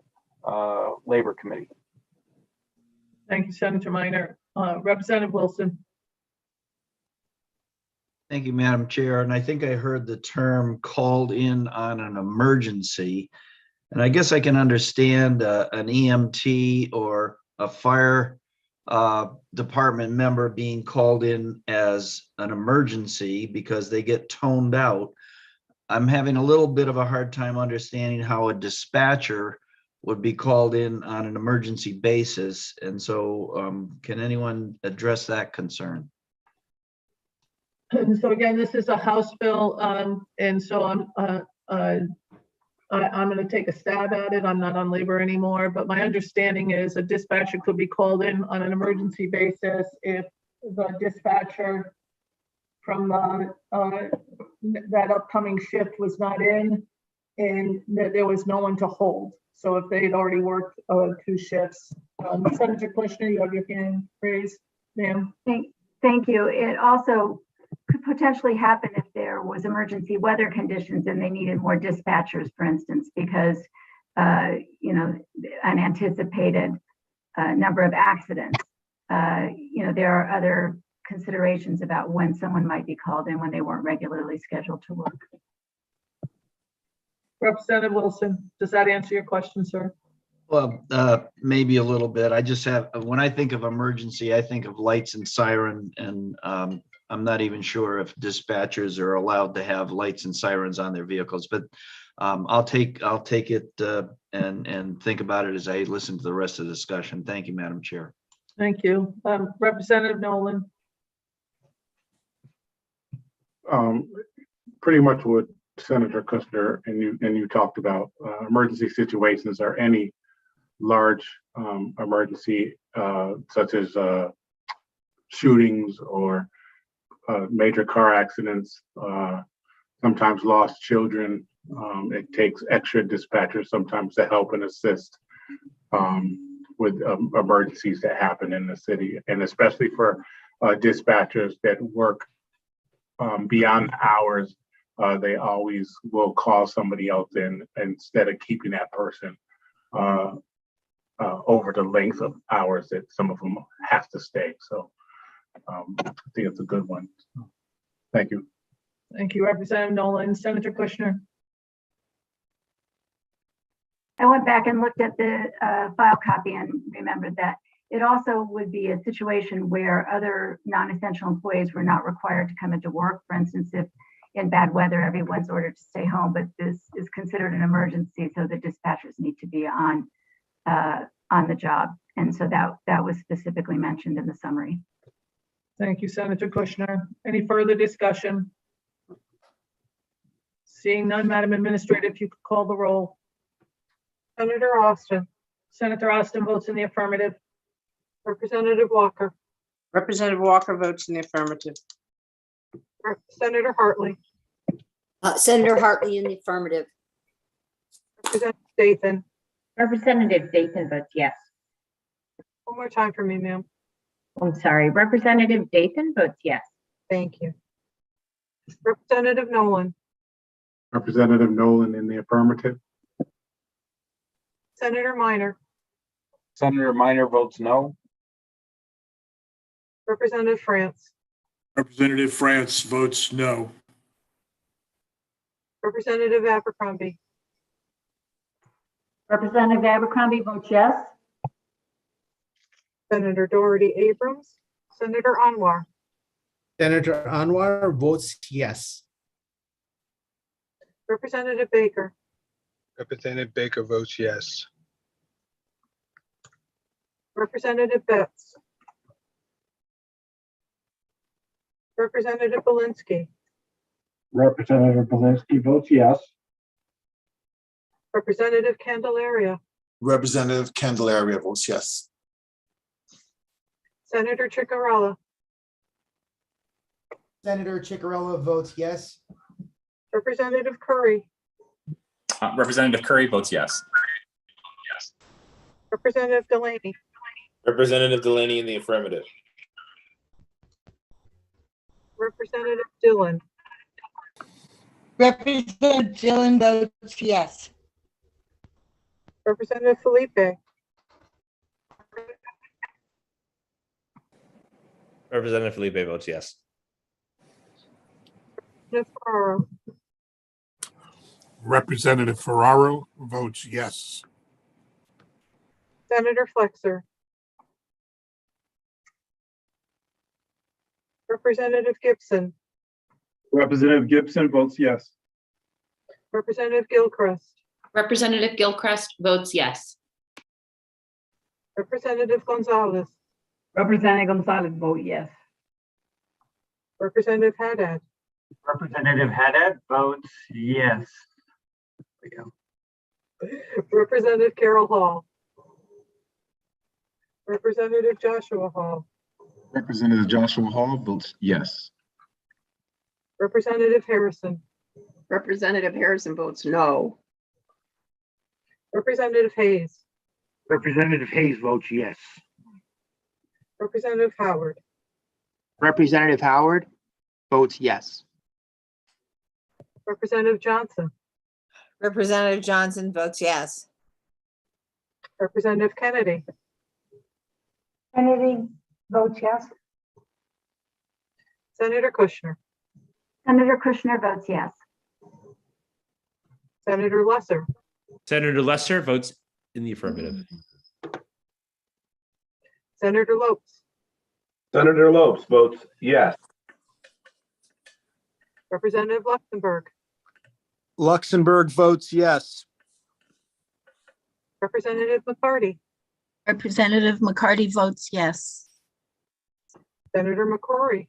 Labor Committee. Thank you, Senator Minor. Representative Wilson. Thank you, Madam Chair. And I think I heard the term called in on an emergency. And I guess I can understand an EMT or a fire department member being called in as an emergency because they get toned out. I'm having a little bit of a hard time understanding how a dispatcher would be called in on an emergency basis. And so can anyone address that concern? So again, this is a House bill, and so I'm going to take a stab at it. I'm not on labor anymore, but my understanding is a dispatcher could be called in on an emergency basis if the dispatcher from that upcoming shift was not in and that there was no one to hold. So if they had already worked 2 shifts. Senator Kushner, you have your hand raised, ma'am. Thank you. It also could potentially happen if there was emergency weather conditions and they needed more dispatchers, for instance, because unanticipated number of accidents. There are other considerations about when someone might be called in when they weren't regularly scheduled to work. Representative Wilson, does that answer your question, sir? Well, maybe a little bit. I just have, when I think of emergency, I think of lights and siren, and I'm not even sure if dispatchers are allowed to have lights and sirens on their vehicles, but I'll take it and think about it as I listen to the rest of the discussion. Thank you, Madam Chair. Thank you. Representative Nolan. Pretty much what Senator Kushner and you talked about, emergency situations or any large emergency such as shootings or major car accidents, sometimes lost children. It takes extra dispatchers sometimes to help and assist with emergencies that happen in the city, and especially for dispatchers that work beyond hours. They always will call somebody else in instead of keeping that person over the length of hours that some of them have to stay. So I think it's a good one. Thank you. Thank you, Representative Nolan. Senator Kushner. I went back and looked at the file copy and remembered that it also would be a situation where other non-essential employees were not required to come into work. For instance, if in bad weather, everyone's ordered to stay home, but this is considered an emergency, so the dispatchers need to be on the job. And so that was specifically mentioned in the summary. Thank you, Senator Kushner. Any further discussion? Seeing none, Madam Administrator, if you could call the roll. Senator Austin, Senator Austin votes in the affirmative. Representative Walker, Representative Walker votes in the affirmative. Senator Hartley, Senator Hartley in the affirmative. Representative Dathan. Representative Dathan votes yes. One more time for me, ma'am. I'm sorry, Representative Dathan votes yes. Thank you. Representative Nolan, Representative Nolan in the affirmative. Senator Minor, Senator Minor votes no. Representative France, Representative France votes no. Representative Abercrombie, Representative Abercrombie votes yes. Senator Doherty Abrams, Senator Anwar, Senator Anwar votes yes. Representative Baker, Representative Baker votes yes. Representative Betts, Representative Belinsky, Representative Belinsky votes yes. Representative Candelaria, Representative Candelaria votes yes. Senator Chicarella, Senator Chicarella votes yes. Representative Curry, Representative Curry votes yes. Representative Delaney, Representative Delaney in the affirmative. Representative Dillon, Representative Dillon votes yes. Representative Felipe, Representative Felipe votes yes. Representative Ferraro, Representative Ferraro votes yes. Senator Flexer, Representative Gibson, Representative Gibson votes yes. Representative Gilchrist, Representative Gilchrist votes yes. Representative Gonzalez, Representative Gonzalez vote yes. Representative Haddad, Representative Haddad votes yes. Representative Carol Hall, Representative Joshua Hall, Representative Joshua Hall votes yes. Representative Harrison, Representative Harrison votes no. Representative Hayes, Representative Hayes votes yes. Representative Howard, Representative Howard votes yes. Representative Johnson, Representative Johnson votes yes. Representative Kennedy, Kennedy votes yes. Senator Kushner, Senator Kushner votes yes. Senator Lesser, Senator Lesser votes in the affirmative. Senator Lopes, Senator Lopes votes yes. Representative Luxembourg, Luxembourg votes yes. Representative McCarty, Representative McCarty votes yes. Senator McCrory.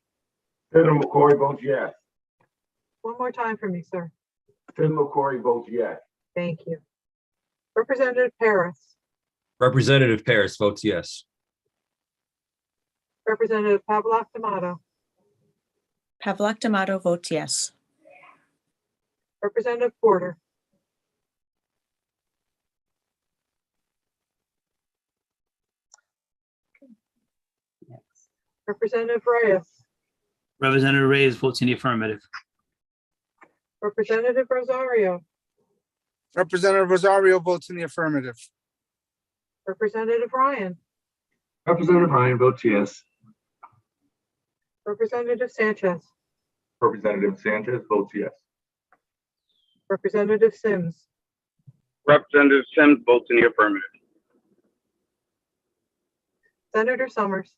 Senator McCory votes yes. One more time for me, sir. Senator McCory votes yes. Thank you. Representative Paris, Representative Paris votes yes. Representative Pavlak Tomato, Pavlak Tomato votes yes. Representative Porter, Representative Reyes, Representative Reyes votes in the affirmative. Representative Rosario, Representative Rosario votes in the affirmative. Representative Ryan, Representative Ryan votes yes. Representative Sanchez, Representative Sanchez votes yes. Representative Sims, Representative Sims votes in the affirmative. Senator Summers,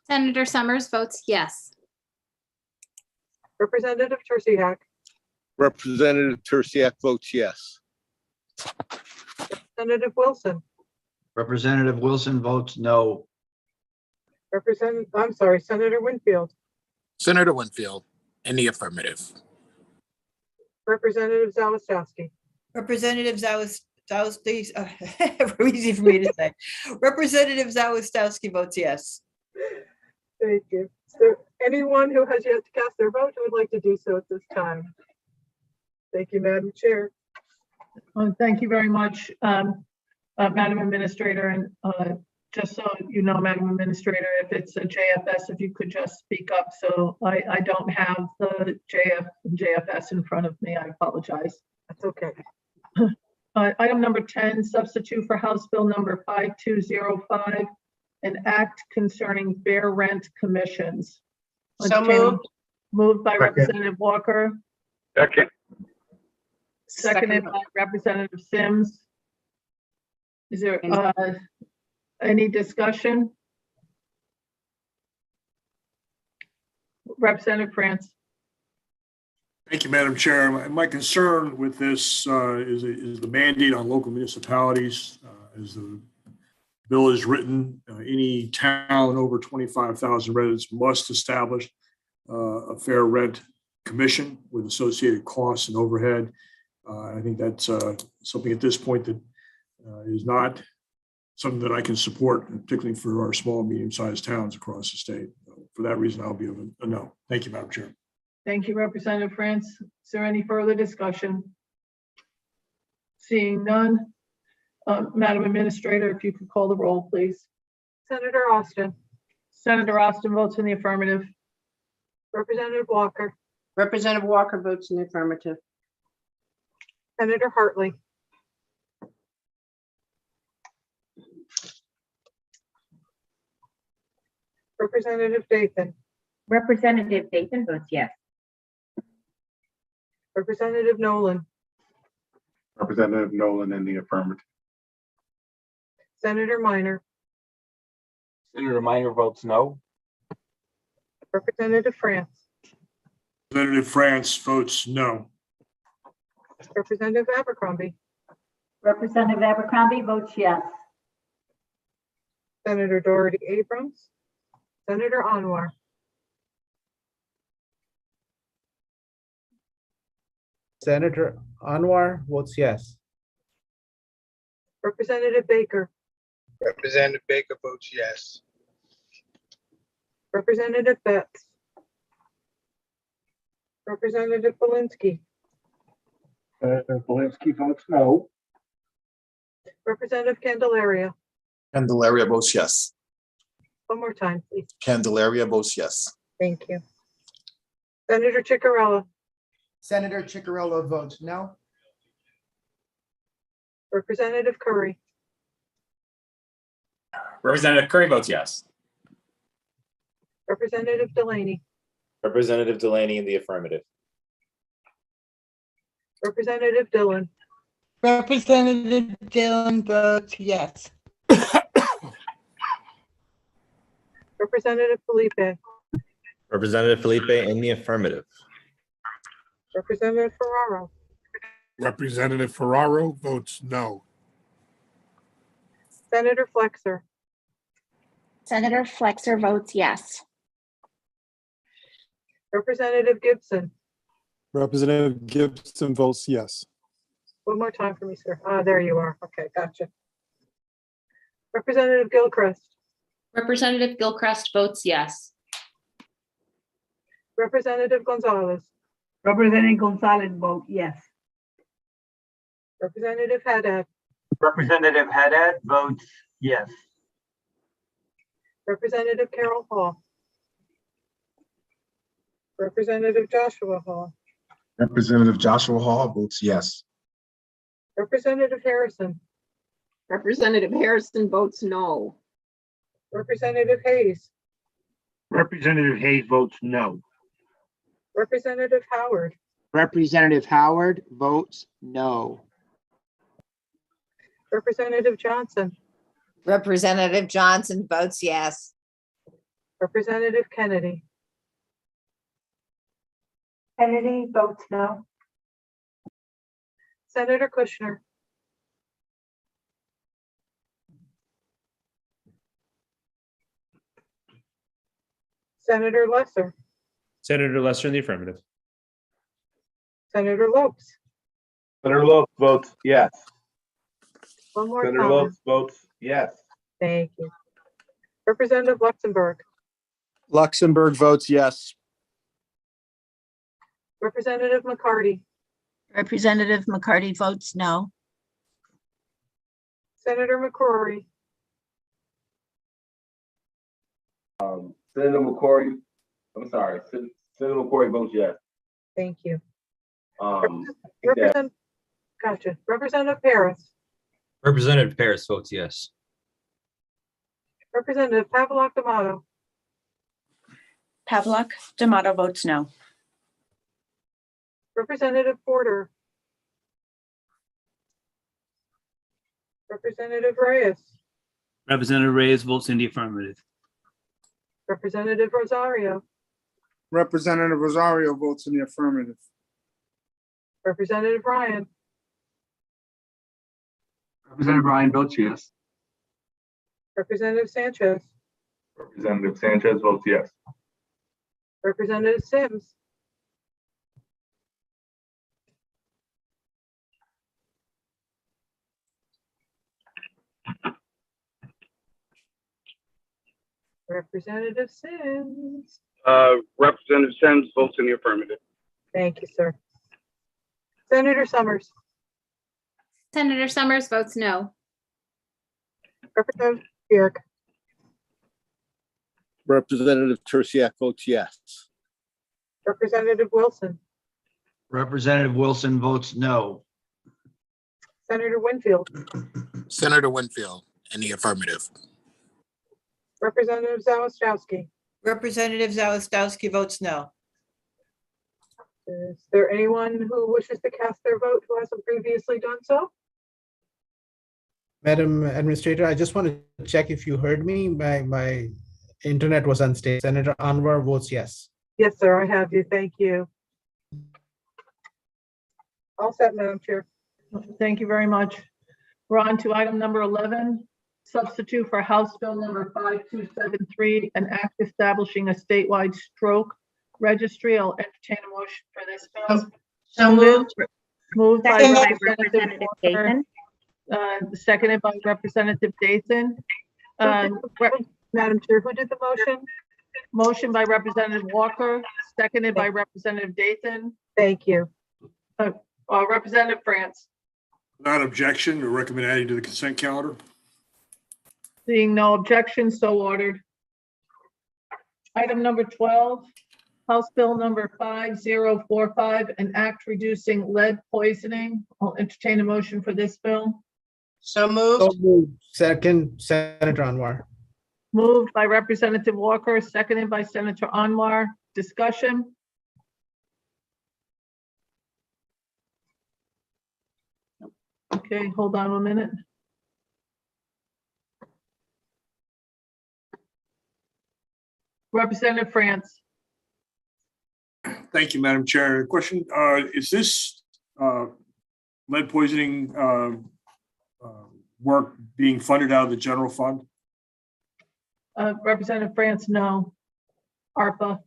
Senator Summers votes yes. Representative Tursiak, Representative Tursiak votes yes. Representative Wilson, Representative Wilson votes no. Senator Winfield, Senator Winfield, in the affirmative. Representative Zawistowski, Representative Zawistowski, easy for me to say. Representative Zawistowski votes yes. Thank you. So anyone who has yet to cast their vote who would like to do so at this time? Thank you, Madam Chair. Thank you very much, Madam Administrator. And just so you know, Madam Administrator, if it's a JFS, if you could just speak up. So I don't have the JFS in front of me. I apologize. That's okay. Item number 10, substitute for House Bill number 5205, an act concerning fair rent commissions. So moved. Moved by Representative Walker, Second. seconded by Representative Sims. Is there any discussion? Representative France. Thank you, Madam Chair. My concern with this is the mandate on local municipalities. As the bill is written, any town over 25,000 residents must establish a fair rent commission with associated costs and overhead. I think that's something at this point that is not something that I can support, particularly for our small, medium-sized towns across the state. For that reason, I'll be a no. Thank you, Madam Chair. Thank you, Representative France. Is there any further discussion? Seeing none, Madam Administrator, if you could call the roll, please. Senator Austin, Senator Austin votes in the affirmative. Representative Walker, Representative Walker votes in the affirmative. Senator Hartley, Representative Dathan, Representative Dathan votes yes. Representative Nolan, Representative Nolan in the affirmative. Senator Minor, Senator Minor votes no. Representative France, Representative France votes no. Representative Abercrombie, Representative Abercrombie votes yes. Senator Doherty Abrams, Senator Anwar, Senator Anwar votes yes. Representative Baker, Representative Baker votes yes. Representative Betts, Representative Belinsky, Senator Belinsky votes no. Representative Candelaria. Candelaria votes yes. One more time, please. Candelaria votes yes. Thank you. Senator Ciccarella, Senator Ciccarello votes no. Representative Curry, Representative Curry votes yes. Representative Delaney, Representative Delaney in the affirmative. Representative Dillon, Representative Dillon votes yes. Representative Felipe, Representative Felipe in the affirmative. Representative Ferraro, Representative Ferraro votes no. Senator Flexer, Senator Flexer votes yes. Representative Gibson. Representative Gibson votes yes. One more time for me, sir. There you are. Okay, gotcha. Representative Gilchrist, Representative Gilchrist votes yes. Representative Gonzalez, Representative Gonzalez votes yes. Representative Haddad, Representative Haddad votes yes. Representative Carol Hall, Representative Joshua Hall, Representative Joshua Hall votes yes. Representative Harrison, Representative Harrison votes no. Representative Hayes, Representative Hayes votes no. Representative Howard, Representative Howard votes no. Representative Johnson, Representative Johnson votes yes. Representative Kennedy, Kennedy votes no. Senator Kushner, Senator Lesser, Senator Lesser in the affirmative. Senator Lopes. Senator Lopes votes yes. One more Senator time. Lopes votes yes. Thank you. Representative Luxembourg, Luxembourg votes yes. Representative McCarty, Representative McCarty votes no. Senator McCrory, Senator McCory, I'm sorry, Senator McCory votes yes. thank you. Yeah. Gotcha. Representative Paris, Representative Paris votes yes. Representative Pavlock D'Amato, Pavlock D'Amato votes no. Representative Porter, Representative Reyes, Representative Reyes votes in the affirmative. Representative Rosario, Representative Rosario votes in the affirmative. Representative Ryan, Representative Ryan votes yes. Representative Sanchez, Representative Sanchez votes yes. Representative Sims, Representative Sims. Representative Sims votes in the affirmative. Thank you, sir. Senator Summers, Senator Summers votes no. Representative Burke, Representative Tersiak votes yes. Representative Wilson, Representative Wilson votes no. Senator Winfield, Senator Winfield in the affirmative. Representative Zawistowski. Representative Zawistowski votes no. Is there anyone who wishes to cast their vote who hasn't previously done so? Madam Administrator, I just want to check if you heard me. My internet was unstable. Senator Anwar votes yes. Yes, sir, I have you. Thank you. All set, Madam Chair. Thank you very much. We're on to item number 11, substitute for House Bill number 5273, an act establishing a statewide stroke registry. I'll entertain a motion for this bill. So moved. Moved by Second by Representative Representative Walker, seconded by Representative Dathan. Madam Chair, who did the motion? Motion by Representative Walker, seconded by Representative Dathan. Thank you. Representative France. Without objection, to recommend adding to the consent calendar. Seeing no objection, so ordered. Item number 12, House Bill number 5045, an act reducing lead poisoning. I'll entertain a motion for this bill. So moved. So moved. Second, Senator Anwar. Moved by Representative Walker, seconded by Senator Anwar. Discussion? Okay, hold on 1 minute. Representative France. Thank you, Madam Chair. Question, is this lead poisoning work being funded out of the general fund? Representative France, no. ARPA.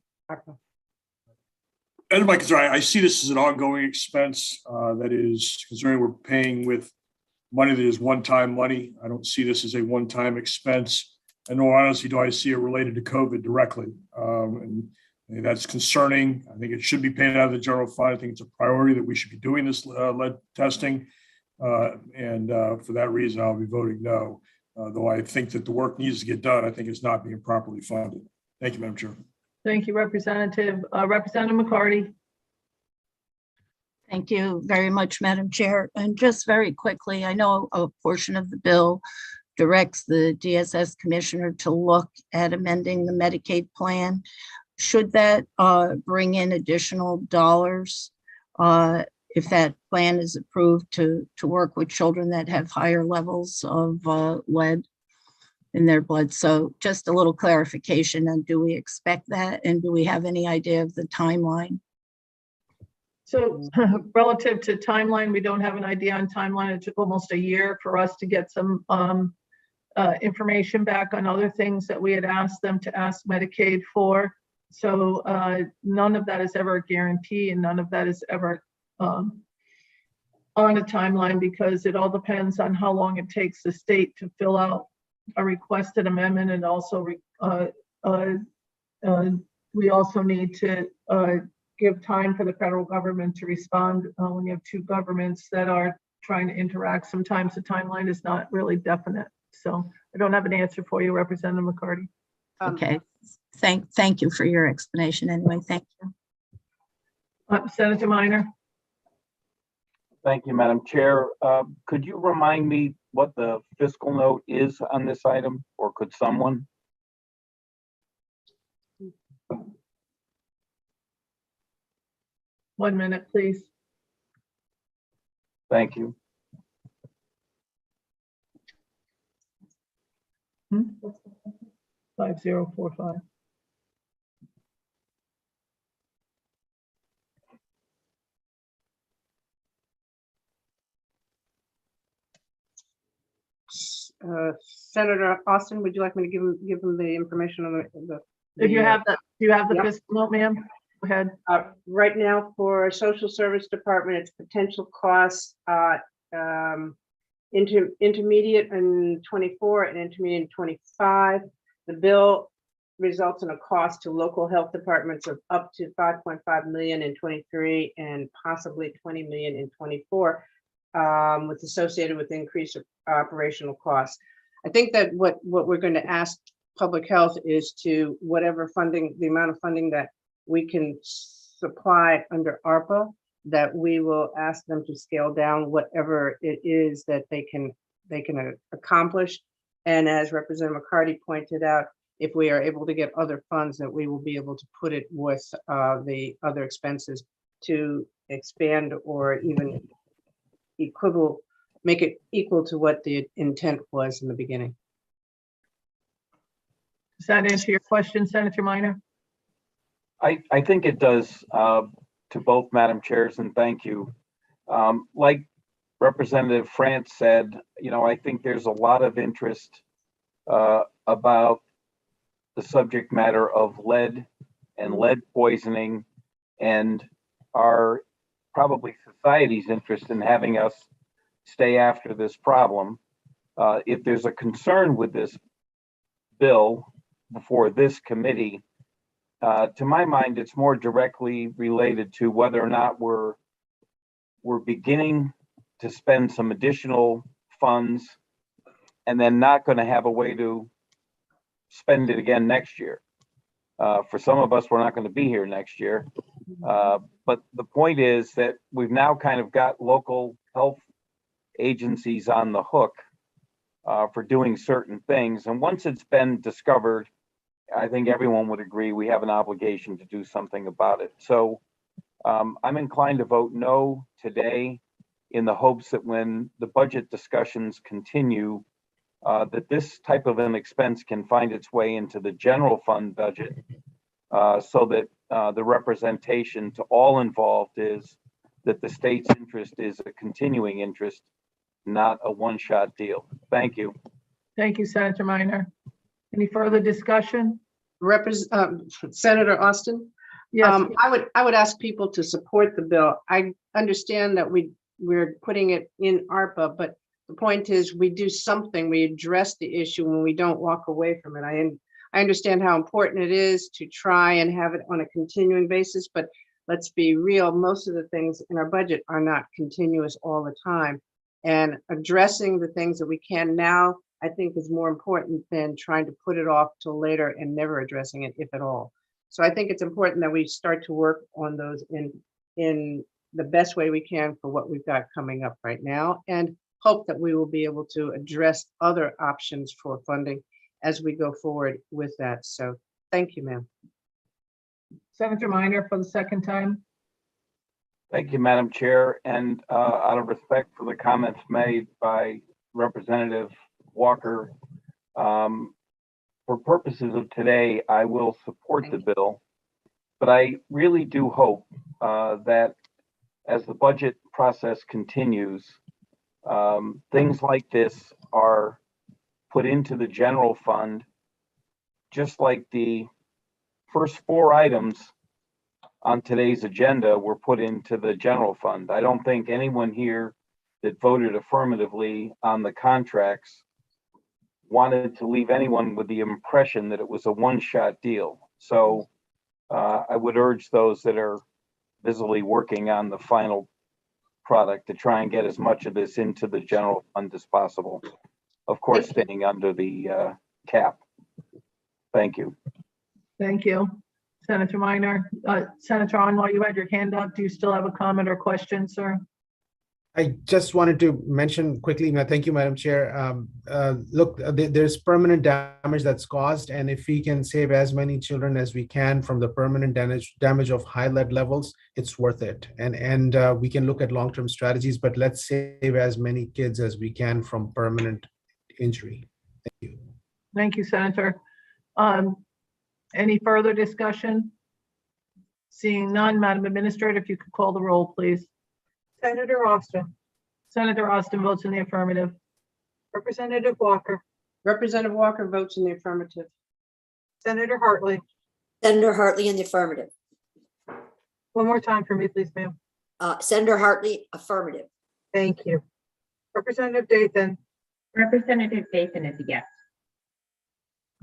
And my concern, I see this as an ongoing expense that is concerning we're paying with money that is one-time money. I don't see this as a one-time expense. And nor honestly do I see it related to COVID directly. And that's concerning. I think it should be paid out of the general fund. I think it's a priority that we should be doing this lead testing. And for that reason, I'll be voting no. Though I think that the work needs to get done, I think it's not being properly funded. Thank you, Madam Chair. Thank you, Representative. Representative McCarty. Thank you very much, Madam Chair. And just very quickly, I know a portion of the bill directs the DSS commissioner to look at amending the Medicaid plan. Should that bring in additional dollars if that plan is approved to work with children that have higher levels of lead? in their blood. So just a little clarification, and do we expect that? And do we have any idea of the timeline? So relative to timeline, we don't have an idea on timeline. It took almost a year for us to get some information back on other things that we had asked them to ask Medicaid for. So none of that is ever a guarantee, and none of that is ever on a timeline, because it all depends on how long it takes the state to fill out a requested amendment. And also we also need to give time for the federal government to respond. When you have two governments that are trying to interact, sometimes the timeline is not really definite. So I don't have an answer for you, Representative McCarty. Okay, thank you for your explanation anyway. Thank you. Senator Minor. Thank you, Madam Chair. Could you remind me what the fiscal note is on this item, or could someone? 1 minute, please. Thank you. 5045. Senator Austin, would you like me to give him the information on the? If you have that, do you have the Yep. fiscal note, ma'am? Go ahead. Right now, for Social Service Department, its potential costs, intermediate in 24 and intermediate in 25. The bill results in a cost to local health departments of up to 5.5 million in 23 and possibly 20 million in 24, with associated with increased operational costs. I think that what we're going to ask public health is to whatever funding, the amount of funding that we can supply under ARPA, that we will ask them to scale down whatever it is that they can accomplish. And as Representative McCarty pointed out, if we are able to get other funds, that we will be able to put it with the other expenses to expand or even make it equal to what the intent was in the beginning. Does that answer your question, Senator Minor? I think it does, to both Madam Chairs, and thank you. Like Representative France said, I think there's a lot of interest about the subject matter of lead and lead poisoning, and our probably society's interest in having us stay after this problem. If there's a concern with this bill before this committee, to my mind, it's more directly related to whether or not we're beginning to spend some additional funds and then not going to have a way to spend it again next year. For some of us, we're not going to be here next year. But the point is that we've now kind of got local health agencies on the hook for doing certain things. And once it's been discovered, I think everyone would agree we have an obligation to do something about it. So I'm inclined to vote no today, in the hopes that when the budget discussions continue, that this type of an expense can find its way into the general fund budget, so that the representation to all involved is that the state's interest is a continuing interest, not a one-shot deal. Thank you. Thank you, Senator Minor. Any further discussion? Senator Austin? Yes. I would ask people to support the bill. I understand that we're putting it in ARPA, but the point is we do something, we address the issue when we don't walk away from it. I understand how important it is to try and have it on a continuing basis, but let's be real, most of the things in our budget are not continuous all the time. And addressing the things that we can now, I think, is more important than trying to put it off till later and never addressing it, if at all. So I think it's important that we start to work on those in the best way we can for what we've got coming up right now, and hope that we will be able to address other options for funding as we go forward with that. So thank you, ma'am. Senator Minor for the second time. Thank you, Madam Chair. And out of respect for the comments made by Representative Walker, For purposes of today, I will support the bill, but I really do hope that as the budget process continues, things like this are put into the general fund, just like the first 4 items on today's agenda were put into the general fund. I don't think anyone here that voted affirmatively on the contracts wanted to leave anyone with the impression that it was a one-shot deal. So I would urge those that are busily working on the final product to try and get as much of this into the general fund as possible. Of course, staying under the cap. Thank you. Thank you, Senator Minor. Senator Anwar, you had your hand up. Do you still have a comment or question, sir? I just wanted to mention quickly, thank you, Madam Chair. Look, there's permanent damage that's caused, and if we can save as many children as we can from the permanent damage of high lead levels, it's worth it. And we can look at long-term strategies, but let's save as many kids as we can from permanent injury. Thank you. Thank you, Senator. Any further discussion? Seeing none, Madam Administrator, if you could call the roll, please. Senator Austin. Senator Austin votes in the affirmative. Representative Walker. Representative Walker votes in the affirmative. Senator Hartley. Senator Hartley in the affirmative. One more time for me, please, ma'am. Senator Hartley, affirmative. Thank you. Representative Dathan. Representative Dathan is a yes.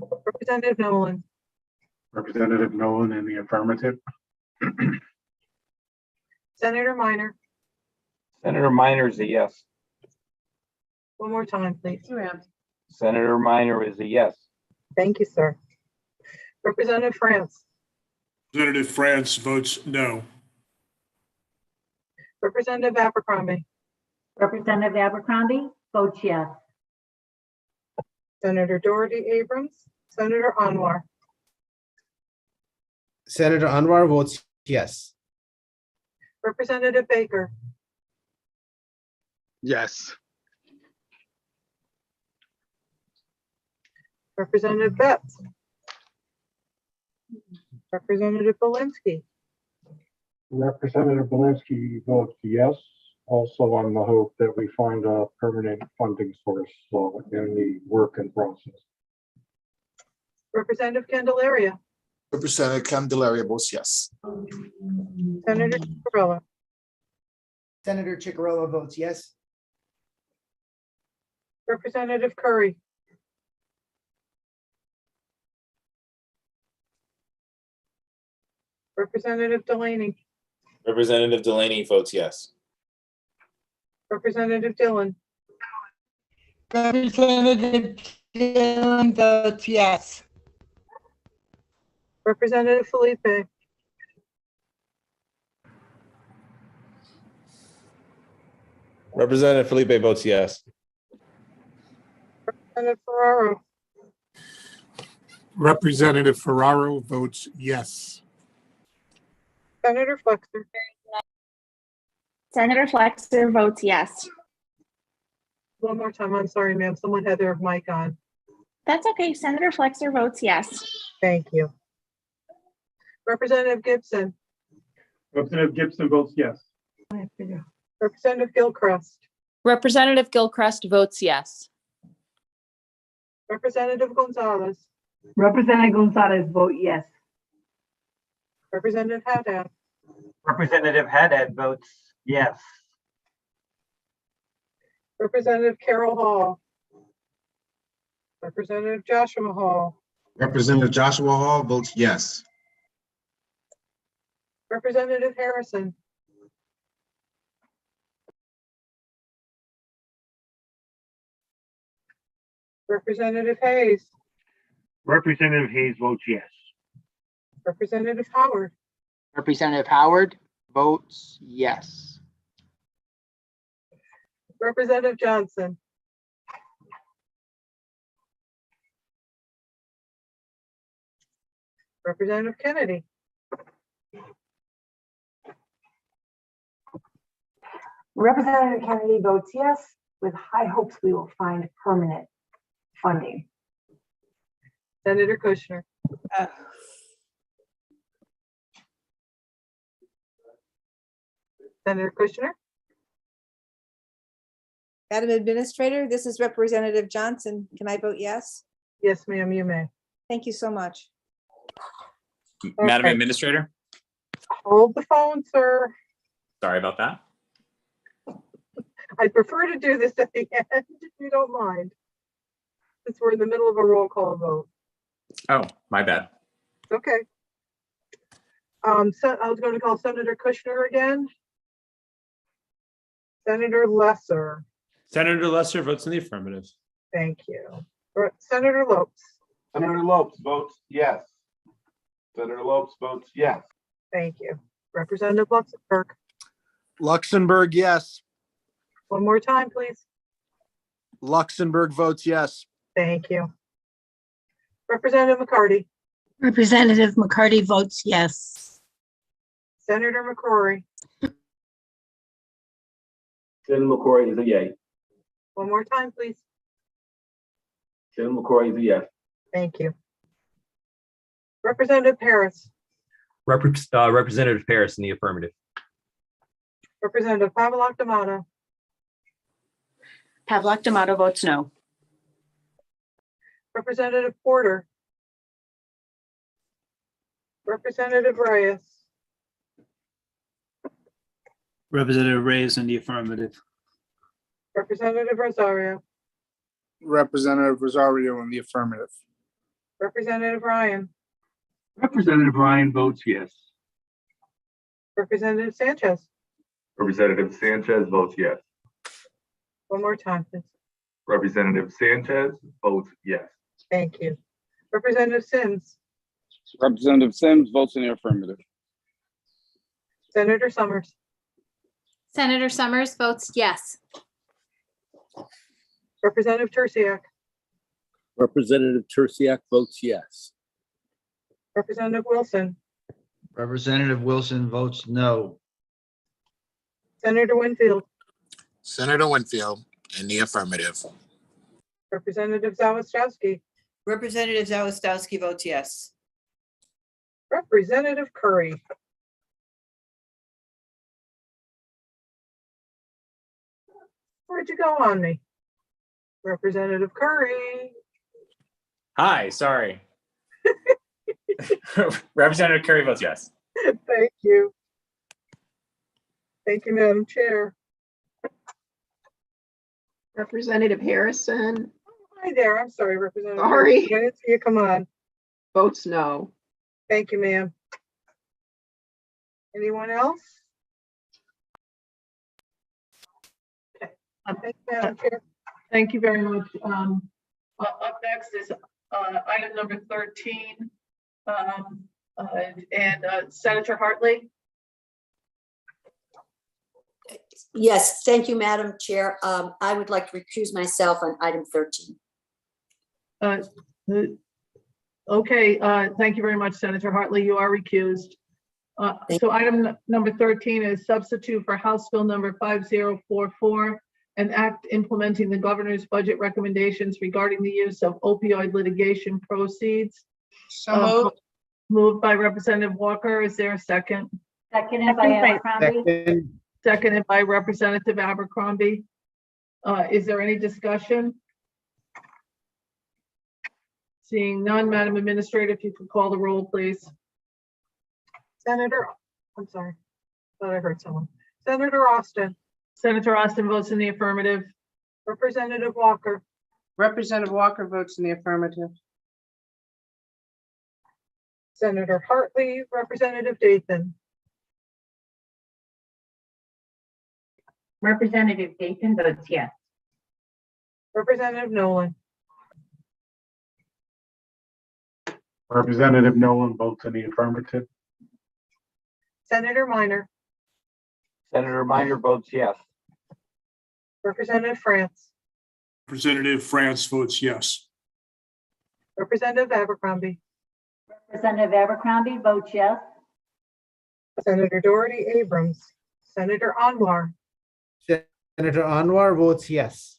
Representative Nolan. Representative Nolan in the affirmative. Senator Minor. Senator Minor is a yes. One more time, please. Senator Minor is a yes. Thank you, sir. Representative France. Representative France votes no. Representative Abercrombie. Representative Abercrombie votes yes. Senator Doherty Abrams. Senator Anwar. Senator Anwar votes yes. Representative Baker. Yes. Representative Betts. Representative Belinsky. Representative Belinsky votes yes, also on the hope that we find a permanent funding source in the work in process. Representative Candelaria. Representative Candelaria votes yes. Senator Chicarella. Senator Chicarella votes yes. Representative Curry. Representative Delaney. Representative Delaney votes yes. Representative Dillon. Representative Dillon votes yes. Representative Felipe. Representative Felipe votes yes. Representative Ferraro. Representative Ferraro votes yes. Senator Flexer. Senator Flexer votes yes. One more time. I'm sorry, ma'am. Someone had their mic on. That's okay. Senator Flexer votes yes. Thank you. Representative Gibson. Representative Gibson votes yes. Representative Gilchrist. Representative Gilchrist votes yes. Representative Gonzalez. Representative Gonzalez vote yes. Representative Haddad. Representative Haddad votes yes. Representative Carol Hall. Representative Joshua Hall. Representative Joshua Hall votes yes. Representative Harrison. Representative Hayes. Representative Hayes votes yes. Representative Howard. Representative Howard votes yes. Representative Johnson. Representative Kennedy. Representative Kennedy votes yes, with high hopes we will find permanent funding. Senator Kushner. Senator Kushner. Madam Administrator, this is Representative Johnson. Can I vote yes? Yes, ma'am, you may. Thank you so much. Madam Okay. Administrator, Hold the phone, sir. sorry about that. I'd prefer to do this at the end, if you don't mind. Since we're in the middle of a roll call vote. Oh, my bad. Okay. So I was going to call Senator Kushner again. Senator Lesser, Senator Lesser votes in the affirmative. thank you. Senator Lopes, Senator Lopes votes yes. Senator Lopes votes yes. thank you. Representative Luxembourg, Luxembourg, yes. one more time, please. Luxembourg votes yes. Thank you. Representative McCarty, Representative McCarty votes yes. Senator McCrory, Senator McCrory is a yay. one more time, please. Senator McCrory is a yes. Thank you. Representative Harris, Representative Paris in the affirmative. Representative Pavlak D'Amato, Pavlak D'Amato votes no. Representative Porter, Representative Reyes, Representative Reyes in the affirmative. Representative Rosario, Representative Rosario in the affirmative. Representative Ryan, Representative Ryan votes yes. Representative Sanchez, Representative Sanchez votes yes. one more time, please. Representative Sanchez votes yes. Thank you. Representative Sims, Representative Sims votes in the affirmative. Senator Summers, Senator Summers votes yes. Representative Terciak, Representative Terciak votes yes. Representative Wilson, Representative Wilson votes no. Senator Winfield, Senator Winfield in the affirmative. Representative Zawistowski, Representative Zawistowski votes yes. Representative Curry. Where'd you go on me? Representative Curry. Hi, sorry. Representative Curry votes yes. Thank you. Thank you, Madam Chair. Representative Harrison Hi there. I'm sorry, Representative. Sorry. Harrison. I didn't see you come on. votes no. Thank you, ma'am. Anyone else? Okay. Thank you, Madam Chair. Thank you very much. Up next is item number 13. Senator Hartley. Yes, thank you, Madam Chair. I would like to recuse myself on item 13. Okay, thank you very much, Senator Hartley. You are recused. So item number 13 is substitute for House Bill number 5044, an act implementing the governor's budget recommendations regarding the use of opioid litigation proceeds. So moved. Moved by Representative Walker. Is there a second? Seconded by Abercrombie. Second, Seconded by Representative Abercrombie. Is there any discussion? Seeing none, Madam Administrator, if you could call the roll, please. Senator, I'm sorry. Thought I heard someone. Senator Austin, Senator Austin votes in the affirmative. Representative Walker, Representative Walker votes in the affirmative. Senator Hartley, Representative Dathan, Representative Dathan votes yes. Representative Nolan, Representative Nolan votes in the affirmative. Senator Minor, Senator Minor votes yes. Representative France, Representative France votes yes. Representative Abercrombie, Representative Abercrombie votes yes. Senator Doherty Abrams, Senator Anwar, Senator Anwar votes yes.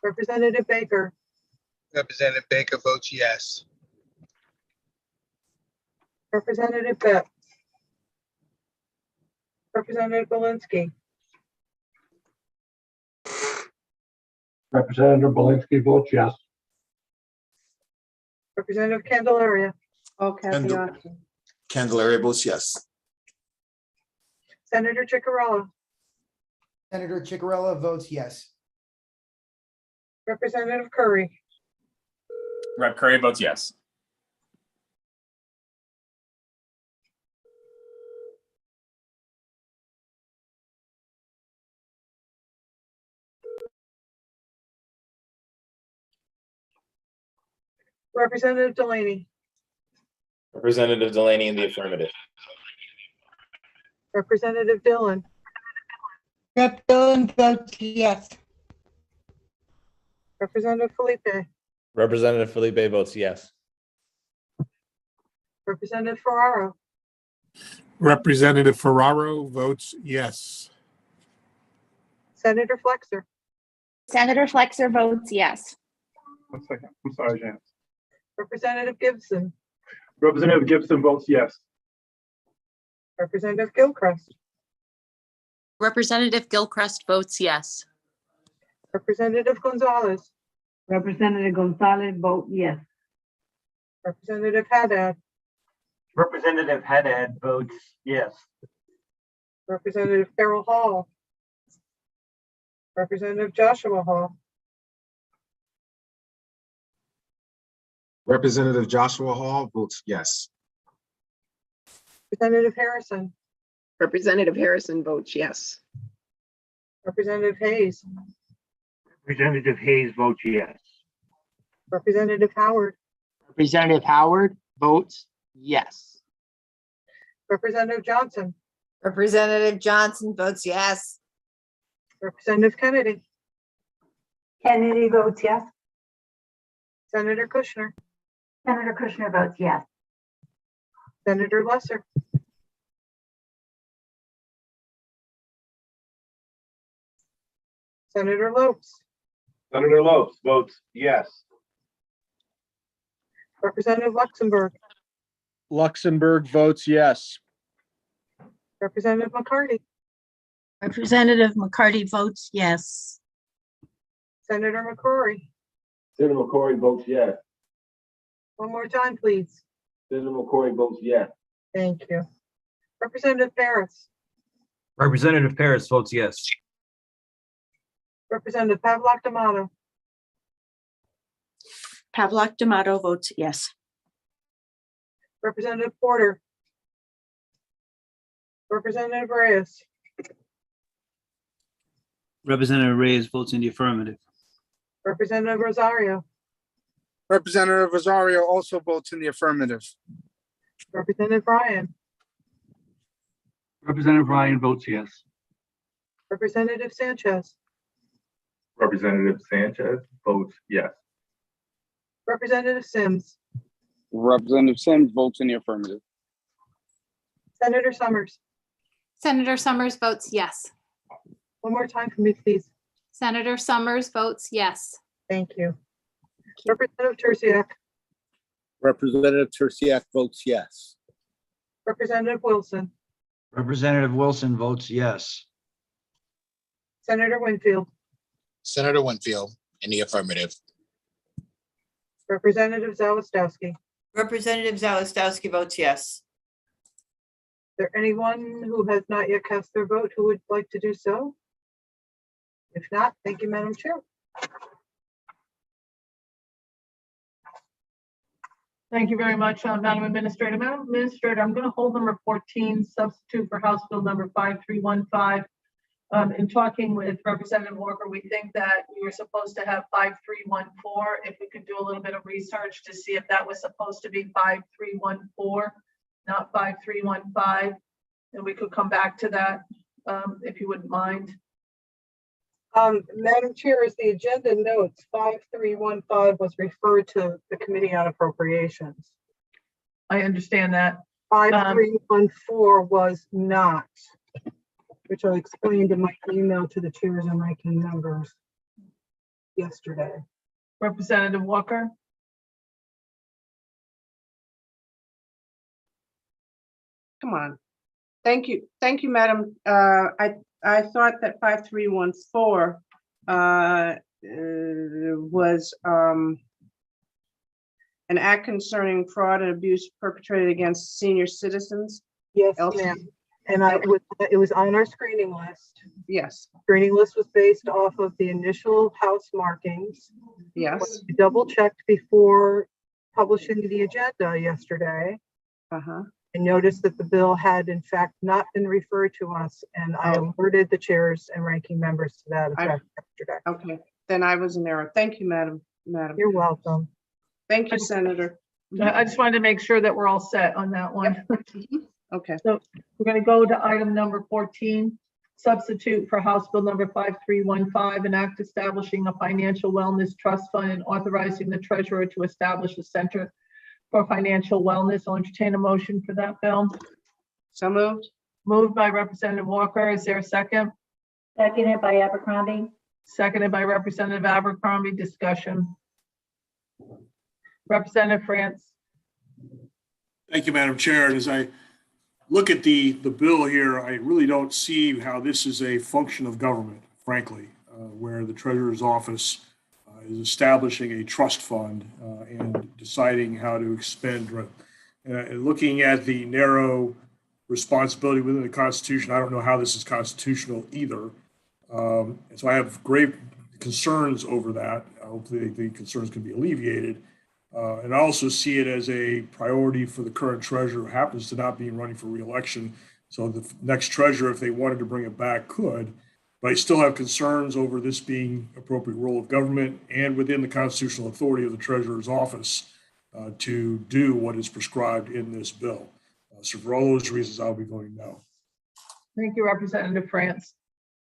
Representative Baker, Representative Baker votes yes. Representative Betts. Representative Belinsky. Representative Belinsky votes yes. Representative Candelaria. Oh, Kathy Kendall. Austin. Candelaria votes yes. Senator Chicarella. Senator Chicarella votes yes. Representative Curry. Rep. Curry votes yes. Representative Delaney. Representative Delaney in the affirmative. Representative Dillon. Rep. Dillon votes yes. Representative Felipe. Representative Felipe votes yes. Representative Ferraro. Representative Ferraro votes yes. Senator Flexer. Senator Flexer votes yes. 1 second. I'm sorry, Jan. Representative Gibson. Representative Gibson votes yes. Representative Gilchrist. Representative Gilchrist votes yes. Representative Gonzalez. Representative Gonzalez vote yes. Representative Haddad. Representative Haddad votes yes. Representative Carol Hall. Representative Joshua Hall. Representative Joshua Hall votes yes. Representative Harrison. Representative Harrison votes yes. Representative Hayes. Representative Hayes votes yes. Representative Howard. Representative Howard votes yes. Representative Johnson. Representative Johnson votes yes. Representative Kennedy. Kennedy votes yes. Senator Kushner. Senator Kushner votes yes. Senator Lesser. Senator Lopes. Senator Lopes votes yes. Representative Luxembourg. Luxembourg votes yes. Representative McCarty. Representative McCarty votes yes. Senator McCrory. Senator McCory votes yes. One more time, please. Senator McCory votes yes. Thank you. Representative Paris. Representative Paris votes yes. Representative Pavlak D'Amato. Pavlak D'Amato votes yes. Representative Porter. Representative Reyes. Representative Reyes votes in the affirmative. Representative Rosario. Representative Rosario also votes in the affirmative. Representative Ryan. Representative Ryan votes yes. Representative Sanchez. Representative Sanchez votes yes. Representative Sims. Representative Sims votes in the affirmative. Senator Summers. Senator Summers votes yes. One more time for me, please. Senator Summers votes yes. Thank you. Representative Terciak. Representative Terciak votes yes. Representative Wilson. Representative Wilson votes yes. Senator Winfield. Senator Winfield in the affirmative. Representative Zawistowski. Representative Zawistowski votes yes. Is there anyone who has not yet cast their vote who would like to do so? If not, thank you, Madam Chair. Thank you very much, Madam Administrator. Madam Administrator, I'm going to hold number 14, substitute for House Bill number 5315. In talking with Representative Walker, we think that we were supposed to have 5314. If we could do a little bit of research to see if that was supposed to be 5314, not 5315, and we could come back to that if you wouldn't mind. Madam Chair, as the agenda notes, 5315 was referred to the Committee on Appropriations. I understand that. 5314 was not, which I explained in my email to the chairs and ranking members yesterday. Representative Walker, Come on. Thank you, Madam. I thought that 5314 was an act concerning fraud and abuse perpetrated against senior citizens. Yes, Else- ma'am. And it was on our screening list. Yes, Screening list was based off of the initial house markings. yes. We double checked before publishing the agenda yesterday Uh-huh. and noticed that the bill had in fact not been referred to us. And I alerted the chairs and ranking members to that effect yesterday. Okay, then I was in error. Thank you, Madam. You're welcome. Thank you, Senator. I just wanted to make sure that we're all set on that one. Okay. So we're going to go to item number 14, substitute for House Bill number 5315, an act establishing a financial wellness trust fund and authorizing the treasurer to establish a center for financial wellness. I'll entertain a motion for that bill. So moved. Moved by Representative Walker. Is there a second? Seconded by Abercrombie. Seconded by Representative Abercrombie. Discussion. Representative France. Thank you, Madam Chair. And as I look at the bill here, I really don't see how this is a function of government, frankly, where the treasurer's office is establishing a trust fund and deciding how to expend. And looking at the narrow responsibility within the Constitution, I don't know how this is constitutional either. And so I have grave concerns over that. Hopefully the concerns can be alleviated. And I also see it as a priority for the current treasurer who happens to not be running for reelection. So the next treasurer, if they wanted to bring it back, could. But I still have concerns over this being appropriate role of government and within the constitutional authority of the treasurer's office to do what is prescribed in this bill. So for all those reasons, I'll be voting no. Thank you, Representative France.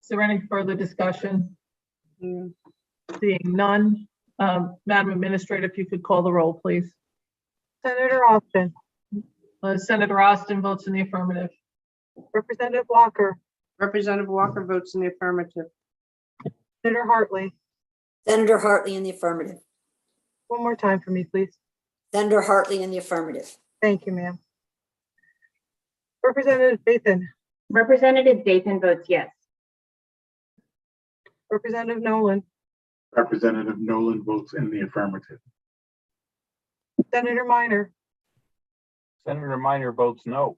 Is there any further discussion? Seeing none. Madam Administrator, if you could call the roll, please. Senator Austin, Senator Austin votes in the affirmative. Representative Walker, Representative Walker votes in the affirmative. Senator Hartley. Senator Hartley in the affirmative. One more time for me, please. Senator Hartley in the affirmative. Thank you, ma'am. Representative Dathan, Representative Dathan votes yes. Representative Nolan, Representative Nolan votes in the affirmative. Senator Minor, Senator Minor votes no.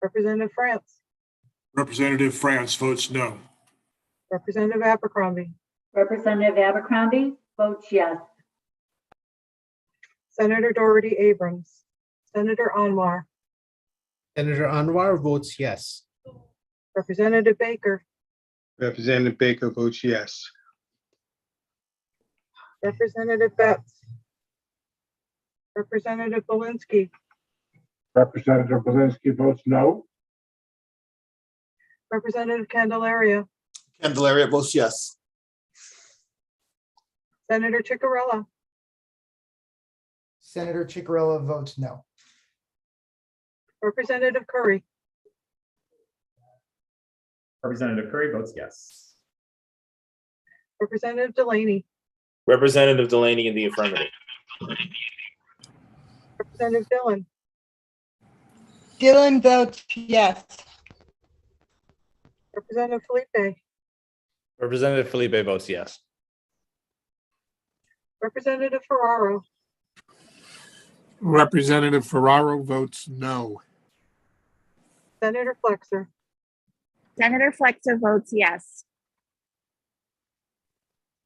Representative France, Representative France votes no. Representative Abercrombie, Representative Abercrombie votes yes. Senator Doherty Abrams, Senator Anwar, Senator Anwar votes yes. Representative Baker, Representative Baker votes yes. Representative Betts, Representative Belinsky, Representative Belinsky votes no. Representative Candelaria, Candelaria votes yes. Senator Ciccarella, Senator Ciccarella votes no. Representative Curry, Representative Curry votes yes. Representative Delaney, Representative Delaney in the affirmative. Representative Dillon, Dillon votes yes. Representative Felipe, Representative Felipe votes yes. Representative Ferraro, Representative Ferraro votes no. Senator Flexer, Senator Flexer votes yes.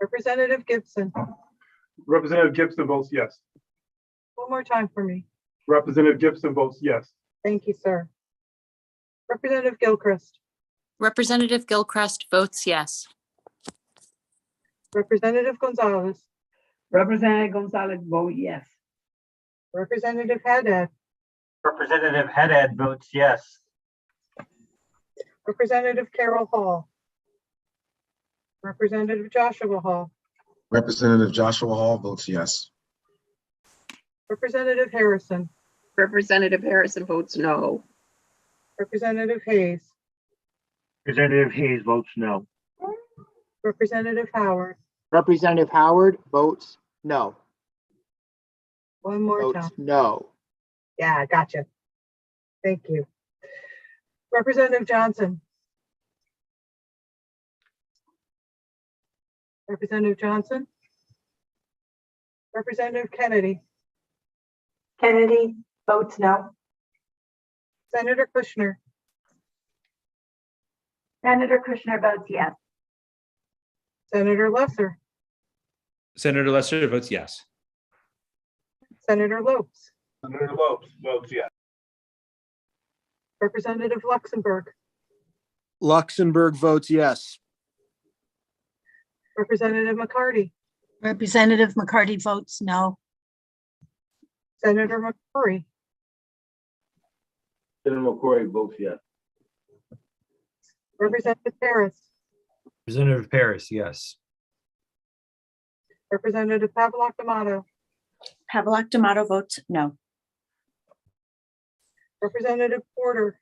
Representative Gibson. Representative Gibson votes yes. One more time for me. Representative Gibson votes yes. Thank you, sir. Representative Gilchrist, Representative Gilchrist votes yes. Representative Gonzalez, Representative Gonzalez votes yes. Representative Haddad, Representative Haddad votes yes. Representative Carol Hall, Representative Joshua Hall, Representative Joshua Hall votes yes. Representative Harrison, Representative Harrison votes no. Representative Hayes, Representative Hayes votes no. Representative Howard, Representative Howard votes no. One more time. Votes no. Yeah, I gotcha. Thank you. Representative Johnson. Representative Johnson. Representative Kennedy. Kennedy votes no. Senator Kushner. Senator Kushner votes yes. Senator Lesser. Senator Lester votes yes. Senator Lopes. Senator Lopes votes yes. Representative Luxembourg. Luxembourg votes yes. Representative McCarty. Representative McCarty votes no. Senator McCrory. Senator McCory votes yes. Representative Harris. Representative Paris, yes. Representative Pavlak D'Amato. Pavlak D'Amato votes no. Representative Porter.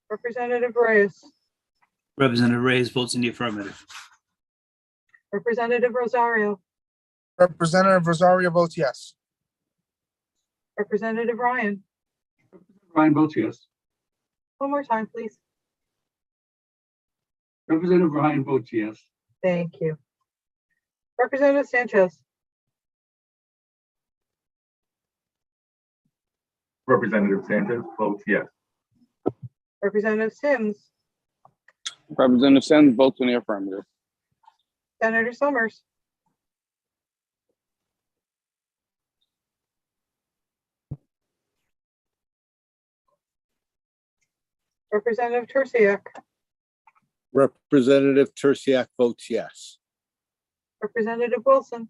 Representative Reyes. Representative Reyes votes in the affirmative. Representative Rosario. Representative Rosario votes yes. Representative Ryan. Ryan votes yes. One more time, please. Representative Ryan votes yes. Thank you. Representative Sanchez. Representative Sanchez votes yes. Representative Sims. Representative Sims votes in the affirmative. Senator Summers. Representative Tersiak. Representative Tersiak votes yes. Representative Wilson.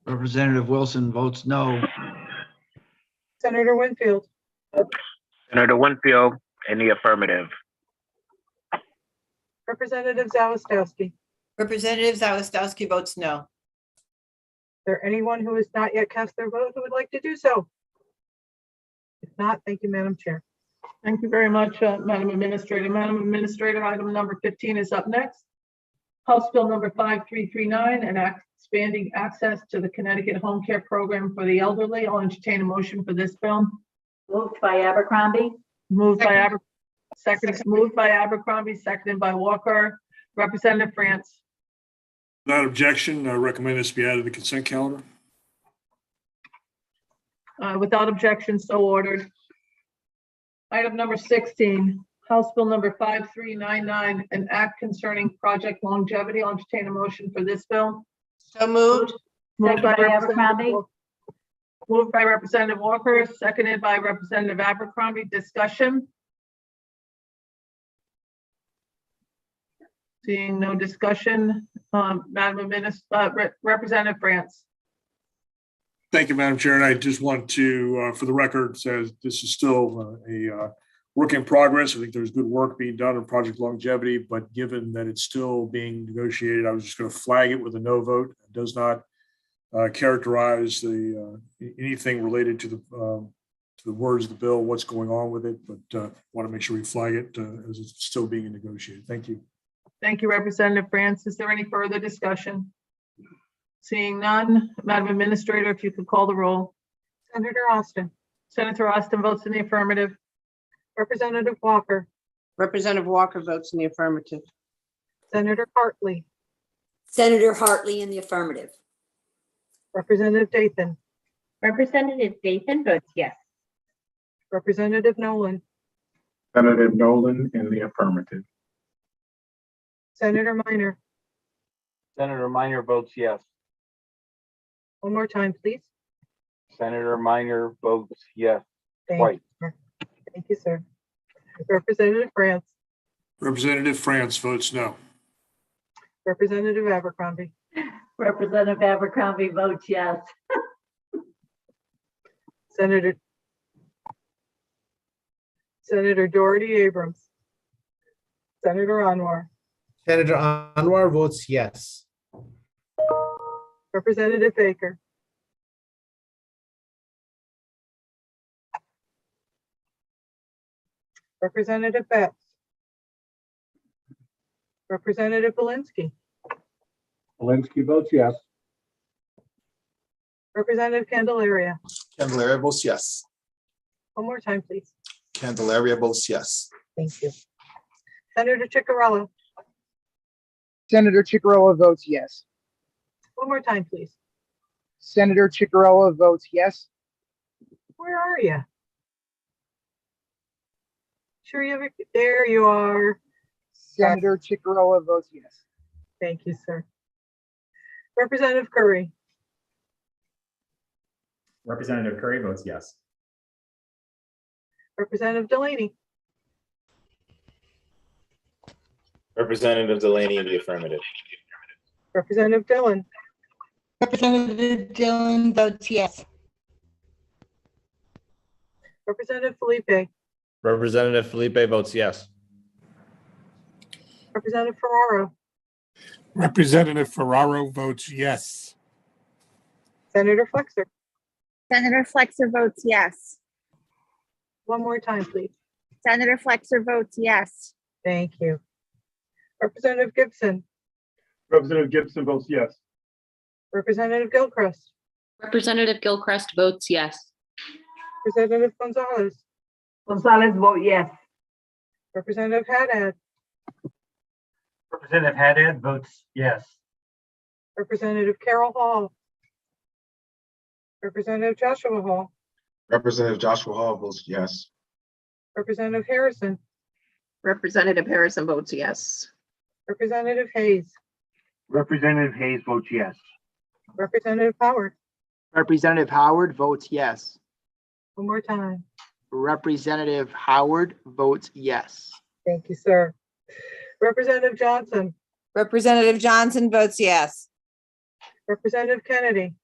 Representative Wilson votes no. Senator Winfield. Senator Winfield in the affirmative. Representative Zawistowski. Is Representative Zawistowski votes no. there anyone who has not yet cast their vote who would like to do so? If not, thank you, Madam Chair. Thank you very much, Madam Administrator. Madam Administrator, item number 15 is up next. House Bill number 5339, and expanding access to the Connecticut Home Care Program for the elderly. I'll entertain a motion for this bill. Moved by Abercrombie. Moved by moved by Abercrombie, seconded by Walker. Representative France. Without objection, I recommend this be added to the consent calendar. Without objection, so ordered. Item number 16, House Bill number 5399, an act concerning project longevity. I'll entertain a motion for this bill. So moved. Moved by Second by Abercrombie. Moved by Representative Walker, seconded by Representative Abercrombie. Discussion? Seeing no discussion, Madam Administrator, Representative France. Thank you, Madam Chair. And I just want to, for the record, says this is still a work in progress. I think there's good work being done on project longevity, but given that it's still being negotiated, I was just going to flag it with a no vote. It does not characterize the anything related to the words of the bill, what's going on with it, but want to make sure we flag it as it's still being negotiated. Thank you. Thank you, Representative France. Is there any further discussion? Seeing none, Madam Administrator, if you could call the roll. Senator Austin. Senator Austin votes in the affirmative. Representative Walker. Representative Walker votes in the affirmative. Senator Hartley. Senator Hartley in the affirmative. Representative Dathan. Representative Dathan votes yes. Representative Nolan. Senator Nolan in the affirmative. Senator Minor. Senator Minor votes yes. One more time, please. Senator Minor votes yes. Thank you. Thank you, sir. Representative France. Representative France votes no. Representative Abercrombie. Representative Abercrombie votes yes. Senator Doherty Abrams. Senator Anwar. Senator Anwar votes yes. Representative Baker. Representative Betts. Representative Belinsky. Alinsky votes yes. Representative Candelaria. Candelaria votes yes. One more time, please. Candelaria votes yes. Thank you. Senator Chicarella. Senator Chicarella votes yes. One more time, please. Senator Chicarella votes yes. Where are you? Sure you have it. There you are. Senator Chicarella votes yes. Thank you, sir. Representative Curry. Representative Curry votes yes. Representative Delaney. Representative Delaney in the affirmative. Representative Dillon. Representative Dillon votes yes. Representative Felipe. Representative Felipe votes yes. Representative Ferraro. Representative Ferraro votes yes. Senator Flexer. Senator Flexer votes yes. One more time, please. Senator Flexer votes yes. Thank you. Representative Gibson. Representative Gibson votes yes. Representative Gilchrist. Representative Gilchrist votes yes. Representative Gonzalez. Gonzalez vote yes. Representative Haddad. Representative Haddad votes yes. Representative Carol Hall. Representative Joshua Hall. Representative Joshua Hall votes yes. Representative Harrison. Representative Harrison votes yes. Representative Hayes. Representative Hayes votes yes. Representative Howard. Representative Howard votes yes. One more time. Representative Howard votes yes. Thank you, sir. Representative Johnson. Representative Johnson votes yes. Representative Kennedy.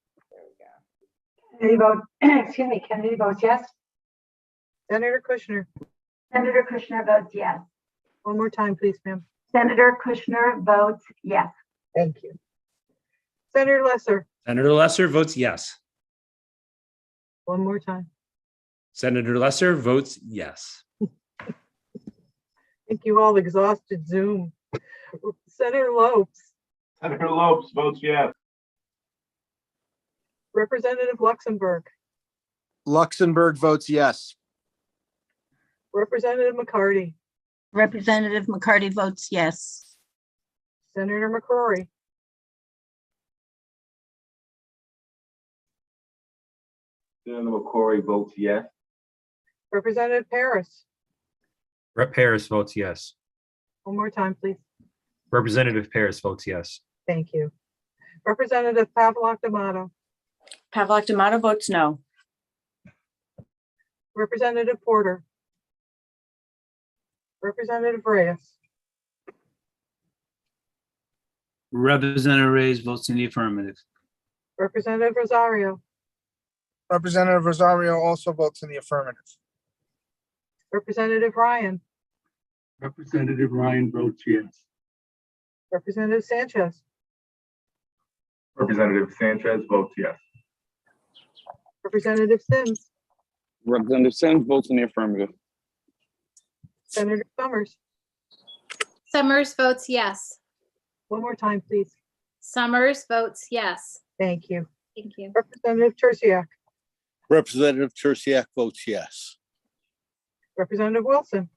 Kennedy vote, excuse me, Kennedy votes yes. Senator Kushner. Senator Kushner votes yes. One more time, please, ma'am. Senator Kushner votes yes. Thank you. Senator Lesser. Senator Lesser votes yes. One more time. Senator Lesser votes yes. I think you all exhausted Zoom. Senator Lopes. Senator Lopes votes yes. Representative Luxembourg. Luxembourg votes yes. Representative McCarty. Representative McCarty votes yes. Senator McCrory. Senator McCrory votes yes. Representative Paris. Rep Paris votes yes. One more time, please. Representative Paris votes yes. Thank you. Representative Pavlak D'Amato. Pavlak D'Amato votes no. Representative Porter. Representative Reyes. Representative Reyes votes in the affirmative. Representative Rosario. Representative Rosario also votes in the affirmative. Representative Ryan. Representative Ryan votes yes. Representative Sanchez. Representative Sanchez votes yes. Representative Sims. Representative Sims votes in the affirmative. Senator Summers. Summers votes yes. One more time, please. Summers votes yes. Thank you. Thank you. Representative Tersiak. Representative Tersiak votes yes. Representative Wilson.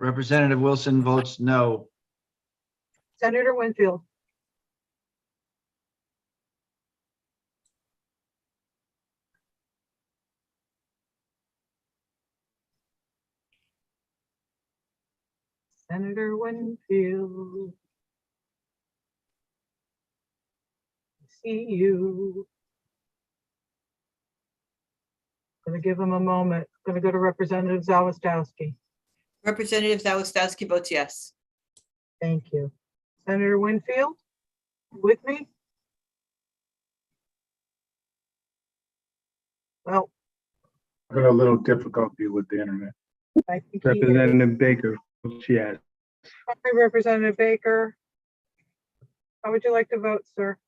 Representative Wilson votes no. Senator Winfield. Senator Winfield. I see you. Gonna give him a moment. Gonna go to Representative Zawistowski. Representative Zawistowski votes yes. Thank you. Senator Winfield, with me? Well, Having a little difficulty with the internet. I think he is. Representative Baker votes yes. Hi, Representative Baker. How would you like to vote, sir?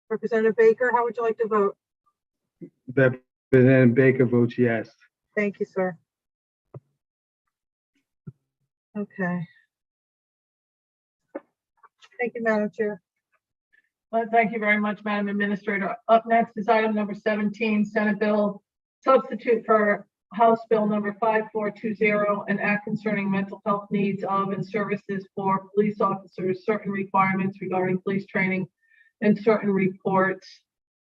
Representative Baker, how would you like to vote? Representative Baker votes yes. Thank you, sir. Okay. Thank you, Madam Chair. Thank you very much, Madam Administrator. Up next is item number 17, Senate Bill substitute for House Bill number 5420, an act concerning mental health needs of and services for police officers, certain requirements regarding police training, and certain reports.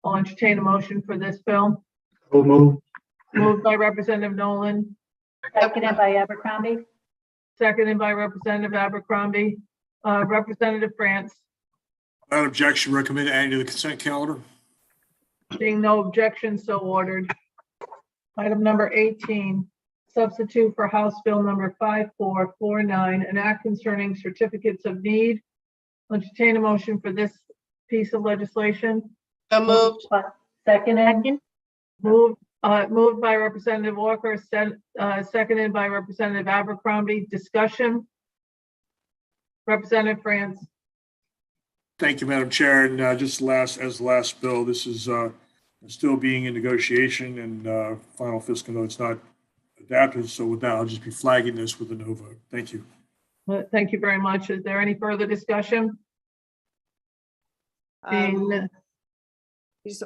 I'll entertain a motion for this bill. So move. Moved by Representative Nolan, Seconded by Abercrombie. seconded by Representative Abercrombie. Representative France, Without objection, recommend adding to the consent calendar. seeing no objection, so ordered. Item number 18, substitute for House Bill number 5449, an act concerning certificates of need. Entertain a motion for this piece of legislation. So moved. Seconded. Moved by Representative Walker, seconded by Representative Abercrombie. Discussion. Representative France. Thank you, Madam Chair. And as the last bill, this is still being in negotiation and final fiscal note. It's not adapted. So with that, I'll just be flagging this with a no vote. Thank you. Thank you very much. Is there any further discussion? Seeing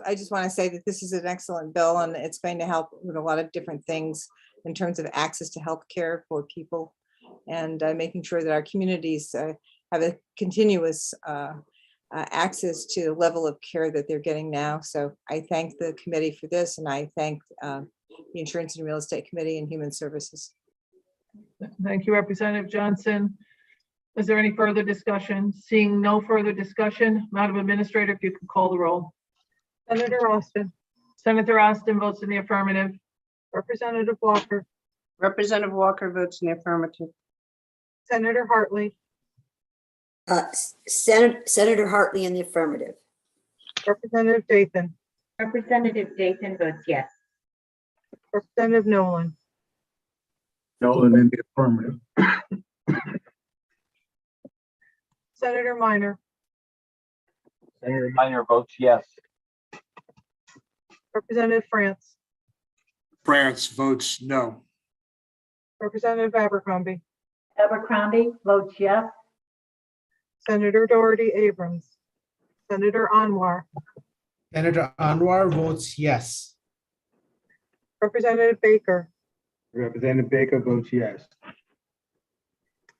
I just want to say that this is an excellent bill and it's going to help with a lot of different things in terms of access to health care for people and making sure that our communities have a continuous access to the level of care that they're getting now. So I thank the committee for this and I thank the Insurance and Real Estate Committee and Human Services. Thank you, Representative Johnson. Is there any further discussion? Seeing no further discussion, Madam Administrator, if you could call the roll. Senator Austin, Senator Austin votes in the affirmative. Representative Walker, Representative Walker votes in the affirmative. Senator Hartley, Senator Hartley in the affirmative. Representative Dathan, Representative Dathan votes yes. Representative Nolan, Nolan in the affirmative. Senator Minor, Senator Minor votes yes. Representative France, France votes no. Representative Abercrombie, Abercrombie votes yes. Senator Doherty Abrams, Senator Anwar, Senator Anwar votes yes. Representative Baker, Representative Baker votes yes.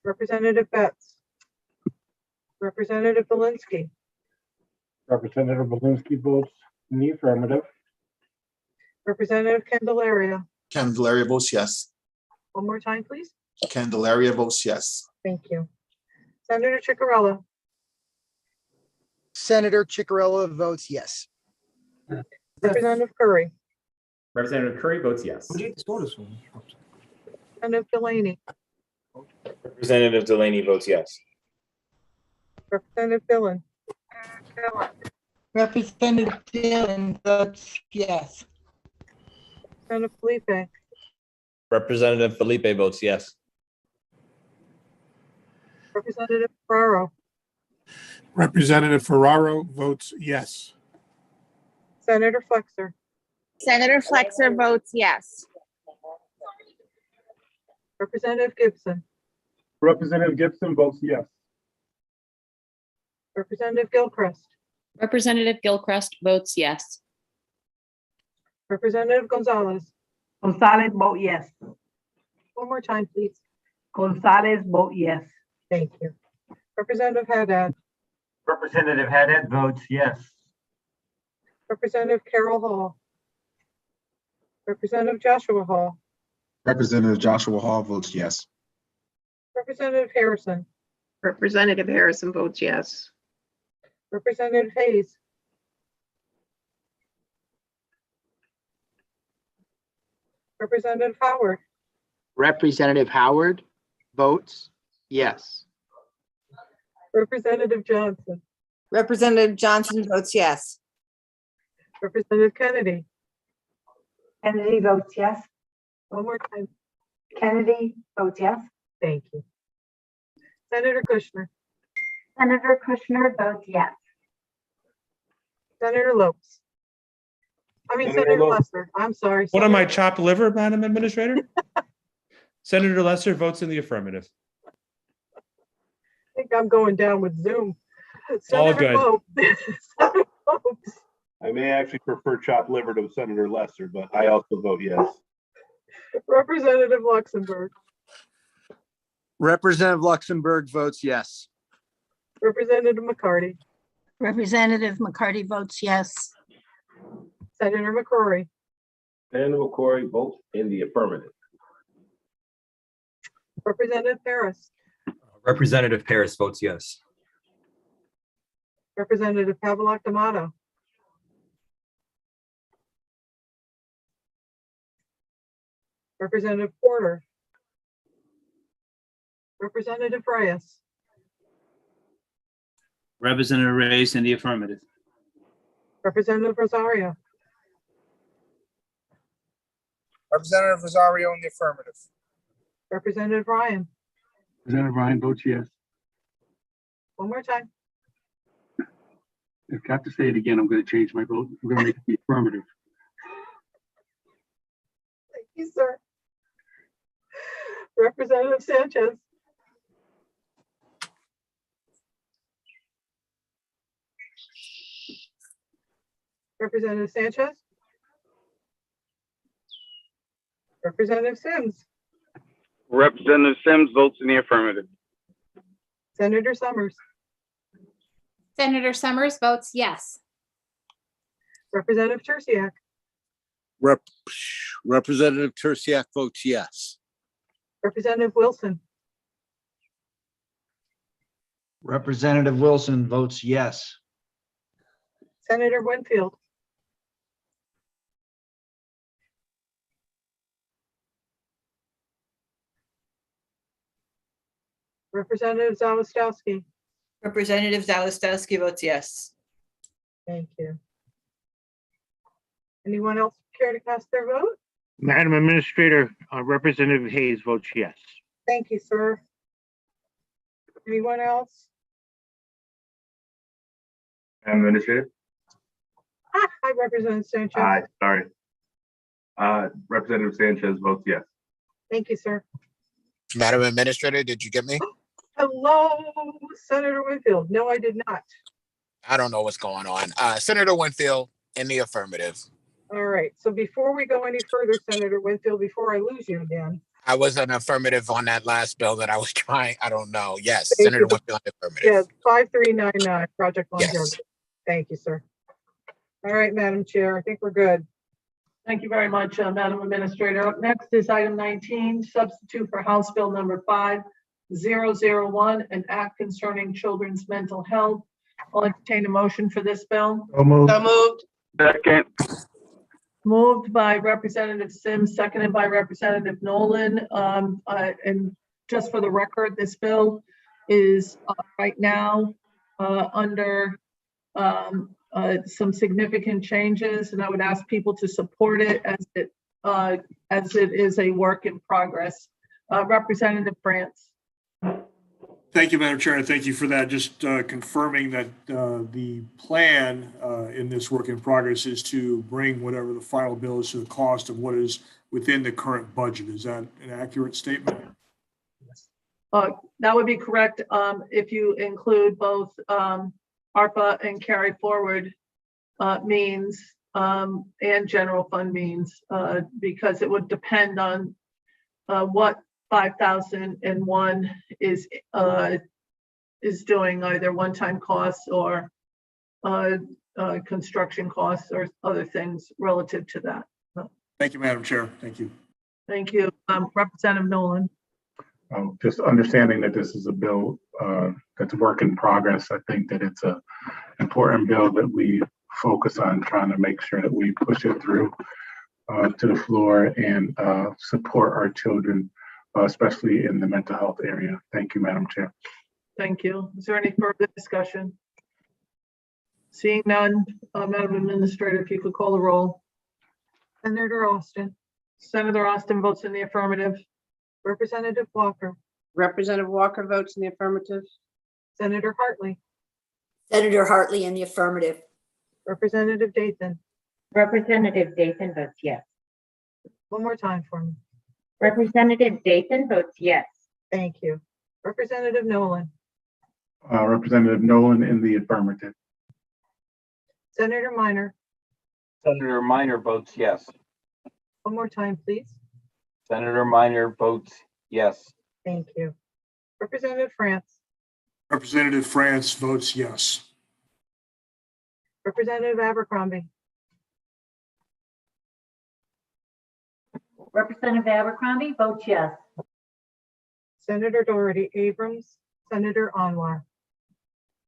Representative Betts, Representative Belinsky, Representative Belinsky votes in the affirmative. Representative Candelaria. Candelaria votes yes. One more time, please. Candelaria votes yes. Thank you. Senator Ciccarella, Senator Ciccarella votes yes. Representative Curry, Representative Curry votes yes. Representative Delaney, Representative Delaney votes yes. Representative Dillon, Representative Dillon votes yes. Representative Felipe, Representative Felipe votes yes. Representative Ferraro, Representative Ferraro votes yes. Senator Flexer, Senator Flexer votes yes. Representative Gibson, Representative Gibson votes yes. Representative Gilchrist, Representative Gilchrist votes yes. Representative Gonzalez. Gonzalez vote yes. One more time, please. Gonzalez vote yes. Thank you. Representative Haddad, Representative Haddad votes yes. Representative Carol Hall, Representative Joshua Hall, Representative Joshua Hall votes yes. Representative Harrison, Representative Harrison votes yes. Representative Hayes, Representative Howard, Representative Howard votes yes. Representative Johnson, Representative Johnson votes yes. Representative Kennedy. Kennedy votes yes. One more time. Kennedy votes yes. Thank you. Senator Kushner, Senator Kushner votes yes. Senator Lopes. Senator Lesser. I'm sorry. What am I, chopped liver, Madam Administrator? Senator Lesser votes in the affirmative. I think I'm going down with Zoom. All Senator good. Pope. Senator Pope. I may actually prefer chopped liver to Senator Lesser, but I also vote yes. Representative Luxembourg. Representative Luxembourg votes yes. Representative McCarty. Representative McCarty votes yes. Senator McCrory. Senator McCrory votes in the affirmative. Representative Harris. Representative Paris votes yes. Representative Havelock D'Amato. Representative Porter. Representative Reyes. Representative Reyes in the affirmative. Representative Rosario. Representative Rosario in the affirmative. Representative Ryan. Representative Ryan votes yes. One more time. If I have to say it again, I'm going to change my vote. I'm going to make it the affirmative. Thank you, sir. Representative Sanchez. Representative Sanchez. Representative Sims. Representative Sims votes in the affirmative. Senator Summers. Senator Summers votes yes. Representative Terciak. Representative Terciak votes yes. Representative Wilson. Representative Wilson votes yes. Senator Winfield. Representative Zawistowski. Representative Zawistowski votes yes. Thank you. Anyone else care to cast their vote? Madam Administrator, Representative Hayes votes yes. Thank you, sir. Anyone else? Madam Administrator? Hi, Representative Sanchez. Aye, sorry. Representative Sanchez votes yes. Thank you, sir. Madam Administrator, did you get me? Hello, Senator Winfield. No, I did not. I don't know what's going on. Senator Winfield in the affirmative. All right. So before we go any further, Senator Winfield, before I lose you again. I was an affirmative on that last bill that I was trying. I don't know. Yes, Thank Senator you. Winfield in the affirmative. Yeah, 5399, Project Yes. Longevity. Thank you, sir. All right, Madam Chair, I think we're good. Thank you very much, Madam Administrator. Up next is item 19, substitute for House Bill number 5001, an act concerning children's mental health. I'll entertain a motion for this bill. So moved. So moved. Second. Moved by Representative Sims, seconded by Representative Nolan. And just for the record, this bill is right now under some significant changes, and I would ask people to support it as it is a work in progress. Representative France. Thank you, Madam Chair, and thank you for that. Just confirming that the plan in this work in progress is to bring whatever the final bill is to the cost of what is within the current budget. Is that an accurate statement? That would be correct if you include both ARPA and carry forward means and general fund means, because it would depend on what 5001 is doing, either one-time costs or construction costs or other things relative to that. Thank you, Madam Chair. Thank you. Thank you. Representative Nolan. Just understanding that this is a bill that's a work in progress, I think that it's an important bill that we focus on trying to make sure that we push it through to the floor and support our children, especially in the mental health area. Thank you, Madam Chair. Thank you. Is there any further discussion? Seeing none, Madam Administrator, if you could call the roll. Senator Austin. Senator Austin votes in the affirmative. Representative Walker. Representative Walker votes in the affirmative. Senator Hartley. Senator Hartley in the affirmative. Representative Dathan. Representative Dathan votes yes. One more time for me. Representative Dathan votes yes. Thank you. Representative Nolan. Representative Nolan in the affirmative. Senator Minor, Senator Minor votes yes. one more time, please. Senator Minor votes yes. Thank you. Representative France, Representative France votes yes. Representative Abercrombie, Representative Abercrombie votes yes. Senator Doherty Abrams, Senator Anwar,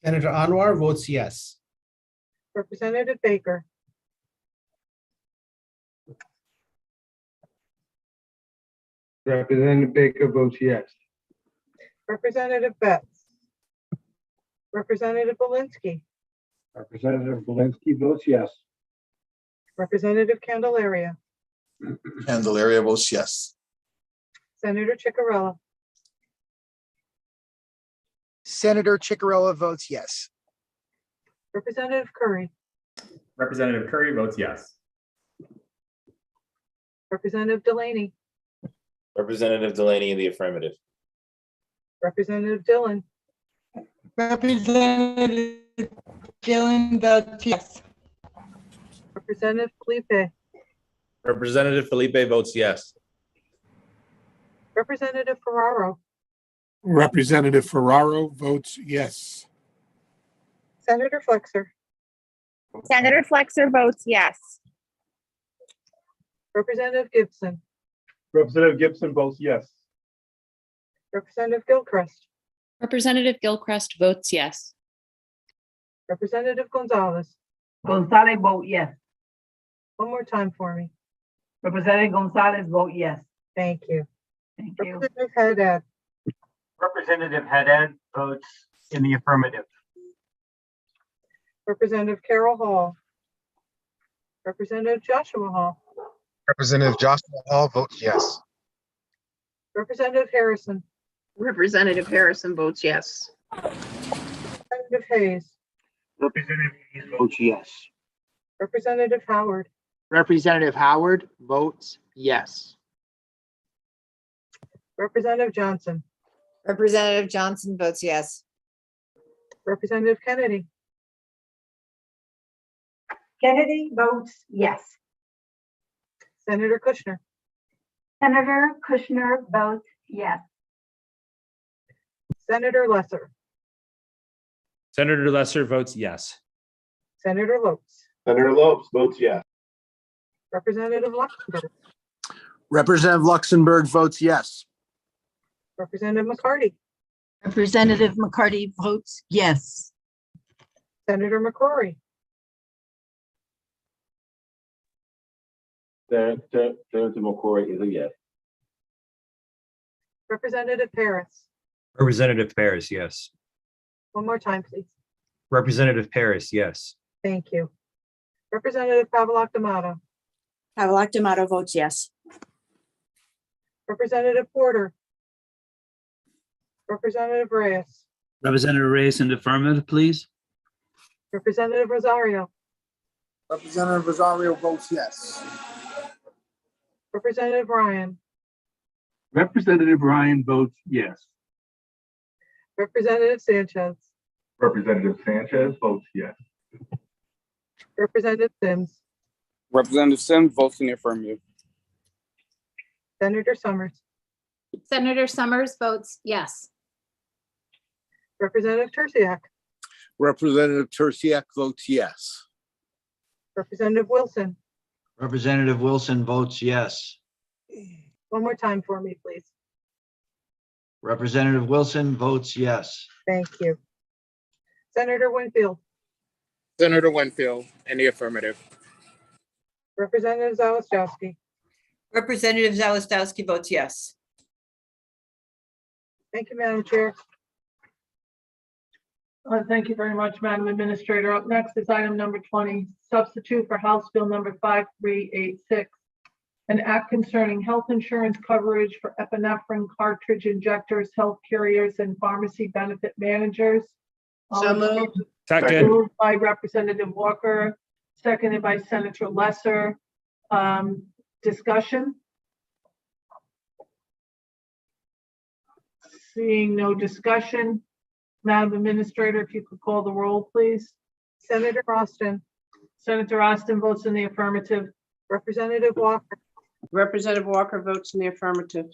Senator Anwar votes yes. Representative Baker, Representative Baker votes yes. Representative Betts, Representative Belinsky, Representative Belinsky votes yes. Representative Candelaria, Candelaria votes yes. Senator Ciccarella, Senator Ciccarella votes yes. Representative Curry, Representative Curry votes yes. Representative Delaney, Representative Delaney in the affirmative. Representative Dillon, Representative Dillon votes yes. Representative Felipe, Representative Felipe votes yes. Representative Ferraro, Representative Ferraro votes yes. Senator Flexer, Senator Flexer votes yes. Representative Gibson, Representative Gibson votes yes. Representative Gilchrist, Representative Gilchrist votes yes. Representative Gonzalez, Gonzalez vote yes. one more time for me. Representative Gonzalez vote yes. Thank you. Thank you. Representative Haddad, Representative Haddad votes in the affirmative. Representative Carol Hall, Representative Joshua Hall, Representative Joshua Hall votes yes. Representative Harrison, Representative Harrison votes yes. Representative Hayes, Representative Hayes votes yes. Representative Howard, Representative Howard votes yes. Representative Johnson, Representative Johnson votes yes. Representative Kennedy, Kennedy votes yes. Senator Kushner, Senator Kushner votes yes. Senator Lesser, Senator Lesser votes yes. Senator Lopes, Senator Lopes votes yes. Representative Luxembourg, Representative Luxembourg votes yes. Representative McCarty, Representative McCarty votes yes. Senator McCrory, Senator McCrory is a yes. Representative Paris, Representative Paris, yes. one more time, please. Representative Paris, yes. Thank you. Representative Pavlak D'Amato, Pavlak D'Amato votes yes. Representative Porter, Representative Reyes, Representative Reyes in the affirmative, please. Representative Rosario, Representative Rosario votes yes. Representative Ryan, Representative Ryan votes yes. Representative Sanchez, Representative Sanchez votes yes. Representative Sims, Representative Sims votes in the affirmative. Senator Summers, Senator Summers votes yes. Representative Terciak, Representative Terciak votes yes. Representative Wilson, Representative Wilson votes yes. one more time for me, please. Representative Wilson votes yes. Thank you. Senator Winfield, Senator Winfield in the affirmative. Representative Zawistowski, Representative Zawistowski votes yes. thank you, Madam Chair. Thank you very much, Madam Administrator. Up next is item number 20, substitute for House Bill number 5386, an act concerning health insurance coverage for epinephrine cartridge injectors, health carriers, and pharmacy benefit managers. So moved. Second. Moved by Representative Walker, seconded by Senator Lesser. Discussion? Seeing no discussion, Madam Administrator, if you could call the roll, please. Senator Austin, Senator Austin votes in the affirmative. Representative Walker, Representative Walker votes in the affirmative.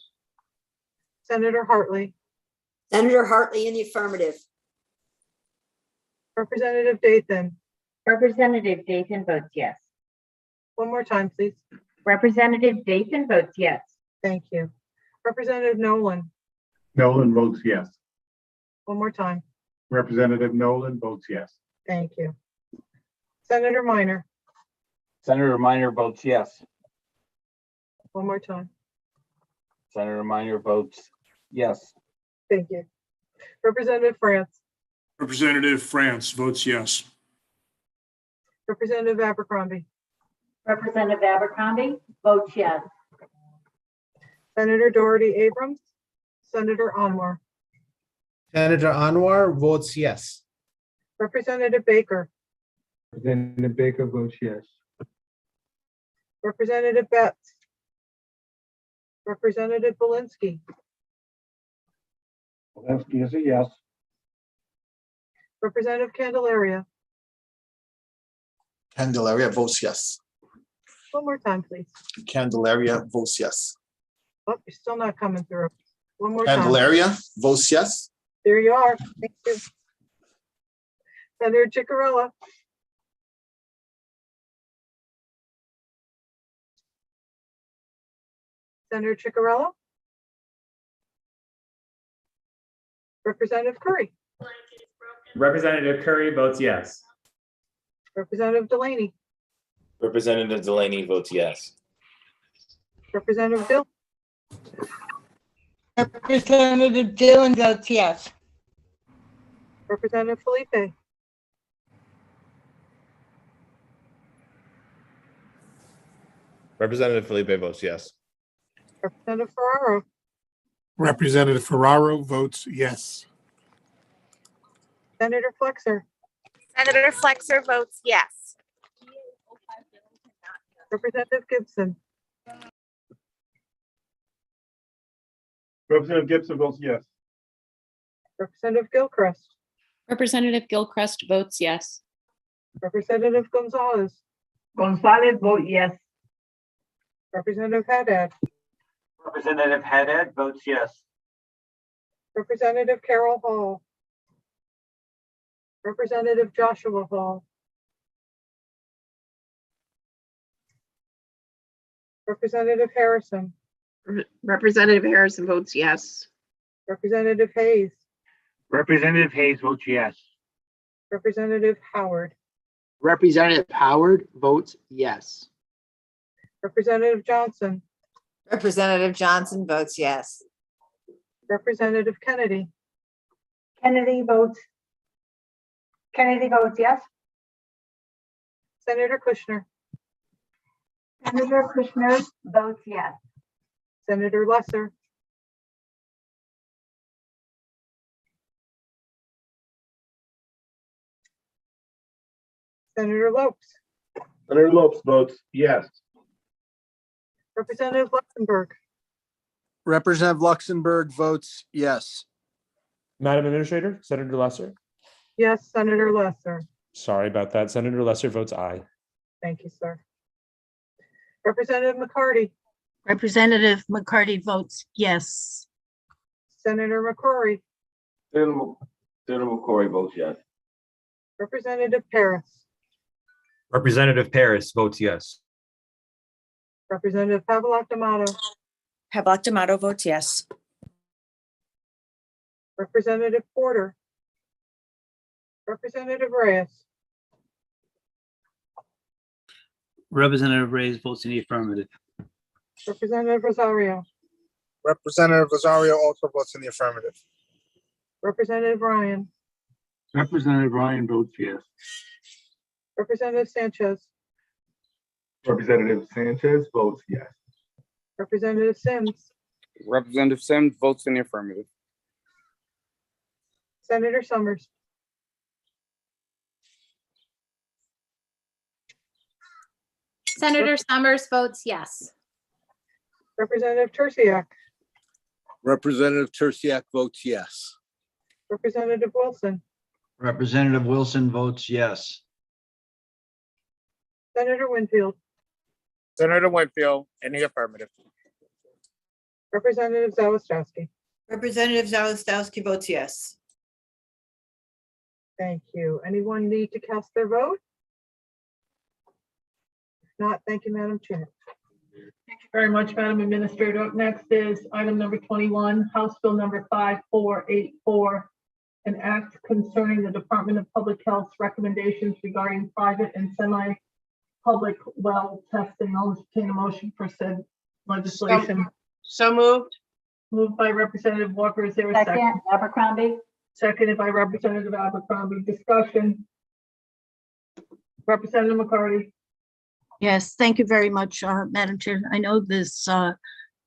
Senator Hartley, Senator Hartley in the affirmative. Representative Dathan. Representative Dathan votes yes. One more time, please. Representative Dathan votes yes. Thank you. Representative Nolan, Nolan votes yes. one more time. Representative Nolan votes yes. Thank you. Senator Minor, Senator Minor votes yes. one more time. Senator Minor votes yes. Thank you. Representative France, Representative France votes yes. Representative Abercrombie, Representative Abercrombie votes yes. Senator Doherty Abrams, Senator Anwar, Senator Anwar votes yes. Representative Baker, Representative Baker votes yes. Representative Betts, Representative Belinsky, Walensky is a yes. Representative Candelaria. Candelaria votes yes. One more time, please. Candelaria votes yes. Oh, you're still not coming through. One more time. Candelaria votes yes. There you are. Thank you. Senator Chicarella, Senator Chicarella. Representative Curry, Representative Curry votes yes. Representative Delaney, Representative Delaney votes yes. Representative Dill, Representative Dillon votes yes. Representative Felipe, Representative Felipe votes yes. Representative Ferraro, Representative Ferraro votes yes. Senator Flexer, Senator Flexer votes yes. Representative Gibson, Representative Gibson votes yes. Representative Gilchrist, Representative Gilchrist votes yes. Representative Gonzalez, Gonzalez vote yes. Representative Haddad, Representative Haddad votes yes. Representative Carol Hall, Representative Joshua Hall, Representative Harrison, Representative Harrison votes yes. Representative Hayes, Representative Hayes votes yes. Representative Howard, Representative Howard votes yes. Representative Johnson, Representative Johnson votes yes. Representative Kennedy, Kennedy votes yes. Senator Kushner, Senator Kushner votes yes. Senator Lesser, Senator Lopes, Senator Lopes votes yes. Representative Luxembourg, Representative Luxembourg votes yes. Madam Administrator, Senator Lesser. yes, Senator Lesser. Sorry about that. Senator Lesser votes aye. Thank you, sir. Representative McCarty, Representative McCarty votes yes. Senator McCrory, Senator McCory votes yes. Representative Paris, Representative Paris votes yes. Representative Havelock D'Amato, Havelock D'Amato votes yes. Representative Porter, Representative Reyes, Representative Reyes votes in the affirmative. Representative Rosario, Representative Rosario also votes in the affirmative. Representative Ryan, Representative Ryan votes yes. Representative Sanchez, Representative Sanchez votes yes. Representative Sims, Representative Sims votes in the affirmative. Senator Summers, Senator Summers votes yes. Representative Tersiak, Representative Tersiak votes yes. Representative Wilson, Representative Wilson votes yes. Senator Winfield, Senator Winfield, in the affirmative. Representative Zawistowski. Representative Zawistowski votes yes. Thank you. Anyone need to cast their vote? If not, thank you, Madam Chair. Thank you very much, Madam Administrator. Up next is item number 21, House Bill number 5484, an act concerning the Department of Public Health's recommendations regarding private and semi-public well testing. I'll entertain a motion for said legislation. So moved. Moved by Representative Walker. Is there a second? Second, Abercrombie. Seconded by Representative Abercrombie. Discussion. Representative McCarty. Yes, thank you very much, Madam Chair. I know this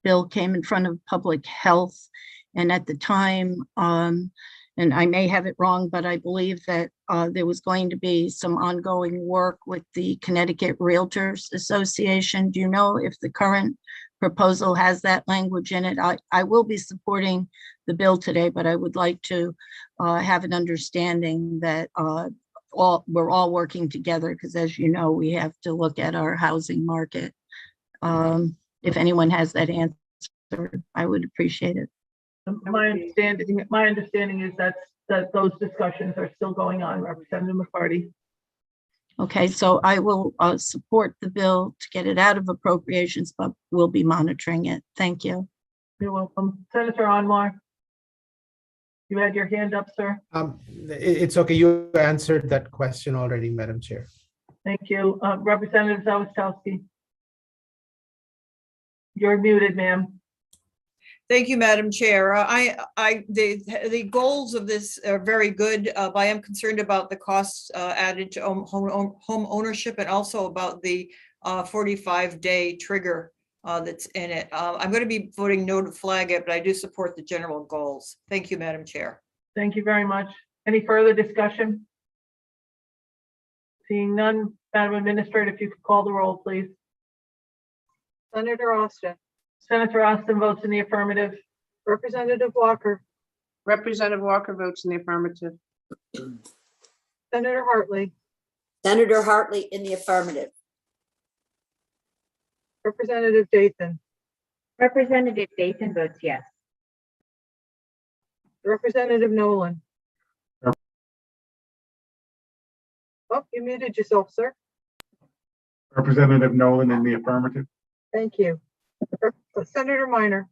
bill came in front of Public Health, and at the time, and I may have it wrong, but I believe that there was going to be some ongoing work with the Connecticut Realtors Association. Do you know if the current proposal has that language in it? I will be supporting the bill today, but I would like to have an understanding that we're all working together, because as you know, we have to look at our housing market. If anyone has that answer, I would appreciate it. My understanding is that those discussions are still going on, Representative McCarty. Okay, so I will support the bill to get it out of appropriations, but we'll be monitoring it. Thank you. You're welcome. Senator Anwar. You had your hand up, sir. It's okay. You answered that question already, Madam Chair. Thank you. Representative Zawistowski. You're muted, ma'am. Thank you, Madam Chair. The goals of this are very good, but I am concerned about the costs added to home ownership, and also about the 45-day trigger that's in it. I'm going to be voting no to flag it, but I do support the general goals. Thank you, Madam Chair. Thank you very much. Any further discussion? Seeing none, Madam Administrator, if you could call the roll, please. Senator Austin. Senator Austin votes in the affirmative. Representative Walker. Representative Walker votes in the affirmative. Senator Hartley. Senator Hartley in the affirmative. Representative Dathan. Representative Dathan votes yes. Representative Nolan. Oh, you muted yourself, sir. Representative Nolan in the affirmative. Thank you. Senator Minor.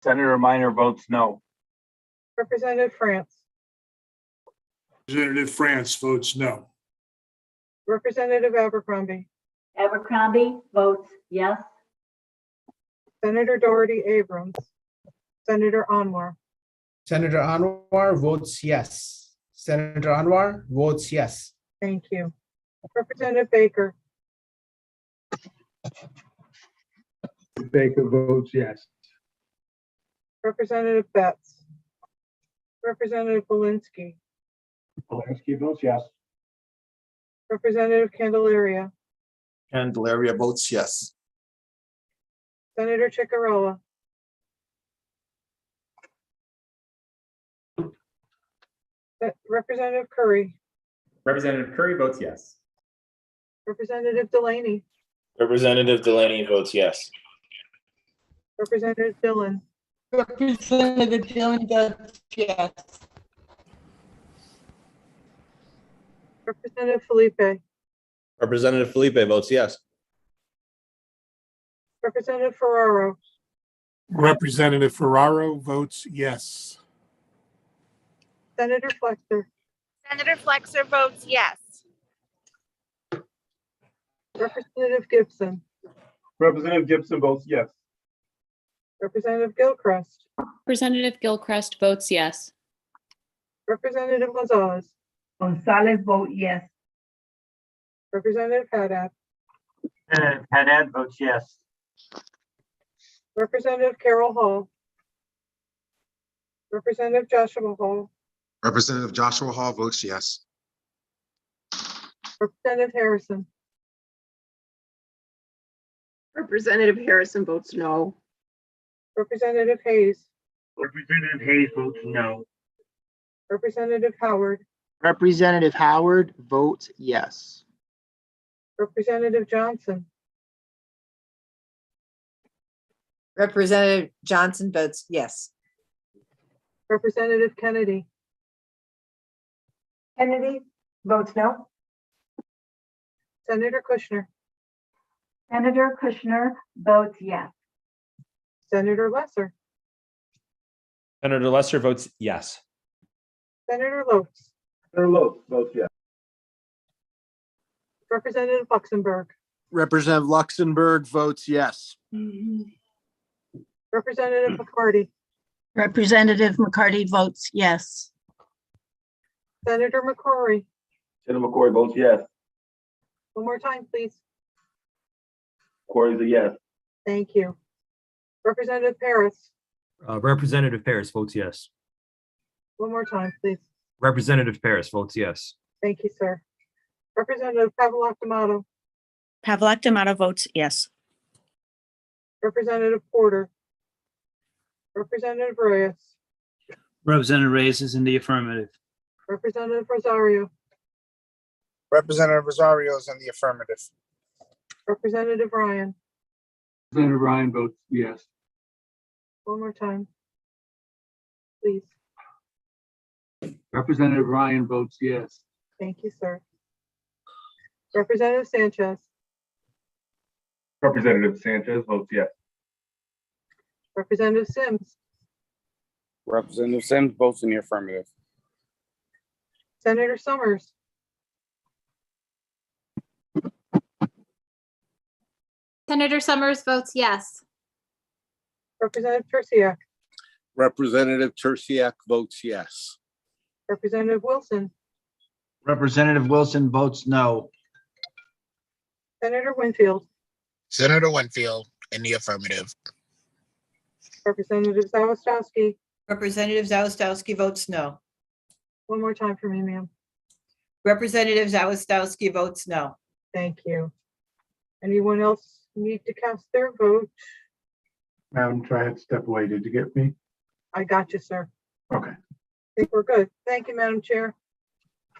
Senator Minor votes no. Representative France. Representative France votes no. Representative Abercrombie. Abercrombie votes yes. Senator Doherty Abrams. Senator Anwar. Senator Anwar votes yes. Senator Anwar votes yes. Thank you. Representative Baker. Baker votes yes. Representative Betts. Representative Belinsky. Polanski votes yes. Representative Candelaria. Candelaria votes yes. Senator Ciccarella. Representative Curry. Representative Curry votes yes. Representative Delaney. Representative Delaney votes yes. Representative Dillon. Representative Dillon votes yes. Representative Felipe. Representative Felipe votes yes. Representative Ferraro. Representative Ferraro votes yes. Senator Flexer. Senator Flexer votes yes. Representative Gibson. Representative Gibson votes yes. Representative Gilchrist. Representative Gilchrist votes yes. Representative Gonzalez. Gonzalez vote yes. Representative Haddad. Representative Haddad votes yes. Representative Carol Hall. Representative Joshua Hall. Representative Joshua Hall votes yes. Representative Harrison. Representative Harrison votes no. Representative Hayes. Representative Hayes votes no. Representative Howard, Representative Howard votes yes. Representative Johnson, Representative Johnson votes yes. Representative Kennedy, Kennedy votes no. Senator Kushner, Senator Kushner votes yes. Senator Lesser, Senator Lesser votes yes. Senator Lopes, Senator Lopes votes yes. Representative Luxembourg, Representative Luxembourg votes yes. Representative McCarty, Representative McCarty votes yes. Senator McCrory. Senator McCory votes yes. One more time, please. Corey's a yes. Thank you. Representative Paris, Representative Paris votes yes. one more time, please. Representative Paris votes yes. Thank you, sir. Representative Pavlak-D'Amato, Pavlak-D'Amato votes yes. Representative Porter, Representative Reyes, Representative Reyes is in the affirmative. Representative Rosario, Representative Rosario is in the affirmative. Representative Ryan, Representative Ryan votes yes. one more time, please. Representative Ryan votes yes. Thank you, sir. Representative Sanchez, Representative Sanchez votes yes. Representative Sims, Representative Sims votes in the affirmative. Senator Summers, Senator Summers votes yes. Representative Terciak, Representative Terciak votes yes. Representative Wilson, Representative Wilson votes no. Senator Winfield, Senator Winfield in the affirmative. Representative Zawistowski, Representative Zawistowski votes no. one more time for me, ma'am. Representative Zawistowski votes no. Thank you. Anyone else need to cast their vote? Madam Chair, I had to step away. Did you get me? I got you, sir. Okay. I think we're good. Thank you, Madam Chair.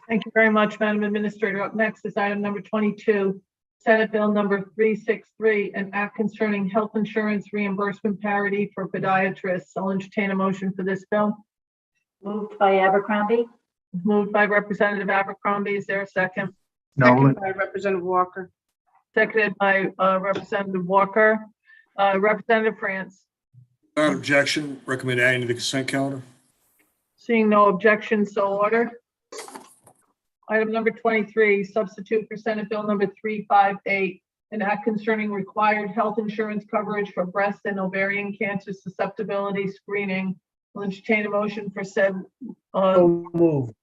Thank you very much, Madam Administrator. Up next is item number 22, Senate Bill number 363, an act concerning health insurance reimbursement parity for podiatrists. I'll entertain a motion for this bill. Moved by Abercrombie. Moved by Representative Abercrombie. Is there a second? Nolan. Second by Representative Walker. Seconded by Representative Walker. Representative France. Without objection, recommend adding to the consent calendar. Seeing no objection, so ordered. Item number 23, substitute for Senate Bill number 358, an act concerning required health insurance coverage for breast and ovarian cancer susceptibility screening. I'll entertain a motion for said. So moved.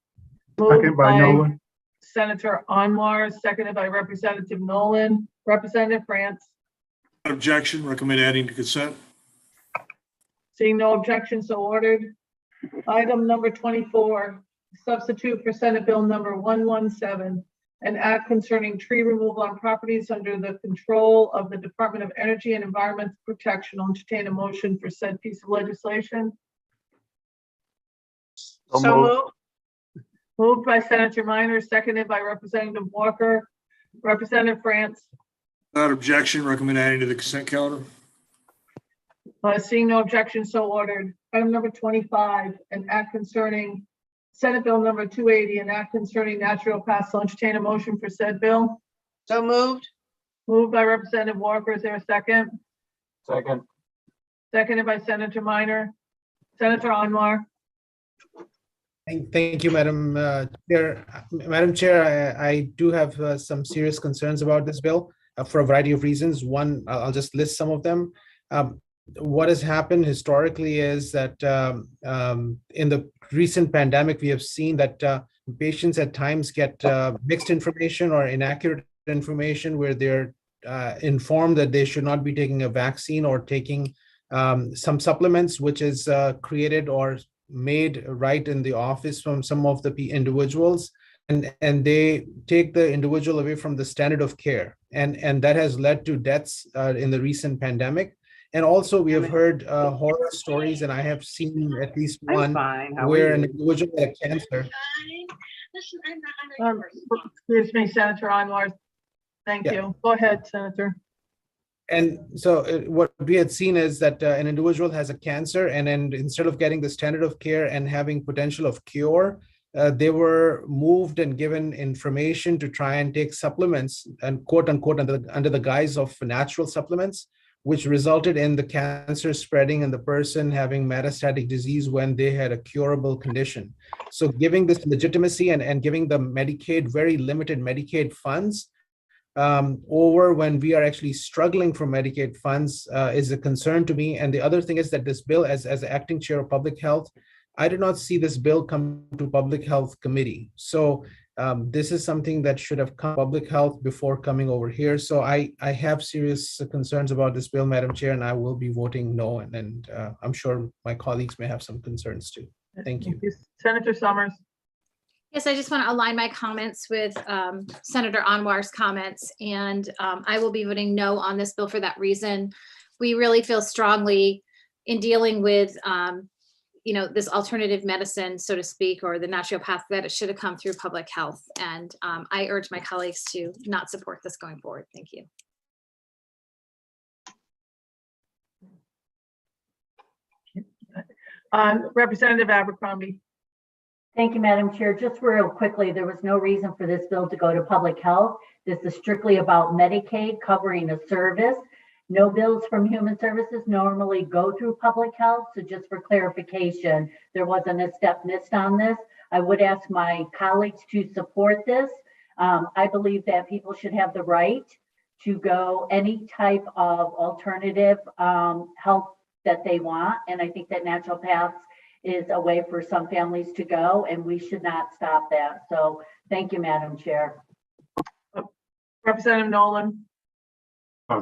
Second by Nolan. Senator Anwar, seconded by Representative Nolan. Representative France. Without objection, recommend adding to consent. Seeing no objection, so ordered. Item number 24, substitute for Senate Bill number 117, an act concerning tree removal on properties under the control of the Department of Energy and Environmental Protection. I'll entertain a motion for said piece of legislation. So moved. Moved by Senator Minor, seconded by Representative Walker. Representative France. Without objection, recommend adding to the consent calendar. Seeing no objection, so ordered. Item number 25, an act concerning Senate Bill number 280, an act concerning naturopaths. I'll entertain a motion for said bill. So moved. Moved by Representative Walker. Is there a second? Second. Seconded by Senator Minor. Senator Anwar. Thank you, Madam Chair. Madam Chair, I do have some serious concerns about this bill for a variety of reasons. One, I'll just list some of them. What has happened historically is that in the recent pandemic, we have seen that patients at times get mixed information or inaccurate information where they're informed that they should not be taking a vaccine or taking some supplements, which is created or made right in the office from some of the individuals, and they take the individual away from the standard of care, and that has led to deaths in the recent pandemic. And also, we have heard horror stories, and I have seen at least one fine. How are where an you? individual had cancer. Excuse me, Senator Anwar. Thank Yeah. you. Go ahead, Senator. And so what we had seen is that an individual has a cancer, and then instead of getting the standard of care and having potential of cure, they were moved and given information to try and take supplements, and quote unquote under the guise of natural supplements, which resulted in the cancer spreading and the person having metastatic disease when they had a curable condition. So giving this legitimacy and giving the Medicaid, very limited Medicaid funds, over when we are actually struggling for Medicaid funds is a concern to me. And the other thing is that this bill, as acting chair of public health, I did not see this bill come to Public Health Committee. So this is something that should have come to Public Health before coming over here. So I have serious concerns about this bill, Madam Chair, and I will be voting no. And I'm sure my colleagues may have some concerns too. Thank you. Senator Summers. Yes, I just want to align my comments with Senator Anwar's comments, and I will be voting no on this bill for that reason. We really feel strongly in dealing with, this alternative medicine, so to speak, or the naturopath, that it should have come through public health. And I urge my colleagues to not support this going forward. Thank you. Representative Abercrombie. Thank you, Madam Chair. Just real quickly, there was no reason for this bill to go to public health. This is strictly about Medicaid covering a service. No bills from Human Services normally go through public health. So just for clarification, there wasn't a step missed on this. I would ask my colleagues to support this. I believe that people should have the right to go any type of alternative health that they want. And I think that naturopaths is a way for some families to go, and we should not stop that. So thank you, Madam Chair. Representative Nolan.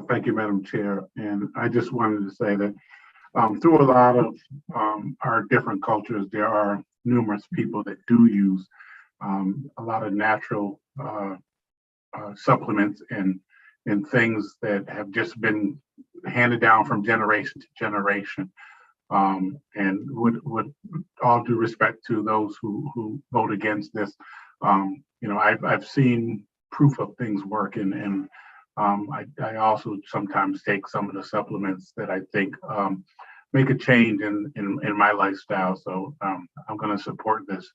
Thank you, Madam Chair. And I just wanted to say that through a lot of our different cultures, there are numerous people that do use a lot of natural supplements and things that have just been handed down from generation to generation. And would all due respect to those who vote against this, I've seen proof of things working, and I also sometimes take some of the supplements that I think make a change in my lifestyle. So I'm going to support this,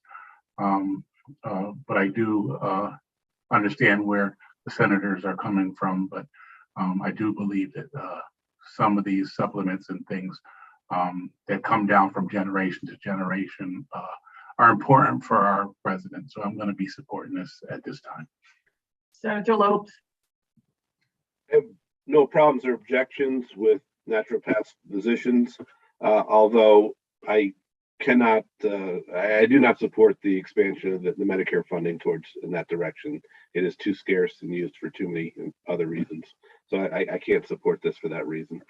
but I do understand where the senators are coming from. But I do believe that some of these supplements and things that come down from generation to generation are important for our president. So I'm going to be supporting this at this time. Senator Lopes. I have no problems or objections with naturopath physicians, although I cannot, I do not support the expansion of the Medicare funding towards in that direction. It is too scarce and used for too many other reasons. So I can't support this for that reason.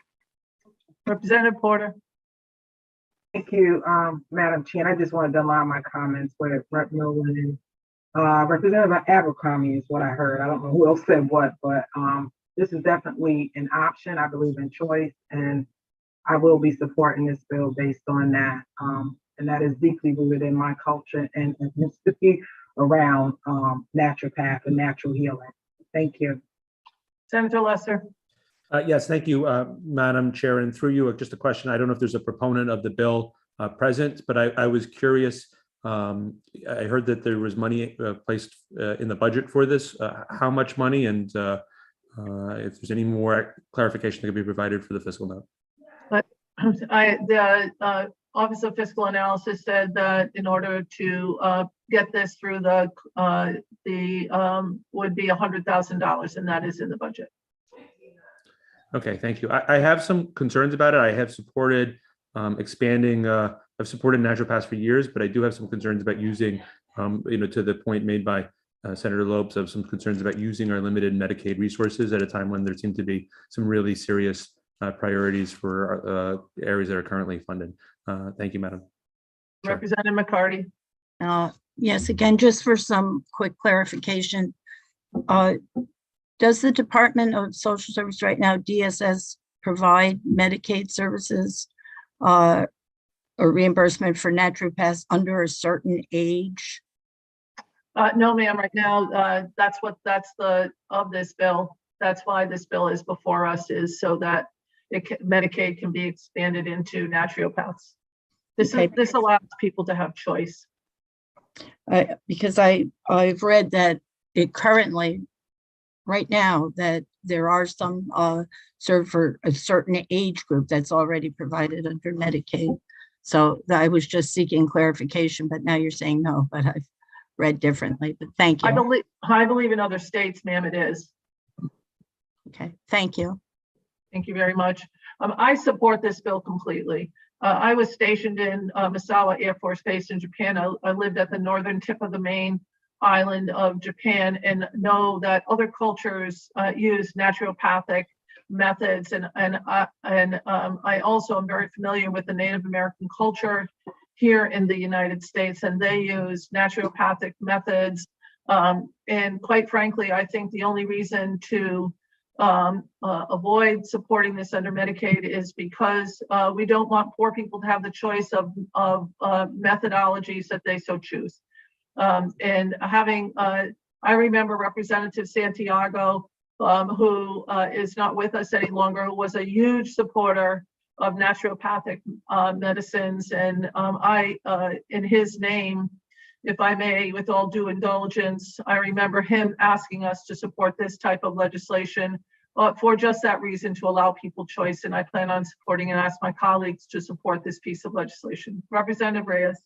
Representative Porter. Thank you, Madam Chair. I just wanted to align my comments with Rep. Nolan and Representative Abercrombie is what I heard. I don't know who else said what, but this is definitely an option. I believe in choice, and I will be supporting this bill based on that. And that is deeply rooted in my culture and ethnicity around naturopath and natural healing. Thank you. Senator Lesser. Yes, thank you, Madam Chair. And through you, just a question. I don't know if there's a proponent of the bill present, but I was curious. I heard that there was money placed in the budget for this. How much money, and if there's any more clarification that could be provided for the fiscal note? The Office of Fiscal Analysis said that in order to get this through the would be $100,000, and that is in the budget. Okay, thank you. I have some concerns about it. I have supported expanding. I've supported naturopaths for years, but I do have some concerns about using, to the point made by Senator Lopes, of some concerns about using our limited Medicaid resources at a time when there seem to be some really serious priorities for areas that are currently funded. Thank you, Madam Chair. Representative McCarty. Yes, again, just for some quick clarification. Does the Department of Social Service right now, DSS, provide Medicaid services or reimbursement for naturopaths under a certain age? No, ma'am, right now, that's of this bill. That's why this bill is before us, is so that Medicaid can be expanded into naturopaths. This allows people to have choice. Because I've read that it currently, right now, that there are some served for a certain age group that's already provided under Medicaid. So I was just seeking clarification, but now you're saying no, but I've read differently, but thank you. I believe in other states, ma'am, it is. Okay, thank you. Thank you very much. I support this bill completely. I was stationed in Misawa Air Force Base in Japan. I lived at the northern tip of the main island of Japan, and know that other cultures use naturopathic methods. And I also am very familiar with the Native American culture here in the United States, and they use naturopathic methods. And quite frankly, I think the only reason to avoid supporting this under Medicaid is because we don't want poor people to have the choice of methodologies that they so choose. And having, I remember Representative Santiago, who is not with us any longer, who was a huge supporter of naturopathic medicines. And in his name, if I may, with all due indulgence, I remember him asking us to support this type of legislation for just that reason, to allow people choice. And I plan on supporting and ask my colleagues to support this piece of legislation. Representative Reyes.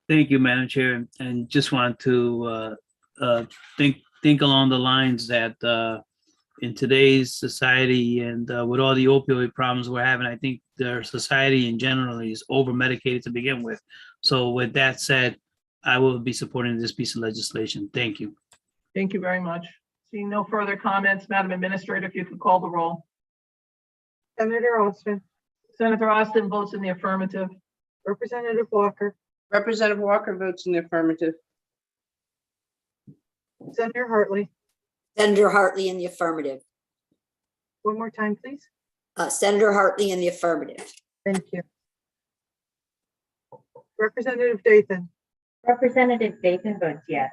Thank you, Madam Chair, and just want to think along the lines that in today's society and with all the opioid problems we're having, I think their society in general is over medicated to begin with. So with that said, I will be supporting this piece of legislation. Thank you. Thank you very much. Seeing no further comments, Madam Administrator, if you could call the roll. Senator Austin. Senator Austin votes in the affirmative. Representative Walker. Representative Walker votes in the affirmative. Senator Hartley. Senator Hartley in the affirmative. One more time, please. Senator Hartley in the affirmative. Thank you. Representative Dathan. Representative Dathan votes yes.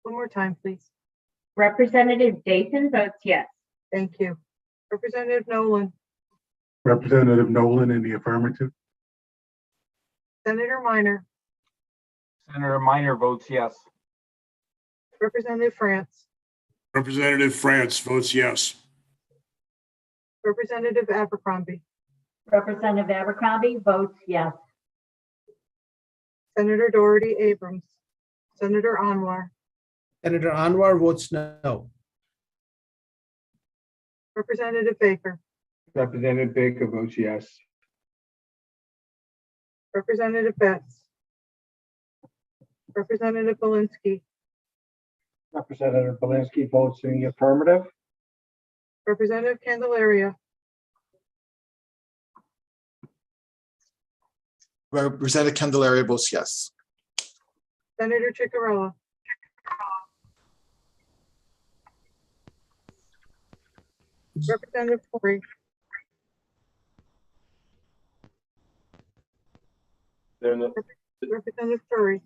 One more time, please. Representative Dathan votes yes. Thank you. Representative Nolan. Representative Nolan in the affirmative. Senator Minor. Senator Minor votes yes. Representative France. Representative France votes yes. Representative Abercrombie. Representative Abercrombie votes yes. Senator Doherty Abrams. Senator Anwar. Senator Anwar votes no. Representative Baker. Representative Baker votes yes. Representative Betts. Representative Belinsky. Representative Belinsky votes in the affirmative. Representative Candelaria. Representative Candelaria votes yes. Senator Ciccarella. Representative Corey. Representative Curry.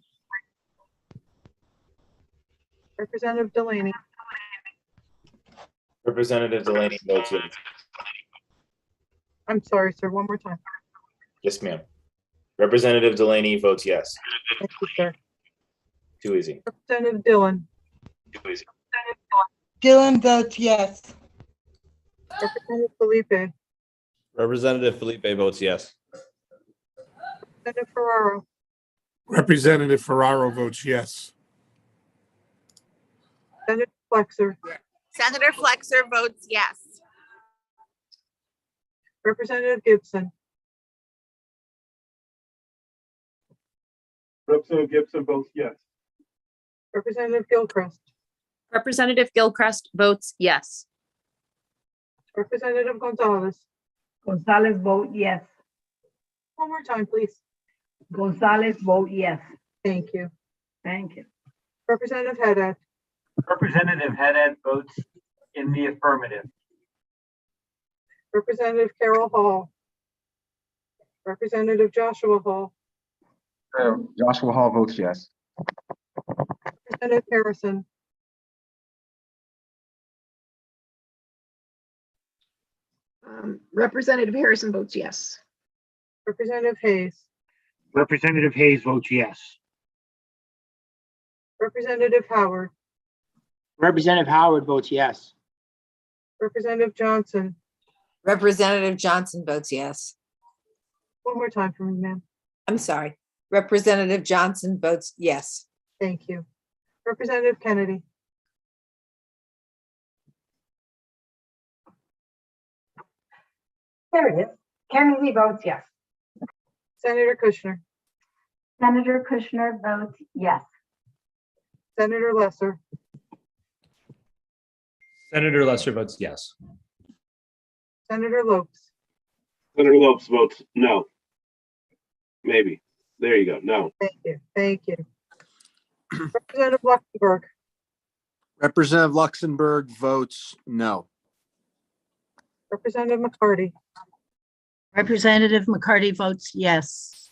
Representative Delaney. Representative Delaney votes yes. I'm sorry, sir. One more time. Yes, ma'am. Representative Delaney votes yes. Thank you, sir. Too easy. Representative Dillon. Too easy. Dillon votes yes. Representative Felipe. Representative Felipe votes yes. Representative Ferraro. Representative Ferraro votes yes. Senator Flexer. Senator Flexer votes yes. Representative Gibson. Representative Gibson votes yes. Representative Gilchrist. Representative Gilchrist votes yes. Representative Gonzalez. Gonzalez vote yes. One more time, please. Gonzalez vote yes. Thank you. Thank you. Representative Haddad. Representative Haddad votes in the affirmative. Representative Carol Hall. Representative Joshua Hall. Joshua Hall votes yes. Representative Harrison. Representative Harrison votes yes. Representative Hayes. Representative Hayes votes yes. Representative Howard. Representative Howard votes yes. Representative Johnson. Representative Johnson votes yes. One more time for me, ma'am. I'm sorry. Representative Johnson votes yes. Thank you. Representative Kennedy. There it is. Kennedy votes yes. Senator Kushner. Senator Kushner votes yes. Senator Lesser. Senator Lesser votes yes. Senator Lopes. Senator Lopes votes no. Maybe. There you go. No. Thank you. Thank you. Representative Luxembourg. Representative Luxembourg votes no. Representative McCarty. Representative McCarty votes yes.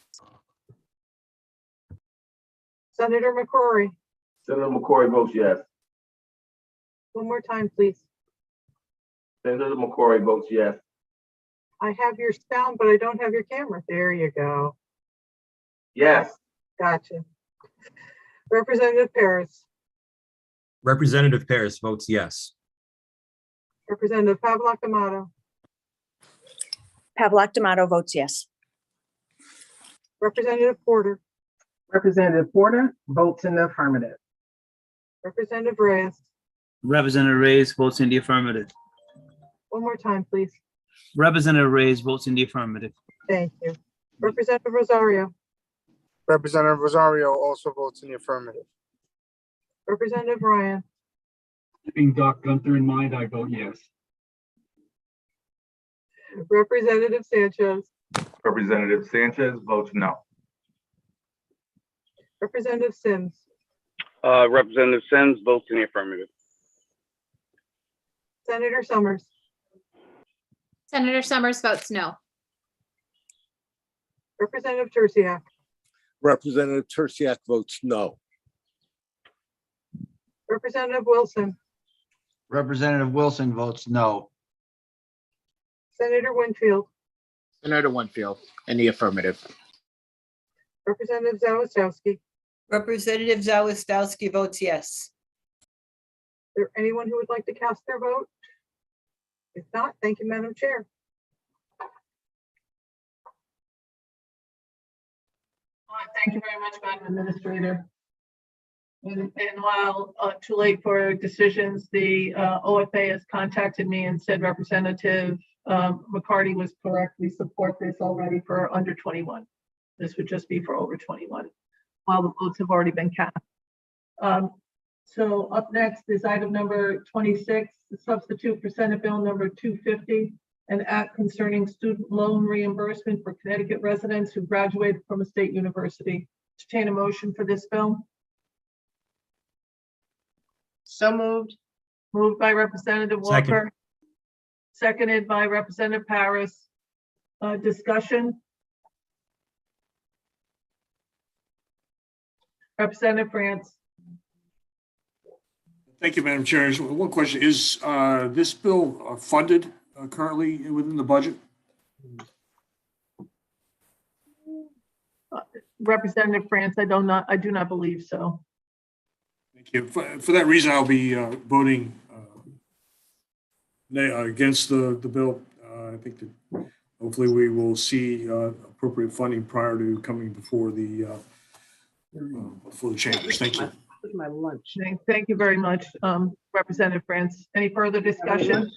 Senator McCrory. Senator McCory votes yes. One more time, please. Senator McCory votes yes. I have your sound, but I don't have your camera. There you go. Yes. Gotcha. Representative Paris. Representative Paris votes yes. Representative Pavlik Amato. Pavlik D'Amato votes yes. Representative Porter. Representative Porter votes in the affirmative. Representative Reyes. Representative Reyes votes in the affirmative. One more time, please. Representative Reyes votes in the affirmative. Thank you. Representative Rosario. Representative Rosario also votes in the affirmative. Representative Ryan. Keeping Doc Gunther in mind, I vote yes. Representative Sanchez. Representative Sanchez votes no. Representative Sims. Representative Sims votes in the affirmative. Senator Summers. Senator Summers votes no. Representative Terciak. Representative Terciak votes no. Representative Wilson. Representative Wilson votes no. Senator Winfield. Senator Winfield in the affirmative. Representative Zawistowski. Representative Zawistowski votes yes. Is there anyone who would like to cast their vote? If not, thank you, Madam Chair. Thank you very much, Madam Administrator. And while too late for decisions, the OFA has contacted me and said Representative McCarty was correct. We support this already for under 21. This would just be for over 21, while the votes have already been cast. So up next is item number 26, the substitute for Senate Bill number 250, an act concerning student loan reimbursement for Connecticut residents who graduated from a state university. Entertain a motion for this bill. So moved. Moved by Representative Walker. Seconded by Representative Paris. Discussion. Representative France. Thank you, Madam Chair. Just one question. Is this bill funded currently within the budget? Representative France, I do not believe so. Thank you. For that reason, I'll be voting against the bill. I think that hopefully we will see appropriate funding prior to coming before the chambers. Thank you. My lunch. Thank you very much, Representative France. Any further discussion?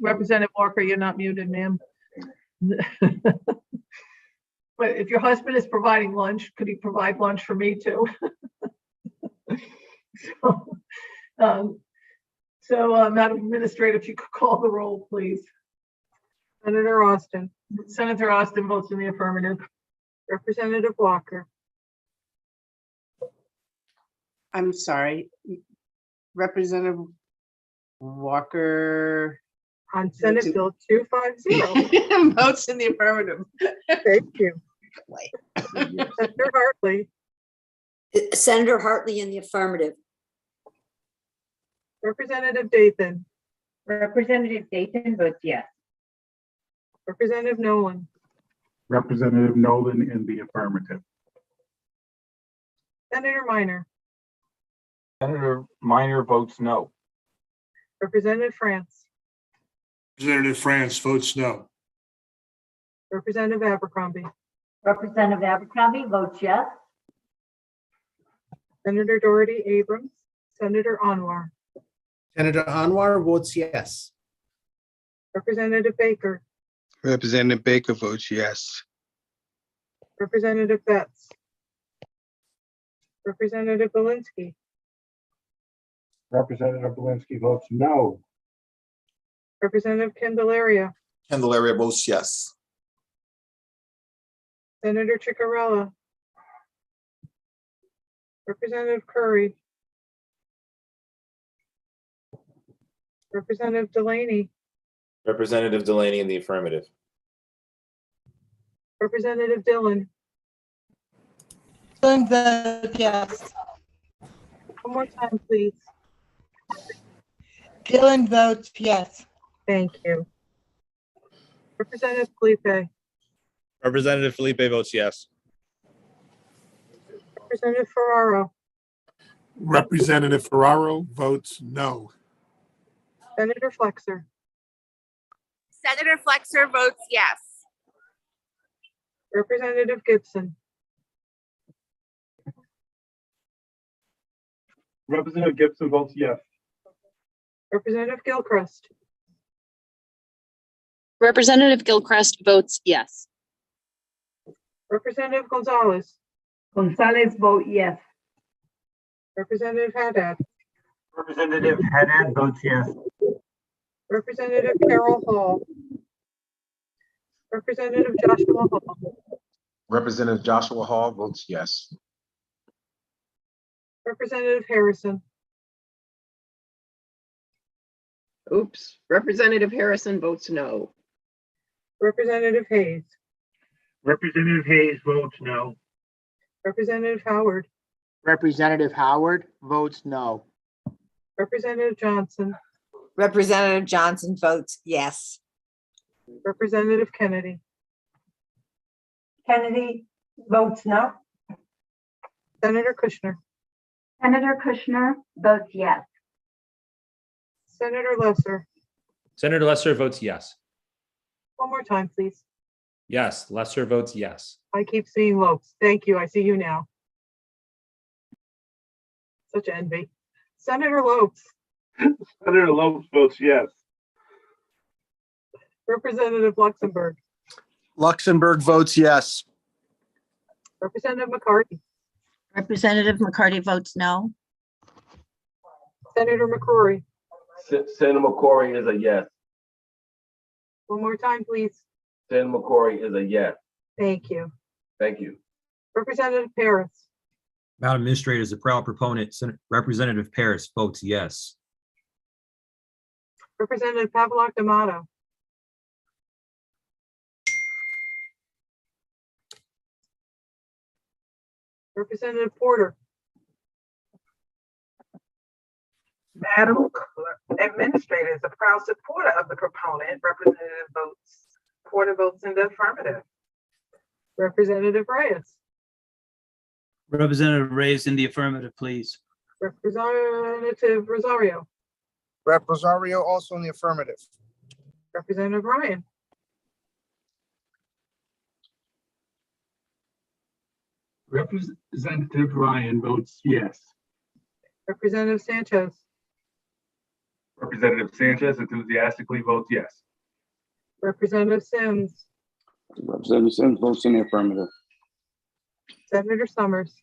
Representative Walker, you're not muted, ma'am. But if your husband is providing lunch, could he provide lunch for me too? Madam Administrator, if you could call the roll, please. Senator Austin. Senator Austin votes in the affirmative. Representative Walker. I'm sorry. Representative Walker on Senate Bill 250. Votes in the affirmative. Thank you. Senator Hartley, Senator Hartley in the affirmative. Representative Dathan, Representative Dayton votes yes. Representative Nolan, Representative Nolan in the affirmative. Senator Minor, Senator Minor votes no. Representative France, Representative France votes no. Representative Abercrombie, Representative Abercrombie votes yes. Senator Doherty Abrams, Senator Anwar, Senator Anwar votes yes. Representative Baker, Representative Baker votes yes. Representative Betts, Representative Belinsky, Representative Belinsky votes no. Representative Candelaria, Candelaria votes yes. Senator Ciccarella, Representative Curry, Representative Delaney, Representative Delaney in the affirmative. Representative Dillon. Dillon votes yes. One more time, please. Dillon votes yes. Thank you. Representative Felipe, Representative Felipe votes yes. Representative Ferraro, Representative Ferraro votes no. Senator Flexer, Senator Flexer votes yes. Representative Gibson, Representative Gibson votes yes. Representative Gilchrist, Representative Gilchrist votes yes. Representative Gonzalez, Gonzalez vote yes. Representative Haddad, Representative Haddad votes yes. Representative Carol Hall, Representative Joshua Hall, Representative Joshua Hall votes yes. Representative Harrison, Oops. Representative Harrison votes no. Representative Hayes, Representative Hayes votes no. Representative Howard, Representative Howard votes no. Representative Johnson, Representative Johnson votes yes. Representative Kennedy, Kennedy votes no. Senator Kushner, Senator Kushner votes yes. Senator Lesser. Senator Lesser votes yes. One more time, please. Yes, Lesser votes yes. I keep seeing Lopes. Thank you. I see you now. Such envy. Senator Lopes, Senator Lopes votes yes. Representative Luxembourg, Luxembourg votes yes. Representative McCarty, Representative McCarty votes no. Senator McCrory. Senator McCrory is a yes. One more time, please. Senator McCrory is a yes. Thank you. Thank you. Representative Paris, Madam Administrator, as a proud proponent, Representative Paris votes yes. Representative Pavlak D'Amato, Representative Porter, Madam Administrator is a proud supporter of the proponent. Representative Porter votes in the affirmative. Representative Reyes, Representative Reyes in the affirmative, please. Representative Rosario, Rep. Rosario also in the affirmative. Representative Ryan, Representative Ryan votes yes. Representative Sanchez, Representative Sanchez enthusiastically votes yes. Representative Sims, Representative Sims votes in the affirmative. Senator Summers,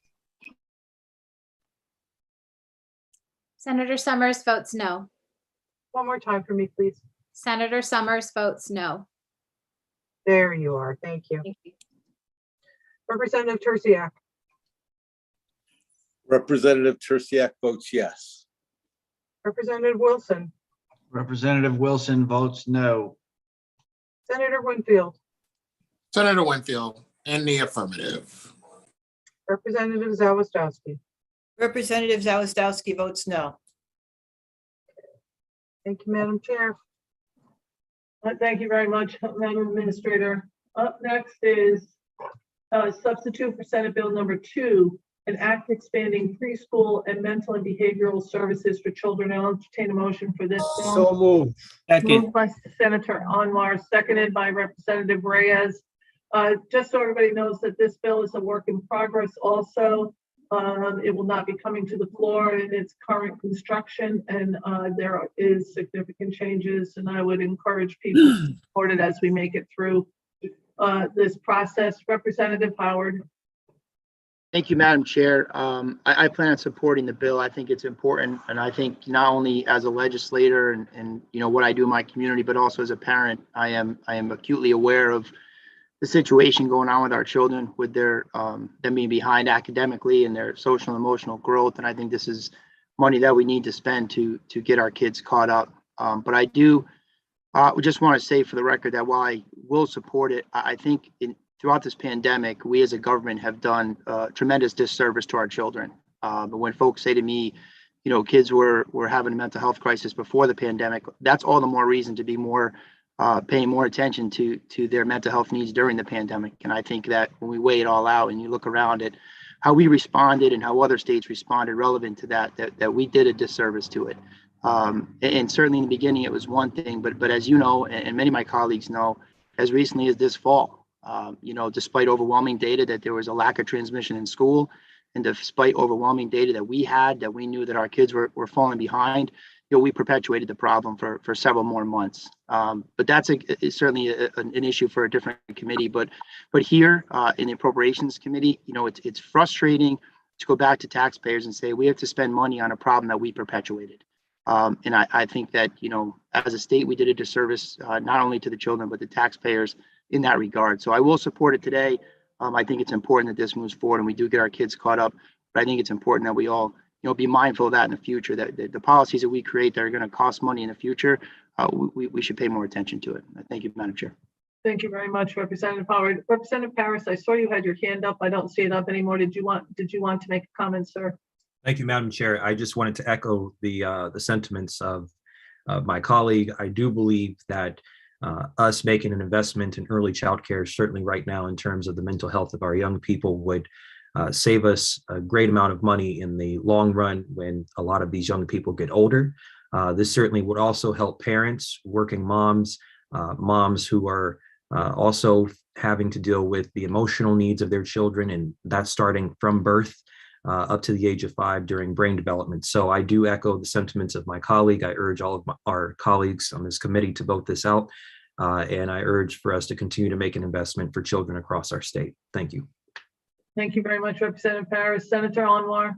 Senator Summers votes no. one more time for me, please. Senator Summers votes no. There you are. Thank you. Thank you. Representative Tersiak, Representative Tersiak votes yes. Representative Wilson, Representative Wilson votes no. Senator Winfield, Senator Winfield, in the affirmative. Representative Zawistowski. Representative Zawistowski votes no. Thank you, Madam Chair. Thank you very much, Madam Administrator. Up next is substitute for Senate Bill number 2, an act expanding preschool and mental and behavioral services for children. I'll entertain a motion for this bill. So moved. Moved by Senator Anwar, seconded by Representative Reyes. Just so everybody knows that this bill is a work in progress also. It will not be coming to the floor in its current construction, and there is significant changes, and I would encourage people to support it as we make it through this process. Representative Howard. Thank you, Madam Chair. I plan on supporting the bill. I think it's important, and I think not only as a legislator and you know what I do in my community, but also as a parent, I am acutely aware of the situation going on with our children, with their them being behind academically and their social and emotional growth. And I think this is money that we need to spend to get our kids caught up. But I do just want to say for the record that while I will support it, I think throughout this pandemic, we as a government have done tremendous disservice to our children. But when folks say to me, you know, kids were having a mental health crisis before the pandemic, that's all the more reason to be paying more attention to their mental health needs during the pandemic. And I think that when we weigh it all out and you look around at how we responded and how other states responded relevant to that we did a disservice to it. And certainly in the beginning, it was one thing, but as you know, and many of my colleagues know, as recently as this fall, you know, despite overwhelming data that there was a lack of transmission in school, and despite overwhelming data that we knew that our kids were falling behind, you know, we perpetuated the problem for several more months. But that's certainly an issue for a different committee. But here in the Appropriations Committee, you know, it's frustrating to go back to taxpayers and say we have to spend money on a problem that we perpetuated. And I think that, you know, as a state, we did a disservice not only to the children, but the taxpayers in that regard. So I will support it today. I think it's important that this moves forward and we do get our kids caught up. But I think it's important that we all, you know, be mindful of that in the future, that the policies that we create that are going to cost money in the future, we should pay more attention to it. Thank you, Madam Chair. Thank you very much, Representative Howard. Representative Paris, I saw you had your hand up. I don't see it up anymore. Did you want to make a comment, sir? Thank you, Madam Chair. I just wanted to echo the sentiments of my colleague. I do believe that us making an investment in early childcare, certainly right now in terms of the mental health of our young people, would save us a great amount of money in the long run when a lot of these young people get older. This certainly would also help parents, working moms, moms who are also having to deal with the emotional needs of their children, and that's starting from birth up to the age of 5 during brain development. So I do echo the sentiments of my colleague. I urge all of our colleagues on this committee to vote this out. And I urge for us to continue to make an investment for children across our state. Thank you. Thank you very much, Representative Paris. Senator Anwar.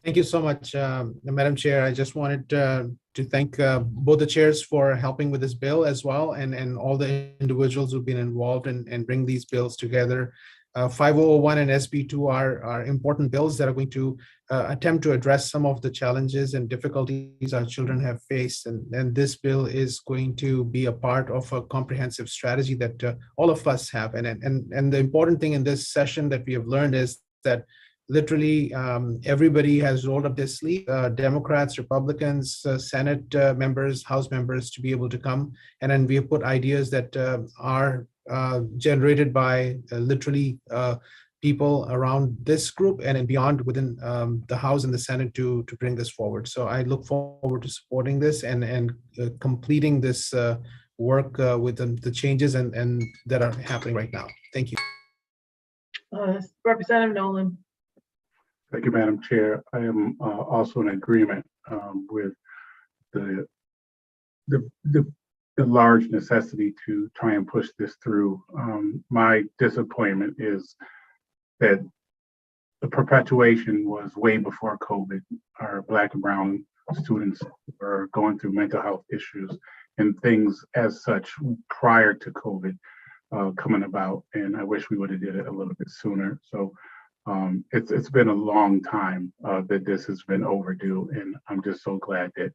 Thank you so much, Madam Chair. I just wanted to thank both the chairs for helping with this bill as well, and all the individuals who've been involved and bring these bills together. 5001 and SB2 are important bills that are going to attempt to address some of the challenges and difficulties our children have faced. And this bill is going to be a part of a comprehensive strategy that all of us have. And the important thing in this session that we have learned is that literally everybody has rolled up their sleeve, Democrats, Republicans, Senate members, House members, to be able to come. And then we have put ideas that are generated by literally people around this group and beyond within the House and the Senate to bring this forward. So I look forward to supporting this and completing this work with the changes and that are happening right now. Thank you. Representative Nolan. Thank you, Madam Chair. I am also in agreement with the large necessity to try and push this through. My disappointment is that the perpetuation was way before COVID. Our Black and Brown students were going through mental health issues and things as such prior to COVID coming about. And I wish we would have did it a little bit sooner. So it's been a long time that this has been overdue. And I'm just so glad that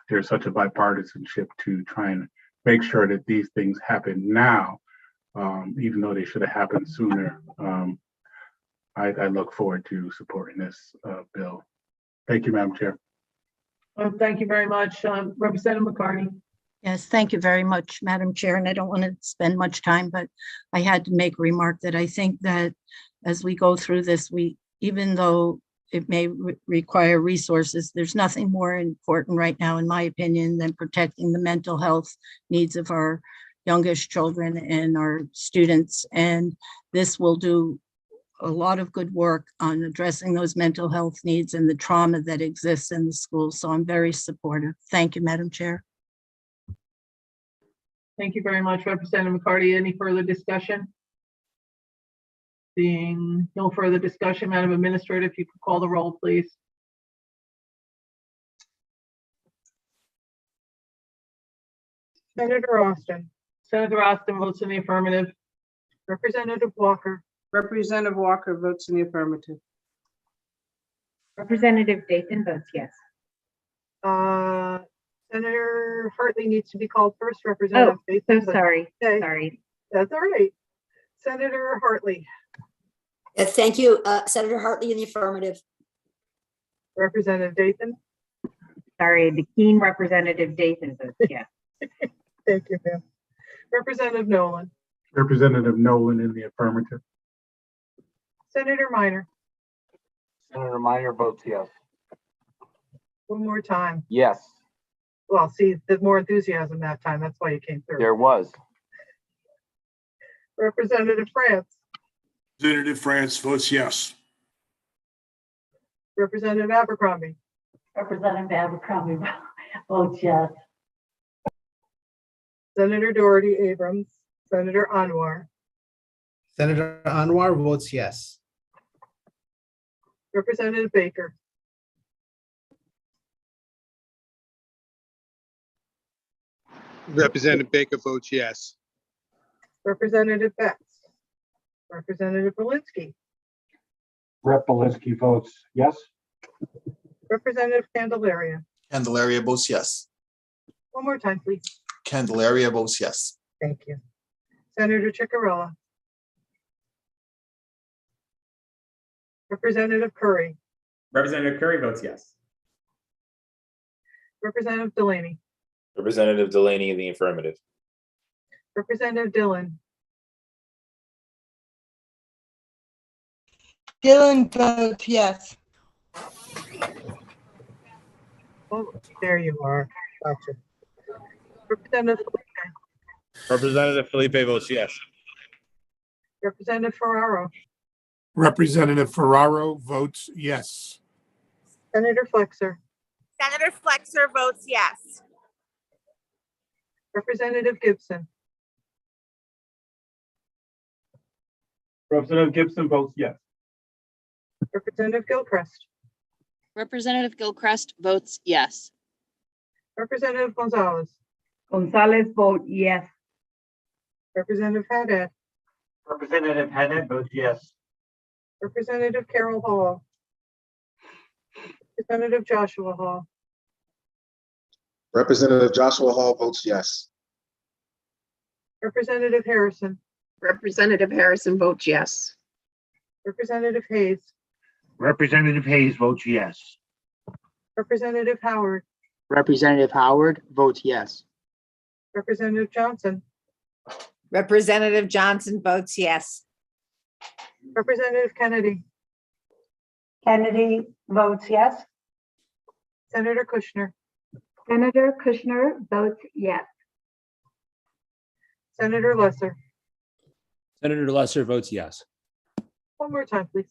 there's such a bipartisanship to try and make sure that these things happen now, even though they should have happened sooner. I look forward to supporting this bill. Thank you, Madam Chair. Thank you very much. Representative McCarty. Yes, thank you very much, Madam Chair. And I don't want to spend much time, but I had to make a remark that I think that as we go through this, even though it may require resources, there's nothing more important right now, in my opinion, than protecting the mental health needs of our youngest children and our students. And this will do a lot of good work on addressing those mental health needs and the trauma that exists in the schools. So I'm very supportive. Thank you, Madam Chair. Thank you very much, Representative McCarty. Any further discussion? Being no further discussion, Madam Administrator, if you could call the roll, please. Senator Austin. Senator Austin votes in the affirmative. Representative Walker. Representative Walker votes in the affirmative. Representative Dathan votes yes. Senator Hartley needs to be called first. Representative Oh, Dathan, so but- sorry. Okay, Sorry. that's all right. Senator Hartley. Yes, thank you. Senator Hartley in the affirmative. Representative Dathan. Sorry, the keen Representative Dathan votes yes. Thank you, ma'am. Representative Nolan. Representative Nolan in the affirmative. Senator Minor. Senator Minor votes yes. One more time. Yes, Well, see, there's more enthusiasm that time. That's why you came through. there was. Representative France. Representative France votes yes. Representative Abercrombie. Representative Abercrombie votes yes. Senator Doherty Abrams. Senator Anwar. Senator Anwar votes yes. Representative Baker. Representative Baker votes yes. Representative Betts. Representative Belinsky. Rep. Belinsky votes yes. Representative Candelaria. Candelaria votes yes. One more time, please. Candelaria votes yes. Thank you. Senator Ciccarella. Representative Curry. Representative Curry votes yes. Representative Delaney. Representative Delaney in the affirmative. Representative Dillon. Dillon votes yes. Oh, there you are. Gotcha. Representative Felipe. Representative Felipe votes yes. Representative Ferraro. Representative Ferraro votes yes. Senator Flexer. Senator Flexer votes yes. Representative Gibson. Representative Gibson votes yes. Representative Gilchrist. Representative Gilchrist votes yes. Representative Gonzalez. Gonzalez vote yes. Representative Haddad. Representative Haddad votes yes. Representative Carol Hall. Representative Joshua Hall. Representative Joshua Hall votes yes. Representative Harrison. Representative Harrison votes yes. Representative Hayes. Representative Hayes votes yes. Representative Howard. Representative Howard votes yes. Representative Johnson. Representative Johnson votes yes. Representative Kennedy. Kennedy votes yes. Senator Kushner. Senator Kushner votes yes. Senator Lesser. Senator Lesser votes yes. One more time, please.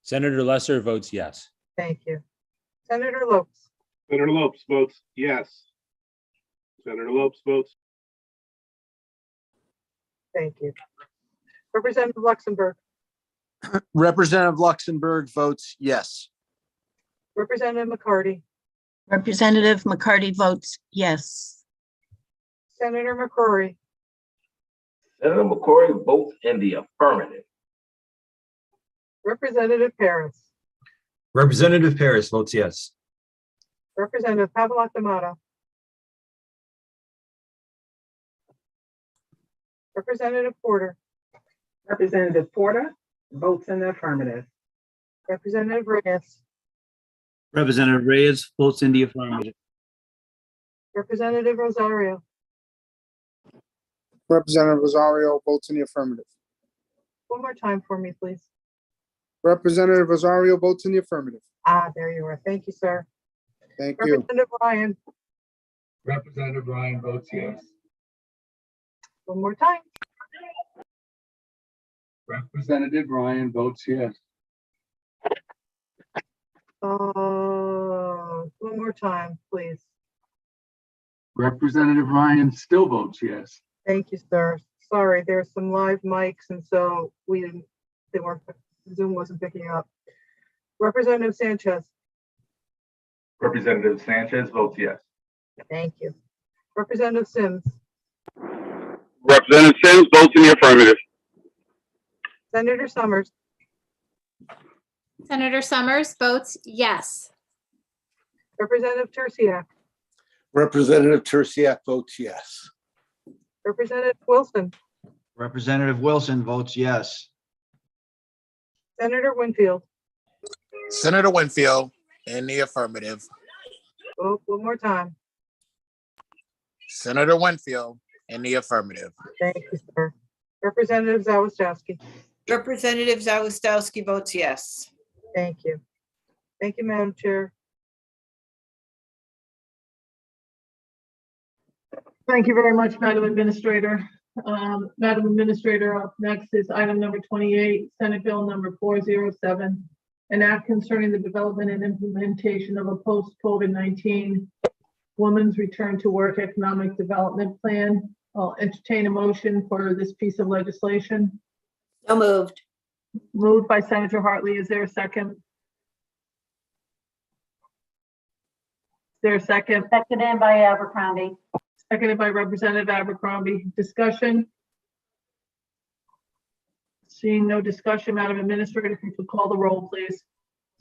Senator Lesser votes yes. Thank you. Senator Lopes. Senator Lopes votes yes. Senator Lopes votes. Thank you. Representative Luxembourg. Representative Luxembourg votes yes. Representative McCarty. Representative McCarty votes yes. Senator McCrory. Senator McCory votes in the affirmative. Representative Paris. Representative Paris votes yes. Representative Pavlak-Damato. Representative Porter. Representative Porter votes in the affirmative. Representative Reyes. Representative Reyes votes in the affirmative. Representative Rosario. Representative Rosario votes in the affirmative. One more time for me, please. Representative Rosario votes in the affirmative. There you are. Thank you, sir. Thank you. Representative Ryan. Representative Ryan votes yes. One more time. Representative Ryan votes yes. One more time, please. Representative Ryan still votes yes. Thank you, sir. Sorry, there's some live mics, and so Zoom wasn't picking up. Representative Sanchez. Representative Sanchez votes yes. Thank you. Representative Sims. Representative Sims votes in the affirmative. Senator Summers. Senator Summers votes yes. Representative Terciak. Representative Terciak votes yes. Representative Wilson. Representative Wilson votes yes. Senator Winfield. Senator Winfield in the affirmative. Oh, one more time. Senator Winfield in the affirmative. Thank you, sir. Representative Zawistowski. Representative Zawistowski votes yes. Thank you. Thank you, Madam Chair. Thank you very much, Madam Administrator. Madam Administrator, up next is item number 28, Senate Bill number 407, an act concerning the development and implementation of a post-COVID-19 Women's Return to Work Economic Development Plan. I'll entertain a motion for this piece of legislation. So moved. Moved by Senator Hartley. Is there a second? Is there a second? Seconded by Abercrombie. Seconded by Representative Abercrombie. Discussion? Seeing no discussion, Madam Administrator, if you could call the roll, please.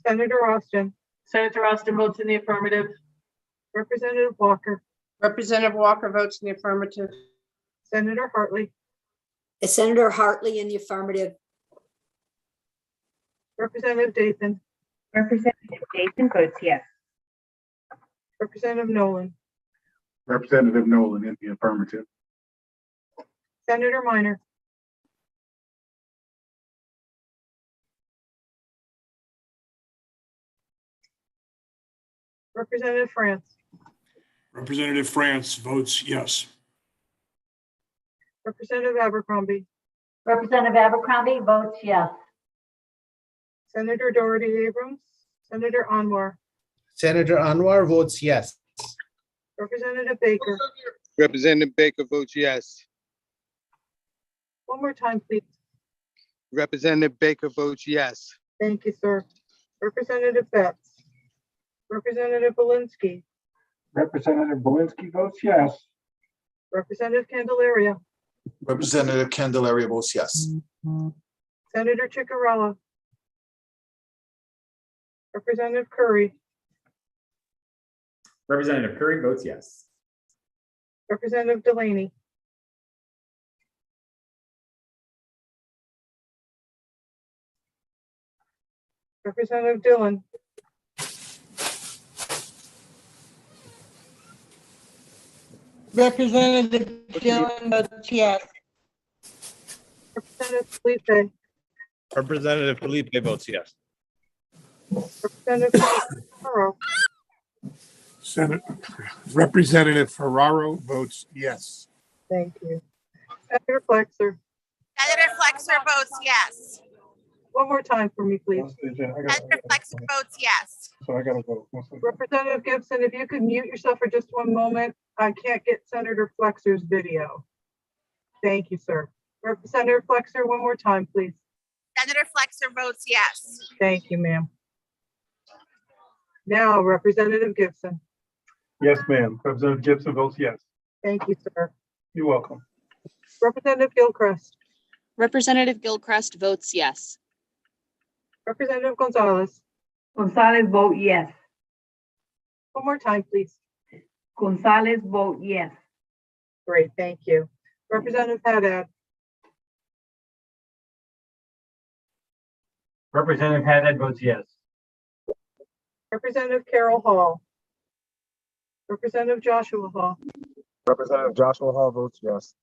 Senator Austin. Senator Austin votes in the affirmative. Representative Walker. Representative Walker votes in the affirmative. Senator Hartley. Senator Hartley in the affirmative. Representative Dathan. Representative Dathan votes yes. Representative Nolan. Representative Nolan in the affirmative. Senator Minor. Representative France. Representative France votes yes. Representative Abercrombie. Representative Abercrombie votes yes. Senator Doherty Abrams. Senator Anwar. Senator Anwar votes yes. Representative Baker. Representative Baker votes yes. One more time, please. Representative Baker votes yes. Thank you, sir. Representative Betts. Representative Belinsky. Representative Belinsky votes yes. Representative Candelaria. Representative Candelaria votes yes. Senator Ciccarella. Representative Curry. Representative Curry votes yes. Representative Delaney. Representative Dillon. Representative Dillon votes yes. Representative Felipe. Representative Felipe votes yes. Representative Ferraro. Representative Ferraro votes yes. Thank you. Senator Flexer. Senator Flexer votes yes. One more time for me, please. Senator Flexer votes yes. So I gotta vote. Representative Gibson, if you could mute yourself for just one moment. I can't get Senator Flexer's video. Thank you, sir. Senator Flexer, one more time, please. Senator Flexer votes yes. Thank you, ma'am. Now, Representative Gibson. Yes, ma'am. Representative Gibson votes yes. Thank you, sir. You're welcome. Representative Gilchrist. Representative Gilchrist votes yes. Representative Gonzalez. Gonzalez vote yes. One more time, please. Gonzalez vote yes. Great, thank you. Representative Haddad, Representative Haddad votes yes. Representative Carol Hall, Representative Joshua Hall, Representative Joshua Hall votes yes.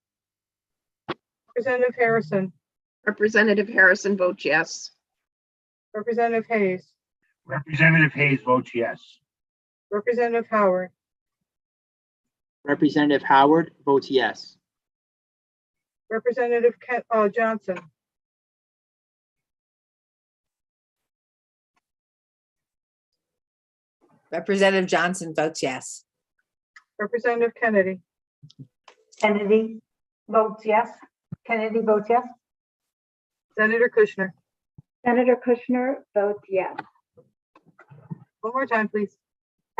Representative Harrison, Representative Harrison votes yes. Representative Hayes, Representative Hayes votes yes. Representative Howard, Representative Howard votes yes. Representative Johnson, Representative Johnson votes yes. Representative Kennedy, Kennedy votes yes. Kennedy votes yes. Senator Kushner. Senator Kushner votes yes. One more time, please.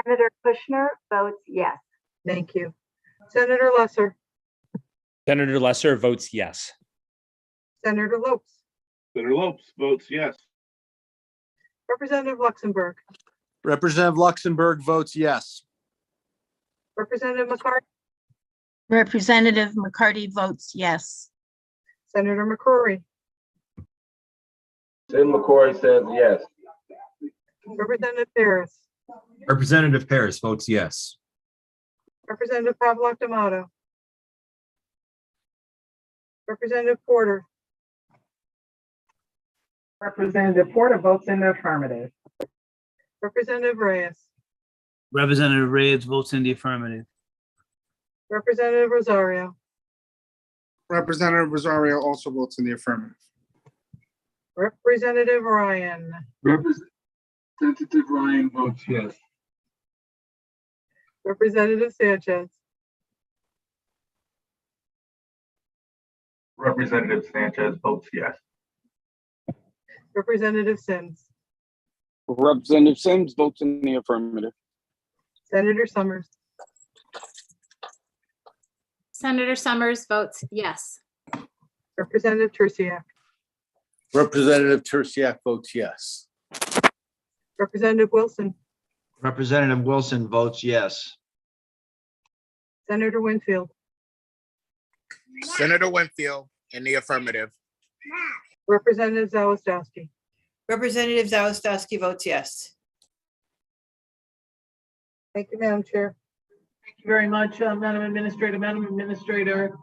Senator Kushner votes yes. Thank you. Senator Lesser, Senator Lesser votes yes. Senator Lopes, Senator Lopes votes yes. Representative Luxembourg, Representative Luxembourg votes yes. Representative McCarthy, Representative McCarty votes yes. Senator McCrory, Senator McCory says yes. Representative Paris, Representative Paris votes yes. Representative Pavlik D'Amato, Representative Porter, Representative Porter votes in the affirmative. Representative Reyes, Representative Reyes votes in the affirmative. Representative Rosario, Representative Rosario also votes in the affirmative. Representative Ryan, Representative Ryan votes yes. Representative Sanchez, Representative Sanchez votes yes. Representative Sims, Representative Sims votes in the affirmative. Senator Summers, Senator Summers votes yes. Representative Terciak, Representative Terciak votes yes. Representative Wilson, Representative Wilson votes yes. Senator Winfield, Senator Winfield in the affirmative. Representative Zawistowski, Representative Zawistowski votes yes. Thank you, Madam Chair. Thank you very much, Madam Administrator. Madam Administrator,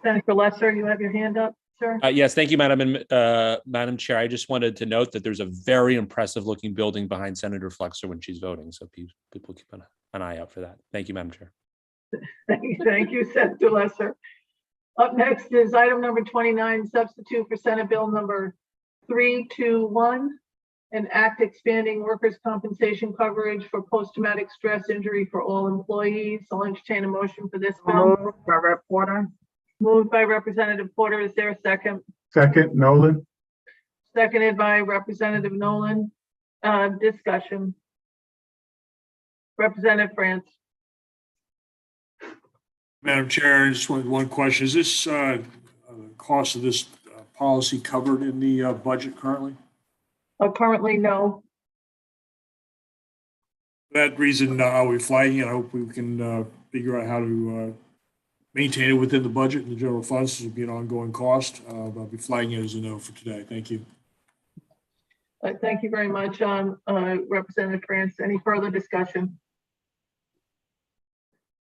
Senator Lesser, you have your hand up, sir? Yes, thank you, Madam Chair. I just wanted to note that there's a very impressive looking building behind Senator Flexer when she's voting. So people keep an eye out for that. Thank you, Madam Chair. Thank you, Senator Lesser. Up next is item number 29, substitute for Senate Bill number 321, an act expanding workers' compensation coverage for post-traumatic stress injury for all employees. I'll entertain a motion for this bill. Moved by Rep. Porter. Moved by Representative Porter. Is there a second? Second, Nolan. Seconded by Representative Nolan. Discussion. Representative France. Madam Chair, I just wanted one question. Is this cost of this policy covered in the budget currently? Currently, no. For that reason, are we flagging it? I hope we can figure out how to maintain it within the budget and the general funds. This will be an ongoing cost. I'll be flagging it as a no for today. Thank you. Thank you very much, Representative France. Any further discussion?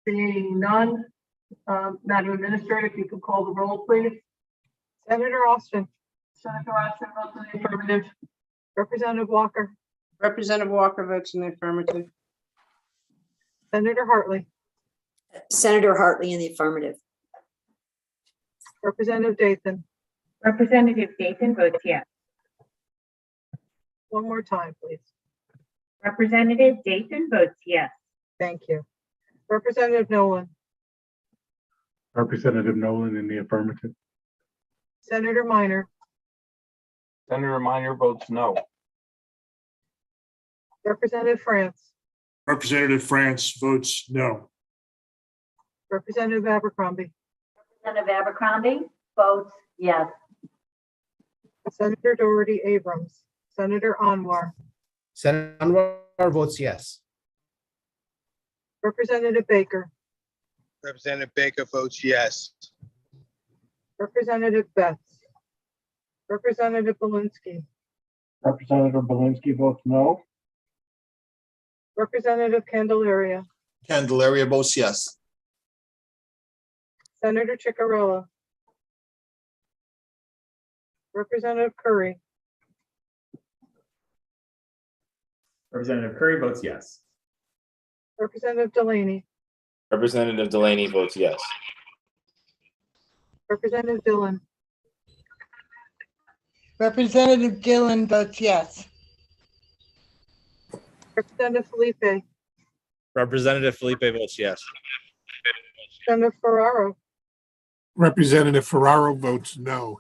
Seeing none, Madam Administrator, if you could call the roll, please. Senator Austin, Senator Austin votes in the affirmative. Representative Walker, Representative Walker votes in the affirmative. Senator Hartley, Senator Hartley in the affirmative. Representative Dathan. Representative Dathan votes yes. One more time, please. Representative Dathan votes yes. Thank you. Representative Nolan, Representative Nolan in the affirmative. Senator Minor, Senator Minor votes no. Representative France, Representative France votes no. Representative Abercrombie, Representative Abercrombie votes yes. Senator Doherty Abrams, Senator Anwar, Senator Anwar votes yes. Representative Baker, Representative Baker votes yes. Representative Betts, Representative Belinsky, Representative Belinsky votes no. Representative Candelaria, Candelaria votes yes. Senator Chicarella, Representative Curry, Representative Curry votes yes. Representative Delaney, Representative Delaney votes yes. Representative Dillon, Representative Dillon votes yes. Representative Felipe, Representative Felipe votes yes. Senator Ferraro, Representative Ferraro votes no.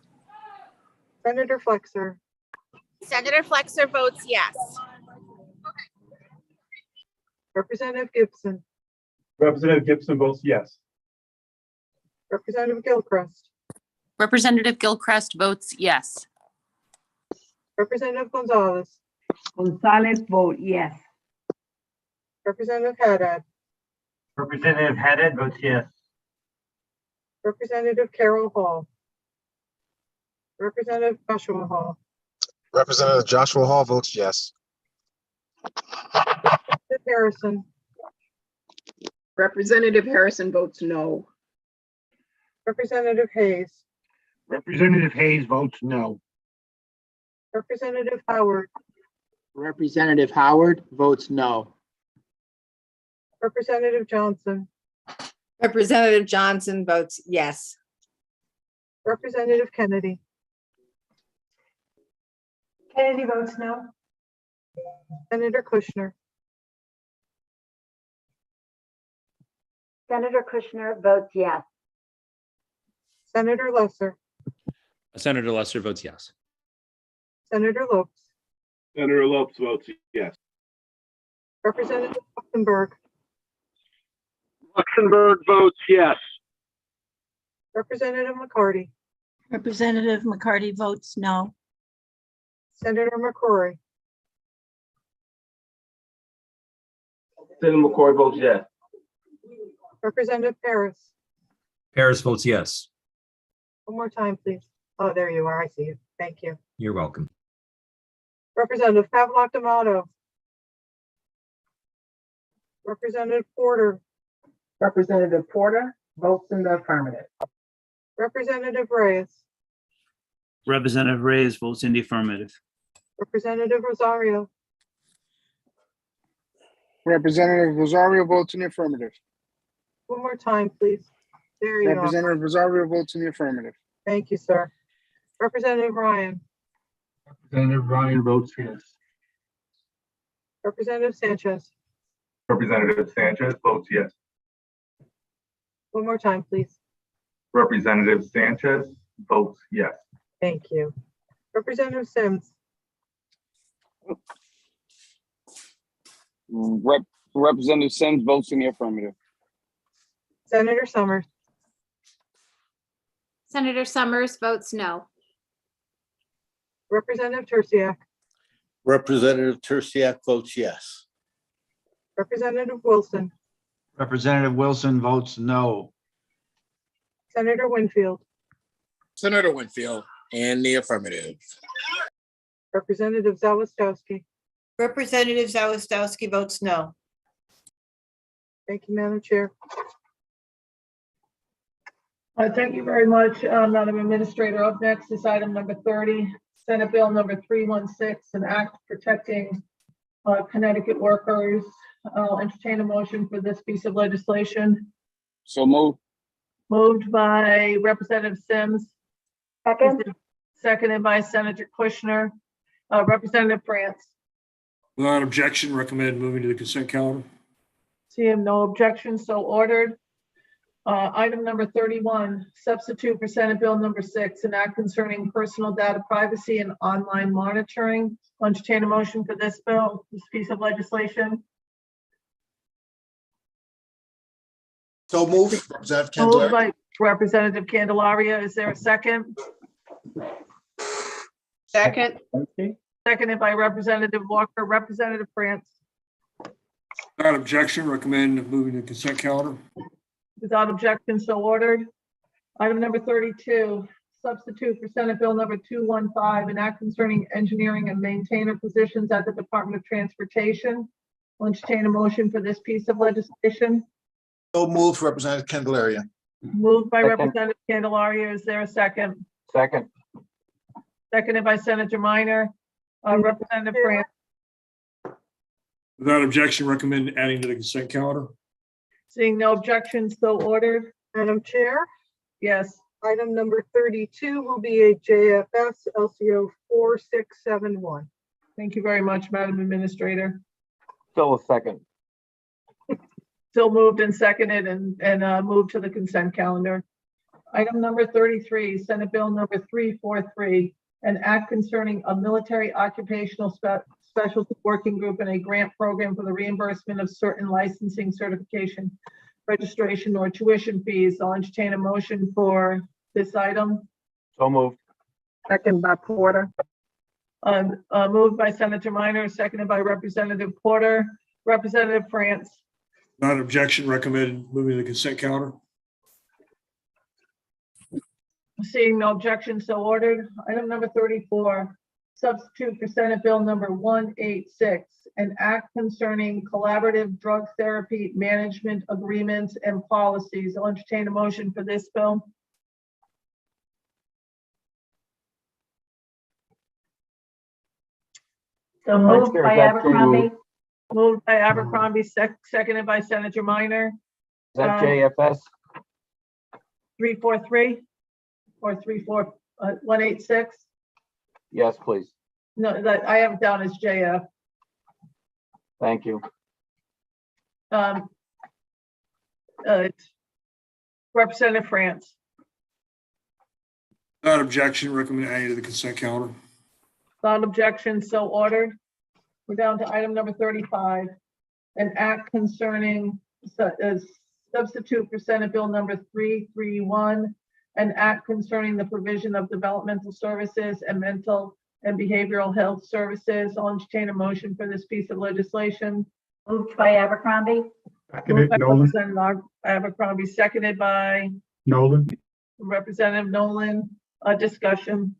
Senator Flexer, Senator Flexer votes yes. Representative Gibson, Representative Gibson votes yes. Representative Gilchrist, Representative Gilchrist votes yes. Representative Gonzalez, Gonzalez vote yes. Representative Haddad, Representative Haddad votes yes. Representative Carol Hall, Representative Joshua Hall, Representative Joshua Hall votes yes. Representative Harrison, Representative Harrison votes no. Representative Hayes, Representative Hayes votes no. Representative Howard, Representative Howard votes no. Representative Johnson, Representative Johnson votes yes. Representative Kennedy. Kennedy votes no. Senator Kushner. Senator Kushner votes yes. Senator Lesser, Senator Lesser votes yes. Senator Lopes, Senator Lopes votes yes. Representative Luxembourg, Luxembourg votes yes. Representative McCarty, Representative McCarty votes no. Senator McCrory, Senator McCoy votes yes. Representative Paris. Paris votes yes. One more time, please. Oh, there you are. I see you. Thank you. You're welcome. Representative Pavlock D'Amato. Representative Porter. Representative Porter votes in the affirmative. Representative Reyes. Representative Reyes votes in the affirmative. Representative Rosario. Representative Rosario votes in the affirmative. One more time, please. There you are. Representative Rosario votes in the affirmative. Thank you, sir. Representative Ryan. Representative Ryan votes yes. Representative Sanchez. Representative Sanchez votes yes. One more time, please. Representative Sanchez votes yes. Thank you. Representative Sims. Representative Sims votes in the affirmative. Senator Summers. Senator Summers votes no. Representative Terciak. Representative Terciak votes yes. Representative Wilson. Representative Wilson votes no. Senator Winfield. Senator Winfield in the affirmative. Representative Zawistowski. Representative Zawistowski votes no. Thank you, Madam Chair. Thank you very much, Madam Administrator. Up next is item number 30, Senate Bill number 316, an act protecting Connecticut workers. I'll entertain a motion for this piece of legislation. So move. Moved by Representative Sims. Second. Seconded by Senator Kushner. Representative France. Without objection, recommend moving to the consent calendar. Seeing no objections, so ordered. Item number 31, substitute for Senate Bill number 6, an act concerning personal data privacy and online monitoring. I'll entertain a motion for this bill, this piece of legislation. So move, Representative Moved Candelaria. by Representative Candelaria. Is there a second? Second. Seconded by Representative Walker. Representative France. Without objection, recommend moving the consent calendar. Without objection, so ordered. Item number 32, substitute for Senate Bill number 215, an act concerning engineering and maintainer positions at the Department of Transportation. I'll entertain a motion for this piece of legislation. So moved, Representative Candelaria. Moved by Second. Representative Candelaria. Is there a second? Second. Seconded by Senator Minor. Representative France. Without objection, recommend adding to the consent calendar. Seeing no objections, so ordered. Madam Chair, Yes. item number 32 will be a JFS LCO 4671. Thank you very much, Madam Administrator. Still a second. Still moved and seconded and moved to the consent calendar. Item number 33, Senate Bill number 343, an act concerning a military occupational specialty working group and a grant program for the reimbursement of certain licensing, certification, registration, or tuition fees. I'll entertain a motion for this item. So moved. Second by Porter. Moved by Senator Minor, seconded by Representative Porter. Representative France. Without objection, recommend moving the consent calendar. Seeing no objection, so ordered. Item number 34, substitute for Senate Bill number 186, an act concerning collaborative drug therapy management agreements and policies. I'll entertain a motion for this bill. So moved by Abercrombie. Moved by Abercrombie, seconded by Senator Minor. Is that JFS? 343 or 186? Yes, please. No, that I have it down as JF. Thank you. Representative France. Without objection, recommend adding to the consent calendar. Without objection, so ordered. We're down to item number 35, an act concerning substitute for Senate Bill number 331, an act concerning the provision of developmental services and mental and behavioral health services. I'll entertain a motion for this piece of legislation. Moved by Abercrombie. Seconded, Moved by Nolan. Representative Abercrombie, seconded by Nolan. Representative Nolan. Discussion.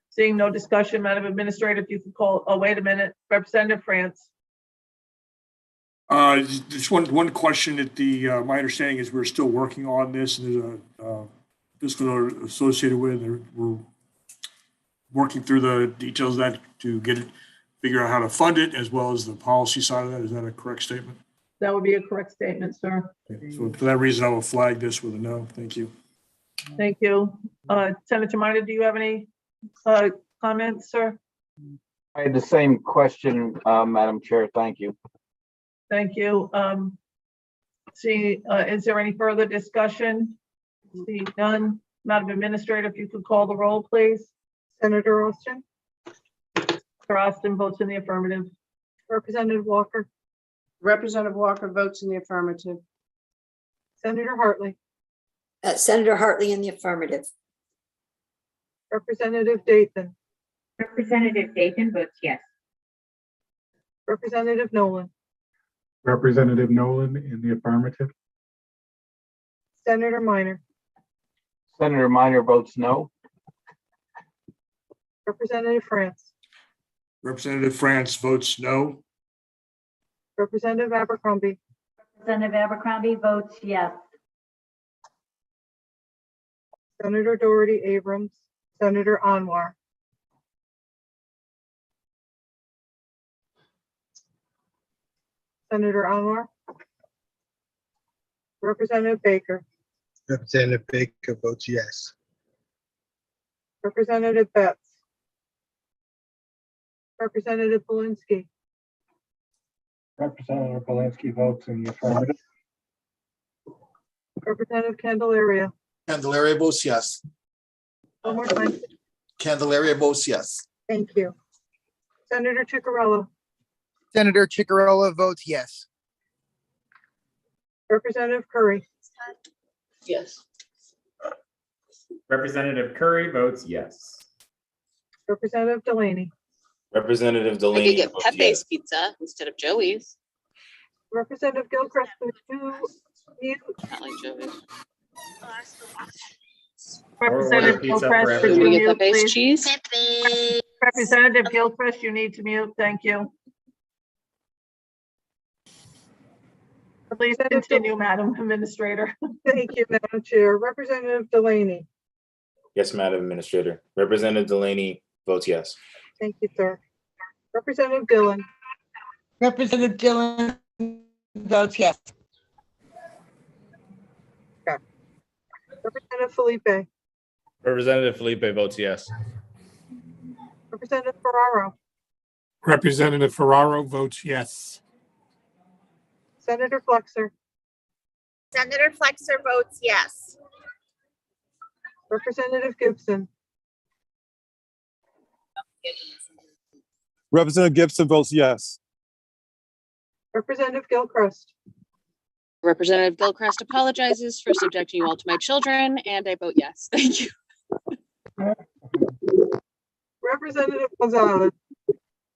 Seeing no discussion, Madam Administrator, if you could call, oh, wait a minute, Representative France. Just one question that my understanding is we're still working on this and there's a fiscal associated with it. We're working through the details of that to figure out how to fund it as well as the policy side of that. Is that a correct statement? That would be a correct statement, sir. Okay. So for that reason, I will flag this with a no. Thank you. Thank you. Senator Minor, do you have any comments, sir? I had the same question, Madam Chair. Thank you. Thank you. Is there any further discussion? See none. Madam Administrator, if you could call the roll, please. Senator Austin, Senator Austin votes in the affirmative. Representative Walker, Representative Walker votes in the affirmative. Senator Hartley, Senator Hartley in the affirmative. Representative Dathan, Representative Dathan votes yes. Representative Nolan, Representative Nolan in the affirmative. Senator Minor, Senator Minor votes no. Representative France, Representative France votes no. Representative Abercrombie, Representative Abercrombie votes yes. Senator Doherty Abrams, Senator Anwar, Senator Anwar, Representative Baker, Representative Baker votes yes. Representative Betts, Representative Polinsky, Representative Belinsky votes in the affirmative. Representative Candelaria. Candelaria votes yes. One more time. Candelaria votes yes. Thank you. Senator Ciccarello, Senator Ciccarello votes yes. Representative Curry, Yes. Representative Curry votes yes. Representative Delaney. Representative I could Delaney get votes Pepe's yes. Pizza instead of Joey's. Representative Gilchrist, would you mute? Not like Joey's. Representative pizza for Gilchrist, could Could you we everyone. get mute, Pepe's please? cheese? Representative Gilchrist, you need to mute. Thank you. Please continue, Madam Administrator. Thank you, Madam Chair. Representative Delaney. Yes, Madam Administrator. Representative Delaney votes yes. Thank you, sir. Representative Gillen. Representative Gillen votes yes. Representative Felipe. Representative Felipe votes yes. Representative Ferraro. Representative Ferraro votes yes. Senator Flexer. Senator Flexer votes yes. Representative Gibson. Representative Gibson votes yes. Representative Gilchrist. Representative Gilchrist apologizes for subjecting you all to my children, and I vote yes. Thank you. Representative Gonzalez.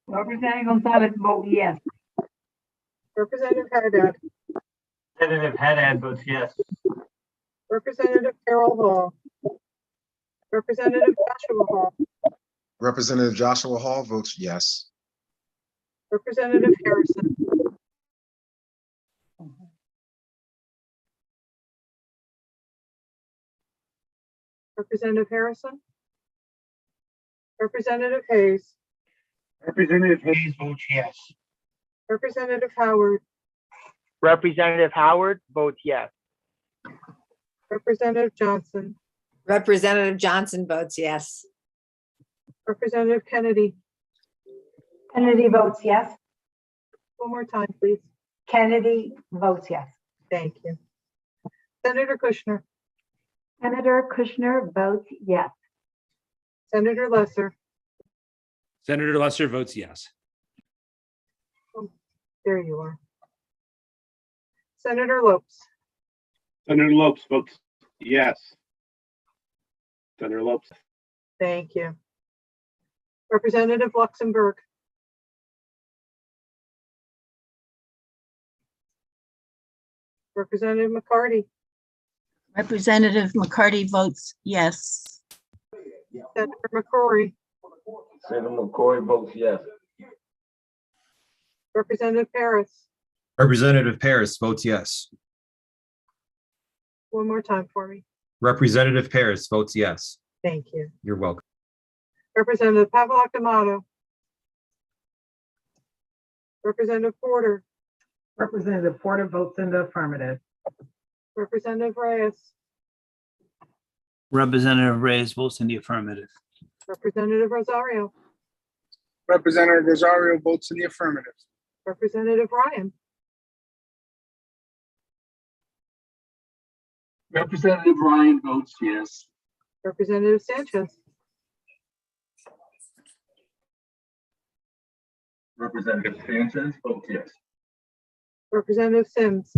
Representative Gonzalez votes yes. Representative Haddad. Representative Haddad votes yes. Representative Carol Hall. Representative Joshua Hall. Representative Joshua Hall votes yes. Representative Harrison. Representative Harrison. Representative Hayes. Representative Hayes votes yes. Representative Howard. Representative Howard votes yes. Representative Johnson. Representative Johnson votes yes. Representative Kennedy. Kennedy votes yes. One more time, please. Kennedy votes yes. Thank you. Senator Kushner. Senator Kushner votes yes. Senator Lesser. Senator Lesser votes yes. There you are. Senator Lopes. Senator Lopes votes yes. Senator Lopes. Thank you. Representative Luxembourg. Representative McCarty. Representative McCarty votes yes. Senator McCrory. Senator McCoy votes yes. Representative Paris. Representative Paris votes yes. One more time for me. Representative Paris votes yes. Thank you. You're welcome. Representative Pavlak D'Amato. Representative Porter. Representative Porter votes in the affirmative. Representative Reyes. Representative Reyes votes in the affirmative. Representative Rosario. Representative Rosario votes in the affirmative. Representative Ryan. Representative Ryan votes yes. Representative Sanchez. Representative Sanchez votes yes. Representative Sims.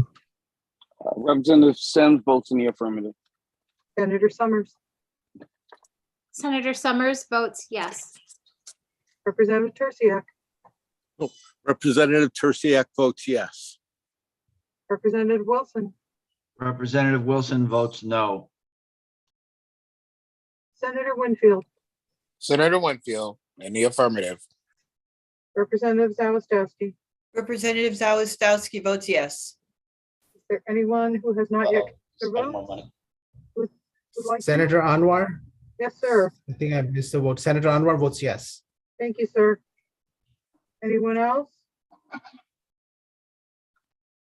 Representative Sims votes in the affirmative. Senator Summers. Senator Summers votes yes. Representative Terciak. Representative Terciak votes yes. Representative Wilson. Representative Wilson votes no. Senator Winfield. Senator Winfield in the affirmative. Representative Zawistowski. Representative Zawistowski votes yes. Is there anyone who has not yet cast their vote? Would like to- Senator Anwar, Yes, sir. I think I missed the vote. Senator Anwar votes yes. Thank you, sir. Anyone else?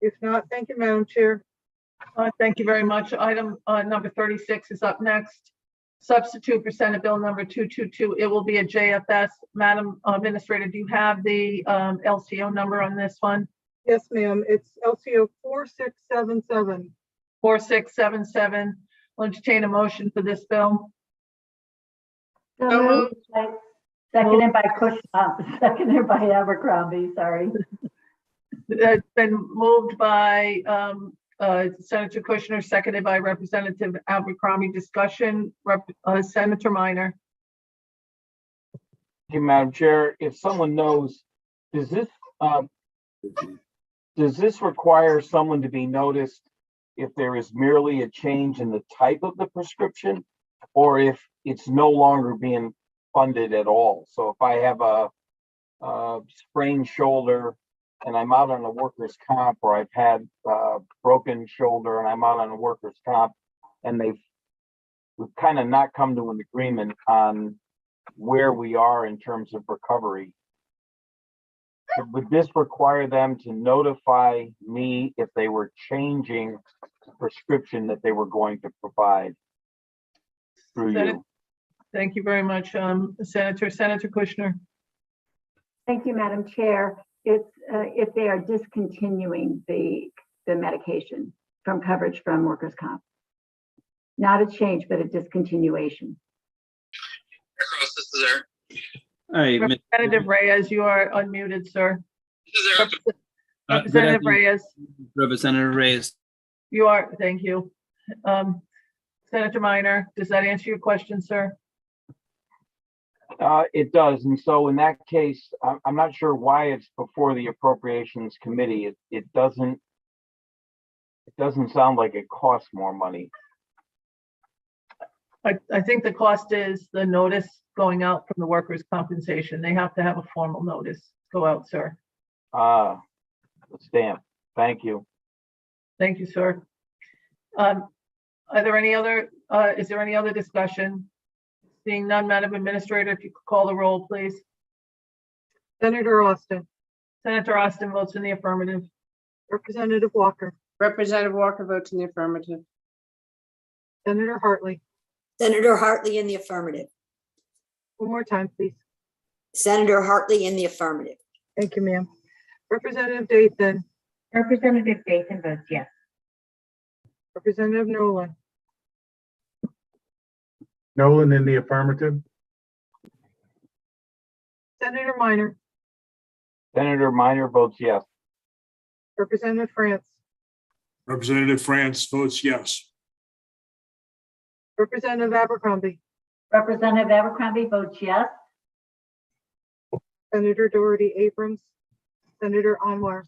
If not, thank you, Madam Chair. Thank you very much. Item number 36 is up next. Substitute for Senate Bill number 222. It will be a JFS. Madam Administrator, do you have the LCO number on this one? Yes, ma'am. It's LCO 4677. 4677. I'll entertain a motion for this bill. So moved. Seconded by seconded by Abercrombie, sorry. It's been moved by Senator Kushner, seconded by Representative Abercrombie. Discussion, Senator Minor. you, Madam Chair. If someone knows, does this require someone to be noticed if there is merely a change in the type of the prescription, or if it's no longer being funded at all? So if I have a sprained shoulder and I'm out on a workers' comp, or I've had broken shoulder and I'm out on a workers' comp, and we've kind of not come to an agreement on where we are in terms of recovery. Would this require them to notify me if they were changing the prescription that they were going to provide through you? Thank you very much, Senator Kushner. Thank you, Madam Chair. It's if they are discontinuing the medication from coverage from workers' comp. Not a change, but a discontinuation. This is Eric. All right. Representative Reyes, you are unmuted, sir. This is Eric. Representative Reyes, Representative Reyes. you are, thank you. Senator Minor, does that answer your question, sir? It does. And so in that case, I'm not sure why it's before the Appropriations Committee. It doesn't sound like it costs more money. I think the cost is the notice going out from the workers' compensation. They have to have a formal notice go out, sir. The stamp. Thank you. Thank you, sir. Are there any other, is there any other discussion? Seeing none, Madam Administrator, if you could call the roll, please. Senator Austin. Senator Austin votes in the affirmative. Representative Walker. Representative Walker votes in the affirmative. Senator Hartley. Senator Hartley in the affirmative. One more time, please. Senator Hartley in the affirmative. Thank you, ma'am. Representative Dathan. Representative Dathan votes yes. Representative Nolan. Nolan in the affirmative. Senator Minor. Senator Minor votes yes. Representative France. Representative France votes yes. Representative Abercrombie. Representative Abercrombie votes yes. Senator Doherty Abrams. Senator Anwar.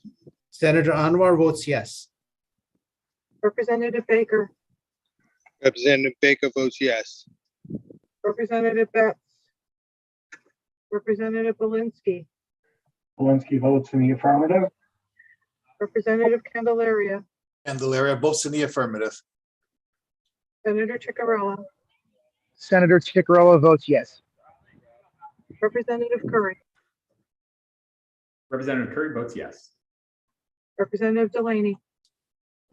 Senator Anwar votes yes. Representative Baker. Representative Baker votes yes. Representative Betts. Representative Belinsky. Belinsky votes in the affirmative. Representative Candelaria. Candelaria votes in the affirmative. Senator Ciccarella. Senator Ciccarella votes yes. Representative Curry. Representative Curry votes yes. Representative Delaney.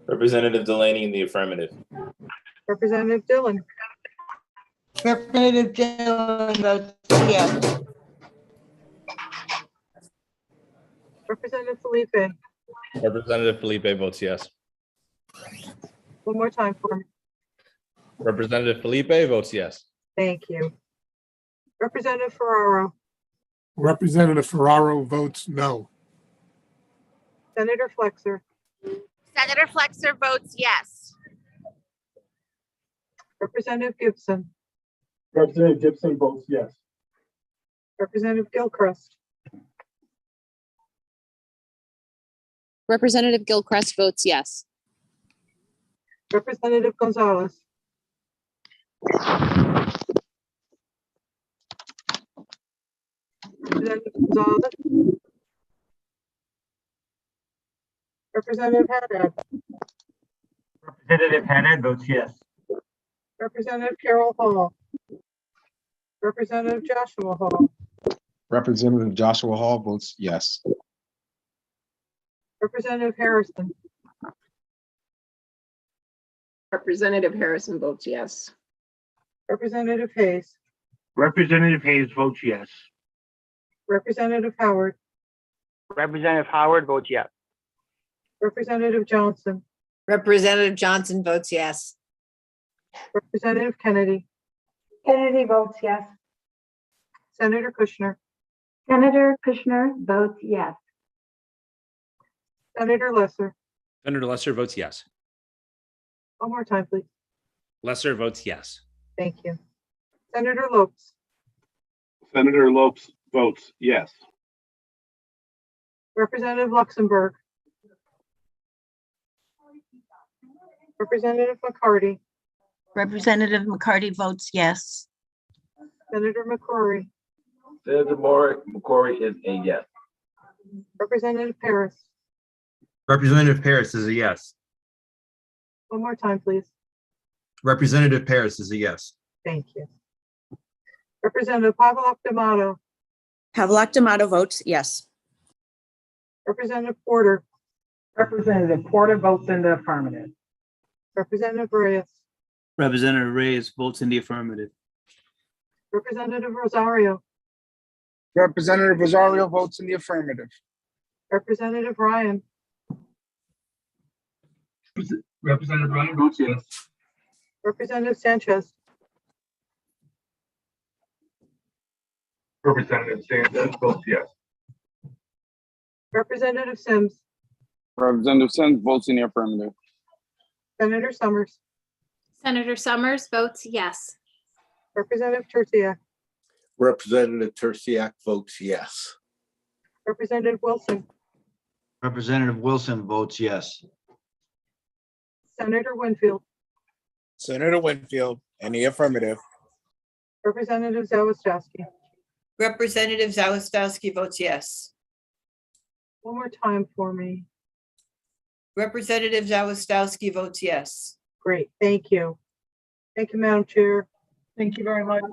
Representative Delaney in the affirmative. Representative Dillon. Representative Dillon votes yes. Representative Felipe. Representative Felipe votes yes. One more time for me. Representative Felipe votes yes. Thank you. Representative Ferraro. Representative Ferraro votes no. Senator Flexer. Senator Flexer votes yes. Representative Gibson. Representative Gibson votes yes. Representative Gilchrist. Representative Gilchrist votes yes. Representative Gonzalez. Representative Gonzalez. Representative Haddad. Representative Haddad votes yes. Representative Carol Hall. Representative Joshua Hall. Representative Joshua Hall votes yes. Representative Harrison. Representative Harrison votes yes. Representative Hayes. Representative Hayes votes yes. Representative Howard. Representative Howard votes yes. Representative Johnson. Representative Johnson votes yes. Representative Kennedy. Kennedy votes yes. Senator Kushner. Senator Kushner votes yes. Senator Lesser. Senator Lesser votes yes. One more time, please. Lesser votes yes. Thank you. Senator Lopes. Senator Lopes votes yes. Representative Luxembourg. Representative McCarty. Representative McCarty votes yes. Senator McCrory. Senator McCrory is a yes. Representative Paris. Representative Paris is a yes. One more time, please. Representative Paris is a yes. Thank you. Representative Pavlak D'Amato. Pavlak D'Amato votes yes. Representative Porter. Representative Porter votes in the affirmative. Representative Reyes. Representative Reyes votes in the affirmative. Representative Rosario. Representative Rosario votes in the affirmative. Representative Ryan. Representative Ryan votes yes. Representative Sanchez. Representative Sanchez votes yes. Representative Sims. Representative Sims votes in the affirmative. Senator Summers. Senator Summers votes yes. Representative Tertiak. Representative Tertiak votes yes. Representative Wilson. Representative Wilson votes yes. Senator Winfield. Senator Winfield in the affirmative. Representative Zawistowski. Representative Zawistowski votes yes. One more time for me. Representative Zawistowski votes yes. Great, thank you. Thank you, Madam Chair. Thank you very much.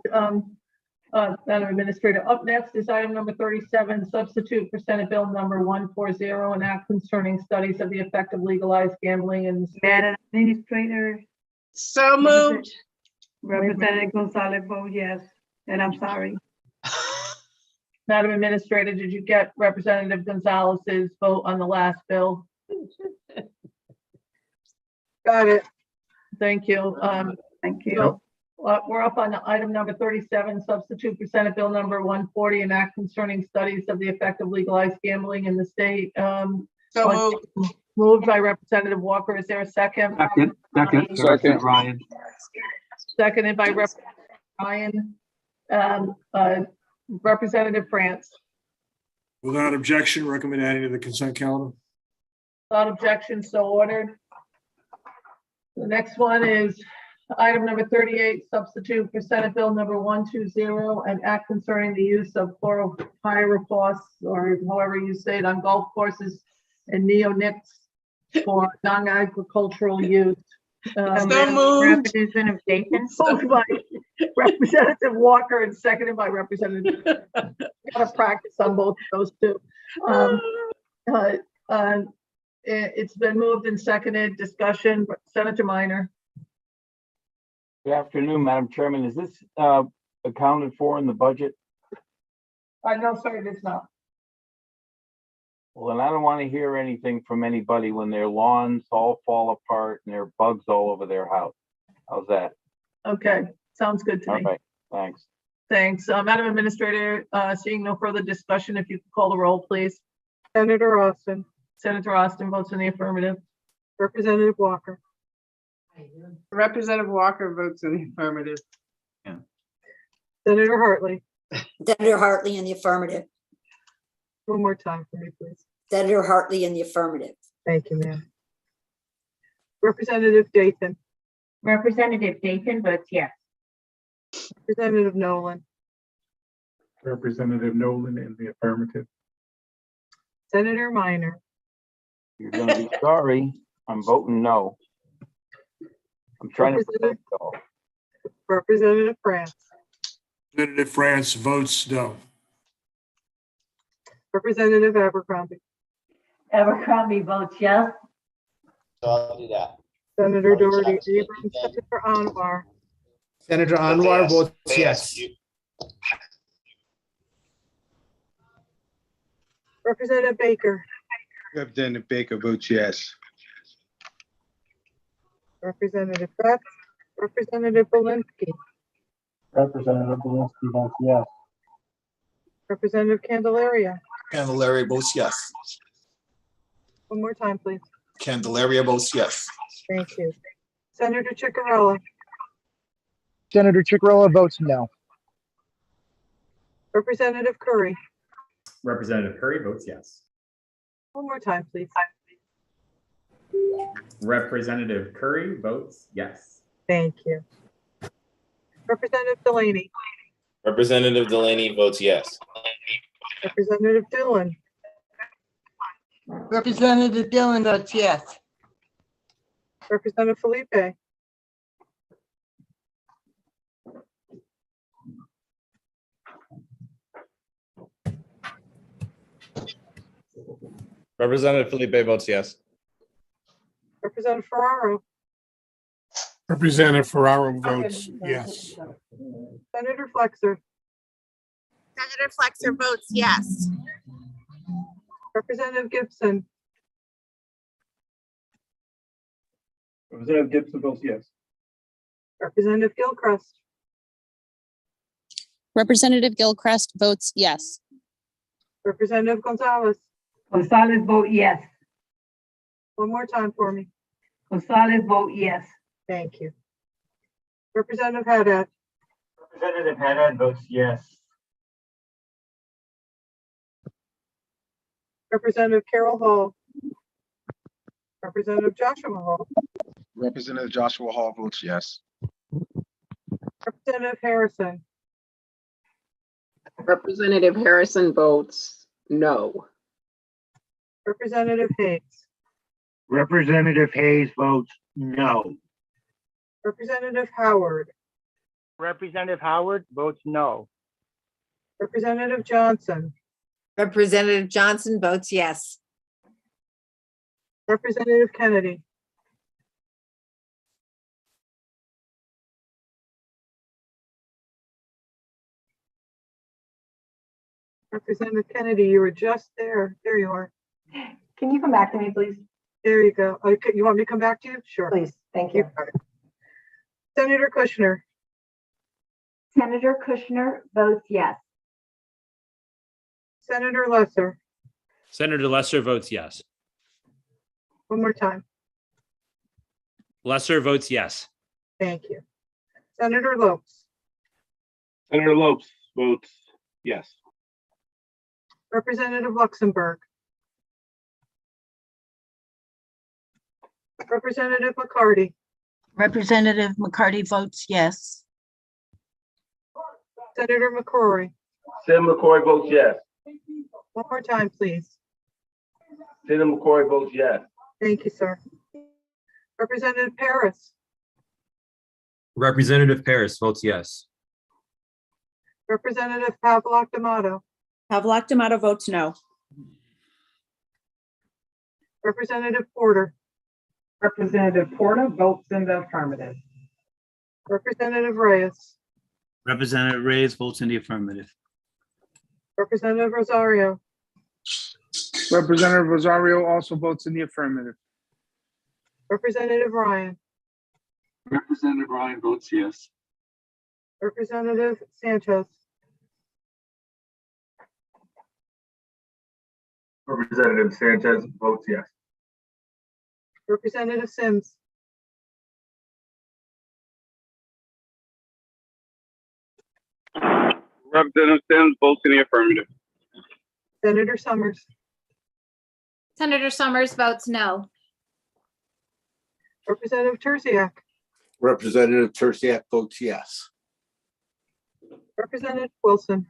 Madam Administrator, up next is item number 37, substitute for Senate Bill number 140, an act concerning studies of the effect of legalized gambling in the state. Madam Administrator, So moved. Representative Gonzalez votes yes, and I'm sorry. Madam Administrator, did you get Representative Gonzalez's vote on the last bill? Got it. Thank you. Thank you. So, we're up on item number 37, substitute for Senate Bill number 140, an act concerning studies of the effect of legalized gambling in the state. So moved. Moved by Representative Walker. Is there a second? Second. Ryan. Seconded by Representative Ryan. Representative France. Without objection, recommend adding to the consent calendar. Without objection, so ordered. The next one is item number 38, substitute for Senate Bill number 120, an act concerning the use of chlorpyrifos, or however you say it, on golf courses and neonics for non-agricultural use. So moved. Representative Dayton. Moved by Representative Walker and seconded by Representative. Got to practice on both of those two. It's been moved and seconded. Discussion. Senator Minor. Good afternoon, Madam Chairman. Is this accounted for in the budget? No, sir, it is not. Well, then I don't want to hear anything from anybody when their lawns all fall apart and there are bugs all over their house. How's that? Okay, sounds good to All me. right, thanks. Thanks. Madam Administrator, seeing no further discussion, if you could call the roll, please. Senator Austin. Senator Austin votes in the affirmative. Representative Walker. Representative Walker votes in the affirmative. Senator Hartley. Senator Hartley in the affirmative. One more time for me, please. Senator Hartley in the affirmative. Thank you, ma'am. Representative Dayton. Representative Dayton votes yes. Representative Nolan. Representative Nolan in the affirmative. Senator Minor. You're gonna be sorry. I'm voting no. I'm trying to protect all. Representative France. Representative France votes no. Representative Abercrombie. Abercrombie votes yes. So I'll do that. Senator Doherty Abrams. Senator Anwar. Senator Anwar votes yes. Representative Baker. Representative Baker votes yes. Representative Betts. Representative Belinsky. Representative Belinsky votes yes. Representative Candelaria. Candelaria votes yes. One more time, please. Candelaria votes yes. Thank you. Senator Ciccarella. Senator Ciccarella votes no. Representative Curry. Representative Curry votes yes. One more time, please. Representative Curry votes yes. Thank you. Representative Delaney. Representative Delaney votes yes. Representative Dillon. Representative Dillon votes yes. Representative Felipe. Representative Felipe votes yes. Representative Ferraro. Representative Ferraro votes yes. Senator Flexer. Senator Flexer votes yes. Representative Gibson. Representative Gibson votes yes. Representative Gilchrist. Representative Gilchrist votes yes. Representative Gonzalez. Gonzalez vote yes. One more time for me. Gonzalez vote yes. Thank you. Representative Haddad. Representative Haddad votes yes. Representative Carol Hall. Representative Joshua Hall. Representative Joshua Hall votes yes. Representative Harrison. Representative Harrison votes no. Representative Hayes. Representative Hayes votes no. Representative Howard. Representative Howard votes no. Representative Johnson. Representative Johnson votes yes. Representative Kennedy. Representative Kennedy, you were just there. There you are. Can you come back to me, please? There you go. Okay, you want me to come back to you? Sure. Please, thank you. got it. Senator Kushner. Senator Kushner votes yes. Senator Lesser. Senator Lesser votes yes. One more time. Lesser votes yes. Thank you. Senator Lopes. Senator Lopes votes yes. Representative Luxembourg. Representative McCarty. Representative McCarty votes yes. Senator McCrory. Senator McCoy votes yes. One more time, please. Senator McCoy votes yes. Thank you, sir. Representative Paris. Representative Paris votes yes. Representative Pavlak D'Amato. Pavlak D'Amato votes no. Representative Porter. Representative Porter votes in the affirmative. Representative Reyes. Representative Reyes votes in the affirmative. Representative Rosario. Representative Rosario also votes in the affirmative. Representative Ryan. Representative Ryan votes yes. Representative Sanchez. Representative Sanchez votes yes. Representative Sims. Representative Sims votes in the affirmative. Senator Summers. Senator Summers votes no. Representative Terziak. Representative Terziak votes yes. Representative Wilson.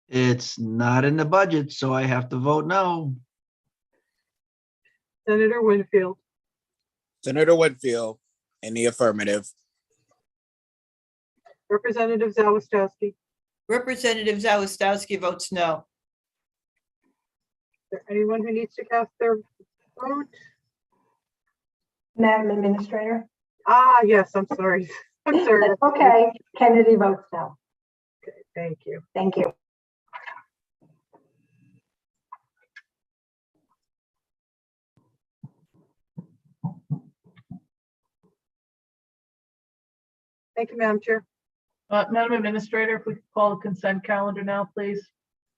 It's not in the budget, so I have to vote no. Senator Winfield. Senator Whitfield in the affirmative. Representative Zawistowski. Representative Zawistowski votes no. Is there anyone who needs to cast their vote? Madam Administrator? Ah, yes, I'm sorry. I'm sorry. Okay, Kennedy votes no. Okay, thank you. Thank you. Thank you, Madam Chair. Madam Administrator, if we could call the consent calendar now, please.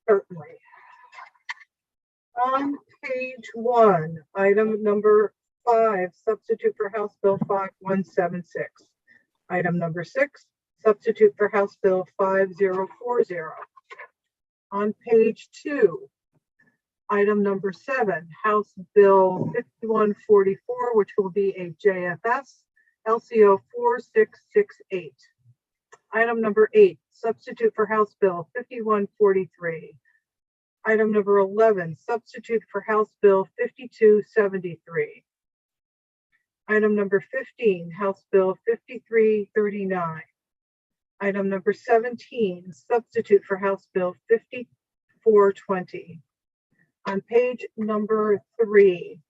Certainly. On page 1, item number 5, substitute for House Bill 5176. Item number 6, substitute for House Bill 5040. On page 2, item number 7, House Bill 5144, which will be a JFS, LCO 4668. Item number 8, substitute for House Bill 5143. Item number 11, substitute for House Bill 5273. Item number 15, House Bill 5339. Item number 17, substitute for House Bill 5420. On page number 3,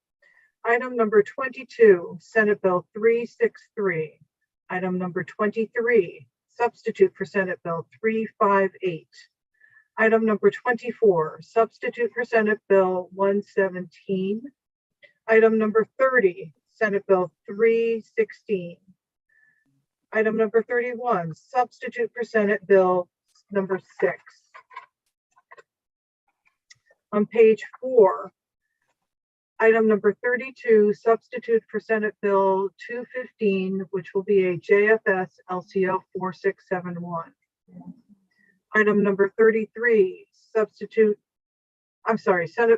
item number 22, Senate Bill 363. Item number 23, substitute for Senate Bill 358. Item number 24, substitute for Senate Bill 117. Item number 30, Senate Bill 316. Item number 31, substitute for Senate Bill number 6. On page 4, item number 32, substitute for Senate Bill 215, which will be a JFS LCO 4671. Item number 33, Senate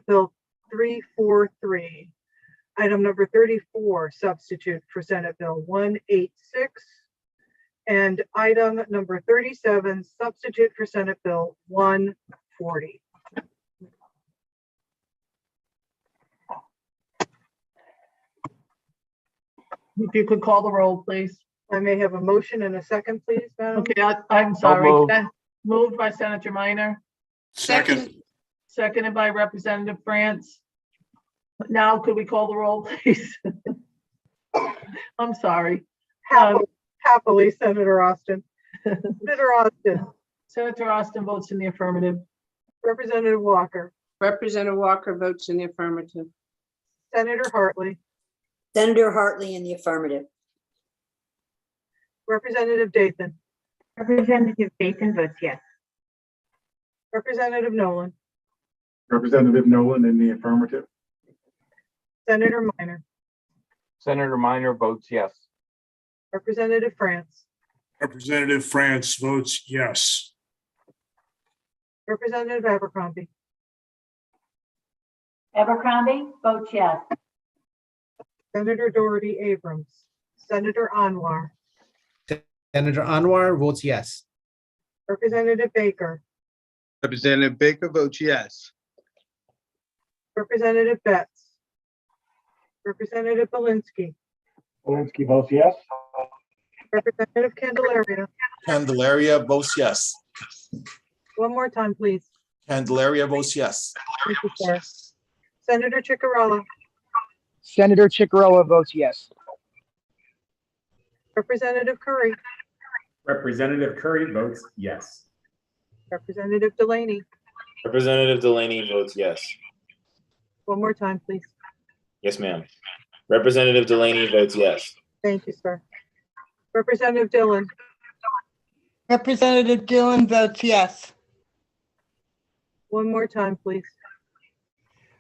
Bill 343. Item number 34, substitute for Senate Bill 186. And item number 37, substitute for Senate Bill 140. If you could call the roll, please. I may have a motion and a second, please, Madam. Okay, I'm sorry. moved. Moved by Senator Minor, Second. seconded by Representative France. Now could we call the roll, please? I'm sorry. Happily, Senator Austin. Senator Austin. Senator Austin votes in the affirmative. Representative Walker. Representative Walker votes in the affirmative. Senator Hartley. Senator Hartley in the affirmative. Representative Dathan. Representative Dathan votes yes. Representative Nolan. Representative Nolan in the affirmative. Senator Minor. Senator Minor votes yes. Representative France. Representative France votes yes. Representative Abercrombie. Abercrombie votes yes. Senator Doherty Abrams. Senator Anwar. Senator Anwar votes yes. Representative Baker. Representative Baker votes yes. Representative Betts. Representative Belinsky. Walensky votes yes. Representative Candelaria. Candelaria votes yes. One more time, please. Candelaria votes yes. Thank you, sir. Senator Chicarella. Senator Chicarella votes yes. Representative Curry. Representative Curry votes yes. Representative Delaney. Representative Delaney votes yes. One more time, please. Yes, ma'am. Representative Delaney votes yes. Thank you, sir. Representative Dillon. Representative Dillon votes yes. One more time, please.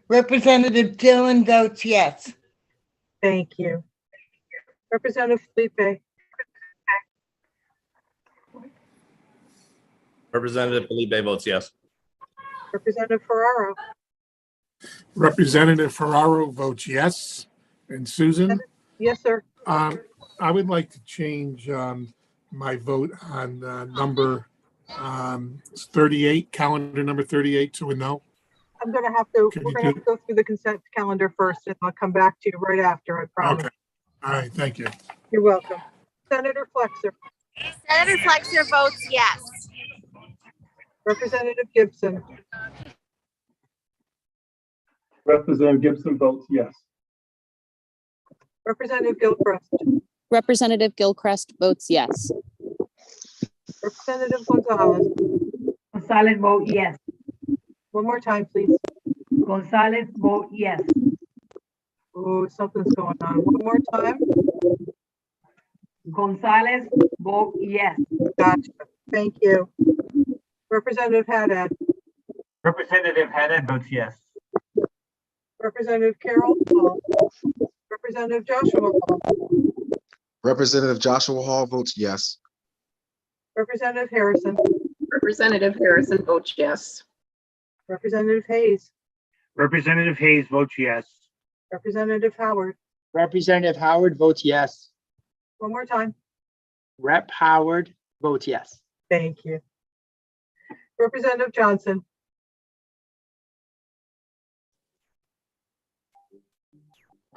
Representative Dillon votes yes. Thank you. Representative Felipe. Representative Felipe votes yes. Representative Ferraro. Representative Ferraro votes yes. And Susan, Yes, sir. I would like to change my vote on number 38, calendar number 38 to a no. I'm going to have to, Can we're you going to have to go through the consent calendar first, and I'll come back to you right after, I promise. Okay. All right, thank you. You're welcome. Senator Flexer. Senator Flexer votes yes. Representative Gibson. Representative Gibson votes yes. Representative Gilchrist. Representative Gilchrist votes yes. Representative Gonzalez. Gonzalez vote yes. One more time, please. Gonzalez vote yes. Oh, something's going on. One more time. Gonzalez vote yes. Gotcha. Thank you. Representative Haddad. Representative Haddad votes yes. Representative Carol Hall. Representative Joshua Hall. Representative Joshua Hall votes yes. Representative Harrison, Representative Harrison votes yes. Representative Hayes, Representative Hayes votes yes. Representative Howard. Representative Howard votes yes. One more time. Rep. Howard votes yes. Thank you. Representative Johnson,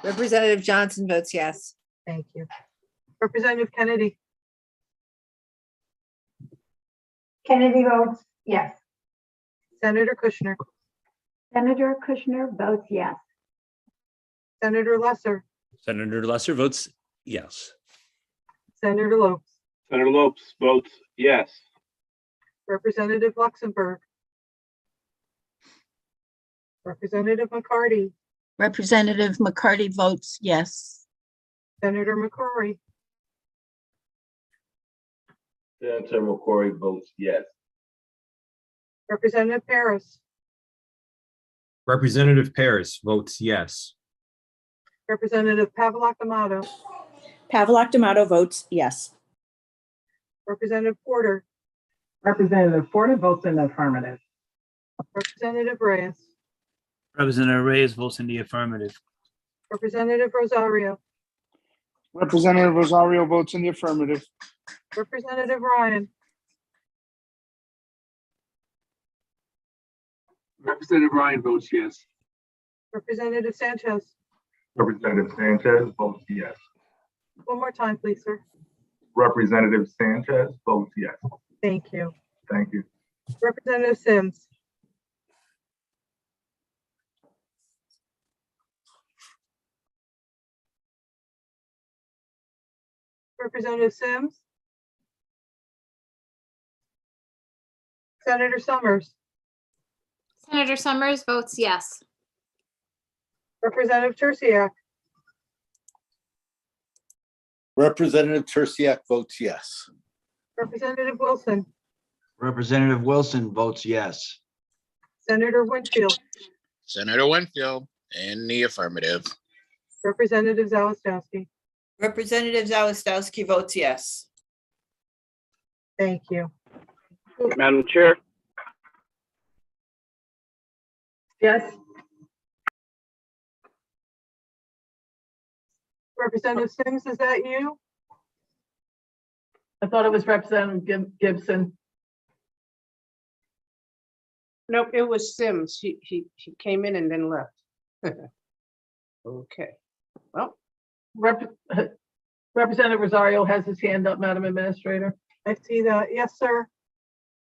Representative Johnson votes yes. thank you. Representative Kennedy, Kennedy votes yes. Senator Kushner, Senator Kushner votes yes. Senator Lesser, Senator Lesser votes yes. Senator Lopes, Senator Lopes votes yes. Representative Luxembourg, Representative McCarty, Representative McCarty votes yes. Senator McCrory, Senator McCrory votes yes. Representative Paris, Representative Paris votes yes. Representative Pavlak Amato, Pavlak D'Amato votes yes. Representative Porter, Representative Porter votes in the affirmative. Representative Reyes, Representative Reyes votes in the affirmative. Representative Rosario, Representative Rosario votes in the affirmative. Representative Ryan, Representative Ryan votes yes. Representative Sanchez. Representative Sanchez votes yes. One more time, please, sir. Representative Sanchez votes yes. Thank you. Thank you. Representative Sims, Representative Sims, Senator Summers, Senator Summers votes yes. Representative Terciak, Representative Terciak votes yes. Representative Wilson, Representative Wilson votes yes. Senator Winfield, Senator Winfield in the affirmative. Representative Zawistowski. Representative Zawistowski votes yes. Thank you. Madam Chair. Yes. Representative Sims, is that you? I thought it was Representative Gibson. Nope, it was Sims. She came in and then left. Okay. Well, Representative Rosario has his hand up, Madam Administrator. I see that. Yes, sir.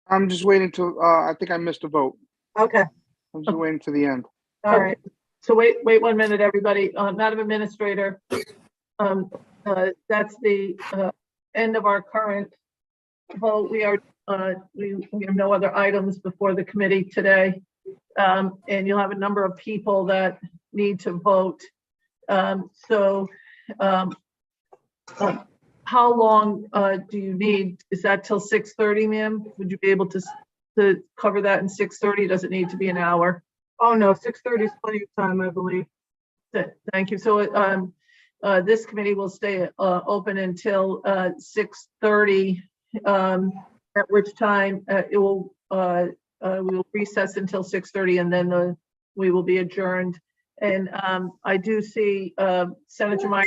I'm just waiting to, I think I missed a vote. Okay. I'm just waiting to the end. All right. So wait 1 minute, everybody. Madam Administrator, that's the end of our current vote. We have no other items before the committee today. And you'll have a number of people that need to vote. How long do you need? Is that till 6:30, ma'am? Would you be able to cover that in 6:30? Does it need to be an hour? Oh, no, 6:30 is plenty of time, I believe. Thank you. So this committee will stay open until 6:30, at which time we will recess until 6:30, and then we will be adjourned. And I do see Senator Meyer,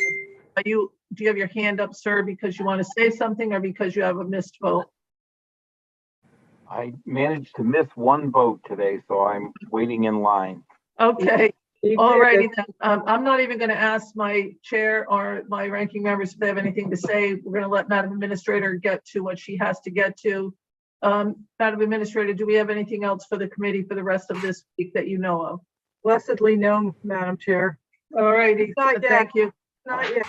do you have your hand up, sir, because you want to say something or because you have a missed vote? I managed to miss one vote today, so I'm waiting in line. Okay. All righty then. I'm not even going to ask my chair or my ranking members if they have anything to say. We're going to let Madam Administrator get to what she has to get to. Madam Administrator, do we have anything else for the committee for the rest of this week that you know of? Blessedly no, Madam Chair. All righty. Not yet. Thank you. Not yet.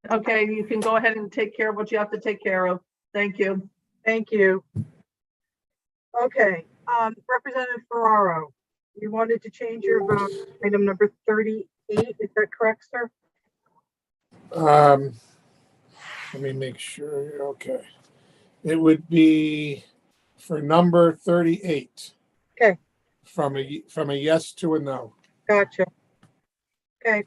Okay, you can go ahead and take care of what you have to take care of. Thank you. Thank you. Okay, Representative Ferraro, you wanted to change your vote, item number 38, is that correct, sir? Let me make sure. Okay. It would be for number 38. Okay. From a yes to a no. Gotcha. Okay.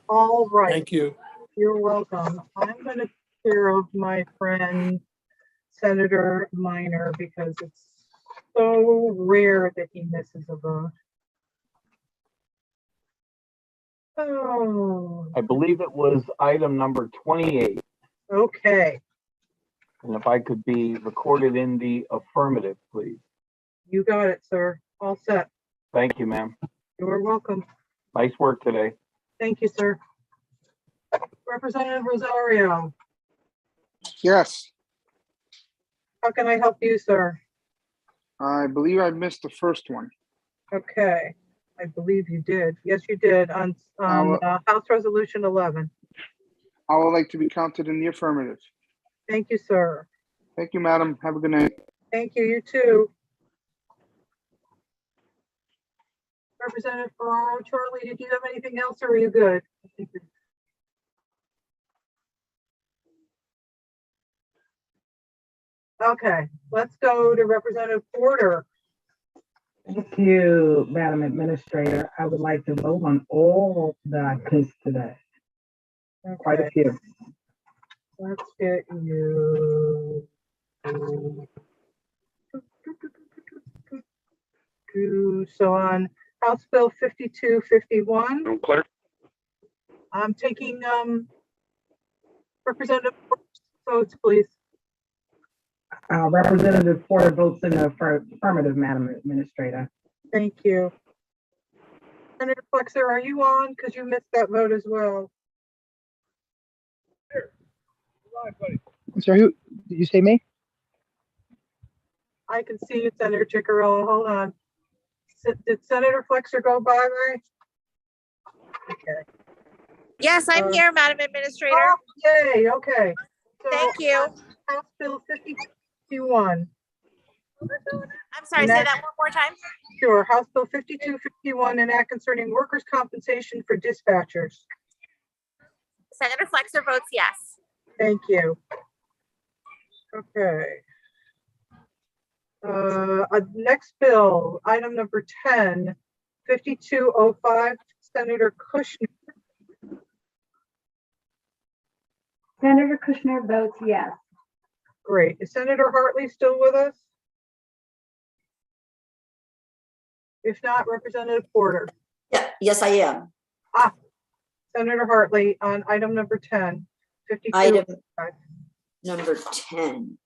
All right. Thank you. You're welcome. I'm going to care of my friend Senator Minor because it's so rare that he misses a vote. Oh, I believe it was item number 28. okay. And if I could be recorded in the affirmative, please. You got it, sir. All set. Thank you, ma'am. You're welcome. Nice work today. Thank you, sir. Representative Rosario, Yes, how can I help you, sir? I believe I missed the first one. Okay, I believe you did. Yes, you did on House Resolution 11. I would like to be counted in the affirmative. Thank you, sir. Thank you, madam. Have a good night. Thank you. You too. Representative Ferraro, Charlie, did you have anything else or are you good? Okay, let's go to Representative Porter. Thank you, Madam Administrator. I would like to vote on all the items today. Quite a few. Let's get you. So on House Bill 5251. Clerk. I'm taking Representative Porter's votes, please. Representative Porter votes in the affirmative, Madam Administrator. Thank you. Senator Flexer, are you on? Because you missed that vote as well. I'm sorry, who, did you say me? I can see you, Senator Chicarella. Hold on. Did Senator Flexer go bye-bye? Okay. Yes, I'm here, Madam Administrator. Oh, yay, okay. So, Thank you. House Bill 5251. I'm sorry, say that one more time. Sure. House Bill 5251, an act concerning workers' compensation for dispatchers. Senator Flexer votes yes. Thank you. Okay. Next bill, item number 10, 5205, Senator Kushner. Senator Kushner votes yes. Great. Is Senator Hartley still with us? If not, Representative Porter. Yeah, yes, I am. Senator Hartley on item number 10, 52. Item number 10.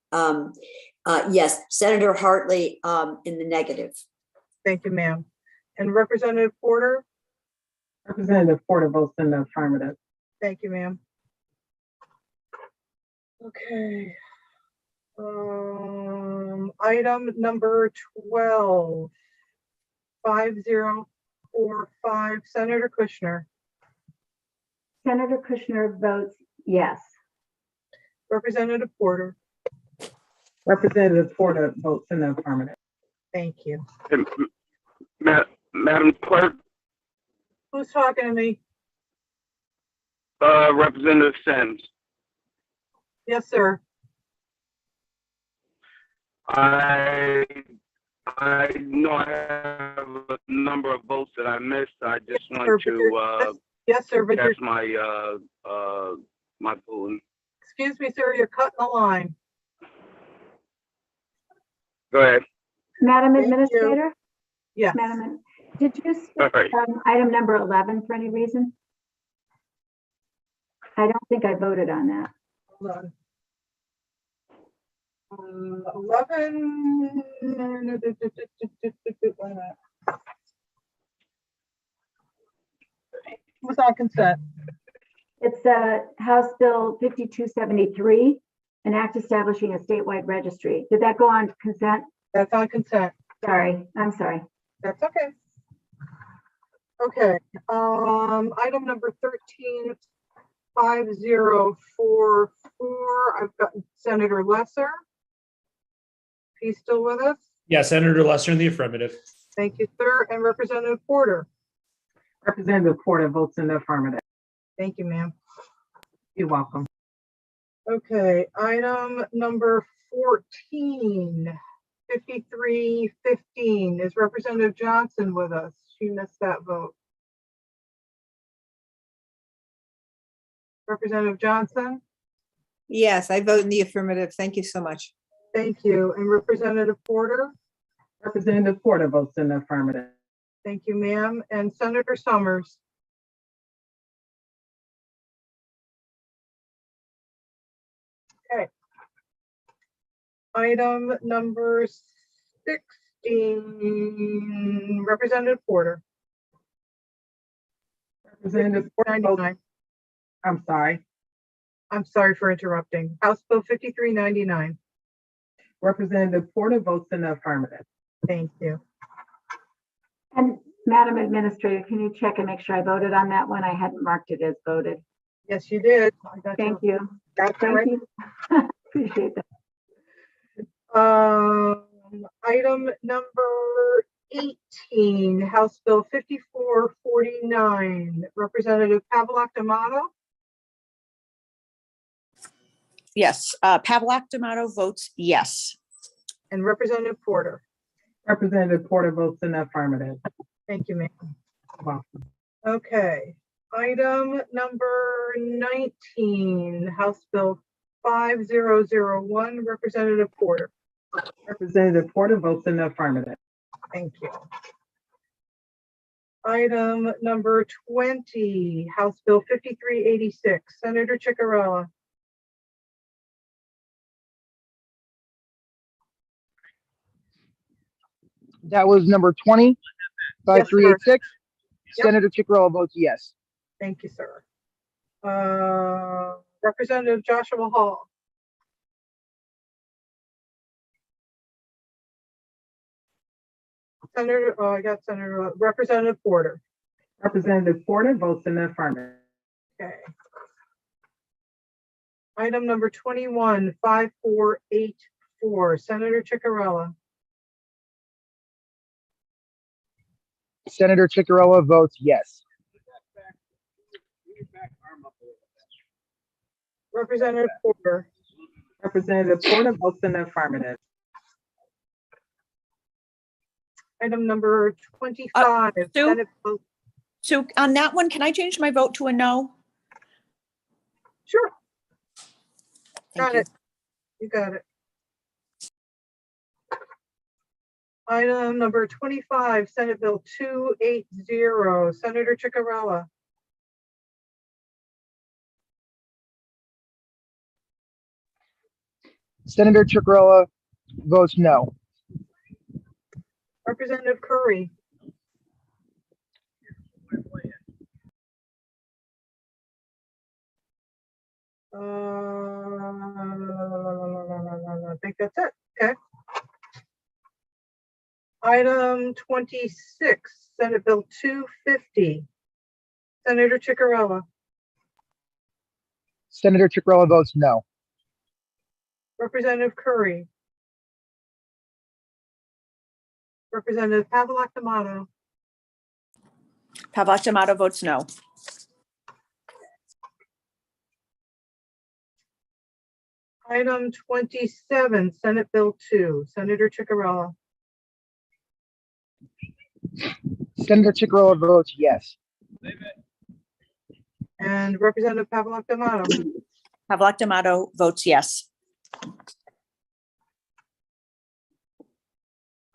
Yes, Senator Hartley in the negative. Thank you, ma'am. And Representative Porter? Representative Porter votes in the affirmative. Thank you, ma'am. Okay. Item number 12, 5045, Senator Kushner. Senator Kushner votes yes. Representative Porter. Representative Porter votes in the affirmative. Thank you. Madam Clerk, Who's talking to me? Representative Sims. Yes, sir. I know I have a number of votes that I missed. I just want to yes, sir, but cast my my vote. Excuse me, sir, you're cutting the line. Go ahead. Madam Administrator? Yes. Madam, did you skip Right. item number 11 for any reason? I don't think I voted on that. Hold on. 11. What's on consent? It's House Bill 5273, an act establishing a statewide registry. Did that go on consent? That's on consent. Sorry, I'm sorry. That's okay. Okay. Item number 13, 5044. I've got Senator Lesser. He's still with us? Yeah, Senator Lesser in the affirmative. Thank you, sir. And Representative Porter. Representative Porter votes in the affirmative. Thank you, ma'am. You're welcome. Okay, item number 14, 5315. Is Representative Johnson with us? She missed that vote. Representative Johnson? Yes, I vote in the affirmative. Thank you so much. Thank you. And Representative Porter? Representative Porter votes in the affirmative. Thank you, ma'am. And Senator Summers? Okay. Item number 16, Representative Porter. Representative Porter votes, 99. I'm sorry. I'm sorry for interrupting. House Bill 5399. Representative Porter votes in the affirmative. Thank you. And Madam Administrator, can you check and make sure I voted on that one? I hadn't marked it as voted. Yes, you did. I got Thank you. Got it Thank right. you. Appreciate that. Item number 18, House Bill 5449, Representative Pavlak D'Amato. Yes, Pavlak D'Amato votes yes. And Representative Porter. Representative Porter votes in the affirmative. Thank you, ma'am. Welcome. Okay. Item number 19, House Bill 5001, Representative Porter. Representative Porter votes in the affirmative. Thank you. Item number 20, House Bill 5386, Senator Ciccarella. That was number 20, 5386. Yep. Senator Ciccarella votes yes. Thank you, sir. Representative Joshua Hall. Senator, I got Senator, Representative Porter. Representative Porter votes in the affirmative. Okay. Item number 21, 5484, Senator Ciccarella. Senator Ciccarella votes yes. Representative Porter. Representative Porter votes in the affirmative. Item number 25, Senate vote. So on that one, can I change my vote to a no? Sure. Thank Got you. it. You got it. Item number 25, Senate Bill 280, Senator Ciccarella. Senator Ciccarella votes no. Representative Curry. I think that's it. Okay. Item 26, Senate Bill 250, Senator Ciccarella. Senator Ciccarella votes no. Representative Curry. Representative Pavlak D'Amato. Pavlak D'Amato votes no. Item 27, Senate Bill 2, Senator Ciccarella. Senator Ciccarella votes yes. And Representative Pavlak D'Amato. Pavlak D'Amato votes yes.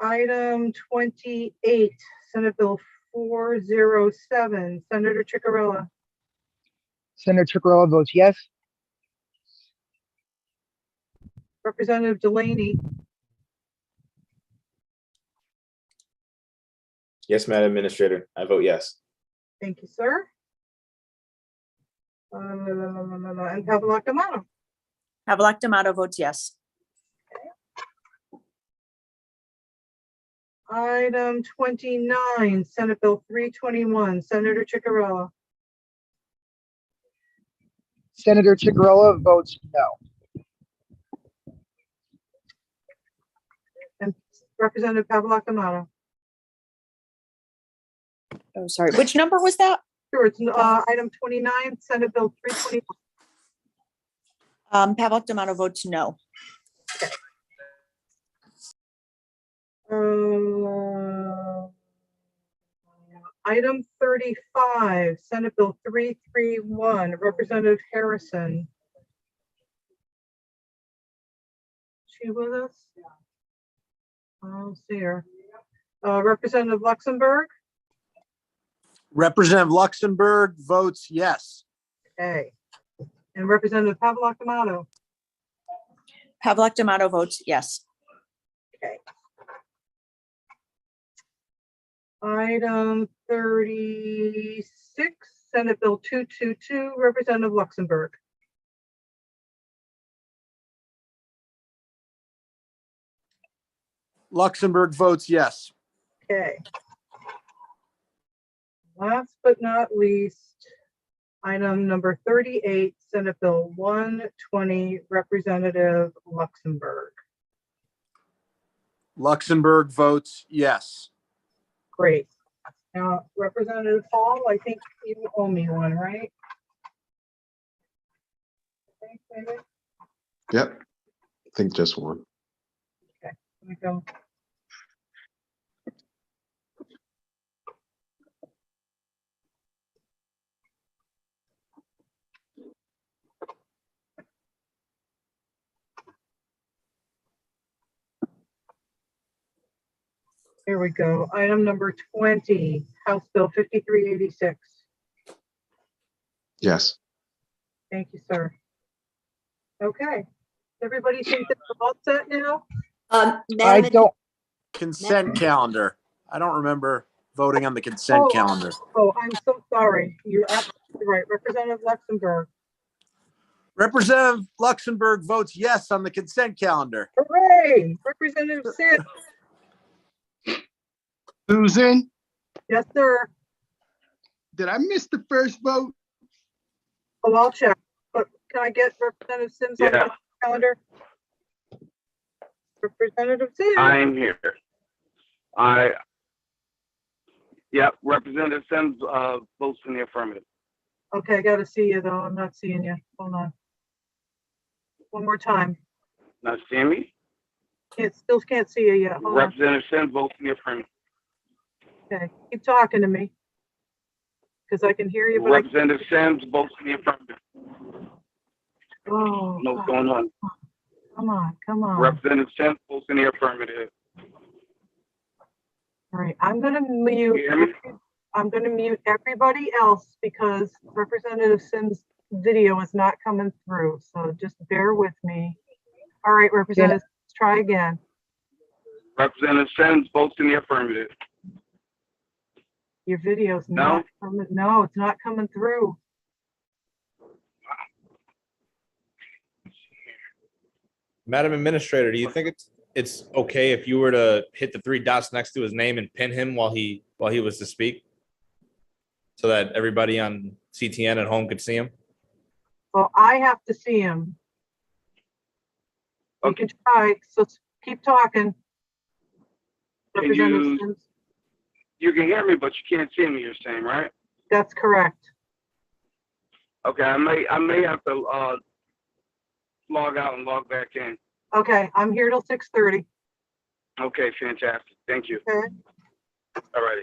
Item 28, Senate Bill 407, Senator Ciccarella. Senator Ciccarella votes yes. Representative Delaney. Yes, Madam Administrator, I vote yes. Thank you, sir. And Pavlak D'Amato. Pavlak D'Amato votes yes. Item 29, Senate Bill 321, Senator Ciccarella. Senator Ciccarella votes no. And Representative Pavlak D'Amato. Oh, sorry. Which number was that? Sure, it's item 29, Senate Bill 321. Pavlak D'Amato votes no. Item 35, Senate Bill 331, Representative Harrison. she with us? I don't see her. Representative Luxembourg? Representative Luxembourg votes yes. Okay. And Representative Pavlik Amato? Pavlik Damato votes yes. Okay. Item 36, Senate Bill 222, Representative Luxembourg. Luxembourg votes yes. Okay. Last but not least, item number 38, Senate Bill 120, Representative Luxembourg. Luxembourg votes yes. Great. Now, Representative Hall, I think you owe me one, right? Okay, maybe? Yep. I think just one. Okay, let me go. Here we go. Item number 20, House Bill 5386. Yes. Thank you, sir. Okay. Everybody think that we're all set now? I Madam, don't, Consent calendar. I don't remember voting on the consent calendar. Oh, I'm so sorry. You're absolutely right. Representative Luxembourg. Representative Luxembourg votes yes on the consent calendar. Hooray! Representative Sims. Susan, Yes, sir. did I miss the first vote? Oh, I'll check. But can I get Representative Sims on Yeah. the calendar? Representative Sims. I'm here. Yep, Representative Sims, votes in the affirmative. Okay, I gotta see you though. I'm not seeing you. Hold on. One more time. Not seeing me? Still can't see you yet. Hold on. Representative Sims, votes in the affirmative. Okay, keep talking to me. Because I can hear you, but Representative Sims, votes in the affirmative. oh, Know what's going on? come on. Representative Sims, votes in the affirmative. All right, I'm gonna You mute. hear me? I'm gonna mute everybody else because Representative Sims' video is not coming through. So just bear with me. All right, Representative, let's try again. Representative Sims, votes in the affirmative. Your video's No? not coming. No, it's not coming through. Madam Administrator, do you think it's okay if you were to hit the three dots next to his name and pin him while he was to speak? So that everybody on CTN at home could see him? Well, I have to see him. You can try, so keep talking. Can Representative you, Sims, you can hear me, but you can't see me, you're saying, right? that's correct. Okay, I may have to, log out and log back in. Okay, I'm here till 6:30. Okay, fantastic. Thank you. Okay. All righty.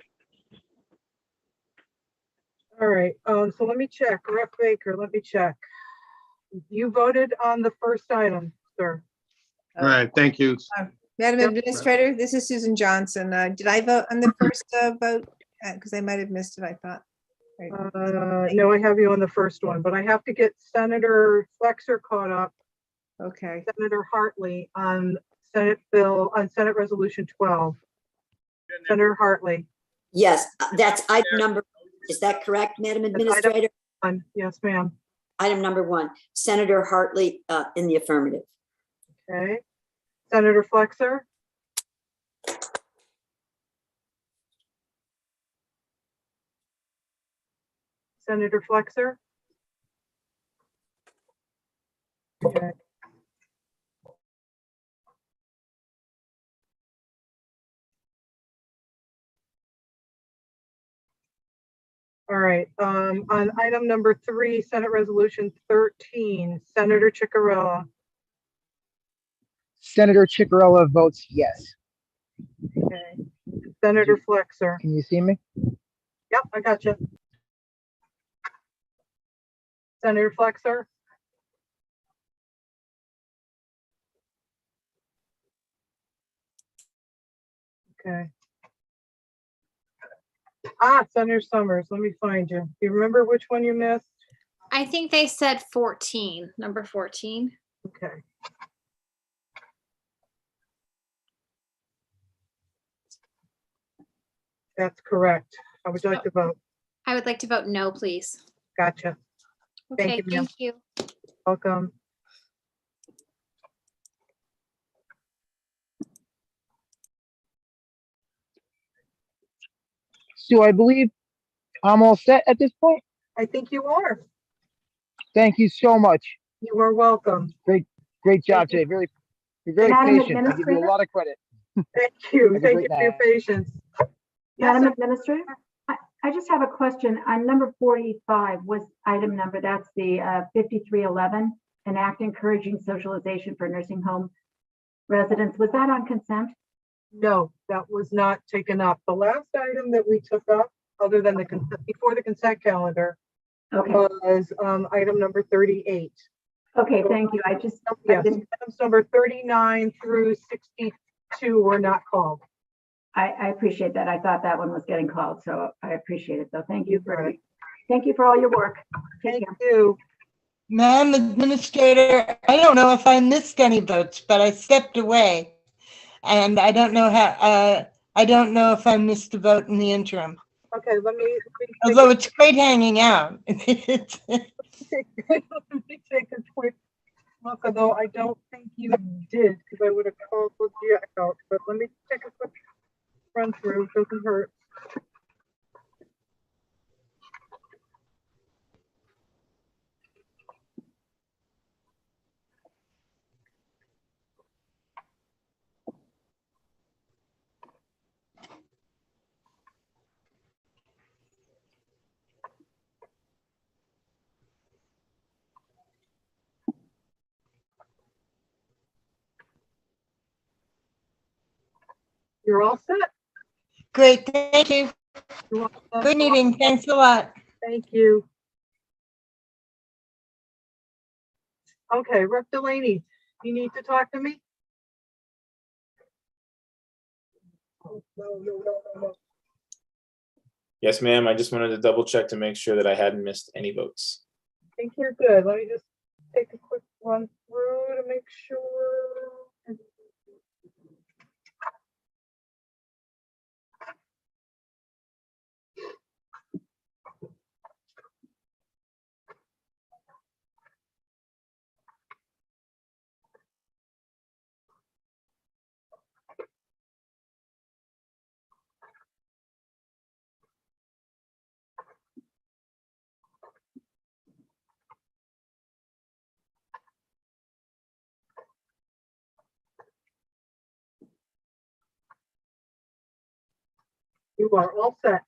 All right, so let me check. Rep Baker, let me check. You voted on the first item, sir. All right, thank you. Madam Yep. Administrator, this is Susan Johnson. Did I vote on the first vote? Because I might have missed it, I thought. Right. No, I have you on the first one, but I have to get Senator Flexer caught up. Okay. Senator Hartley on Senate Resolution 12. Senator Hartley. yes, that's item number, is that correct, Madam Administrator? Yes, ma'am. Item number 1, Senator Hartley, in the affirmative. Okay. Senator Flexer. Senator Flexer. Okay. All right, on item number 3, Senate Resolution 13, Senator Chicarella. Senator Chicarella votes yes. Okay. Senator Flexer. Can you see me? Yep, I got you. Senator Flexer. Okay. Ah, Senator Summers, let me find you. Do you remember which one you missed? I think they said 14, number 14. Okay. That's correct. How would you like to vote? I would like to vote no, please. Gotcha. Thank Okay, you, ma'am. thank you. Welcome. So I believe I'm all set at this point. I think you are. Thank you so much. You are welcome. Great job today. You're very Madam patient. I give you a Administrator? lot of credit. Thank you. Have a Thank great you for your night. patience. Madam Yes, Administrator? I just have a question. On number 45 was item number, that's the 5311, an act encouraging socialization for nursing home residents. Was that on consent? no, that was not taken up. The last item that we took up, other than the consent, before the consent calendar, Okay, was item number 38. okay, thank you. I just, Yes, items number 39 through 62 were not called. I appreciate that. I thought that one was getting called, so I appreciate it. So thank you for, Right. thank you for all your work. Take Thank care. you. Madam Administrator, I don't know if I missed any votes, but I stepped away. And I don't know I don't know if I missed a vote in the interim. Okay, let me Although it's great hanging out. let me take a quick look, although I don't think you did, because I would have called you out, but let me take a quick run through, doesn't hurt. You're all set. Great, thank you. You're welcome. Good meeting, thanks a lot. Thank you. Okay, Rep. Delaney, you need to talk to me? No. Yes, ma'am. I just wanted to double check to make sure that I hadn't missed any votes. I think you're good. Let me just take a quick run through to make sure. You are all set.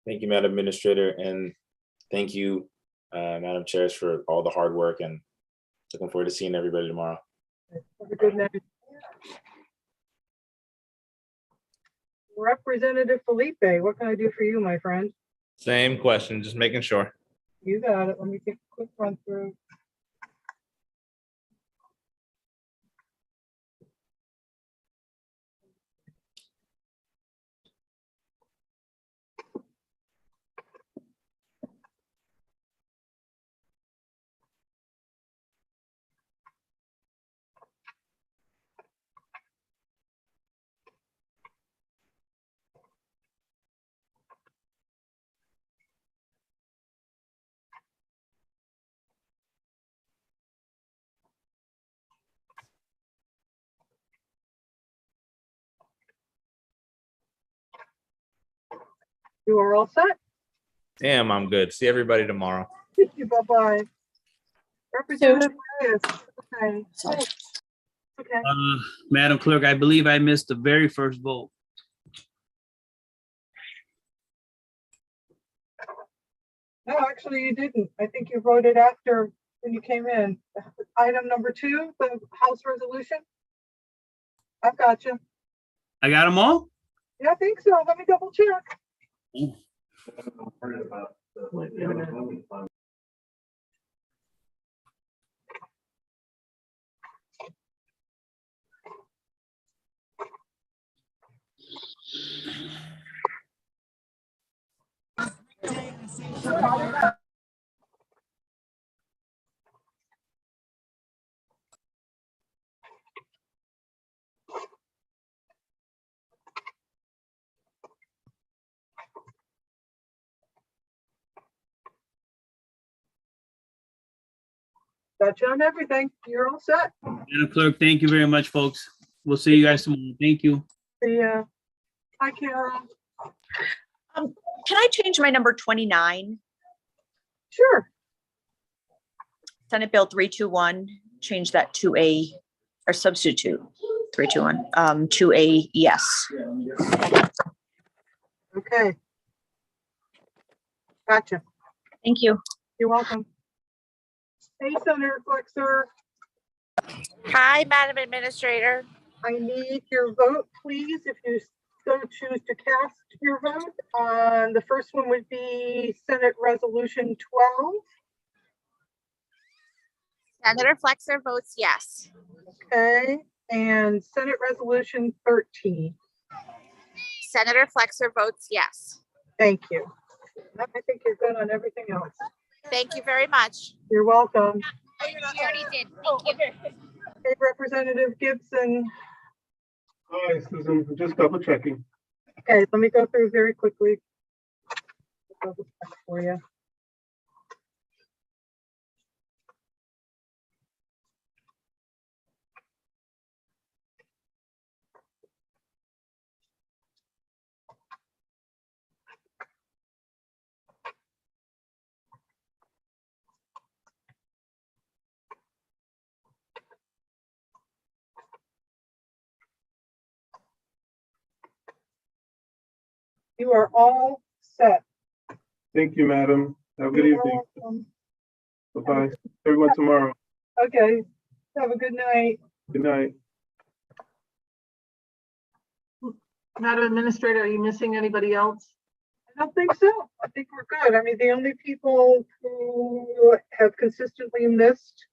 Thank you, Madam Administrator, and thank you, Madam Chairs, for all the hard work, and looking forward to seeing everybody tomorrow. Have a good night. Representative Felipe, what can I do for you, my friend? Same question, just making sure. You got it. Let me take a quick run through. You are all set. Damn, I'm good. See everybody tomorrow. Thank you. Bye-bye. Representative Reyes. Okay. Okay. Madam Clerk, I believe I missed the very first vote. No, actually you didn't. I think you voted after when you came in. Item number 2, the House resolution. I've got you. I got them all? Yeah, I think so. Let me double check. Got you on everything. You're all set. Madam Clerk, thank you very much, folks. We'll see you guys tomorrow. Thank you. See ya. Hi, Kara. Can I change my number 29? Sure. Senate Bill 321, change that to a, or substitute 321, to a yes. Okay. Gotcha. Thank you. You're welcome. Hey, Senator Flexer, Hi, Madam Administrator. I need your vote, please, if you so choose to cast your vote. The first one would be Senate Resolution 12. Senator Flexer votes yes. Okay, and Senate Resolution 13. Senator Flexer votes yes. Thank you. I think you're good on everything else. Thank you very much. You're welcome. She already did. Thank you. Hey, Representative Gibson. Hi, Susan. Just double checking. Okay, let me go through very quickly. Double check for you. You are all set. Thank you, madam. Have a good evening. Bye-bye. Everyone tomorrow. Okay, have a good night. Good night. Madam Administrator, are you missing anybody else? I don't think so. I think we're good. I mean, the only people who have consistently missed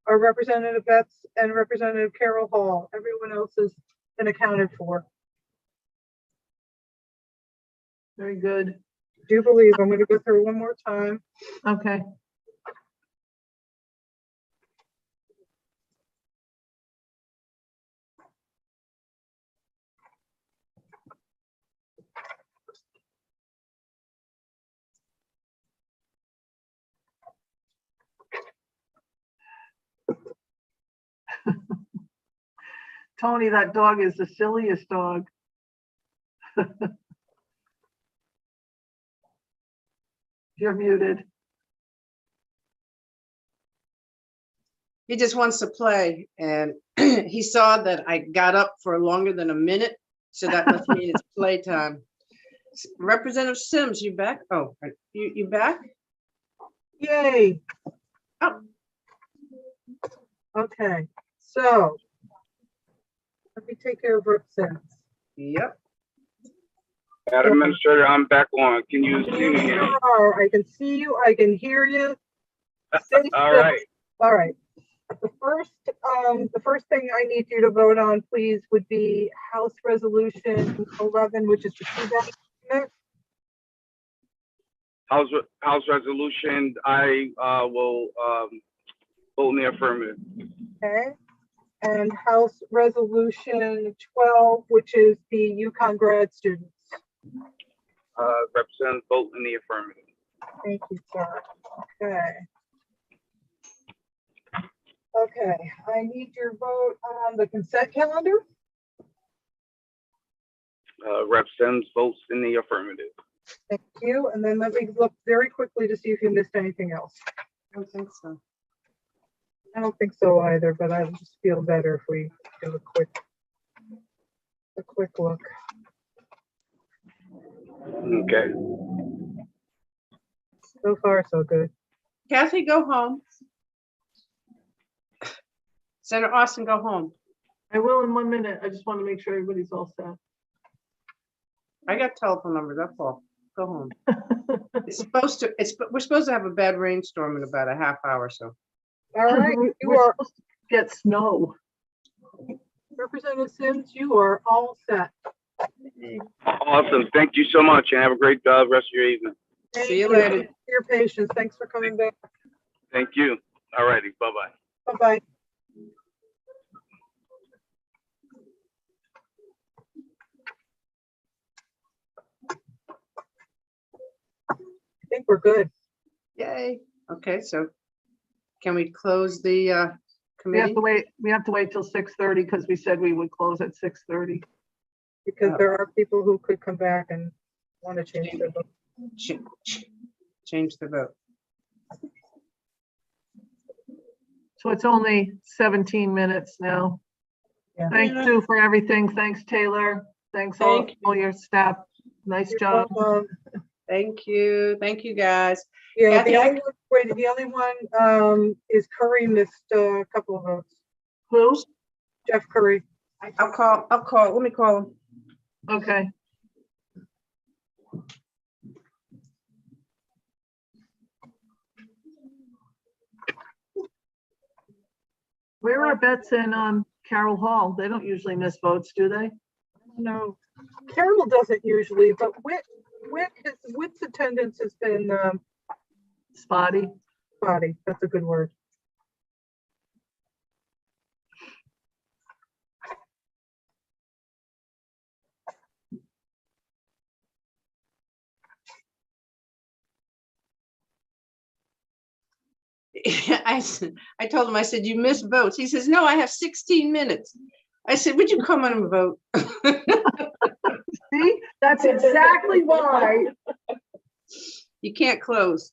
are Representative Betts and Representative Carol Hall. Everyone else has been accounted for. Very good. Do believe I'm going to go through one more time. Okay. Tony, that dog is the silliest dog. You're muted. He just wants to play, and he saw that I got up for longer than a minute, so that must mean it's playtime. Representative Sims, you back? Oh, you back? Yay. Oh. Okay, so let me take care of Representative. Yep. Madam Administrator, I'm back on. Can you see me? I can see you. I can hear you. All right. All right. The first thing I need you to vote on, please, would be House Resolution 11, which is the feedback agreement. House Resolution, I will vote in the affirmative. Okay. And House Resolution 12, which is the UConn grad students. Representative vote in the affirmative. Thank you, sir. Okay. Okay, I need your vote on the consent calendar. Representative votes in the affirmative. Thank you. And then let me look very quickly to see if you missed anything else. I don't think so. I don't think so either, but I just feel better if we do a quick look. Okay. So far, so good. Kathy, go home. Senator Austin, go home. I will in 1 minute. I just want to make sure everybody's all set. I got telephone number, that's all. Go home. We're supposed to have a bad rainstorm in about a half hour, so. All right, you are supposed to get snow. Representative Sims, you are all set. Awesome. Thank you so much and have a great rest of your evening. See you later. For your patience. Thanks for coming back. Thank you. All righty. Bye-bye. Bye-bye. I think we're good. Yay. Okay, so can we close the We have committee? to wait, till 6:30 because we said we would close at 6:30. Because there are people who could come back and want to change their vote. Change the vote. So it's only 17 minutes now. Yeah. Thanks, Sue, for everything. Thanks, Taylor. Thanks all your staff. Nice job. Thank you. Thank you, guys. Yeah, Kathy, the only one is Curry missed a couple of votes. Who? Jeff Curry. I'll call. Let me call him. Okay. Where are Bets and Carol Hall? They don't usually miss votes, do they? No, Carol doesn't usually, but Whit's attendance has been Spotty. spotty. That's a good word. I told him, I said, you missed votes. He says, no, I have 16 minutes. I said, would you come on and vote? See, that's exactly why. You can't close.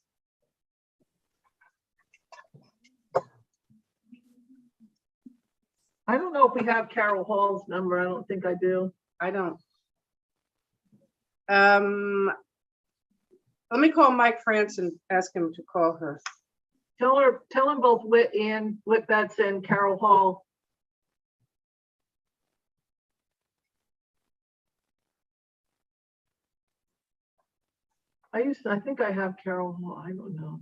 I don't know if we have Carol Hall's number. I don't think I do. I don't. Let me call Mike France and ask him to call her. Tell him both Whit Betts and Carol Hall. I think I have Carol Hall. I don't know.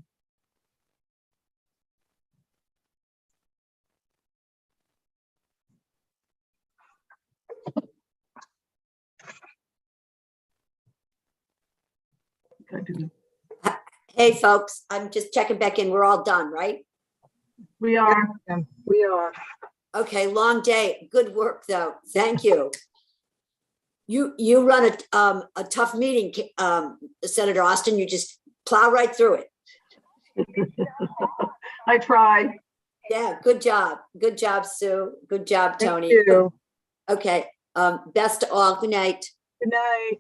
I do. Hey, folks, I'm just checking back in. We're all done, right? We are. We are. Okay, long day. Good work, though. Thank you. You run a tough meeting, Senator Austin. You just plow right through it. I try. Yeah, good job. Good job, Sue. Good job, Tony. Thank you. Okay, best to all. Good night. Good night.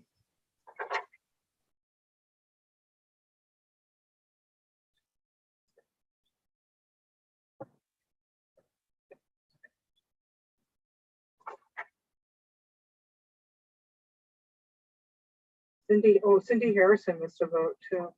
Cindy Harrison missed a vote too.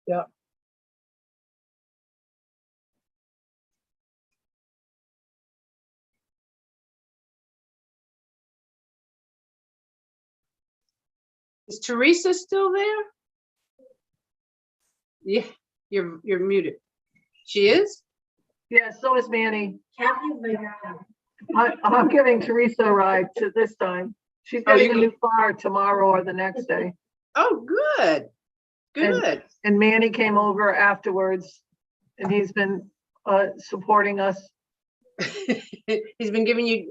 Yeah. Is Teresa still there? Yeah, you're muted. She is? Yeah, so is Manny. I'm giving Teresa a ride to this time. She's getting a new car tomorrow or the next day. Oh, good. Good. And Manny came over afterwards, and he's been supporting us. He's been giving you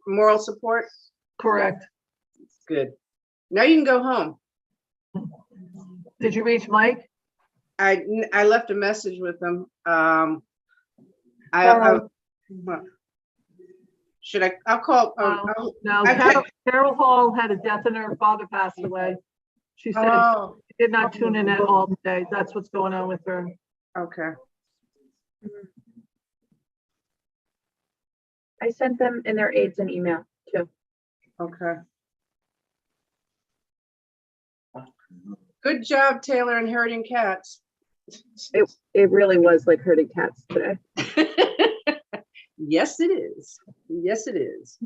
moral support? Correct. Good. Now you can go home. Did you reach Mike? I left a message with him. Should I? I'll call. No, Carol Hall had a death and her father passed away. She said Oh, she did not tune in at all today. That's what's going on with her. okay. I sent them and their aides an email too. Okay. Good job, Taylor, in herding cats. It really was like herding cats today. Yes, it is. Yes, it is.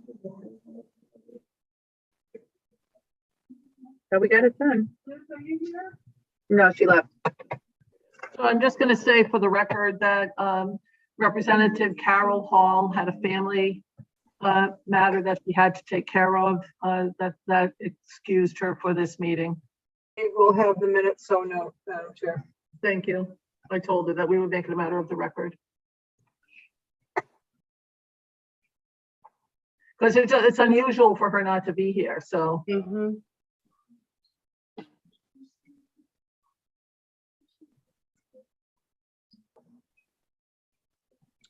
So we got it done. No, she left. So I'm just going to say for the record that Representative Carol Hall had a family matter that she had to take care of that excused her for this meeting. We will have the minutes, so no, Madam Chair. Thank you. I told her that we would make it a matter of the record. Because it's unusual for her not to be here, so. Mhm.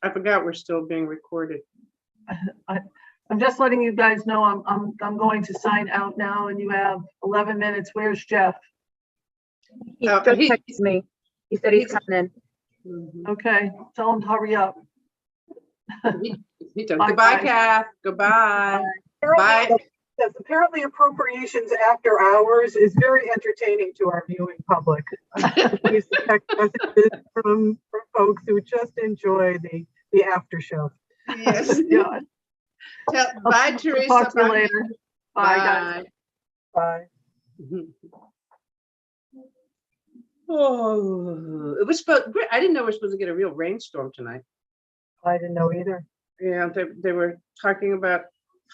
I forgot we're still being recorded. I'm just letting you guys know I'm going to sign out now, and you have 11 minutes. Where's Jeff? He just texted me. He said he's coming in. Mhm. Okay, tell him to hurry up. He told, goodbye, Kath. Goodbye. Bye. Yes, apparently appropriations after hours is very entertaining to our viewing public. I used to text messages from folks who just enjoy the after show. Yes. God. Bye, Teresa. Talk to you later. Bye, guys. Bye. Oh, it was supposed. I didn't know we were supposed to get a real rainstorm tonight. I didn't know either. Yeah, they were talking about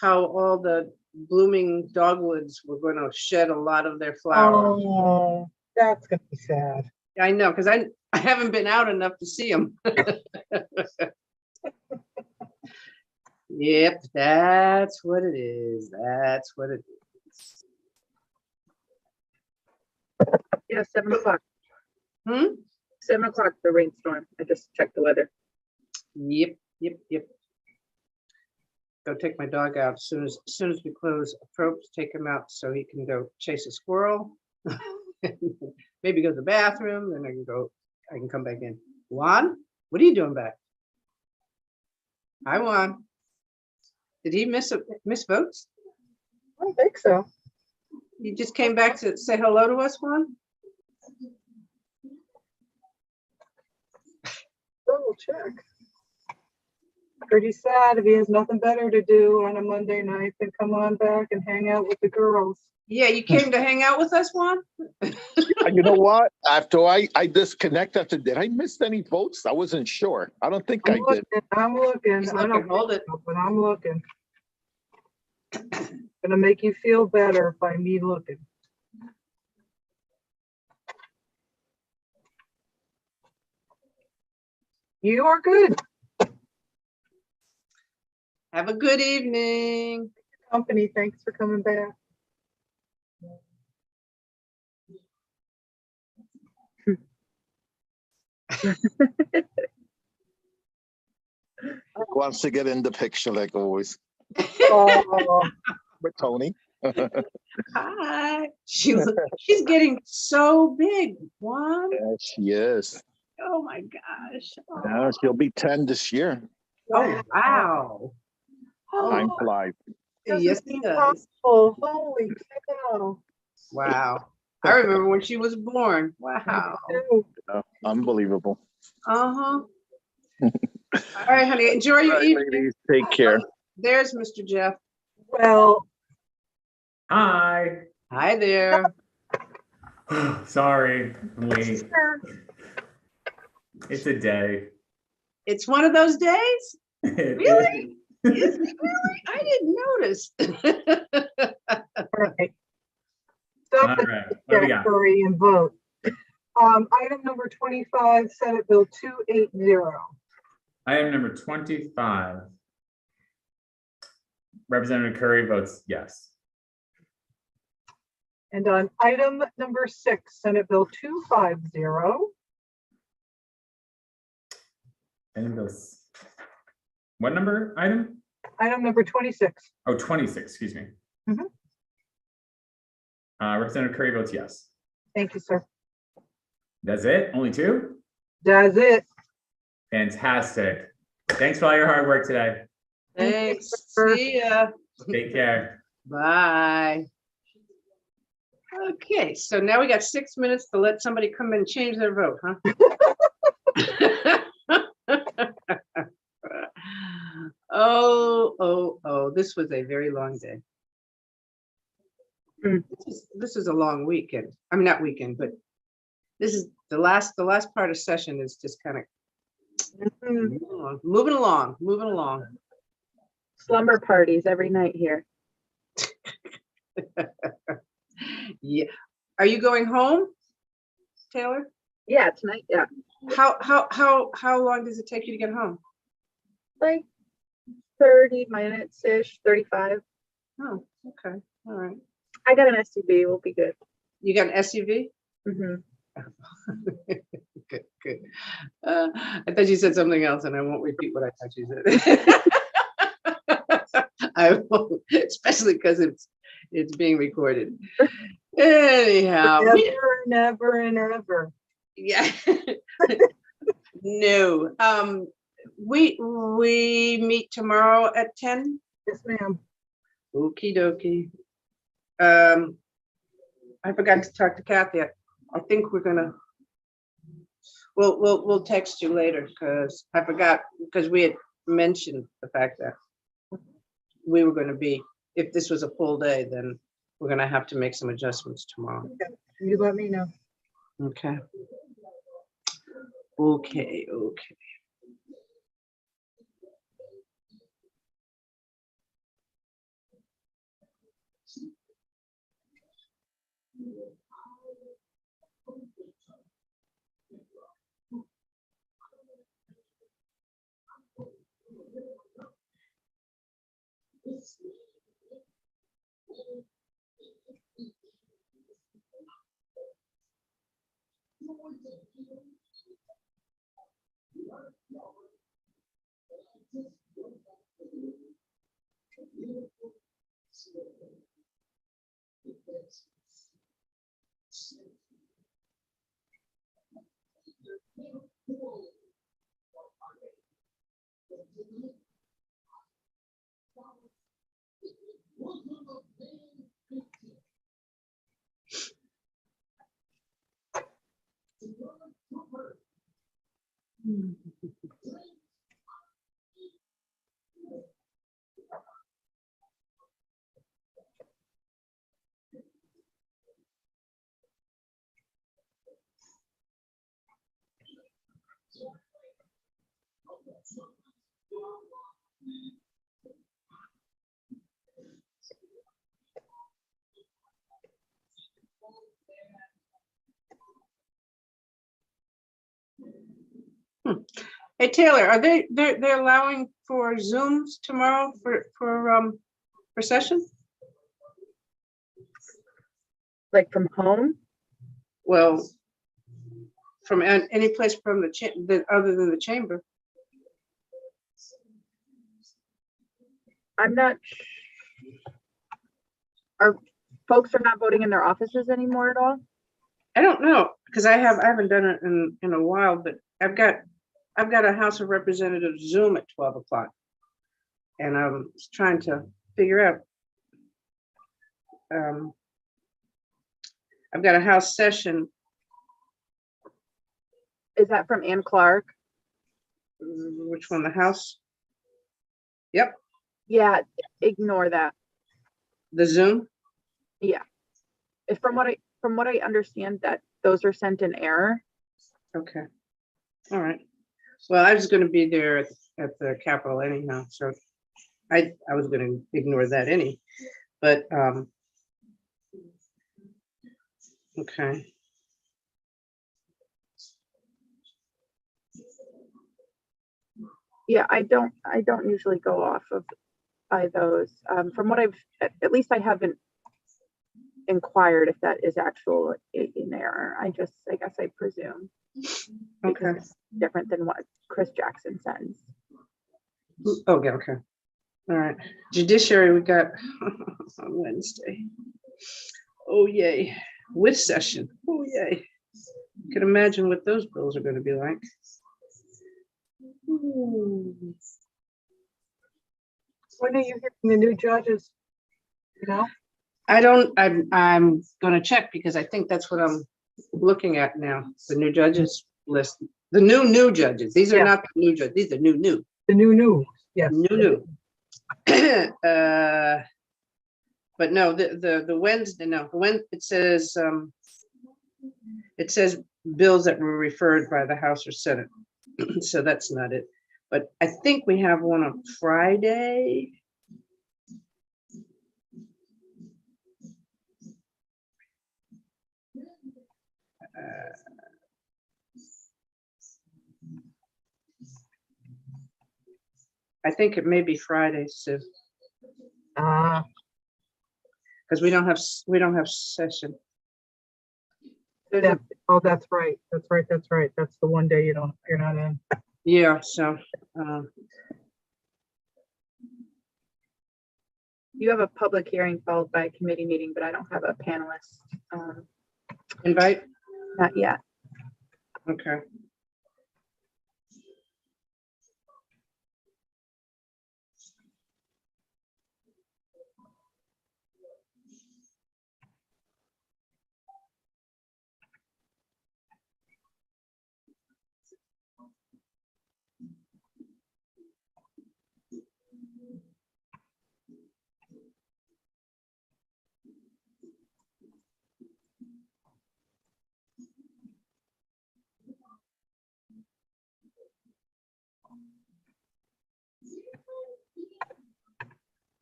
how all the blooming dogwoods were going to shed a lot of their flowers. Oh, that's gonna be sad. I know, because I haven't been out enough to see them. Yep, that's what it is. That's what it is. Yeah, 7 o'clock. 7 o'clock, the rainstorm. I just checked the weather. Yep. Go take my dog out as soon as we close Approps, take him out so he can go chase a squirrel. Maybe go to the bathroom, then I can come back in. Juan, what are you doing back? Hi, Juan. Did he miss votes? I don't think so. You just came back to say hello to us, Juan? Double check. Pretty sad if he has nothing better to do on a Monday night than come on back and hang out with the girls. Yeah, you came to hang out with us, Juan? You know what? After I disconnected, I said, did I miss any votes? I wasn't sure. I don't think I did. I'm looking. He's I looking, don't hold it. know, but I'm looking. Gonna make you feel better by me looking. You are good. Have a good evening. Company, thanks for coming back. Wants to get in the picture like always. Oh. But Tony. Hi. She's getting so big, Juan. Yes, she is. Oh my gosh. Oh, Yeah, she'll be 10 this year. wow. Time flies. Yes, it does. Holy cow. Wow. I remember when she was born. Wow. Unbelievable. Uh-huh. All right, honey. Enjoy your evening. Ladies, take care. There's Mr. Jeff. Well. Hi. Hi there. Sorry, I'm late. It's a day. It's one of those days? It Really? Is it really? I didn't notice. Right. All right. What do we got? Hurry and vote. Item number 25, Senate Bill 280. Item number 25. Representative Curry votes yes. And on item number 6, Senate Bill 250. Item goes. What number item? Item number 26. Oh, 26, excuse me. Representative Curry votes yes. Thank you, sir. That's it? Only two? That's it. Fantastic. Thanks for all your hard work today. Thanks. See ya. Take care. Bye. Okay, so now we got 6 minutes to let somebody come in and change their vote, huh? Oh, this was a very long day. This is a long weekend. I mean, not weekend, but this is the last part of session is just kind of moving along. Slumber parties every night here. Yeah. Are you going home, Taylor? Yeah, tonight. Yeah. How long does it take you to get home? Like 30 minutes-ish, 35. Oh, okay. All right. I got an SUV. We'll be good. You got an SUV? Mm-hmm. Good. I thought you said something else, and I won't repeat what I thought you said. I won't, especially because it's being recorded. Anyhow, Never and ever. yeah. No. We meet tomorrow at 10. Yes, ma'am. Okie dokie. I forgot to talk to Kathy. I think we're gonna. We'll text you later because I forgot because we had mentioned the fact that we were going to be, if this was a full day, then we're going to have to make some adjustments tomorrow. Okay. You let me know. Okay. Hey Taylor, are they're allowing for Zooms tomorrow for session? Like from home? Well, from any place from the other than the chamber. I'm not. Are folks are not voting in their offices anymore at all? I don't know because I haven't done it in a while, but I've got a House of Representatives Zoom at 12 o'clock, and I'm trying to figure out. I've got a House session. Is that from Ann Clark? Which one? The House? Yep. Yeah, ignore that. The Zoom? Yeah. From what I understand, that those are sent in error. Okay. All right. Well, I was going to be there at the Capitol anyhow, so I was going to ignore that but okay. Yeah, I don't usually go off of by those. From what at least I haven't inquired if that is actual in error. I guess I presume. Okay. It's different than what Chris Jackson sends. Okay. Okay. All right. Judiciary we got on Wednesday. Oh, yay. With session. Oh, yay. You can imagine what those bills are going to be like. When are you hearing the new judges? You know? I'm gonna check because I think that's what I'm looking at now, the new judges list, the new judges. These are Yeah. not the new judges, these are new. The new, yes. New. But no, the Wednesday, no, it says bills that were referred by the House or Senate. So that's not it. But I think we have one on Friday. I think it may be Friday, Sue, because we don't have session. Oh, that's right. That's right. That's right. That's the one day you're not in. Yeah, so You have a public hearing followed by a committee meeting, but I don't have a panelist. invite. Not yet. Okay.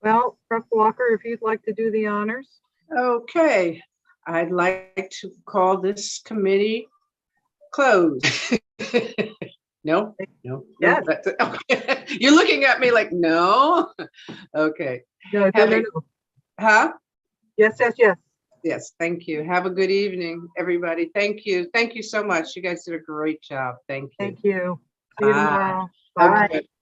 Well, Rep. Walker, if you'd like to do the honors. Okay, I'd like to call this committee closed. No. Yes. Okay. You're looking at me like, no. Okay. No. Huh? Yes. Yes, thank you. Have a good evening, everybody. Thank you. Thank you so much. You guys did a great job. Thank you. Thank you. See you Bye. tomorrow. Okay. Bye.